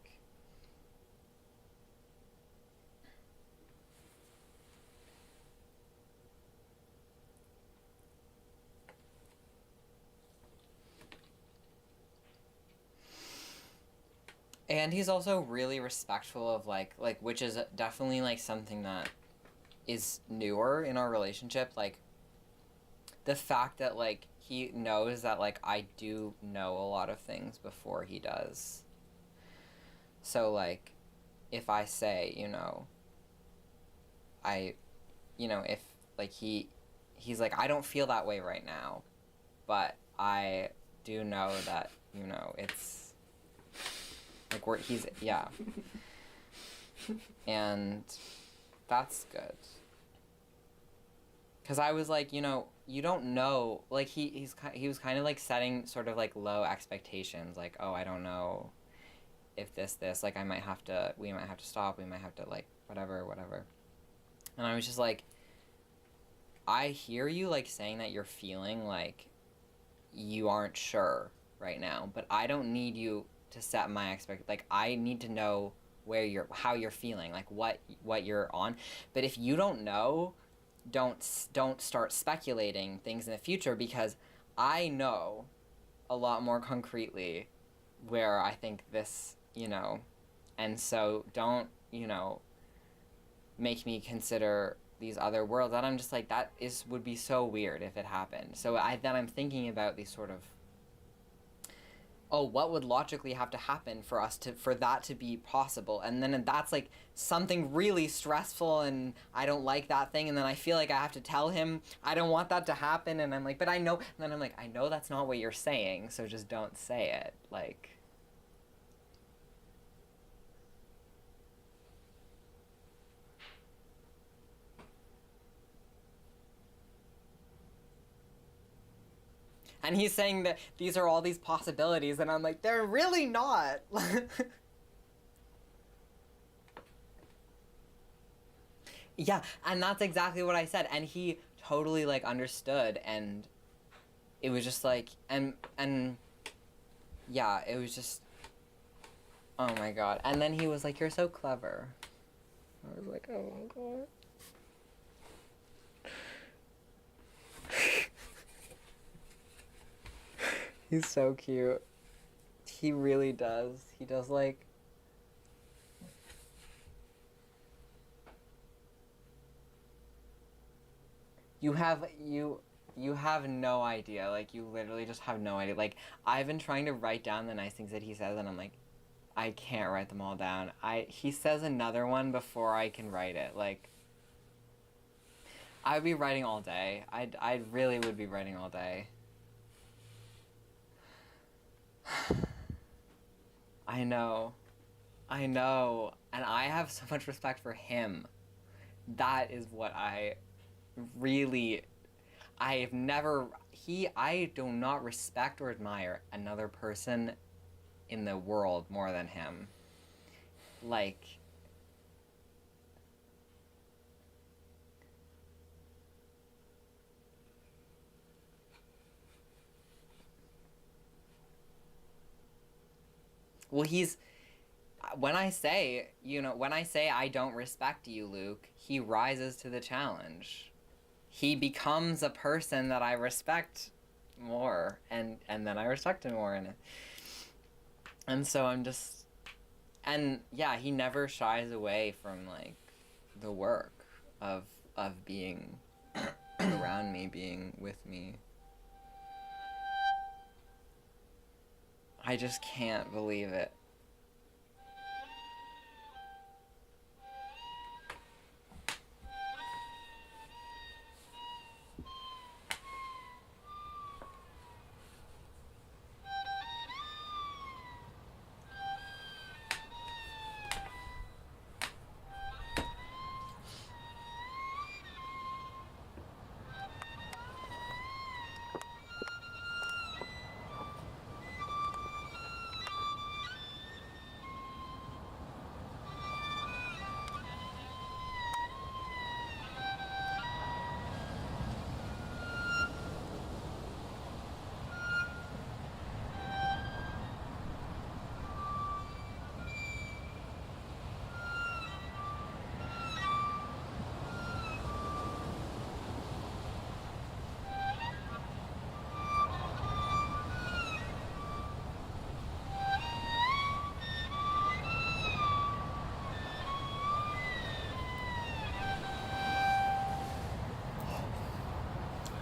And he's also really respectful of, like, which is definitely, like, something that is newer in our relationship, like, the fact that, like, he knows that, like, I do know a lot of things before he does. So, like, if I say, you know, if, like, he's like, I don't feel that way right now, but I do know that, you know, it's... Like, yeah. And that's good. Because I was like, you know, you don't know, like, he was kind of, like, setting sort of, like, low expectations, like, oh, I don't know if this, like, we might have to stop, we might have to, like, whatever. And I was just like, I hear you, like, saying that you're feeling like you aren't sure right now, but I don't need you to set my like, I need to know how you're feeling, like, what you're on. But if you don't know, don't start speculating things in the future, because I know a lot more concretely where I think this, you know, and so don't, you know, make me consider these other worlds that I'm just like, would be so weird if it happened. So then I'm thinking about these sort of oh, what would logically have to happen for that to be possible? And then that's like something really stressful, and I don't like that thing, and then I feel like I have to tell him I don't want that to happen, and I'm like, but I know, and then I'm like, I know that's not what you're saying, so just don't say it. Like, and he's saying that these are all these possibilities, and I'm like, they're really not. Yeah, and that's exactly what I said, and he totally like understood, and it was just like, and yeah, it was just, oh my god. And then he was like, you're so clever. I was like, oh my god. He's so cute. He really does. He does like, you have no idea. Like, you literally just have no idea. Like, I've been trying to write down the nice things that he says, and I'm like, I can't write them all down. He says another one before I can write it. Like, I'd be writing all day. I really would be writing all day. I know. And I have so much respect for him. That is what I do not respect or admire another person in the world more than him. Like, well, when I say I don't respect you, Luke, he rises to the challenge. He becomes a person that I respect more, and then I respect him more, and so I'm just, and yeah, he never shies away from like the work of being around me, being with me. I just can't believe it.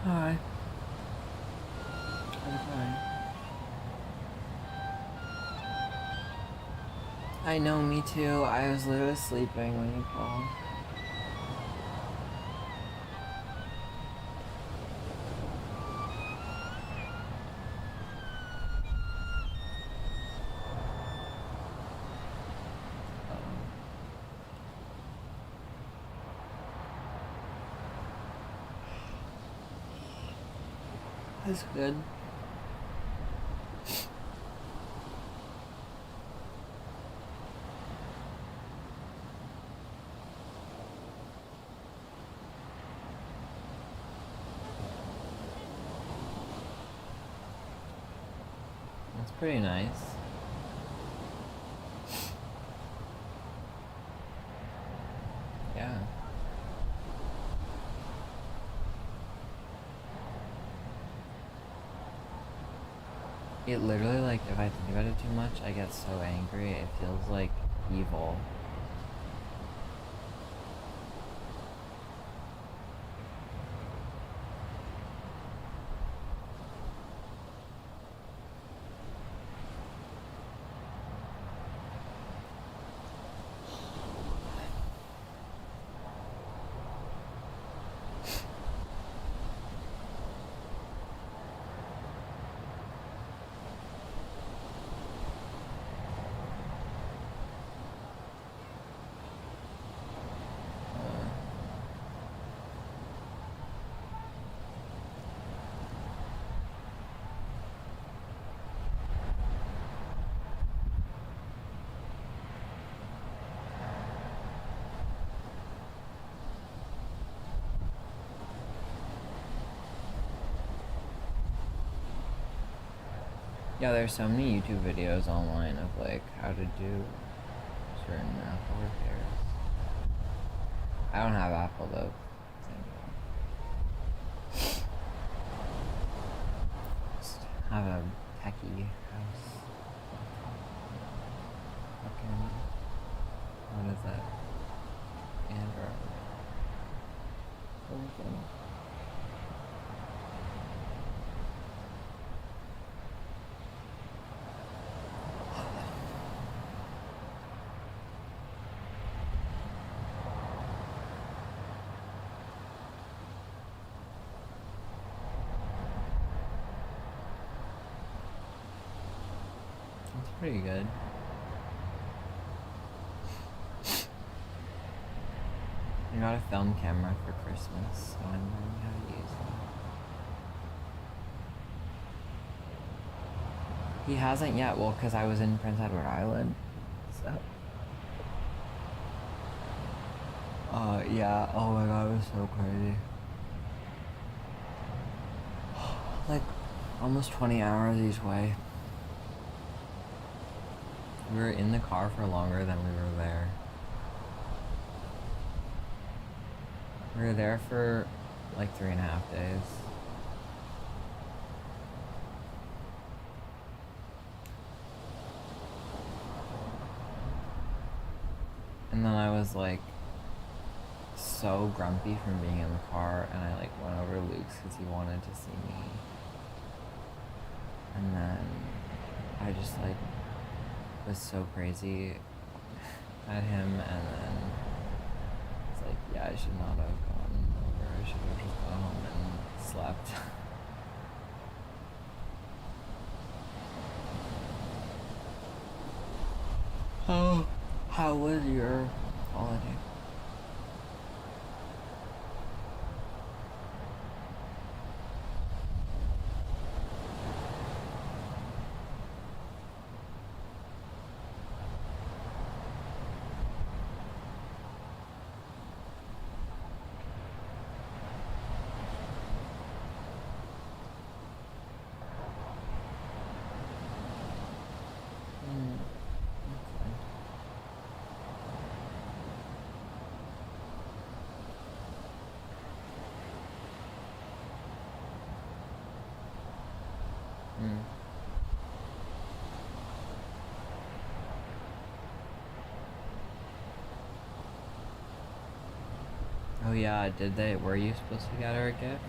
Hi. I'm fine. I know, me too. I was literally sleeping when you called. That's good. That's pretty nice. Yeah. It literally, like, if I think about it too much, I get so angry, it feels like evil. Yeah, there's so many YouTube videos online of like how to do certain Apple repairs. I don't have Apple though. Just have a techie house. Fucking, what is that? Android. Something. That's pretty good. I got a film camera for Christmas, so I'm learning how to use it. He hasn't yet, well, because I was in Prince Edward Island, so. Yeah, oh my god, it was so crazy. Like, almost 20 hours each way. We were in the car for longer than we were there. We were there for like 3.5 days. And then I was like so grumpy from being in the car, and I like went over to Luke's because he wanted to see me. And then I just like was so crazy at him, and then it's like, yeah, I should not have gone over. I should have just gone home and slept. How was your holiday? Oh yeah, were you supposed to get her a gift?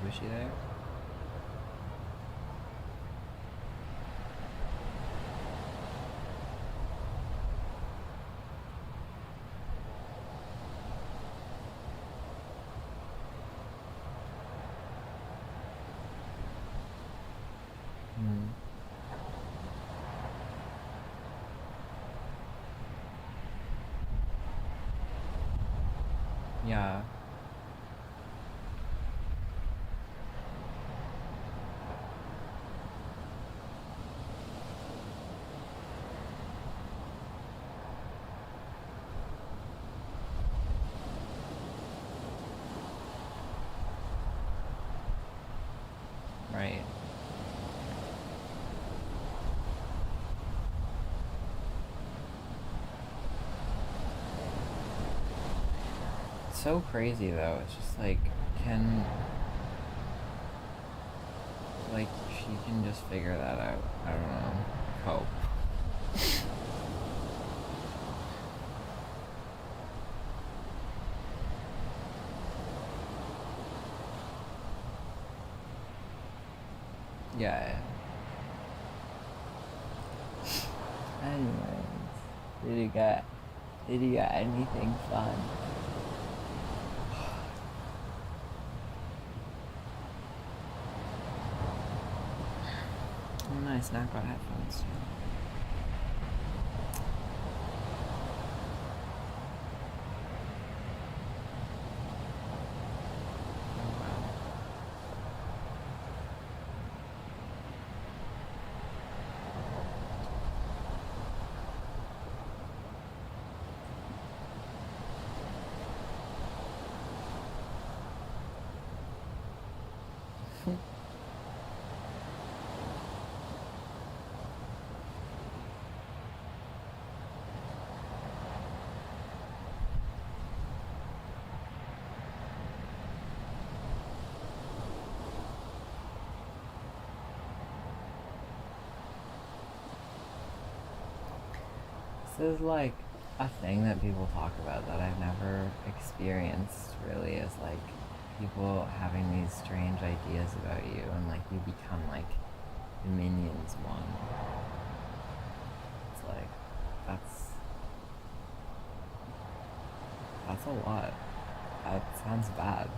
Was she there? Yeah. Right. It's so crazy though. It's just like, she can just figure that out. I don't know. Hope. Yeah. Anyways, did you got anything fun? Oh, nice. Now I've got headphones too. This is like a thing that people talk about that I've never experienced really, is like people having these strange ideas about you and like you become like the Minions one. It's like, that's a lot. That sounds bad.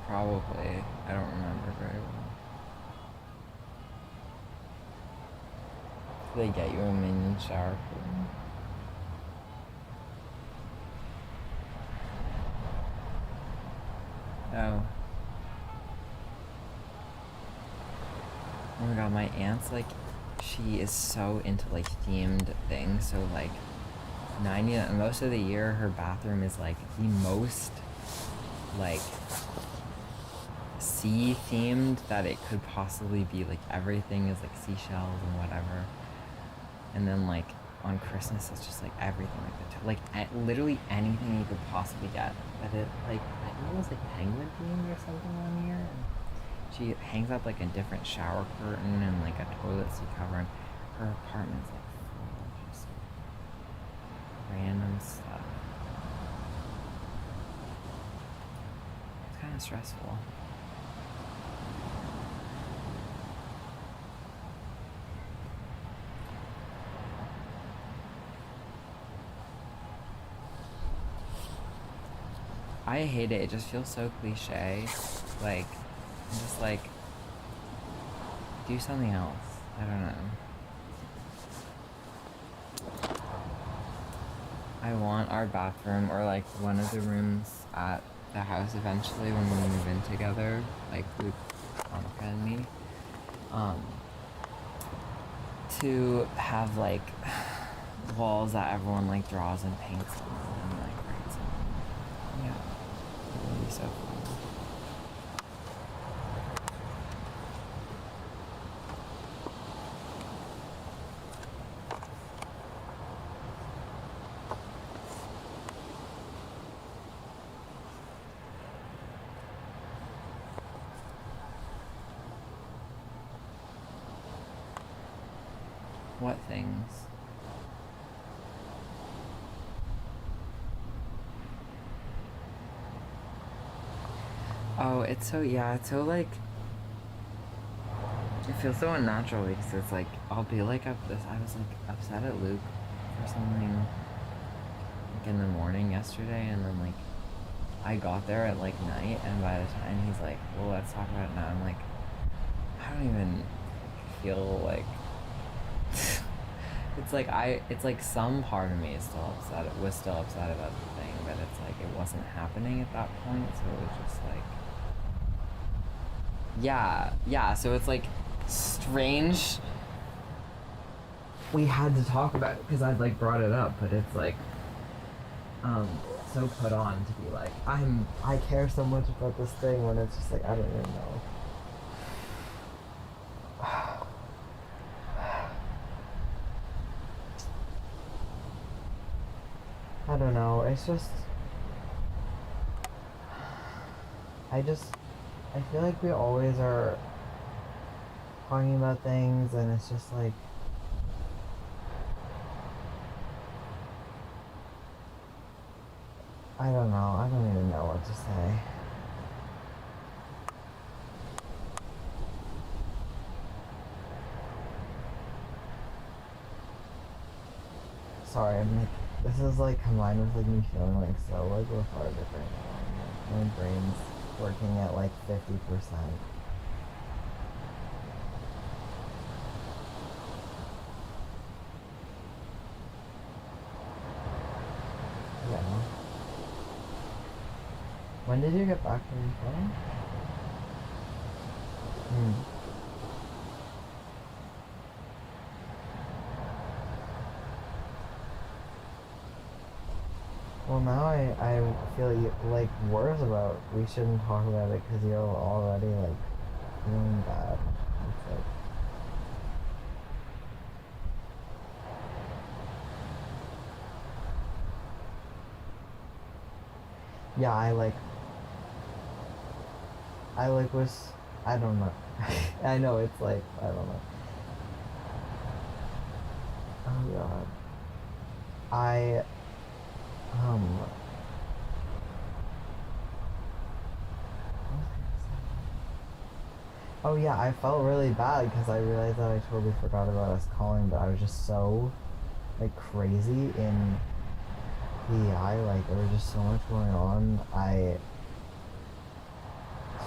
Probably. I don't remember very well. Do they get you a minion shower curtain? Oh. Oh my god, my aunt's like, she is so into like themed things, so like most of the year her bathroom is like the most like sea themed that it could possibly be. Like everything is like seashells and whatever, and then like on Christmas it's just like everything like literally anything you could possibly get. But it like, I think it was like penguin themed or something one year, and she hangs up like a different shower curtain and like a toilet seat cover, and her apartment's like full of just random stuff. It's kind of stressful. I hate it. It just feels so cliche. Like, I'm just like, do something else. I don't know. I want our bathroom, or like one of the rooms at the house eventually when we move in together, like Luke Donovan and me, to have like walls that everyone like draws and paints on and like writes on. Yeah. It would be so fun. What things? Oh, it's so, yeah, it's so like, it feels so unnatural because it's like, I'll be like I was like upset at Luke for something like in the morning yesterday, and then like I got there at like night, and by the time he's like, well, let's talk about it now, I'm like, I don't even feel like it's like some part of me is was still upset about the thing, but it's like it wasn't happening at that point, so it was just like, yeah, so it's like strange. We had to talk about it because I'd like brought it up, but it's like so put on to be like, I care so much about this thing, when it's just like, I don't even know. I don't know, it's just, I feel like we always are talking about things, and it's just like, I don't know, I don't even know what to say. Sorry, I'm like, this is like combined with like me feeling like so like lethargic right now. Like, my brain's working at like 50%. Yeah. When did you get back from your phone? Well, now I feel like worse about, we shouldn't talk about it because you're already like feeling bad. It's like, Yeah, was, I don't know. I know it's like, I don't know. Oh god. I, um, what was I gonna say? Oh yeah, I felt really bad because I realized that I totally forgot about us calling, but I was just so, like, crazy in PEI, like, there was just so much going on, I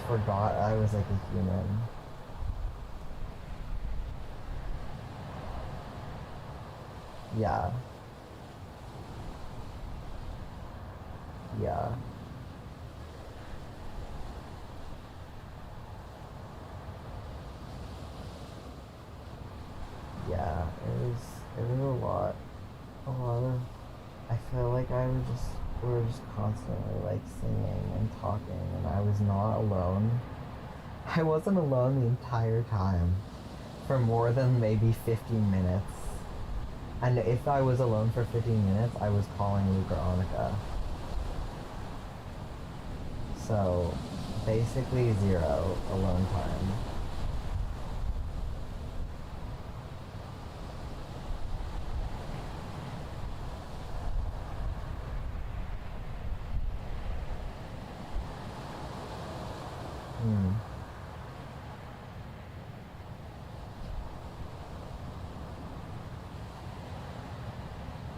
forgot I was, like, a human. Yeah. Yeah. Yeah, it was a lot of, I feel like we were just constantly like singing and talking, and I was not alone. I wasn't alone the entire time for more than maybe 15 minutes. And if I was alone for 15 minutes, I was calling Luke or Annika. So, basically 0 alone time. Hmm.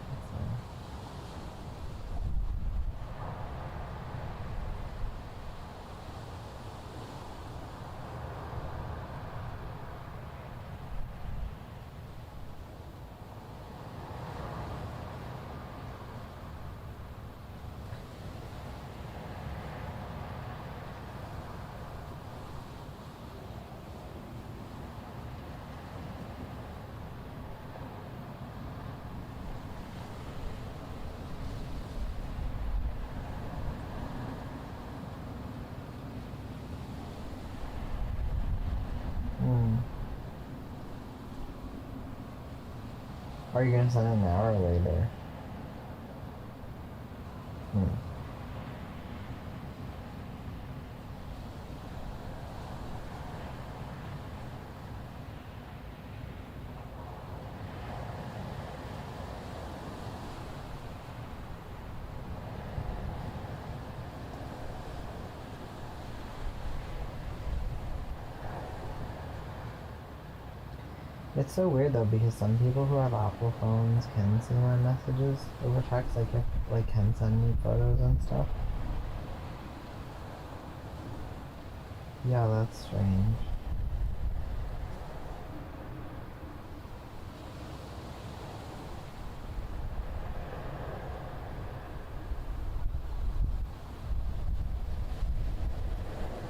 That's nice. Hmm. Are you gonna send it now or later? Hmm. It's so weird though because some people who have Apple phones can see my messages over text, like can send me photos and stuff. Yeah, that's strange.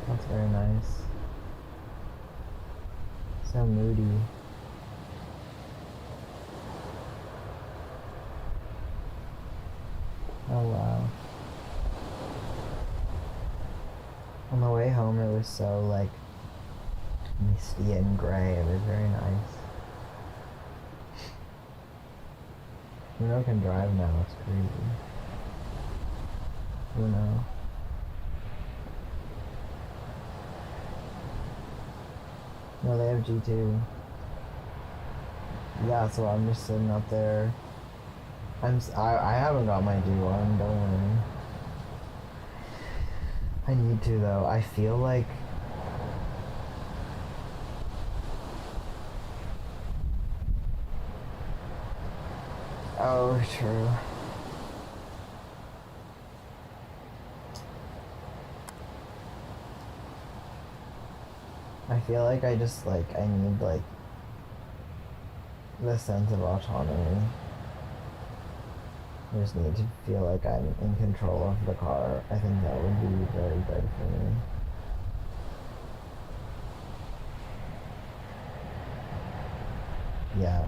That's very nice. So moody. Oh wow. On the way home it was so like misty and gray. It was very nice. Uno can drive now, it's crazy. Uno. No, they have G2. Yeah, so I'm just sitting up there. I haven't got my G1, don't worry. I need to though. I feel like oh, true. I feel like I just like I need like the sense of autonomy. I just need to feel like I'm in control of the car. I think that would be very good for me. Yeah.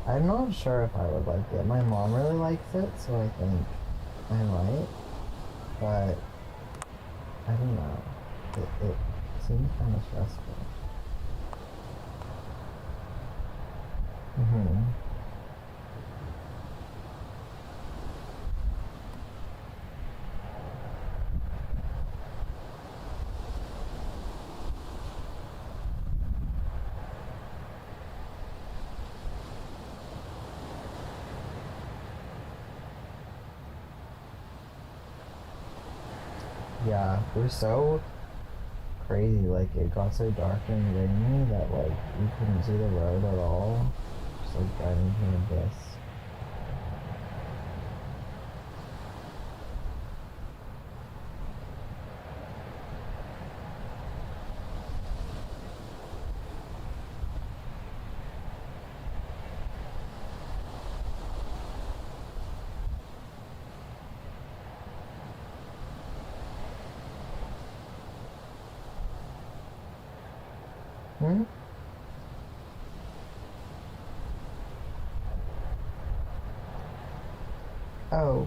I'm not sure if I would like it. My mom really likes it, so I think I might. But I don't know. It seems kind of stressful. Mm-hmm. Yeah, it was so crazy. Like, it got so dark and rainy that, like, you couldn't see the road at all. Just, like, driving through an abyss. Hmm? Oh.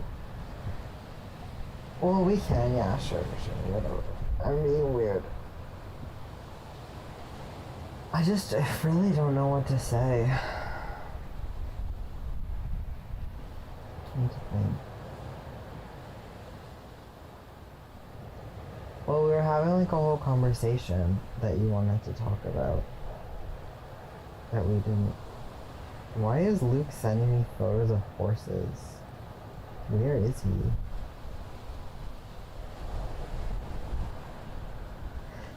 Well, we can, yeah, sure, whatever. I'm being weird. I really don't know what to say. Trying to think. Well, we were having like a whole conversation that you wanted to talk about. That we didn't. Why is Luke sending me photos of horses? Where is he?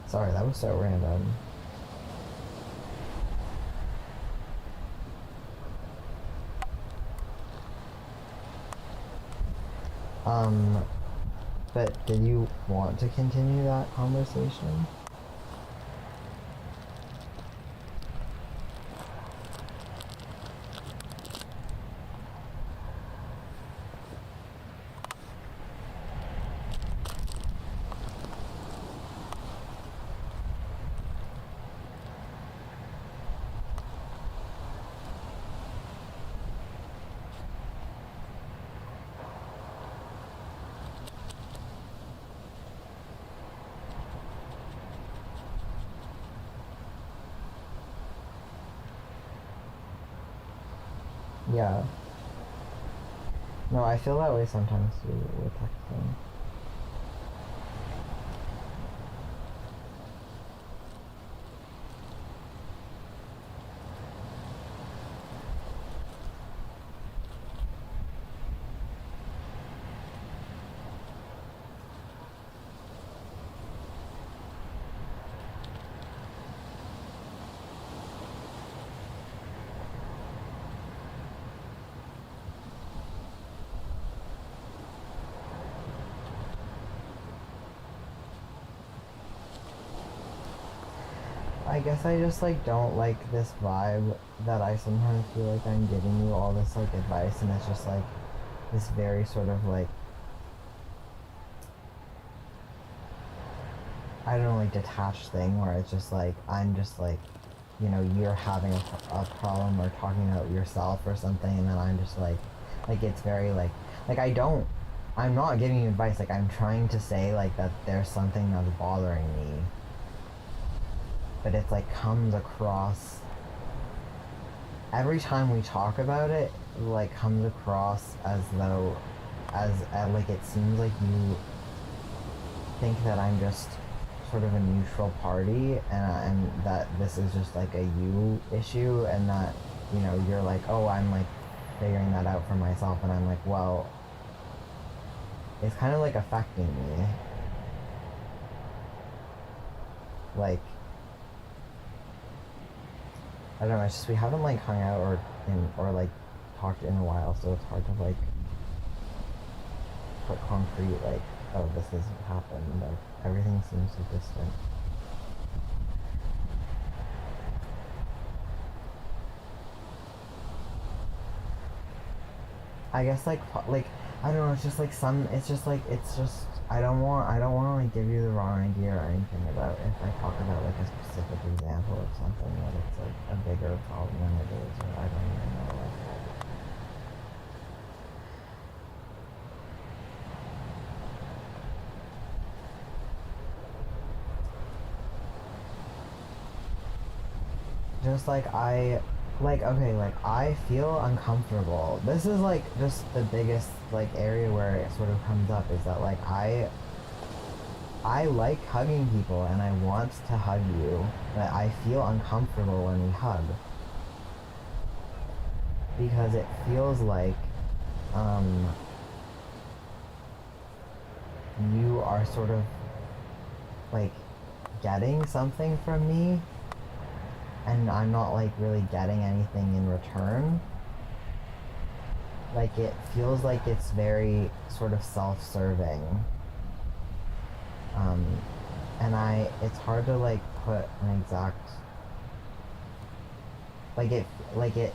Sorry, that was so random. But did you want to continue that conversation? Yeah. No, I feel that way sometimes too with texting. I guess I just like don't like this vibe that I sometimes feel like I'm giving you all this like advice and it's just like this very sort of like I don't know, like detached thing where it's just like I'm just like, you know, you're having a problem or talking about yourself or something and then I'm just like it's very like I'm not giving you advice, like I'm trying to say like that there's something that's bothering me. But it's like comes across every time we talk about it, like comes across as though like it seems like you think that I'm just sort of a neutral party and that this is just like a you issue and that, you know, you're like, oh, I'm like figuring that out for myself and I'm like, well, it's kind of like affecting me. Like, I don't know, it's just we haven't like hung out or like talked in a while, so it's hard to like put concrete like, oh, this has happened. Like everything seems so distant. I guess like I don't know, it's just like I don't want to like give you the wrong idea or anything about if I talk about like a specific example of something that it's like a bigger problem than it is, or I don't even know, like just like okay, like I feel uncomfortable. This is like just the biggest like area where it sort of comes up, is that like I like hugging people and I want to hug you, but I feel uncomfortable when we hug. Because it feels like you are sort of like getting something from me, and I'm not like really getting anything in return. Like it feels like it's very sort of self-serving. And it's hard to like put an exact, it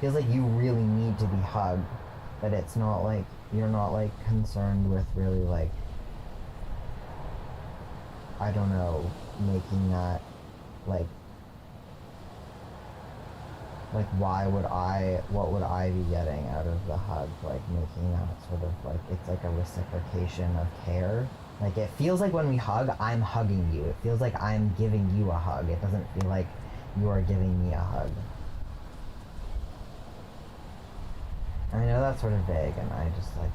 feels like you really need to be hugged, but it's not like, you're not like concerned with really like, I don't know, making that like what would I be getting out of the hug? Like making that sort of like, it's like a reciprocation of care. Like it feels like when we hug, I'm hugging you. It feels like I'm giving you a hug. It doesn't feel like you are giving me a hug. I know that's sort of vague, and I just like,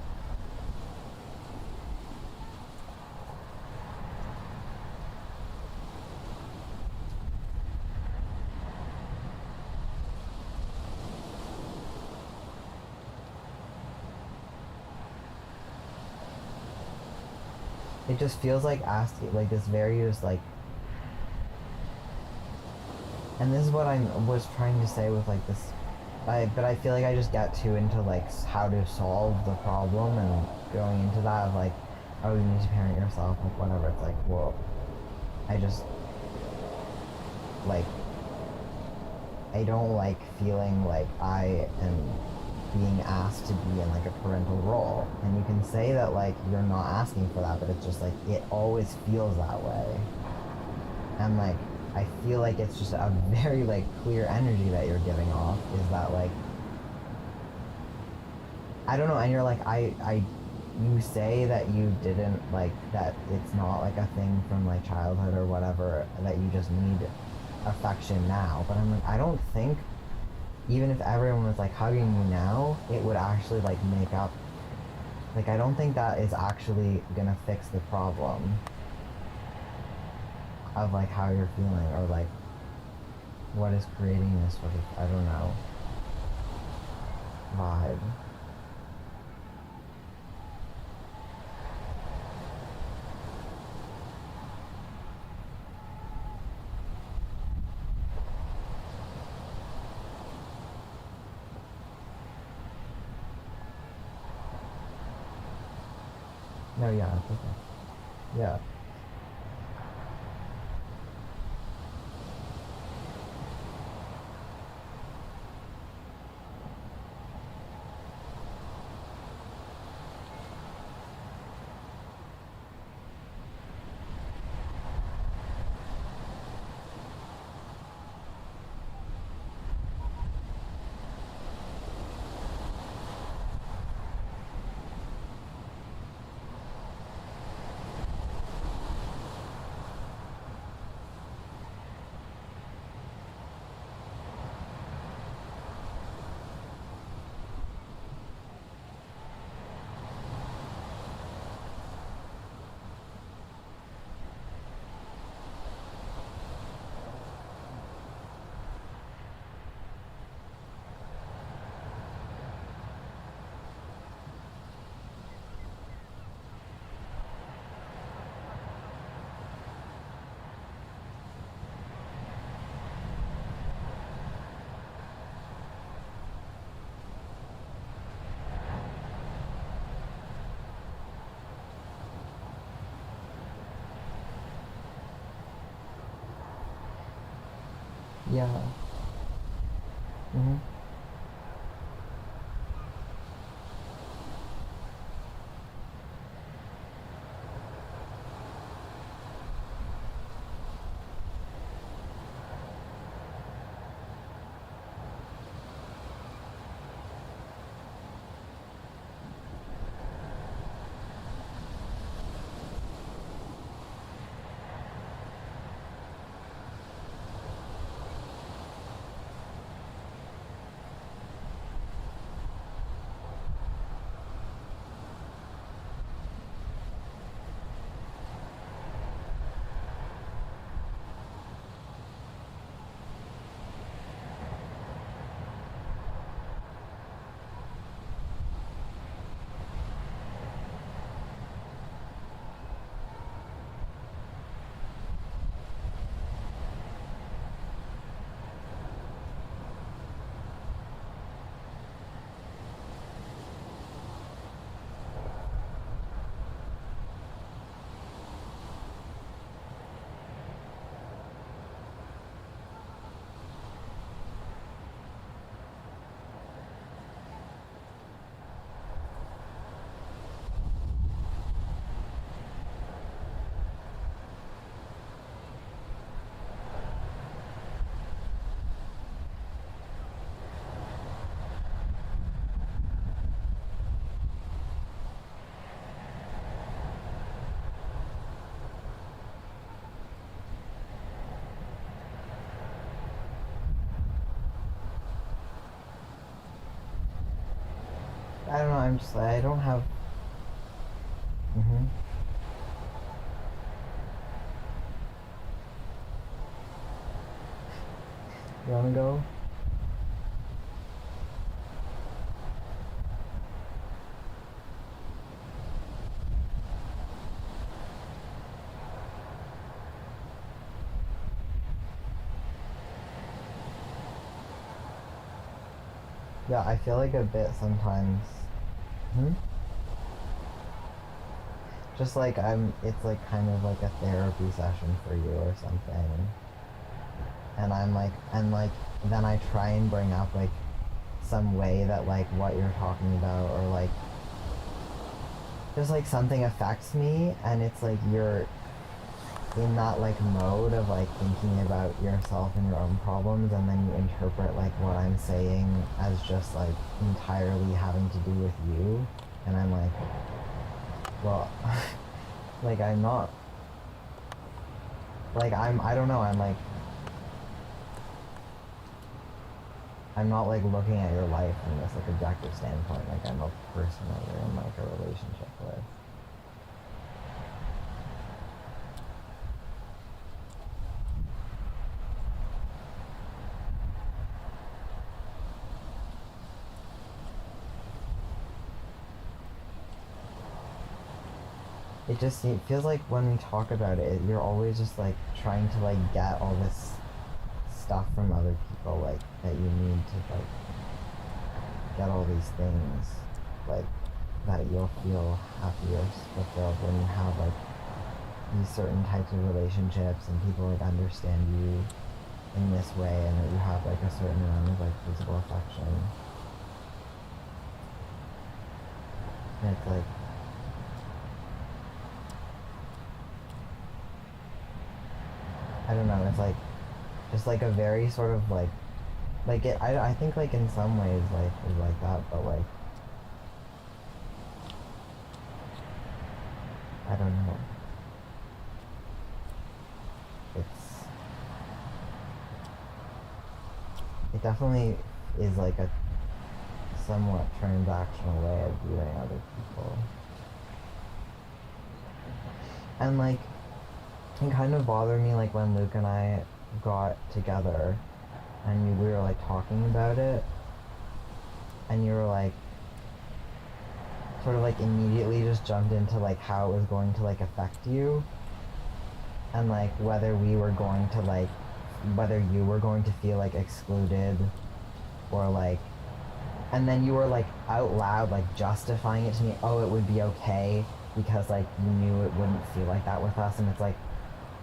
it just feels like asking, like this very just like, and this is what I was trying to say with like this, but I feel like I just get too into like how to solve the problem and going into that of like, oh, you need to parent yourself, like whatever. It's like, well, I just like, I don't like feeling like I am being asked to be in like a parental role. And you can say that like you're not asking for that, but it's just like it always feels that way. And like I feel like it's just a very like clear energy that you're giving off, is that like, I don't know, and you're like, you say that you didn't like, that it's not like a thing from like childhood or whatever, that you just need affection now. But I'm like, I don't think, even if everyone was like hugging you now, it would actually like make up, like I don't think that is actually gonna fix the problem of like how you're feeling, or like what is creating this sort of, I don't know, vibe. No, yeah, it's okay. Yeah. Yeah. Mm-hmm. I don't know, I'm just like, I don't have... Mm-hmm. You wanna go? Yeah, I feel like a bit sometimes. Just like it's like kind of like a therapy session for you or something. And then I try and bring up like some way that like what you're talking about, or like just like something affects me, and it's like you're in that like mode of like thinking about yourself and your own problems, and then you interpret like what I'm saying as just like entirely having to do with you, and I'm like, well, like I'm not, like I don't know, I'm not like looking at your life from this like objective standpoint, like I'm a person that you're in like a relationship with. It feels like when we talk about it, you're always just like trying to like get all this stuff from other people, like that you need to like get all these things, like that you'll feel happy or fulfilled when you have like these certain types of relationships, and people like understand you in this way, and that you have like a certain amount of like physical affection. And it's like, I don't know, it's like just like a very sort of like it, I think like in some ways life is like that, but like I don't know, it definitely is like a somewhat transactional way of viewing other people. And like it kind of bothered me like when Luke and I got together and we were like talking about it, and you were like sort of like immediately just jumped into like how it was going to like affect you, and like whether you were going to feel like excluded, or like, and then you were like out loud like justifying it to me, oh, it would be okay because like you knew it wouldn't feel like that with us. And it's like,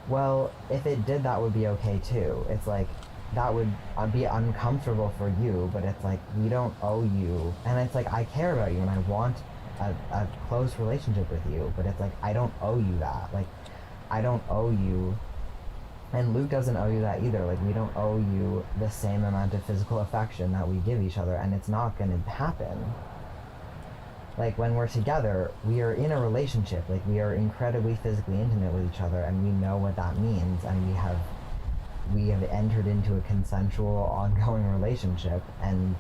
well, if it did, that would be okay too. It's like, that would be uncomfortable for you, but it's like, we don't owe you. And it's like, I care about you and I want a close relationship with you, but it's like, I don't owe you that. Like, I don't owe you, and Luke doesn't owe you that either. Like, we don't owe you the same amount of physical affection that we give each other, and it's not gonna happen. Like, when we're together, we are in a relationship. Like, we are incredibly physically intimate with each other, and we know what that means, and we have entered into a consensual, ongoing relationship, and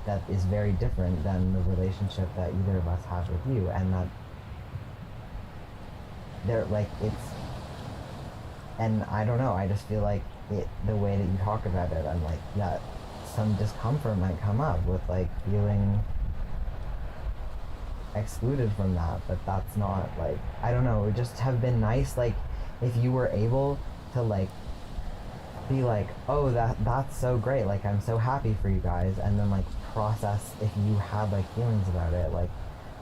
that is very different than the relationship that either of us have with you. And that and I don't know, I just feel like the way that you talk about it, I'm like, that some discomfort might come up with like feeling excluded from that, but that's not like, I don't know, it would just have been nice like if you were able to like be like, oh, that's so great, like I'm so happy for you guys, and then like process if you had like feelings about it, like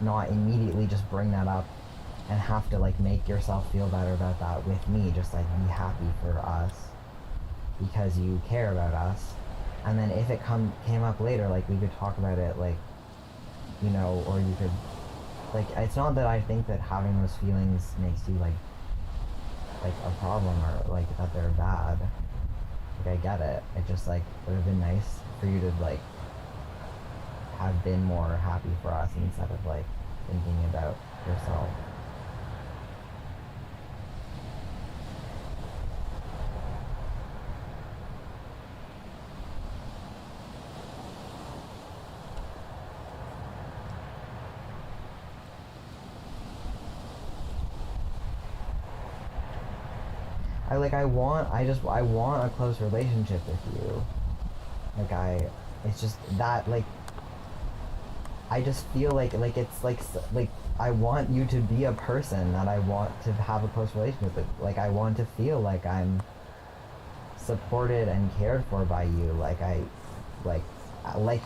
not immediately just bring that up and have to like make yourself feel better about that with me, just like be happy for us because you care about us. And then if it came up later, like we could talk about it, like, you know, or you could like, it's not that I think that having those feelings makes you like a problem or like that they're bad. Like, I get it. It just like would have been nice for you to like have been more happy for us instead of like thinking about yourself. I want a close relationship with you. It's just that, like, I just feel like it's like I want you to be a person that I want to have a close relationship with. Like, I want to feel like I'm supported and cared for by you. Like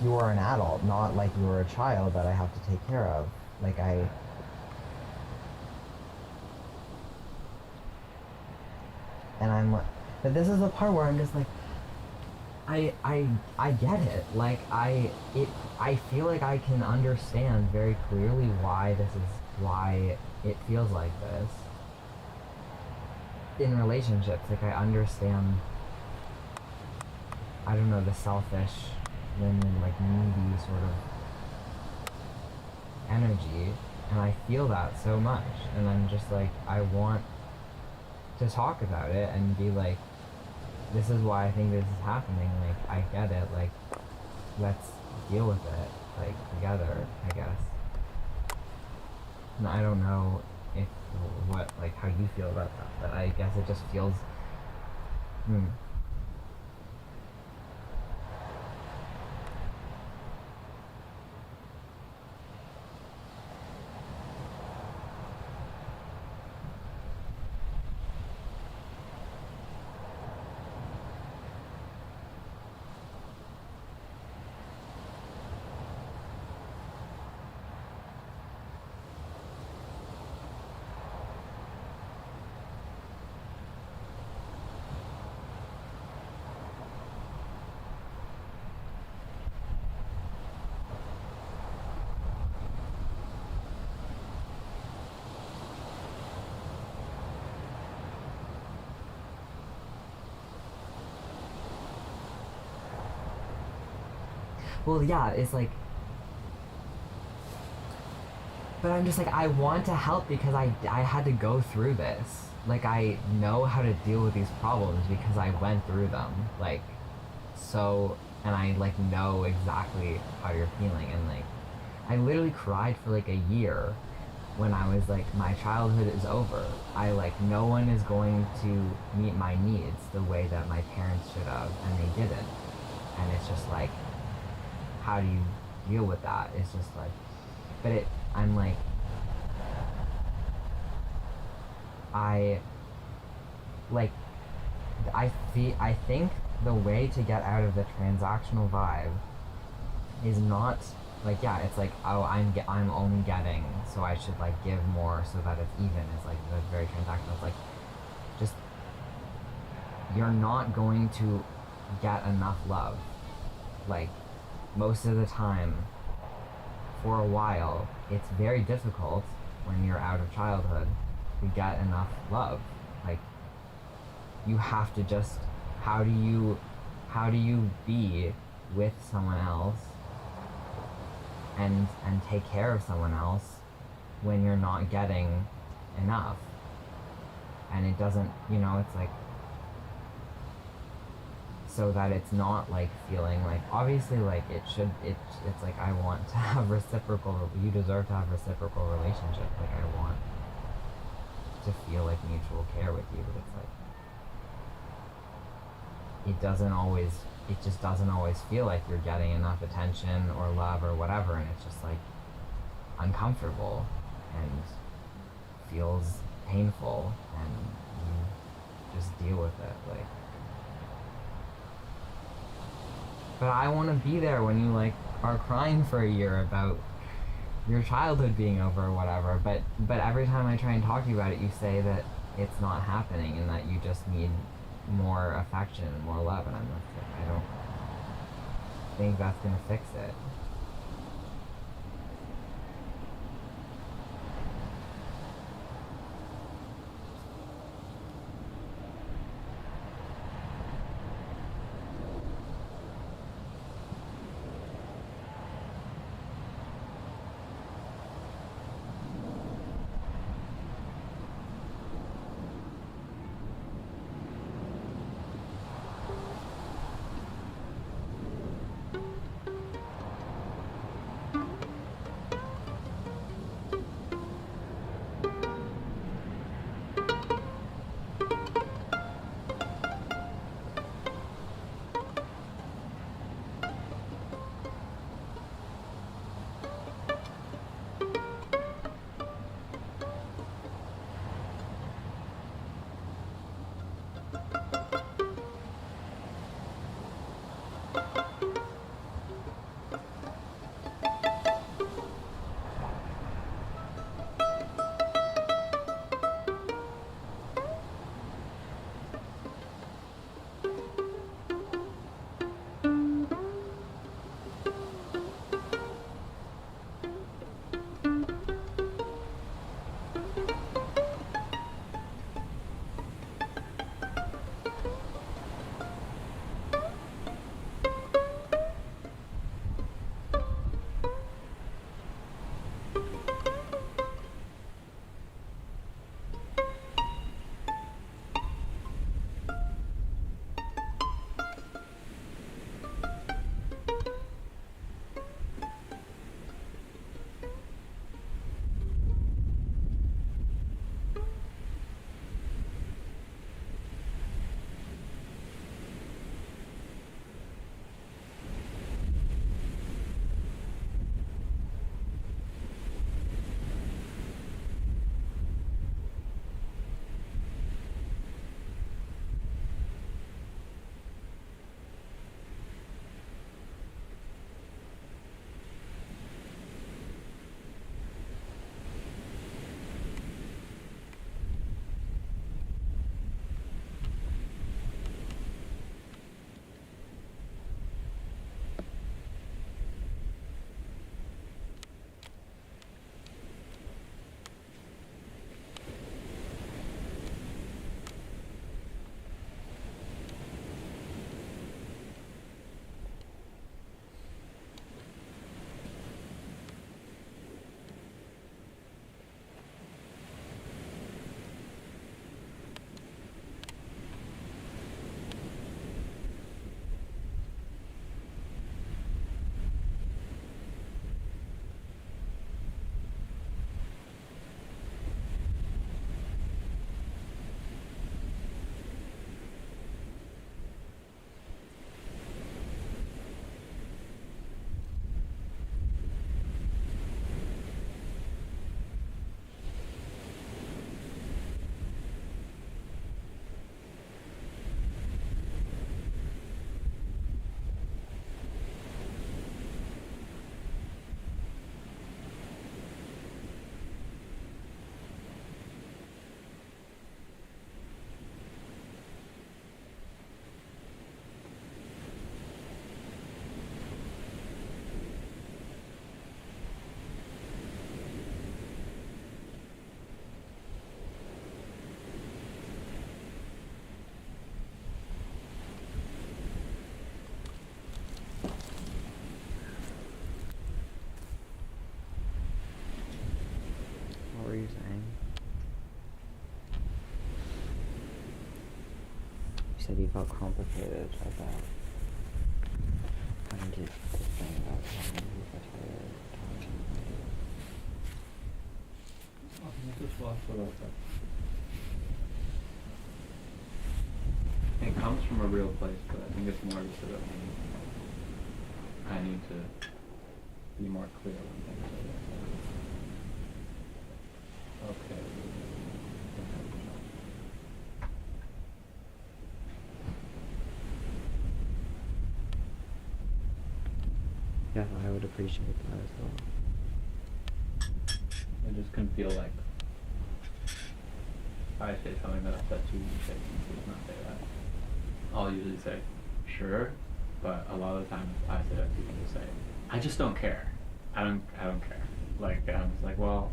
you are an adult, not like you are a child that I have to take care of. But this is the part where I'm just like, I get it. Like, I feel like I can understand very clearly why it feels like this in relationships. Like, I understand, I don't know, the selfish women, like, needy sort of energy, and I feel that so much, and I'm just like, I want to talk about it and be like, this is why I think this is happening. Like, I get it. Like, let's deal with it, like, together, I guess. And I don't know how you feel about that, but I guess it just feels, well, yeah, it's like, but I'm just like, I want to help because I had to go through this. Like, I know how to deal with these problems because I went through them. Like, so, and I, like, know exactly how you're feeling. And, like, I literally cried for, like, a year when I was like, my childhood is over. No one is going to meet my needs the way that my parents should have, and they didn't. And it's just like, how do you deal with that? It's just like, I'm like, I think the way to get out of the transactional vibe is not, like, yeah, it's like, oh, I'm only getting, so I should, like, give more so that it's even. It's like, that's very transactional. It's like, just, you're not going to get enough love. Like, most of the time, for a while, it's very difficult when you're out of childhood to get enough love. Like, you have to just, how do you be with someone else and take care of someone else when you're not getting enough? And it doesn't, it's like, so that it's not like feeling like, obviously, like, it's like, I want to have you deserve to have reciprocal relationship. Like, I want to feel like mutual care with you, but it's like, it just doesn't always feel like you're getting enough attention or love or whatever, and it's just like uncomfortable and feels painful, and you just deal with it. Like, but I want to be there when you, like, are crying for a year about your childhood being over or whatever, but every time I try and talk to you about it, you say that it's not happening and that you just need more affection and more love, and I'm like, I don't think that's gonna fix it. said you felt complicated about having to think about having to be tired. Just lost what I It comes from a real place, but I think it's more just that I need to be more clear when things are okay. Yeah, I would appreciate that as well. I just can feel like if I say something that upsets you, you say, please not say that. I'll usually say, sure, but a lot of the times I say that people just say, I just don't care. I don't care. Like, I'm just like, well,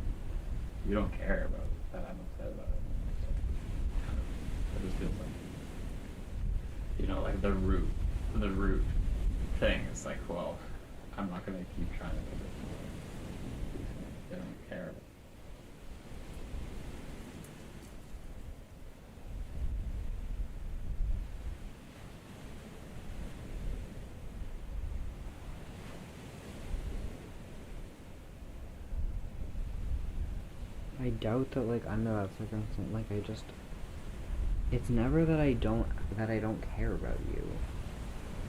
you don't care about that I'm upset about it. So, kind of, it just feels like, you know, like the root thing. It's like, well, I'm not gonna keep trying to make it. They don't care. I doubt that, like, under that circumstance, like, it's never that I don't care about you.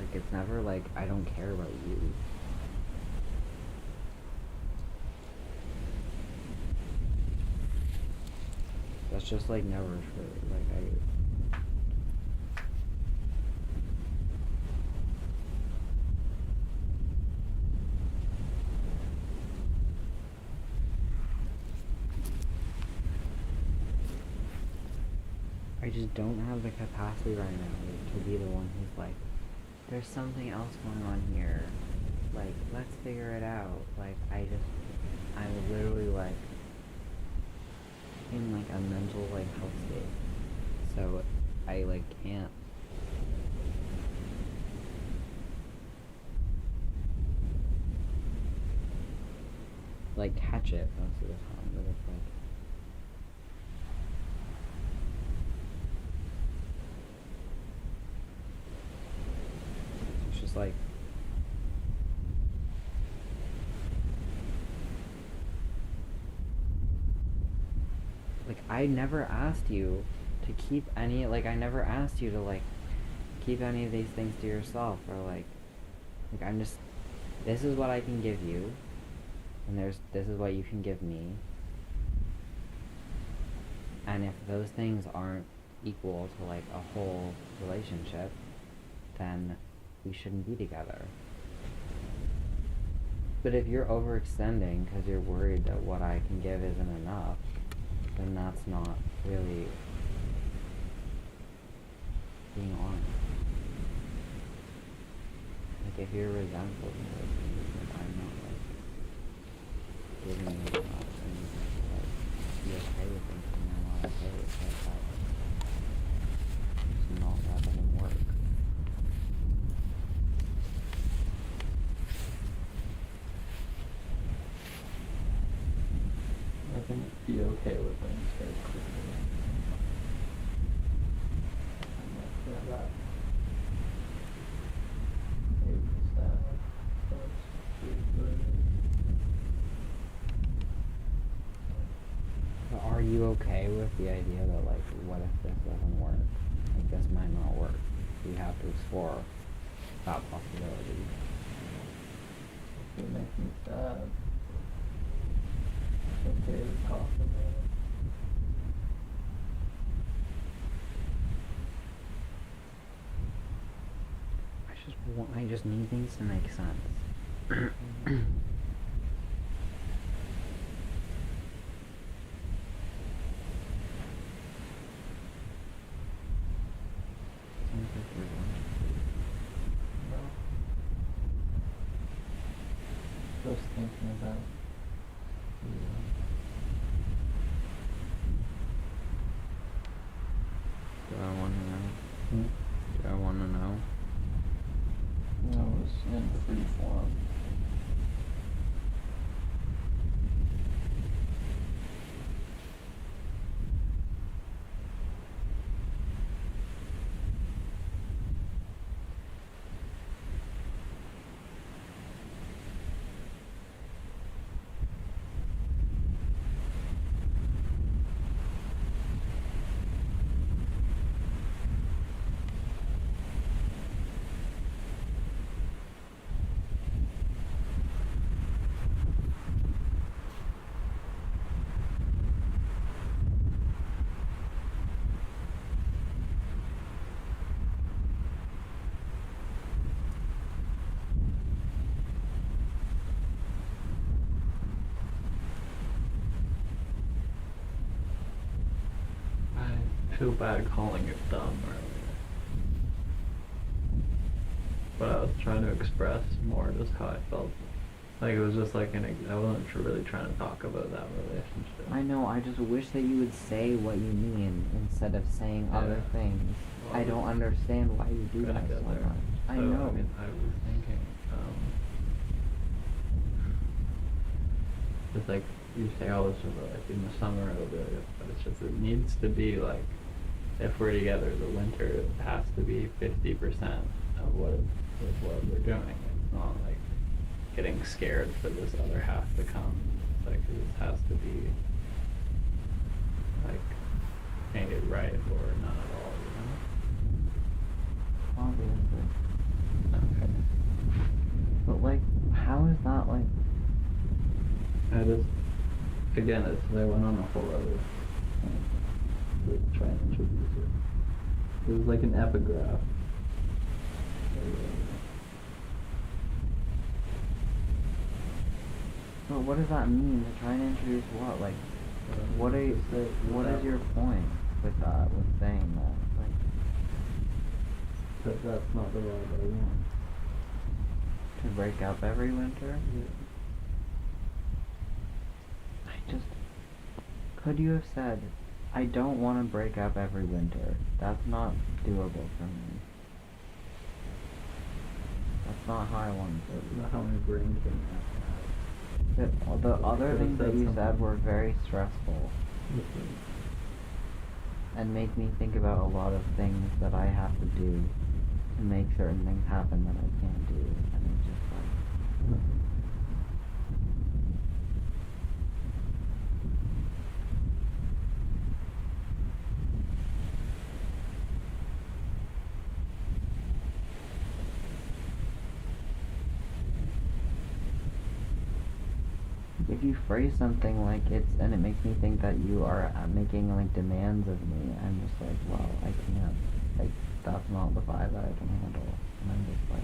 Like, it's never like I don't care about you. That's just, like, never true. Like, I just don't have the capacity right now to be the one who's like, there's something else going on here. Like, let's figure it out. Like, I'm literally, like, in, like, a mental, like, health state. So, I, like, can't. Like, catch it most of the time. But it's like, it's just like, I never asked you to keep any, like, I never asked you to, like, keep any of these things to yourself, or, like, I'm just, this is what I can give you, and this is what you can give me, and if those things aren't equal to, like, a whole relationship, then we shouldn't be together. But if you're overextending because you're worried that what I can give isn't enough, then that's not really being honest. Like, if you're resentful towards me, like, I'm not, like, giving you enough, and, like, be okay with things, and I'm not okay with that, it's not, that doesn't work. I can be okay with things very quickly. And that. Maybe it's that. But are you okay with the idea that, like, what if this doesn't work? Like, this might not work. You have to explore that possibility. It makes me sad. It's okay to talk about it. I just need things to make sense. Just thinking about Do I want to know? Hmm? Do I want to know? I was in free form. feel bad calling it dumb earlier. But I was trying to express more just how I felt. Like it was just like I wasn't really trying to talk about that relationship. I know, I just wish that you would say what you mean instead of saying other things. Well, I don't understand why you do gonna that get so there. much. I So, know. I mean, I was thinking, just like you say, oh, this is like in the summer it'll be like, but it's just it needs to be like, if we're together, the winter has to be 50% of what we're doing. It's not like getting scared for this other half to come. It's like this has to be like made it right or not at all, Obviously. Okay. But like, how is that like... I just, again, I went on a whole other thing to try and introduce it. It was like an epigraph. But what does that mean? To try and introduce what? Like, what is your point with that, with saying that? Like, But that's not the role that I want. to break up every winter? Could you have said, I don't want to break up every winter? That's not doable for me. That's not how I wanted to. That's not how my brain came out. The other Could've things that said you something. said were very stressful and make me think about a lot of things that I have to do to make certain things happen that I can't do. And it's just like, if you phrase something like and it makes me think that you are making like demands of me, I'm just like, well, I can't, like, that's not the vibe that I can handle. And I'm just like,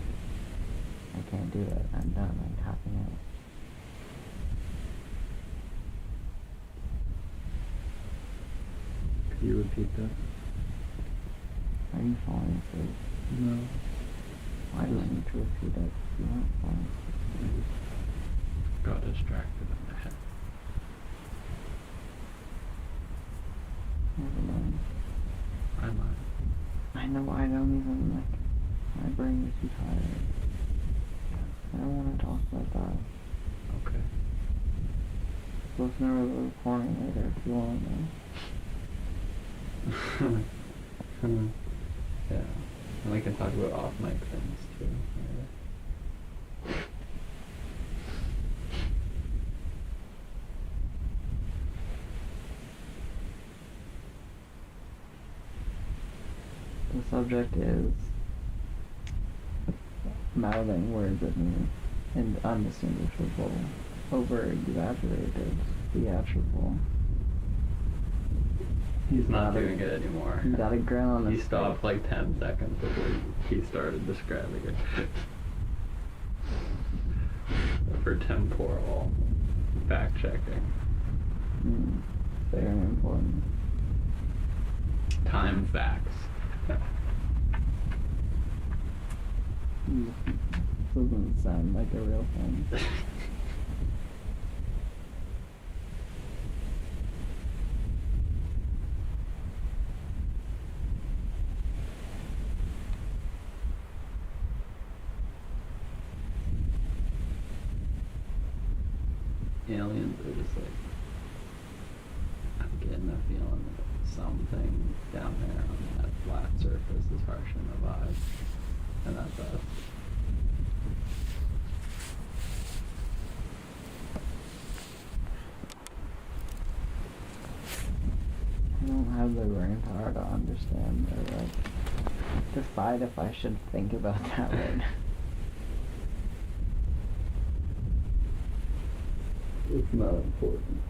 I can't do it. I'm done. I'm tapping out. Could you repeat that? Are you falling asleep? No. Why do I need to repeat it? You're not falling asleep. I just got distracted in my head. Never mind. I might. I know I don't even, like, my brain is too tired. I don't want to talk about that. Okay. Listen to the recording later if you want to know. Yeah. And we can talk about off mic things too. Maybe. The subject is mouthing words at me and undistinguishable, over-exaggerated, theatrical. He's not Got it. doing it anymore. You got a grin on He his stopped face. like 10 seconds before he started describing it. For temporal fact checking. Very important. Time facts. Doesn't sound like a real thing. Aliens are just like, I'm getting a feeling that something down there on that flat surface is harshing the vibe. And that's us. I don't have the brain power to understand or like decide if I should think about that right now. It's not important.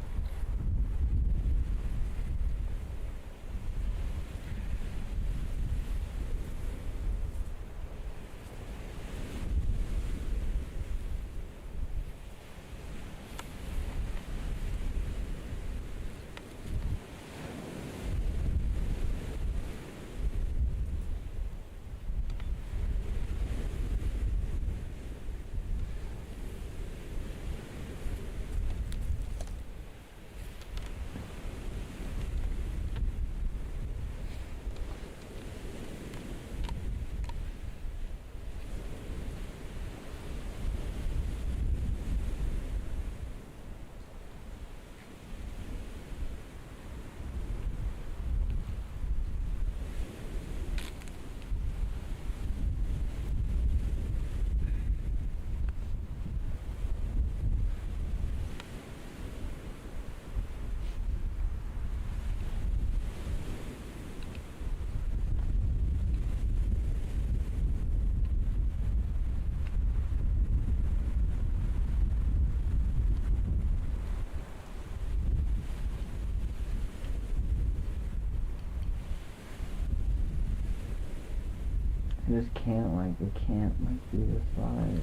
just can't, like, it can't, like, be this vibe.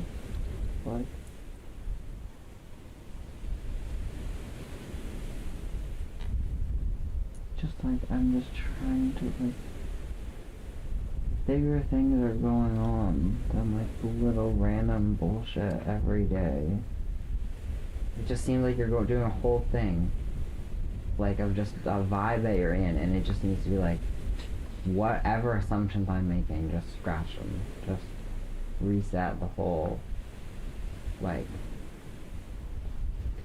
Like, just, like, I'm just trying to, like, bigger things are going on than, like, little random bullshit every day. It just seems like you're doing a whole thing, like, of just a vibe that you're in, and it just needs to be, like, whatever assumptions I'm making, just scratch them. Just reset the whole, like,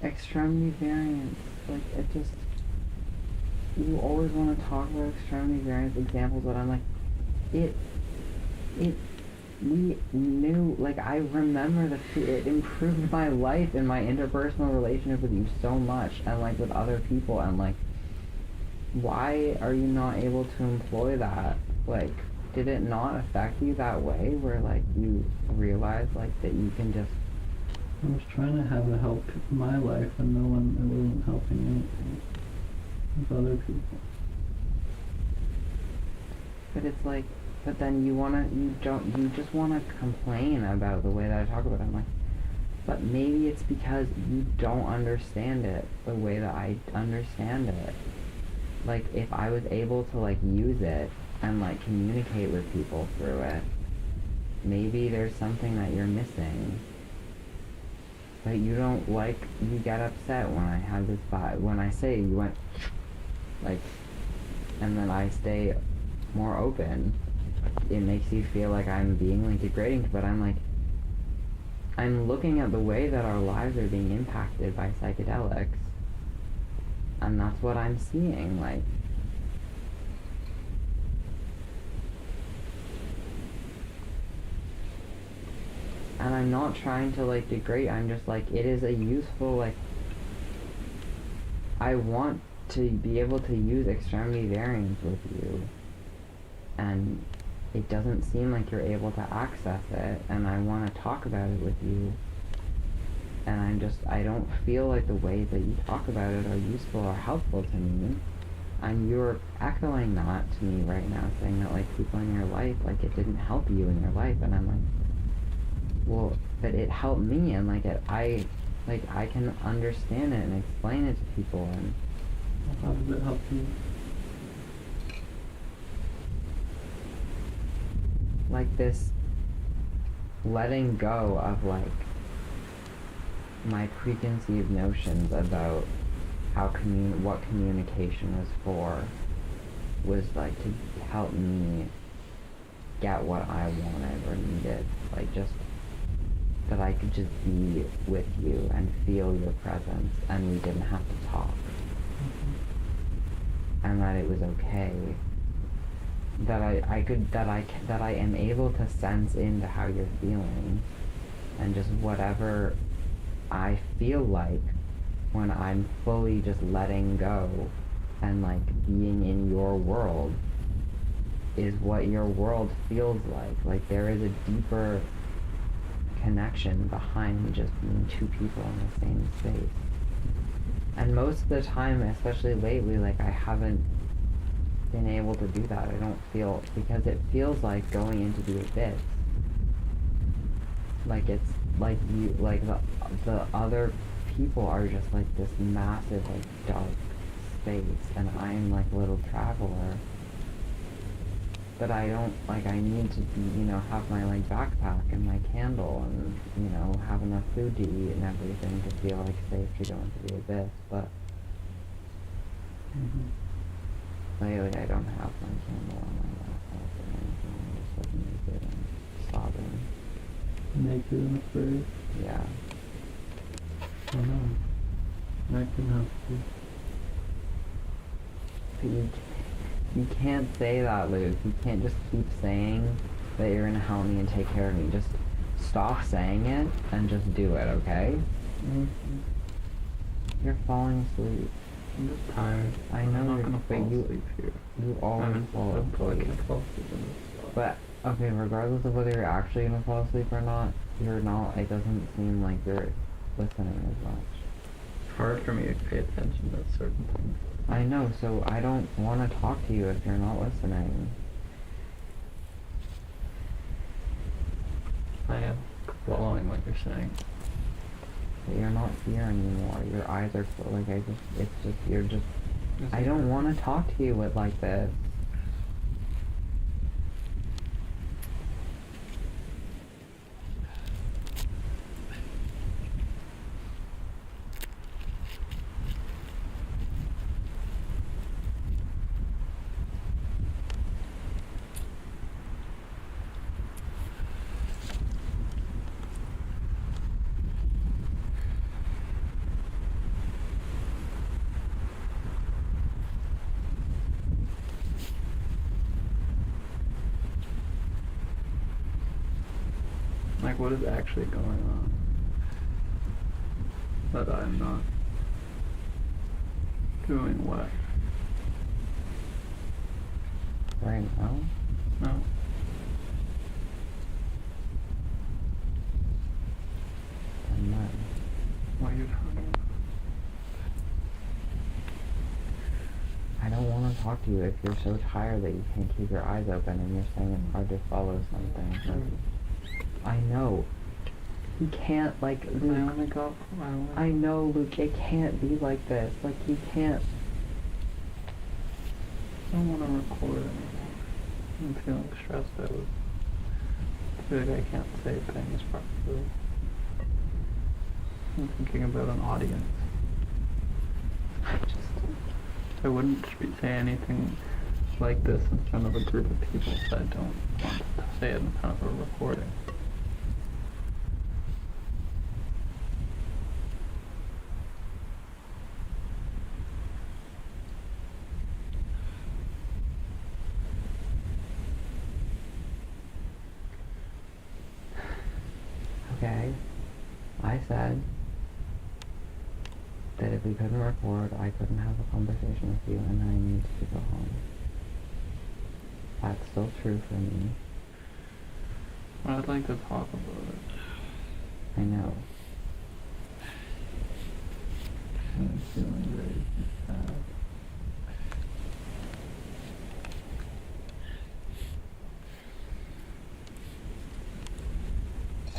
extremity variance. Like, it just, you always want to talk about extremity variance examples, but I'm like, we knew, like, I remember it improved my life and my interpersonal relationship with you so much, and, like, with other people, and, like, why are you not able to employ that? Like, did it not affect you that way, where, like, you realize, like, that you can just... I was trying to have it help my life, and it wasn't helping anything with other people. But it's like, but then you just wanna complain about the way that I talk about it. I'm like, but maybe it's because you don't understand it the way that I understand it. Like, if I was able to, like, use it and, like, communicate with people through it, maybe there's something that you're missing. But you don't, like, you get upset when I have this vibe. When I say you went, like, and then I stay more open, it makes you feel like I'm being, like, degrading, but I'm like, I'm looking at the way that our lives are being impacted by psychedelics, and that's what I'm seeing, like. And I'm not trying to, like, degrade, I'm just like, it is a useful, like, I want to be able to use extremity variance with you, and it doesn't seem like you're able to access it, and I want to talk about it with you, and I don't feel like the ways that you talk about it are useful or helpful to me, and you're echoing that to me right now, saying that, like, people in your life, like, it didn't help you in your life, and I'm like, well, but it helped me, and, like, I can understand it and explain it to people, and... How does it help you? Like, this letting go of, like, my preconceived notions about how what communication was for, was, like, to help me get what I wanted or needed. Like, just that I could just be with you and feel your presence, and we didn't have to talk. And that it was okay. That I am able to sense into how you're feeling, and just whatever I feel like when I'm fully just letting go and, like, being in your world is what your world feels like. Like, there is a deeper connection behind just being two people in the same space. And most of the time, especially lately, like, I haven't been able to do that. I don't feel, because it feels like going into the abyss. Like, it's like you, like, the other people are just like this massive, like, dark space, and I'm like a little traveler. But I don't, like, I need to be, you know, have my, like, backpack and my candle and, you know, have enough food to eat and everything to feel, like, safe to go into the abyss, but lately I don't have my candle on my laptop or anything. I'm just, like, naked and sobbing. Naked and afraid? Yeah. I don't know. That can help you. But you can't say that, Luke. You can't just keep saying that you're gonna help me and take care of me. Just stop saying it and just do it, okay? You're falling asleep. I'm just tired. I know I'm not you're, gonna but fall you, asleep here. you always fall I asleep. can't fall asleep in this spot. But, okay, regardless of whether you're actually gonna fall asleep or not, you're not, it doesn't seem like you're listening as much. It's hard for me to pay attention to certain things. I know, so I don't want to talk to you if you're not listening. following what you're saying. But you're not here anymore. Your eyes are like it's just you're just. I don't want to talk to you with like this. Like, what is actually going on that I'm not doing what? Right now? No. I'm not. What are you talking about? I don't want to talk to you if you're so tired that you can't keep your eyes open and you're saying it's hard to follow something. I know. You can't, like, Luke. I know, Luke, it can't be like this. Like, you can't. I don't want to record anymore. I'm feeling stressed out. I feel like I can't say things properly. I'm thinking about an audience. I wouldn't say anything like this in front of a group of people that I don't want to say it in front of a recording. Okay. I said that if we couldn't record, I couldn't have a conversation with you and I needed to go home. That's still true for me. But I'd like to talk about it. I know. I'm feeling very sad.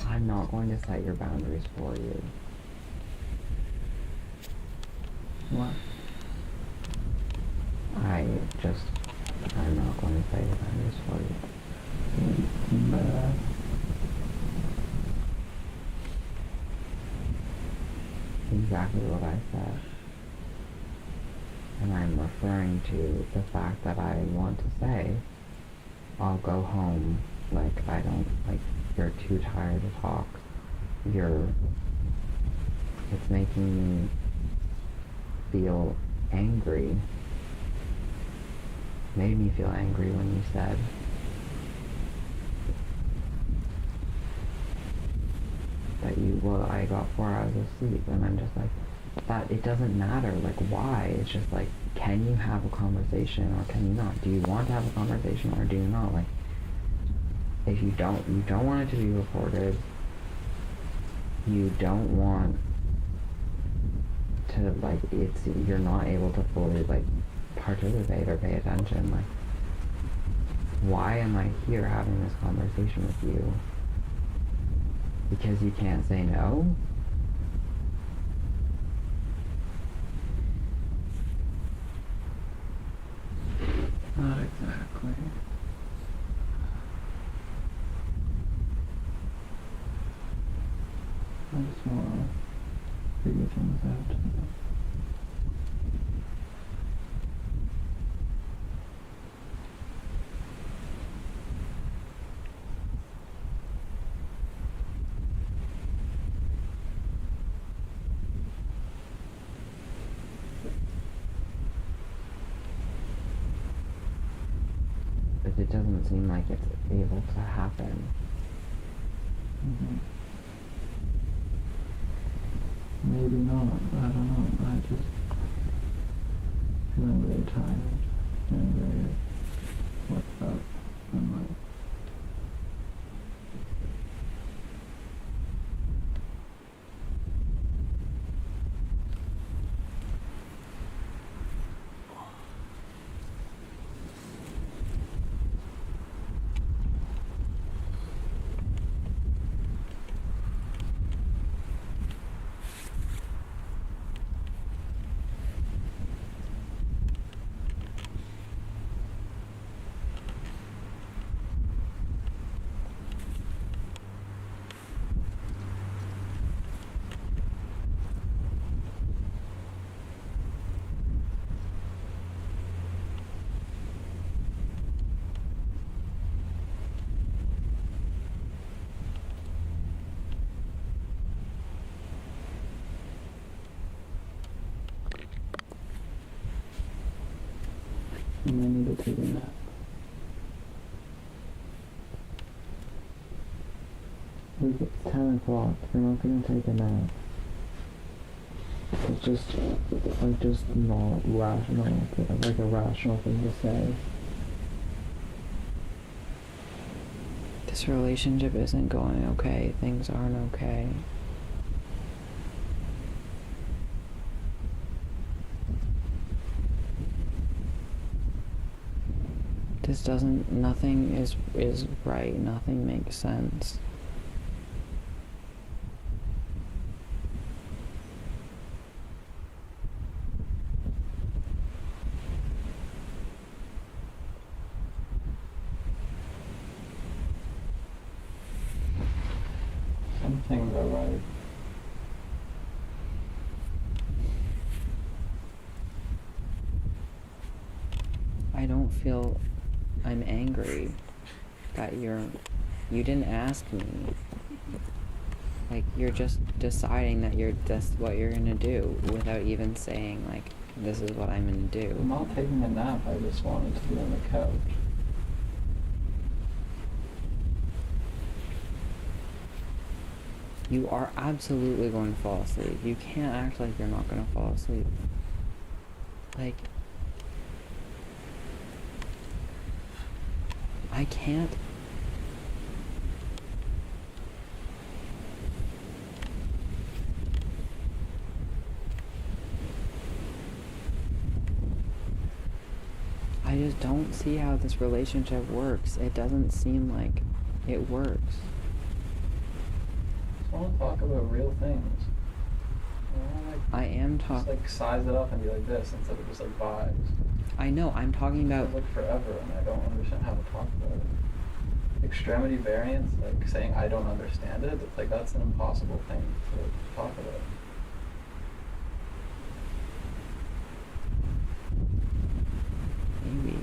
I'm not going to set your boundaries for you. What? I'm not going to set your boundaries for you. Exactly what I said. And I'm referring to the fact that I want to say, I'll go home, like, you're too tired to talk. It's making me feel angry. Made me feel angry when you said that I got 4 hours of sleep, and I'm just like, that it doesn't matter, like, why? It's just like, can you have a conversation or can you not? Do you want to have a conversation or do you not? Like, if you don't want it to be recorded, you don't want to, like, you're not able to fully, like, participate or pay attention, like, why am I here having this conversation with you? Because you can't say no? Not exactly. I just want to figure things out. But it doesn't seem like it's able to happen. Mm-hmm. Maybe not. I don't know. I just feeling very tired and very what's up and like and I need to take a nap. Like, it's 10 o'clock. You're not gonna take a nap. It's just, like, just not rational. Like, a rational thing to say. This relationship isn't going okay. Things aren't okay. This doesn't, nothing is right. Nothing makes sense. Some things are right. I don't feel I'm angry that you didn't ask me. Like, you're just deciding that that's what you're gonna do without even saying, like, this is what I'm gonna do. I'm not taking a nap, I just wanted to be on the couch. You are absolutely going to fall asleep. You can't act like you're not gonna fall asleep. Like, I can't. I just don't see how this relationship works. It doesn't seem like it works. I want to talk about real things. I am Just talking. like size it up and be like this instead of just like vibes. I know. I'm talking about. It look forever, and I don't understand how to talk about it. Extremity variance, like saying I don't understand it, it's like that's an impossible thing to talk about. Maybe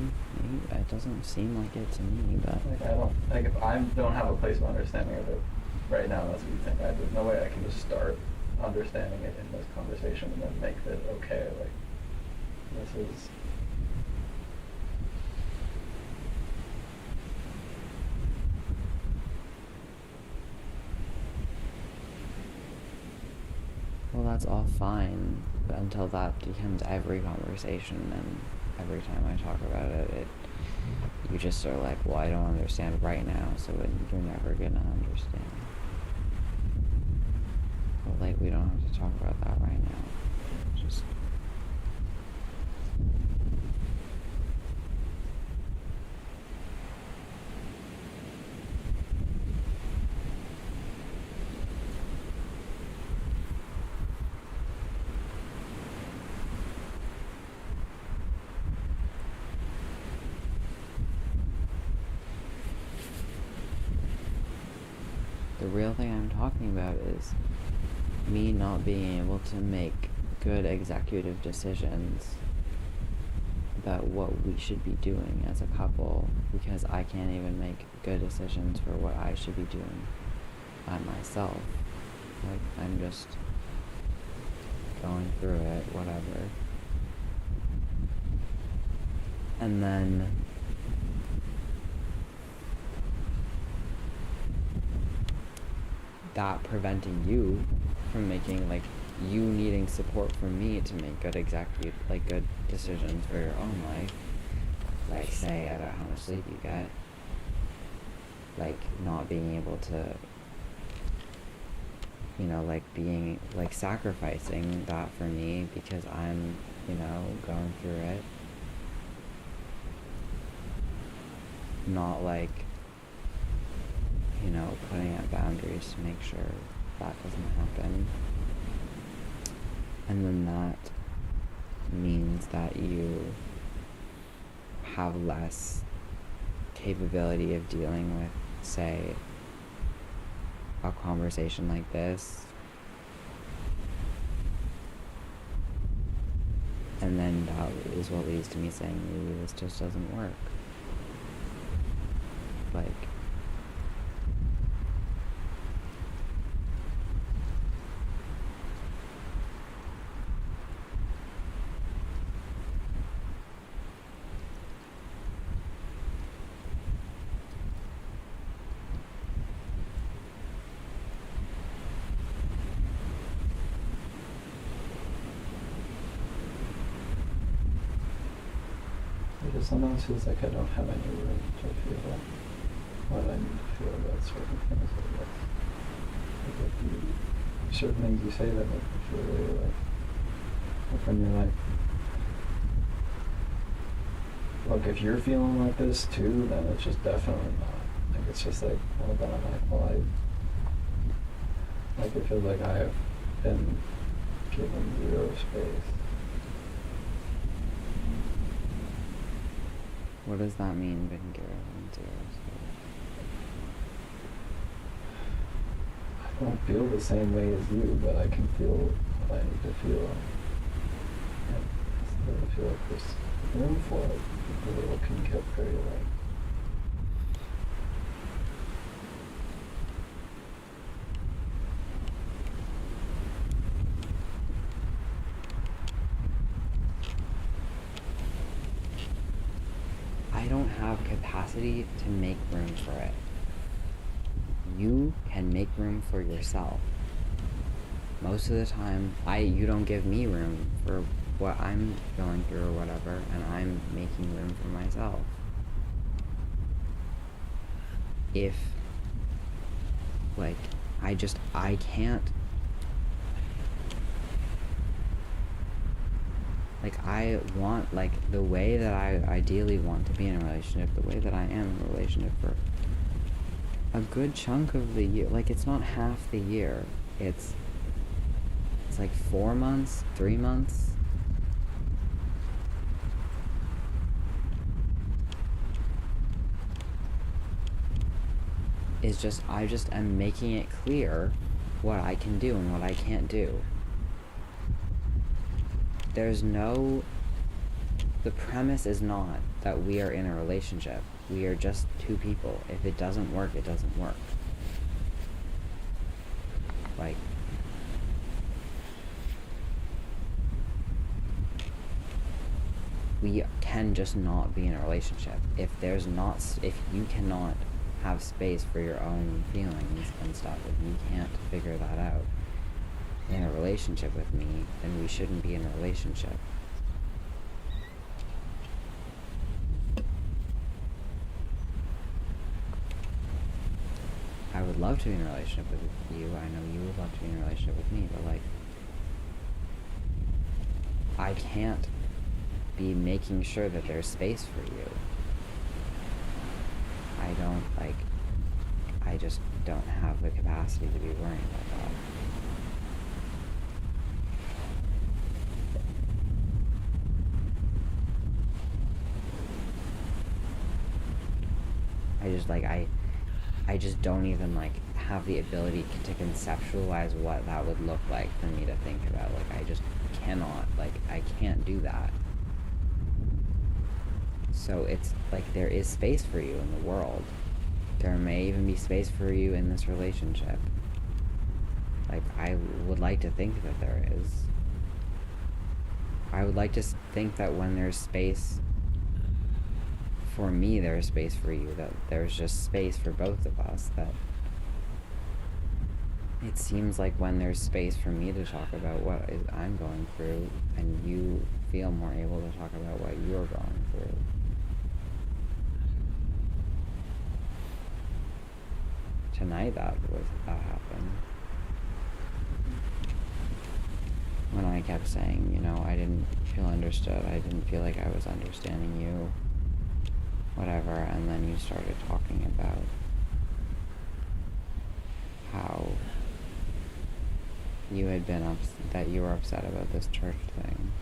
it doesn't seem like it to me, but Like I don't like if I don't have a place of understanding of it right now. That's what you think. There's no way I can just start understanding it in this conversation and then make it okay. Like this is. well, that's all fine. But until that becomes every conversation, and every time I talk about it, you just are like, well, I don't understand right now, so you're never gonna understand. But like, we don't have to talk about that right now. Just. The real thing I'm talking about is me not being able to make good executive decisions about what we should be doing as a couple, because I can't even make good decisions for what I should be doing by myself. Like, I'm just going through it, whatever. And then that preventing you from making, like, you needing support from me to make good good decisions for your own life. Like, say, I don't know how much sleep you get. Like, not being able to, being, sacrificing that for me because I'm, going through it. Not, putting up boundaries to make sure that doesn't happen. And then that means that you have less capability of dealing with, say, a conversation like this. And then that is what leads to me saying, maybe this just doesn't work. Like, Because sometimes it feels like I don't have any room to feel what I need to feel about certain things. Like certain things you say that make me feel really like when you're like, look, if you're feeling like this too, then it's just definitely not. Like, it's just like, well, then I'm like, well, like, it feels like I have been given zero space. What does that mean, been given zero I don't feel the same way as you, but I can feel what I need to feel. And I feel like there's room for it. The little can get very like. I don't have capacity to make room for it. You can make room for yourself. Most of the time, you don't give me room for what I'm going through or whatever, and I'm making room for myself. If, like, I can't, like, I want, like, the way that I ideally want to be in a relationship, the way that I am in a relationship for a good chunk of the year, like, it's not half the year, it's like 4 months, 3 months. Is just, I just am making it clear what I can do and what I can't do. The premise is not that we are in a relationship. We are just two people. If it doesn't work, it doesn't work. Like, we can just not be in a relationship. If you cannot have space for your own feelings and stuff, if you can't figure that out in a relationship with me, then we shouldn't be in a relationship. I would love to be in a relationship with you. I know you would love to be in a relationship with me, but, like, I can't be making sure that there's space for you. I just don't have the capacity to be worrying about that. I just don't even, like, have the ability to conceptualize what that would look like for me to think about. Like, I just cannot, like, I can't do that. So it's like there is space for you in the world. There may even be space for you in this relationship. Like, I would like to think that there is. I would like to think that when there's space for me, there's space for you, that there's just space for both of us, that it seems like when there's space for me to talk about what I'm going through, and you feel more able to talk about what you're going through. Tonight that happened. When I kept saying, you know, I didn't feel understood, I didn't feel like I was understanding you, whatever, and then you started talking about how you had been that you were upset about this church thing.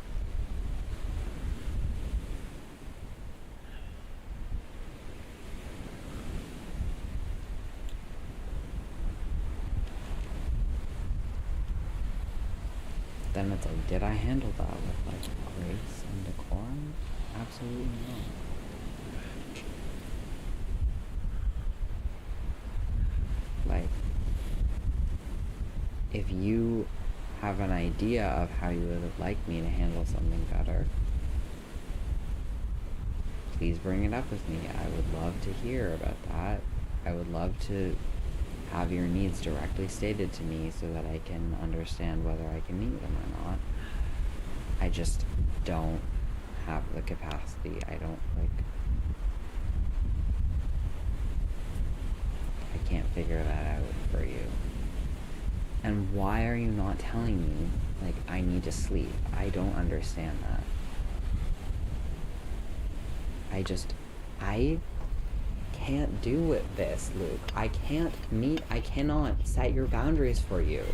Then it's like, did I handle that with, like, grace and decorum? Absolutely not. Like, if you have an idea of how you would like me to handle something better, please bring it up with me. I would love to hear about that. I would love to have your needs directly stated to me so that I can understand whether I can meet them or not. I just don't have the capacity. I don't, like, I can't figure that out for you. And why are you not telling me, like, I need to sleep? I don't understand that. I can't do with this, Luke. I cannot set your boundaries for you.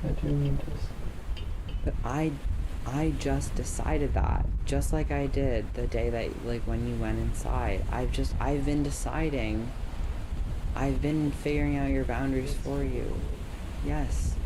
I do need this. But I just decided that, just like I did the day that, like, when you went inside. I've been deciding. I've been figuring out your boundaries for you. Yes.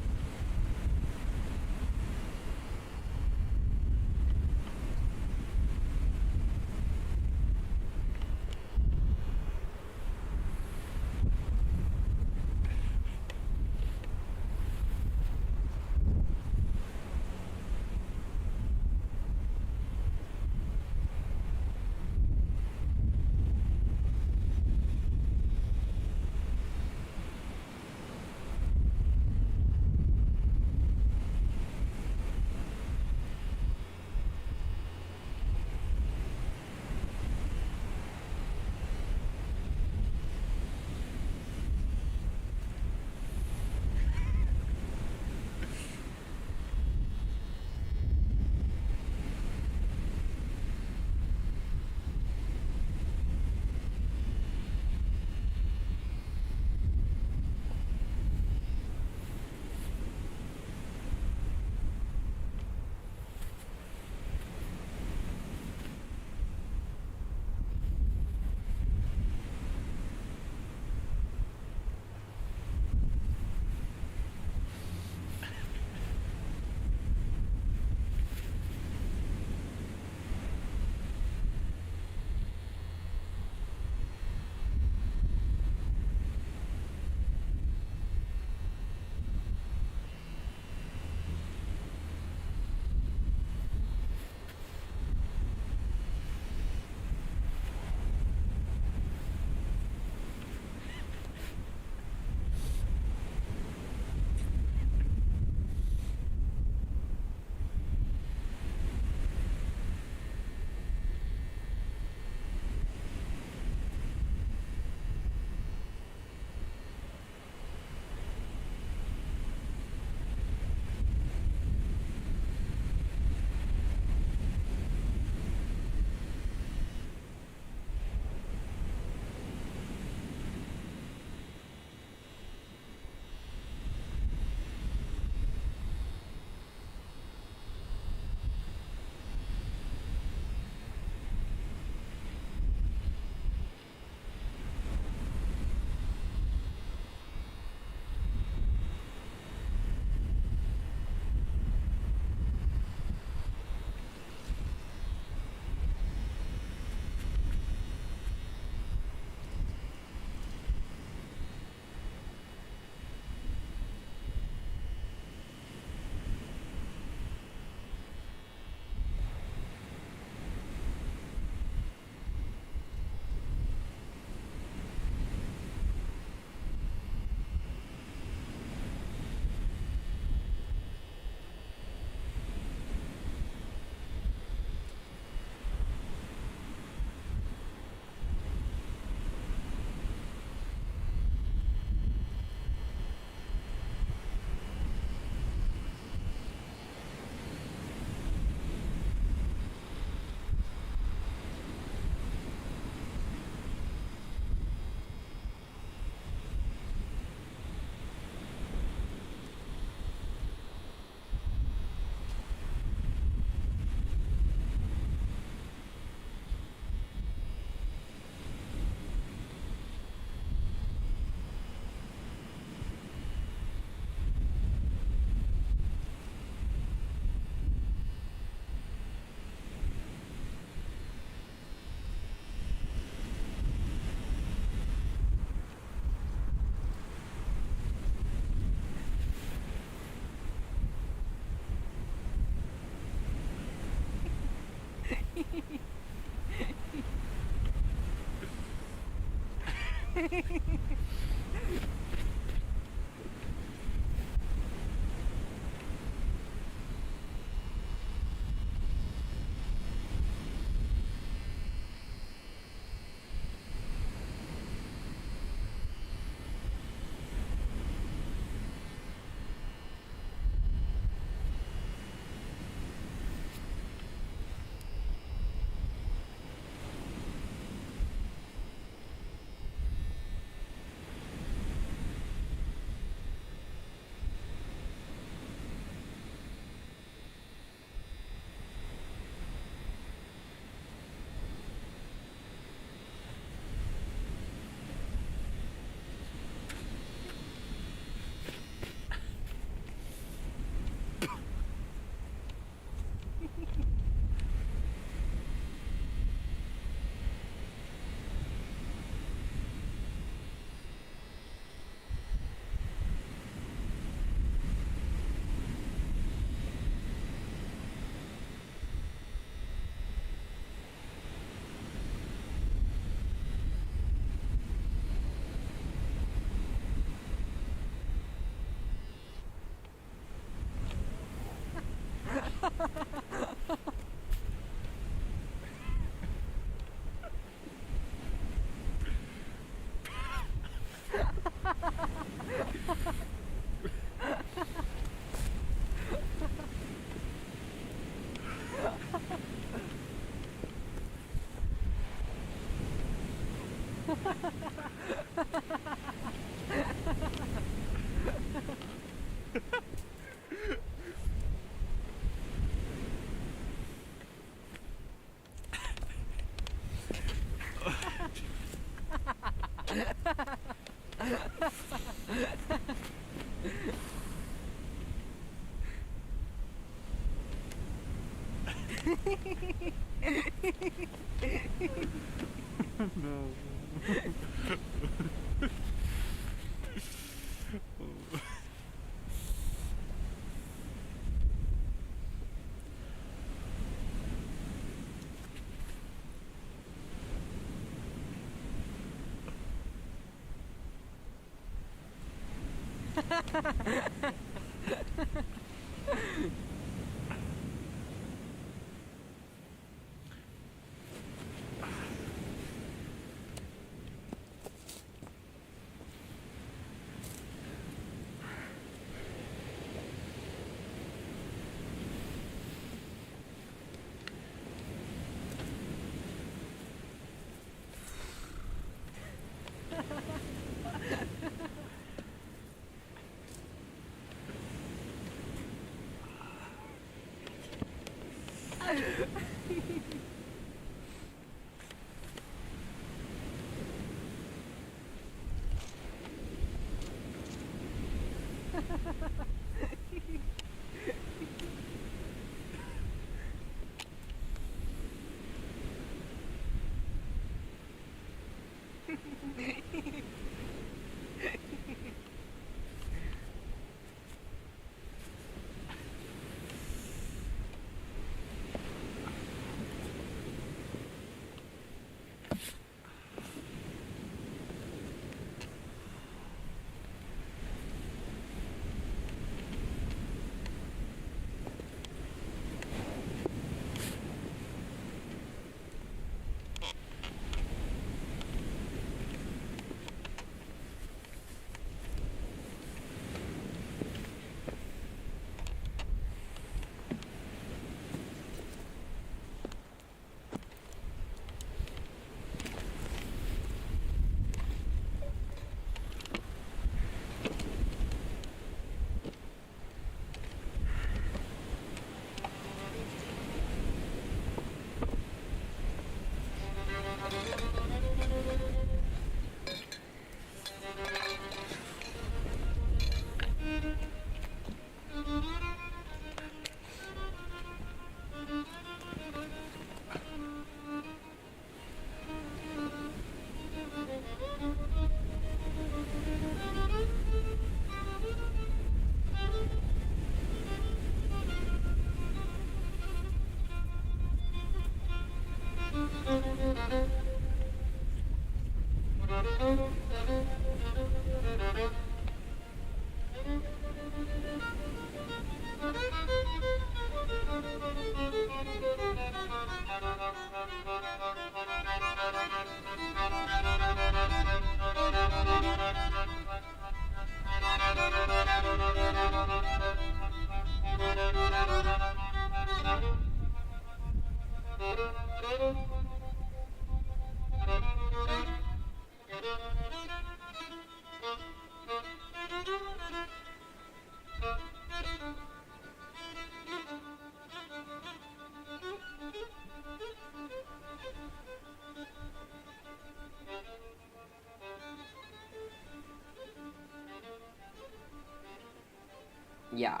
Yeah.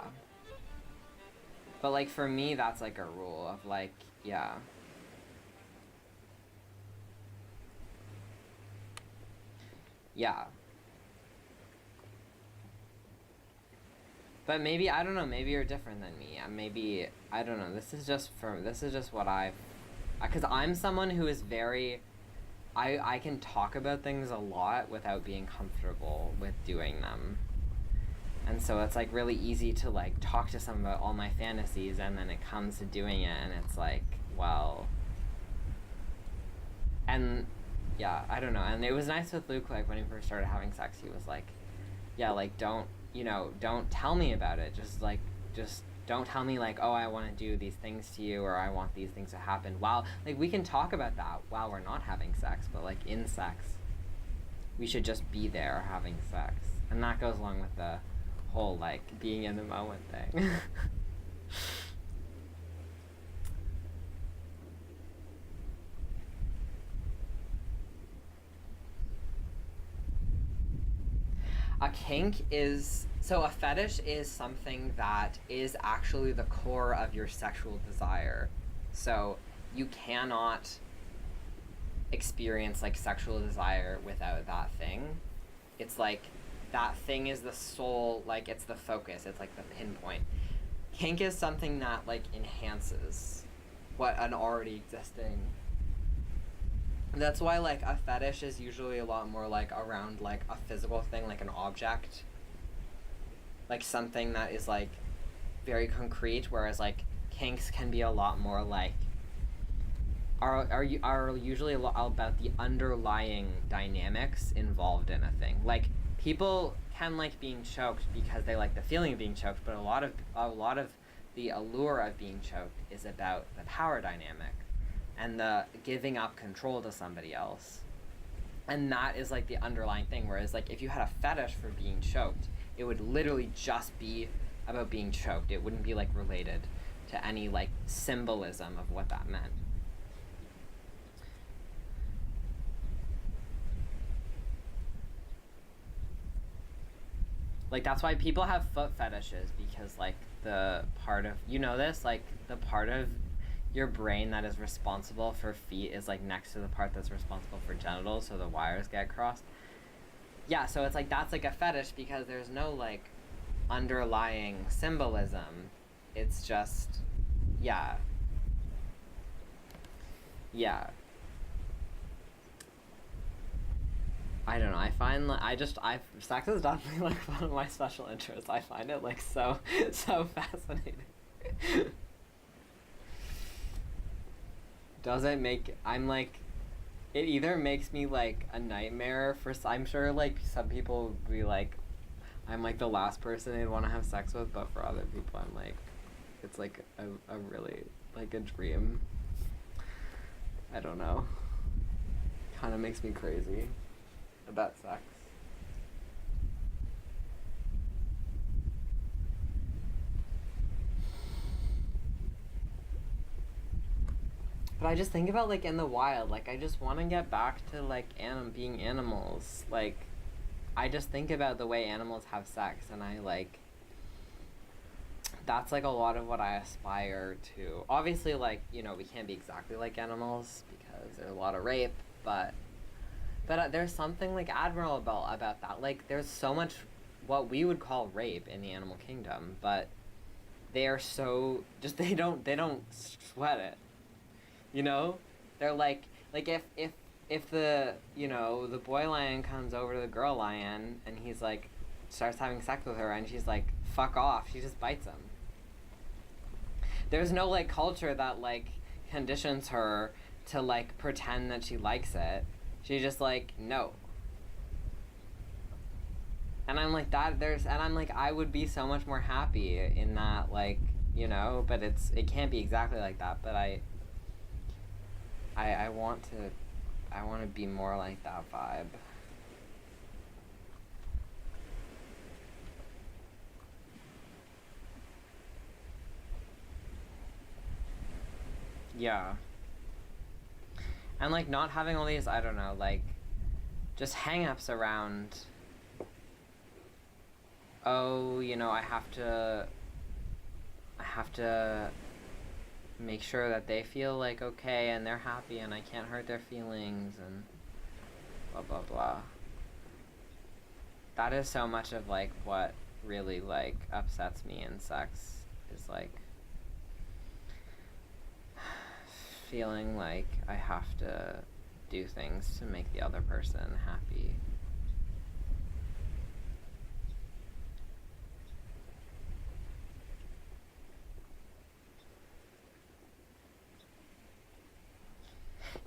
But like for me, that's like a rule of like, yeah. Yeah. But maybe, I don't know, maybe you're different than me. Maybe, I don't know, this is just what because I'm someone who is very, I can talk about things a lot without being comfortable with doing them. And so it's like really easy to like talk to someone about all my fantasies, and then it comes to doing it and it's like, well, and yeah, I don't know. And it was nice with Luke, like when he first started having sex, he was like, yeah, like don't tell me about it. Just don't tell me like, oh, I want to do these things to you, or I want these things to happen. While like we can talk about that while we're not having sex, but like in sex, we should just be there having sex. And that goes along with the whole like being in the moment thing. A kink is, so a fetish is something that is actually the core of your sexual desire. So you cannot experience like sexual desire without that thing. It's like that thing is the sole, like it's the focus, it's like the pinpoint. Kink is something that like enhances what an already existing. That's why like a fetish is usually a lot more like around like a physical thing, like an object, like something that is like very concrete, whereas like kinks can be a lot more like are usually a lot about the underlying dynamics involved in a thing. Like people can like being choked because they like the feeling of being choked, but a lot of the allure of being choked is about the power dynamic and the giving up control to somebody else. And that is like the underlying thing. Whereas like if you had a fetish for being choked, it would literally just be about being choked. It wouldn't be like related to any like symbolism of what that meant. Like that's why people have foot fetishes, because like the part of, you know this, like the part of your brain that is responsible for feet is like next to the part that's responsible for genitals, so the wires get crossed. Yeah, so it's like that's like a fetish because there's no like underlying symbolism. It's just, yeah. Yeah. I don't know, I find sex is definitely like one of my special interests. I find it like so fascinating. Doesn't make, I'm like, it either makes me like a nightmare for, I'm sure like some people would be like, I'm like the last person they'd want to have sex with, but for other people I'm like, it's like a really, like a dream. I don't know. Kind of makes me crazy about sex. But I just think about like in the wild, like I just want to get back to like being animals. Like I just think about the way animals have sex, and I like, that's like a lot of what I aspire to. Obviously, like, you know, we can't be exactly like animals because there's a lot of rape, but there's something like admirable about that. Like there's so much what we would call rape in the animal kingdom, but they are so just, they don't sweat it. You know, they're like, like if the, you know, the boy lion comes over to the girl lion and he's like starts having sex with her and she's like fuck off, she just bites him. There's no like culture that like conditions her to like pretend that she likes it. She just like no. And I'm like I would be so much more happy in that, like, you know, but it can't be exactly like that, but I want to be more like that vibe. Yeah. And like not having all these, I don't know, like just hang-ups around, oh, you know, I have to make sure that they feel like okay and they're happy and I can't hurt their feelings and blah blah blah. That is so much of like what really like upsets me in sex, is like feeling like I have to do things to make the other person happy.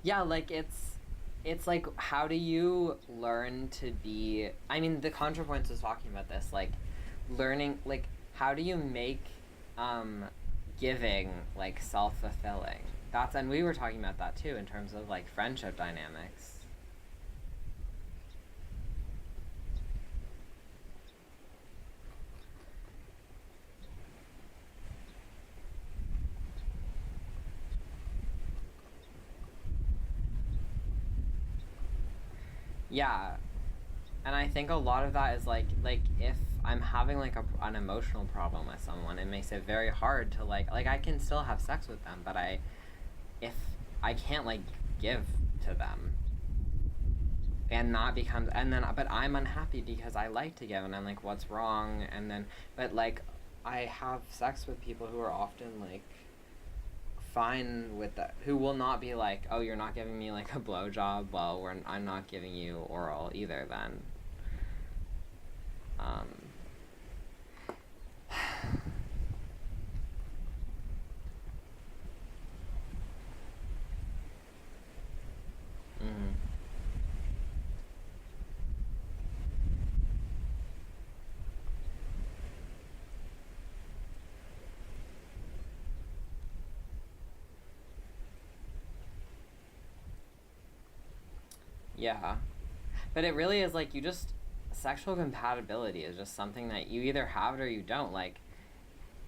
Yeah, like it's like, how do you learn to be, I mean, the ContraPoints was talking about this, like learning, like how do you make giving like self-fulfilling? And we were talking about that too in terms of like friendship dynamics. Yeah, and I think a lot of that is like if I'm having like an emotional problem with someone, it makes it very hard to like I can still have sex with them, but if I can't like give to them, and that becomes, and then but I'm unhappy because I like to give, and I'm like, what's wrong? And then but like I have sex with people who are often like fine with that, who will not be like, oh, you're not giving me like a blowjob, well, I'm not giving you oral either then. Mm-hmm. Yeah. But it really is like sexual compatibility is just something that you either have it or you don't. Like,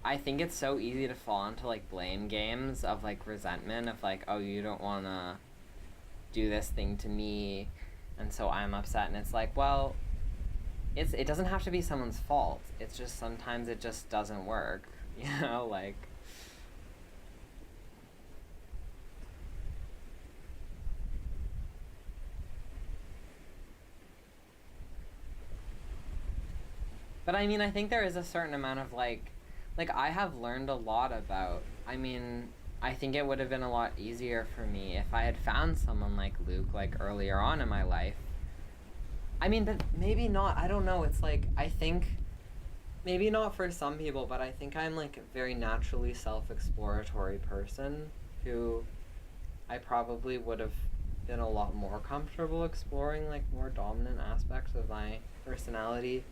I think it's so easy to fall into like blame games of like resentment of like, oh, you don't want to do this thing to me and so I'm upset, and it's like, well, it doesn't have to be someone's fault. It's just sometimes it just doesn't work, you know, like. But I mean, I think there is a certain amount of like I have learned a lot about, I mean, I think it would have been a lot easier for me if I had found someone like Luke like earlier on in my life. I mean, but maybe not, I don't know, it's like, I think, maybe not for some people, but I think I'm like a very naturally self-exploratory person who I probably would have been a lot more comfortable exploring like more dominant aspects of my personality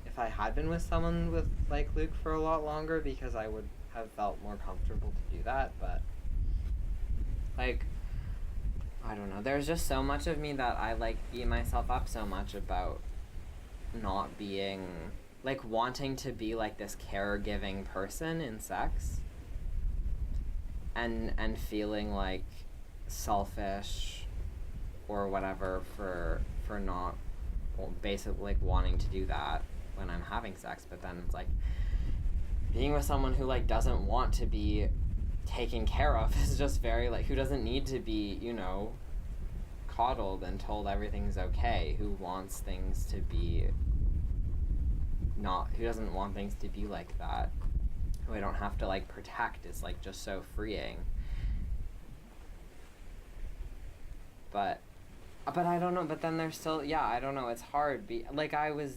if I had been with someone with like Luke for a lot longer, because I would have felt more comfortable to do that. But like, I don't know, there's just so much of me that I like beat myself up so much about not being like wanting to be like this caregiving person in sex, and feeling like selfish or whatever for not, well, basically like wanting to do that when I'm having sex. But then it's like being with someone who like doesn't want to be taken care of is just very like, who doesn't need to be, you know, coddled and told everything's okay, who wants things to be not, who doesn't want things to be like that, who I don't have to like protect, is like just so freeing. But I don't know. But then there's still, yeah, I don't know. It's hard. Like I was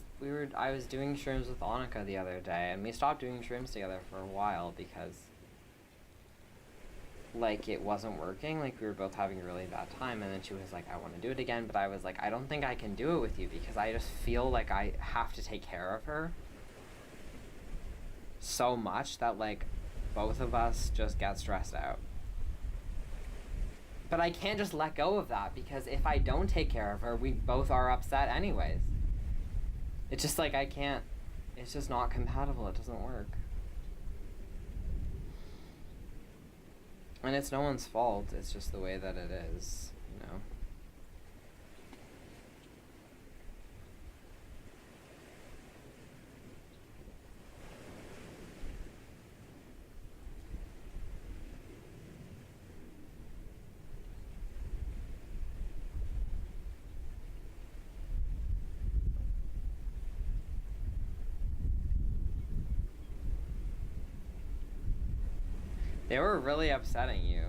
doing shrooms with Annika the other day, and we stopped doing shrooms together for a while because, like, it wasn't working. Like, we were both having a really bad time, and then she was like, I want to do it again, but I was like, I don't think I can do it with you because I just feel like I have to take care of her so much that, like, both of us just get stressed out. But I can't just let go of that because if I don't take care of her, we both are upset anyways. It's just like I can't, it's just not compatible. It doesn't work. And it's no one's fault. It's just the way that it is, you know. They were really upsetting you.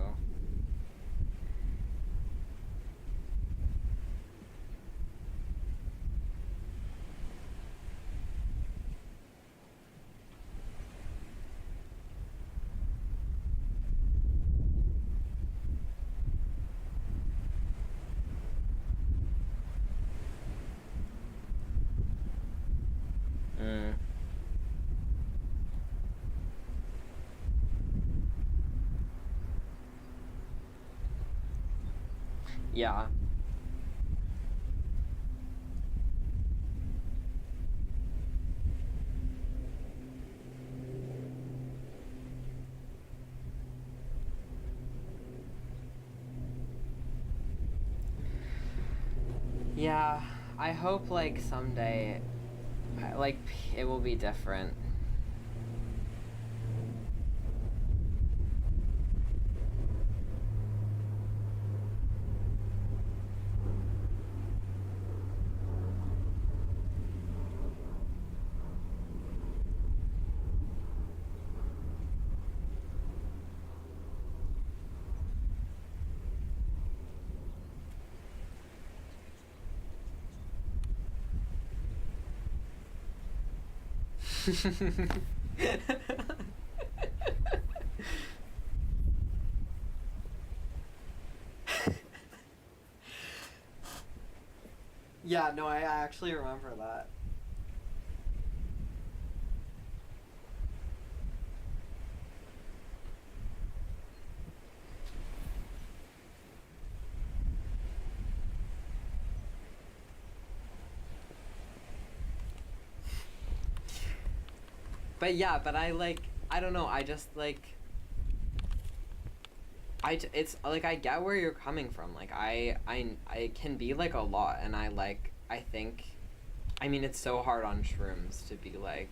Yeah. Yeah, I hope, like, someday, like, it will be different. Yeah, no, I actually remember that. But yeah, but I don't know, I just like, it's like, I get where you're coming from. Like, I can be like a lot, and I think, I mean, it's so hard on shrooms to be like,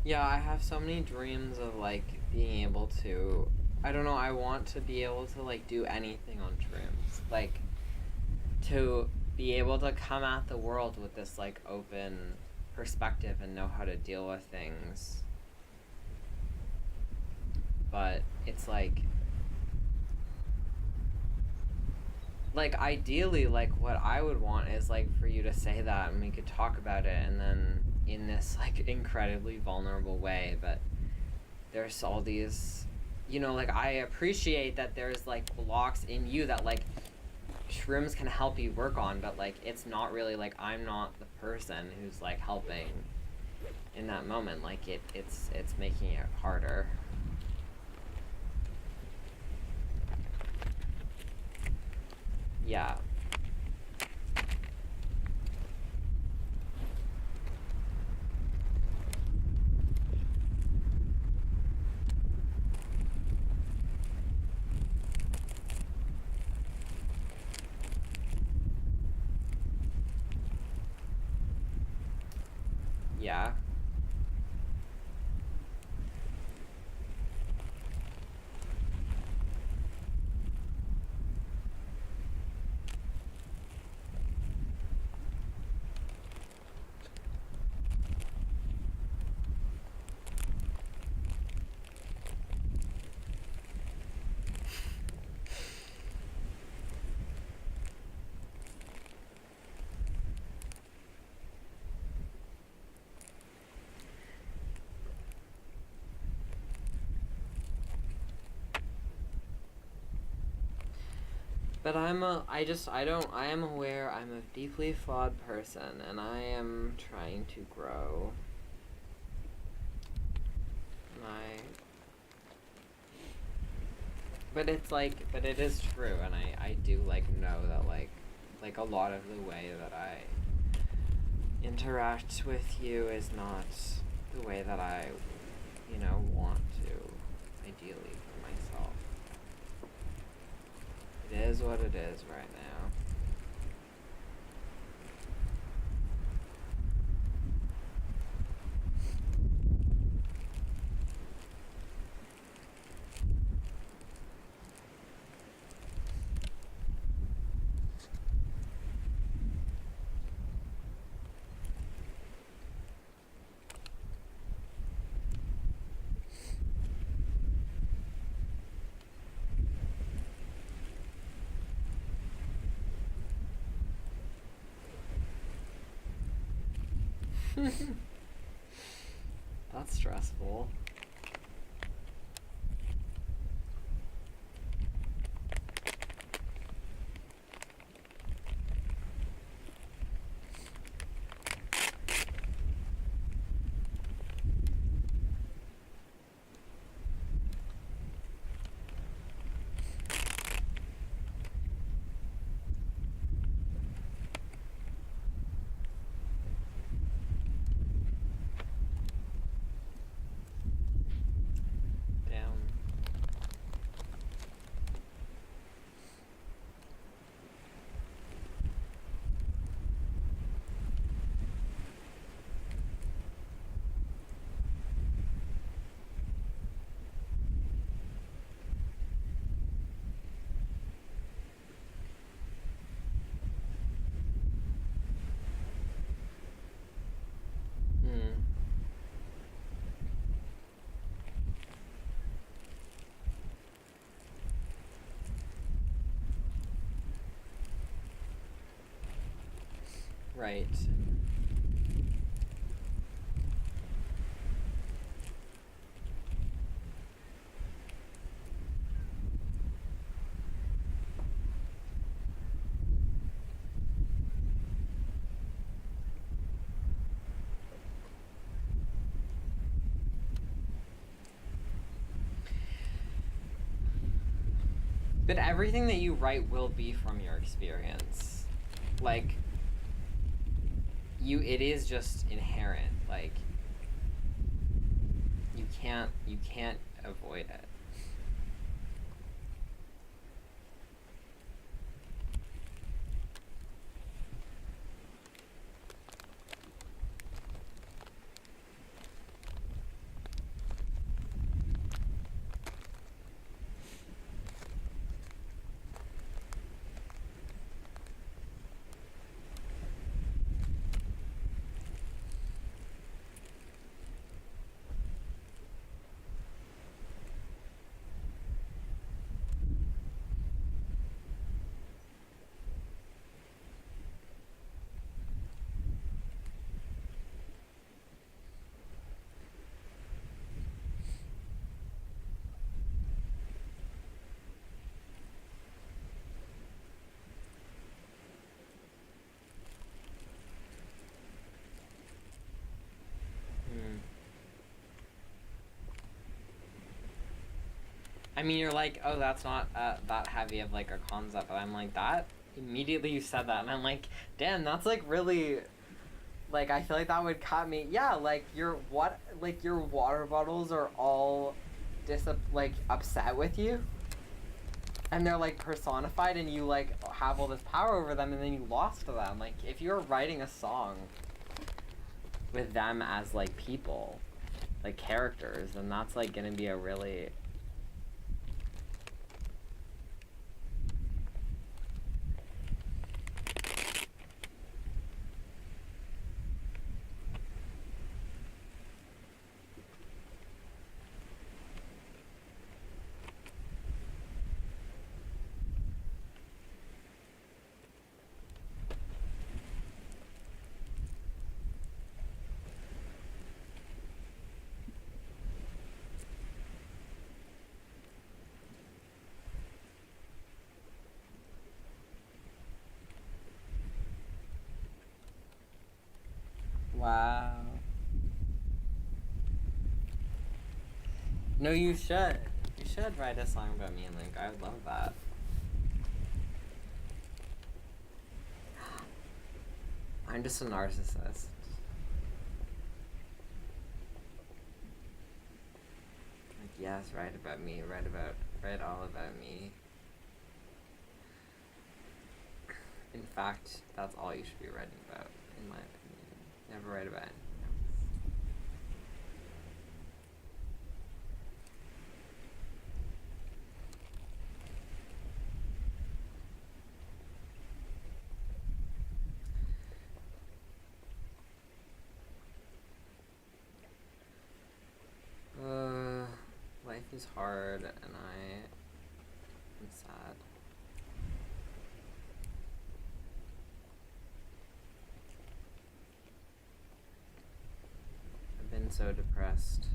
yeah, I have so many dreams of, like, being able to, I don't know, I want to be able to, like, do anything on shrooms. Like, to be able to come at the world with this, like, open perspective and know how to deal with things. But it's like, ideally, like, what I would want is, like, for you to say that and we could talk about it, and then in this like incredibly vulnerable way, but there's all these, you know, like I appreciate that there's like blocks in you that like shrooms can help you work on, but like it's not really like I'm not the person who's like helping in that moment. Like it's making it harder. Yeah. Yeah. But I am aware I'm a deeply flawed person, and I am trying to grow. But it is true, and I do, like, know that, like a lot of the way that I interact with you is not the way that I, you know, want to, ideally, for myself. It is what it is right now. That's stressful. Right. But everything that you write will be from your experience. Like, it is just inherent. Like, you can't avoid it. I mean, you're like, oh, that's not that heavy of like a concept, but I'm like, that immediately you said that, and I'm like, damn, that's like really, like, I feel like that would cut me. Yeah, like your water bottles are all like upset with you, and they're like personified, and you like have all this power over them, and then you lost to them. Like, if you're writing a song with them as like people, like characters, then that's like gonna be a really wow. No, you should. You should write a song about me and Luke. I would love that. I'm just a narcissist. Like, yes, write about me. Write all about me. In fact, that's all you should be writing about, in my opinion. Never write about anything else. Life is hard, and I am sad. I've been so depressed.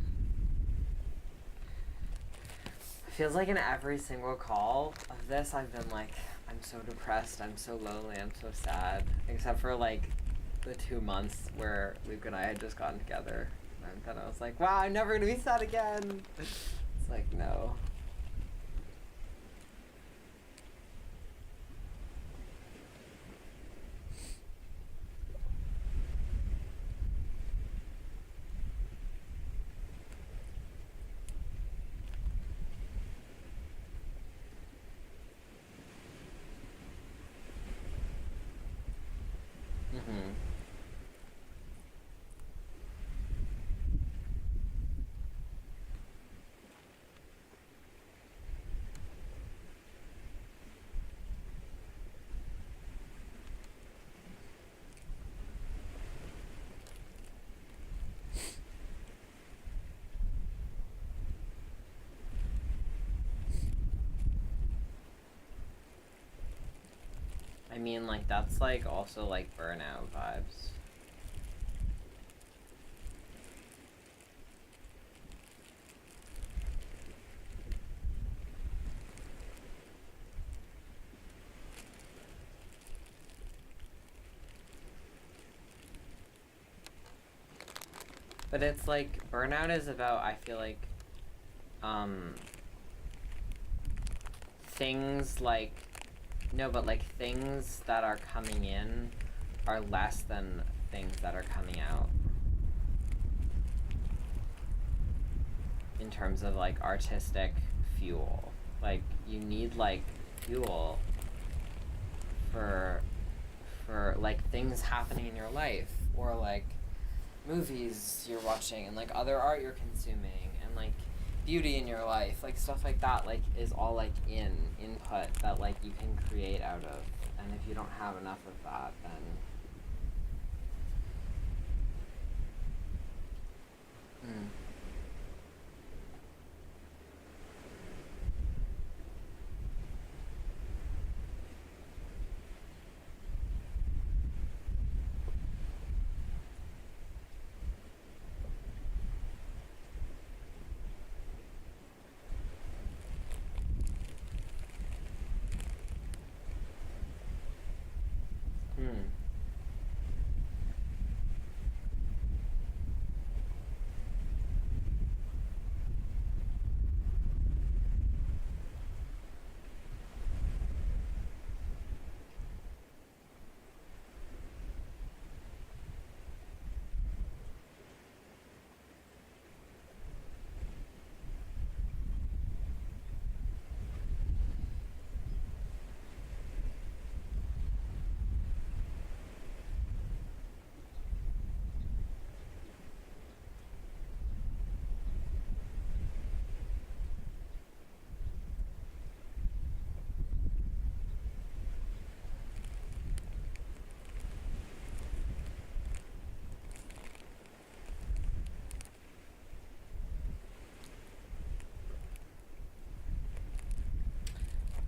It feels like in every single call of this, I've been like, I'm so depressed, I'm so lonely, I'm so sad. Except for like the 2 months where Luke and I had just gotten together. And then I was like, wow, I'm never gonna be sad again. It's like, no. Mm-hmm. I mean, like, that's, like, also, like, burnout vibes. But it's, like, burnout is about, I feel like, things, like, no, but, like, things that are coming in are less than things that are coming out. In terms of, like, artistic fuel. Like, you need, like, fuel for, like, things happening in your life. Or, like, movies you're watching and, like, other art you're consuming. And, like, beauty in your life, like stuff like that, like is all like input that like you can create out of, and if you don't have enough of that, then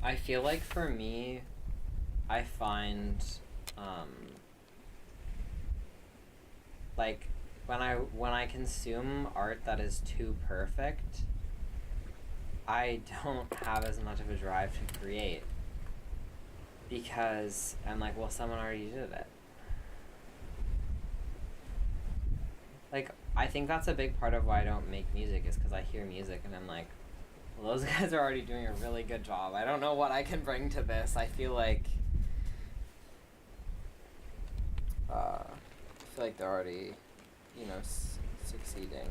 I feel like for me, I find, like, when I consume art that is too perfect, I don't have as much of a drive to create. Because I'm like, well, someone already did it. Like, I think that's a big part of why I don't make music, is because I hear music and I'm like, well, those guys are already doing a really good job. I don't know what I can bring to this. I feel like they're already, you know, succeeding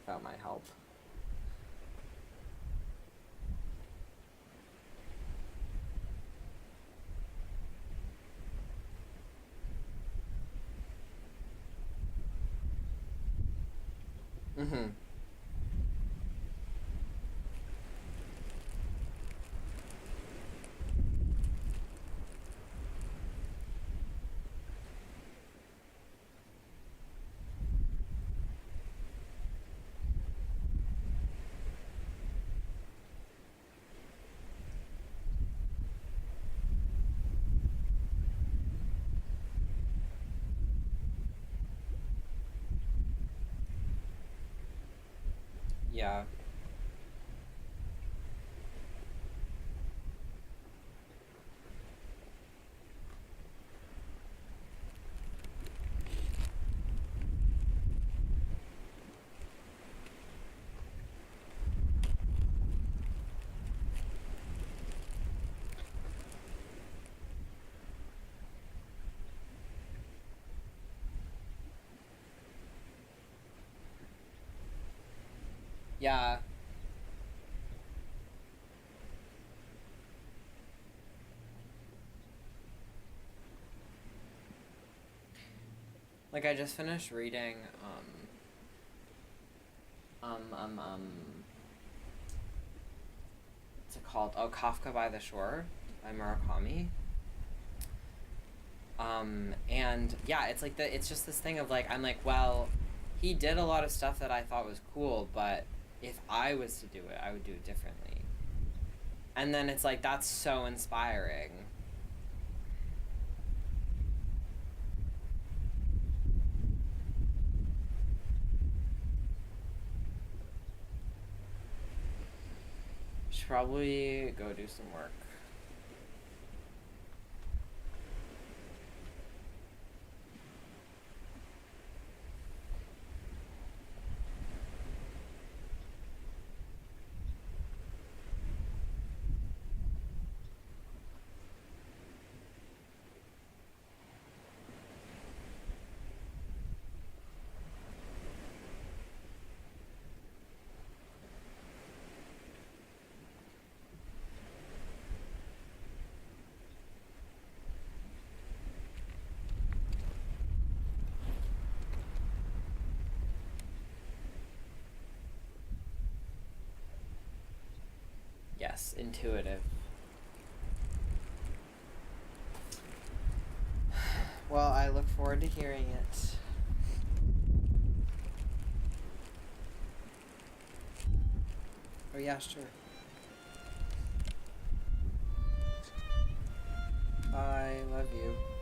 without my help. Mm-hmm. Yeah. Yeah. Like, I just finished reading, what's it called? Oh, Kafka by the Shore by Murakami. And yeah, it's like it's just this thing of like, I'm like, well, he did a lot of stuff that I thought was cool, but if I was to do it, I would do it differently. And then it's like, that's so inspiring. Should probably go do some work. Yes, intuitive. Well, I look forward to hearing it. Oh yeah, sure. I love you.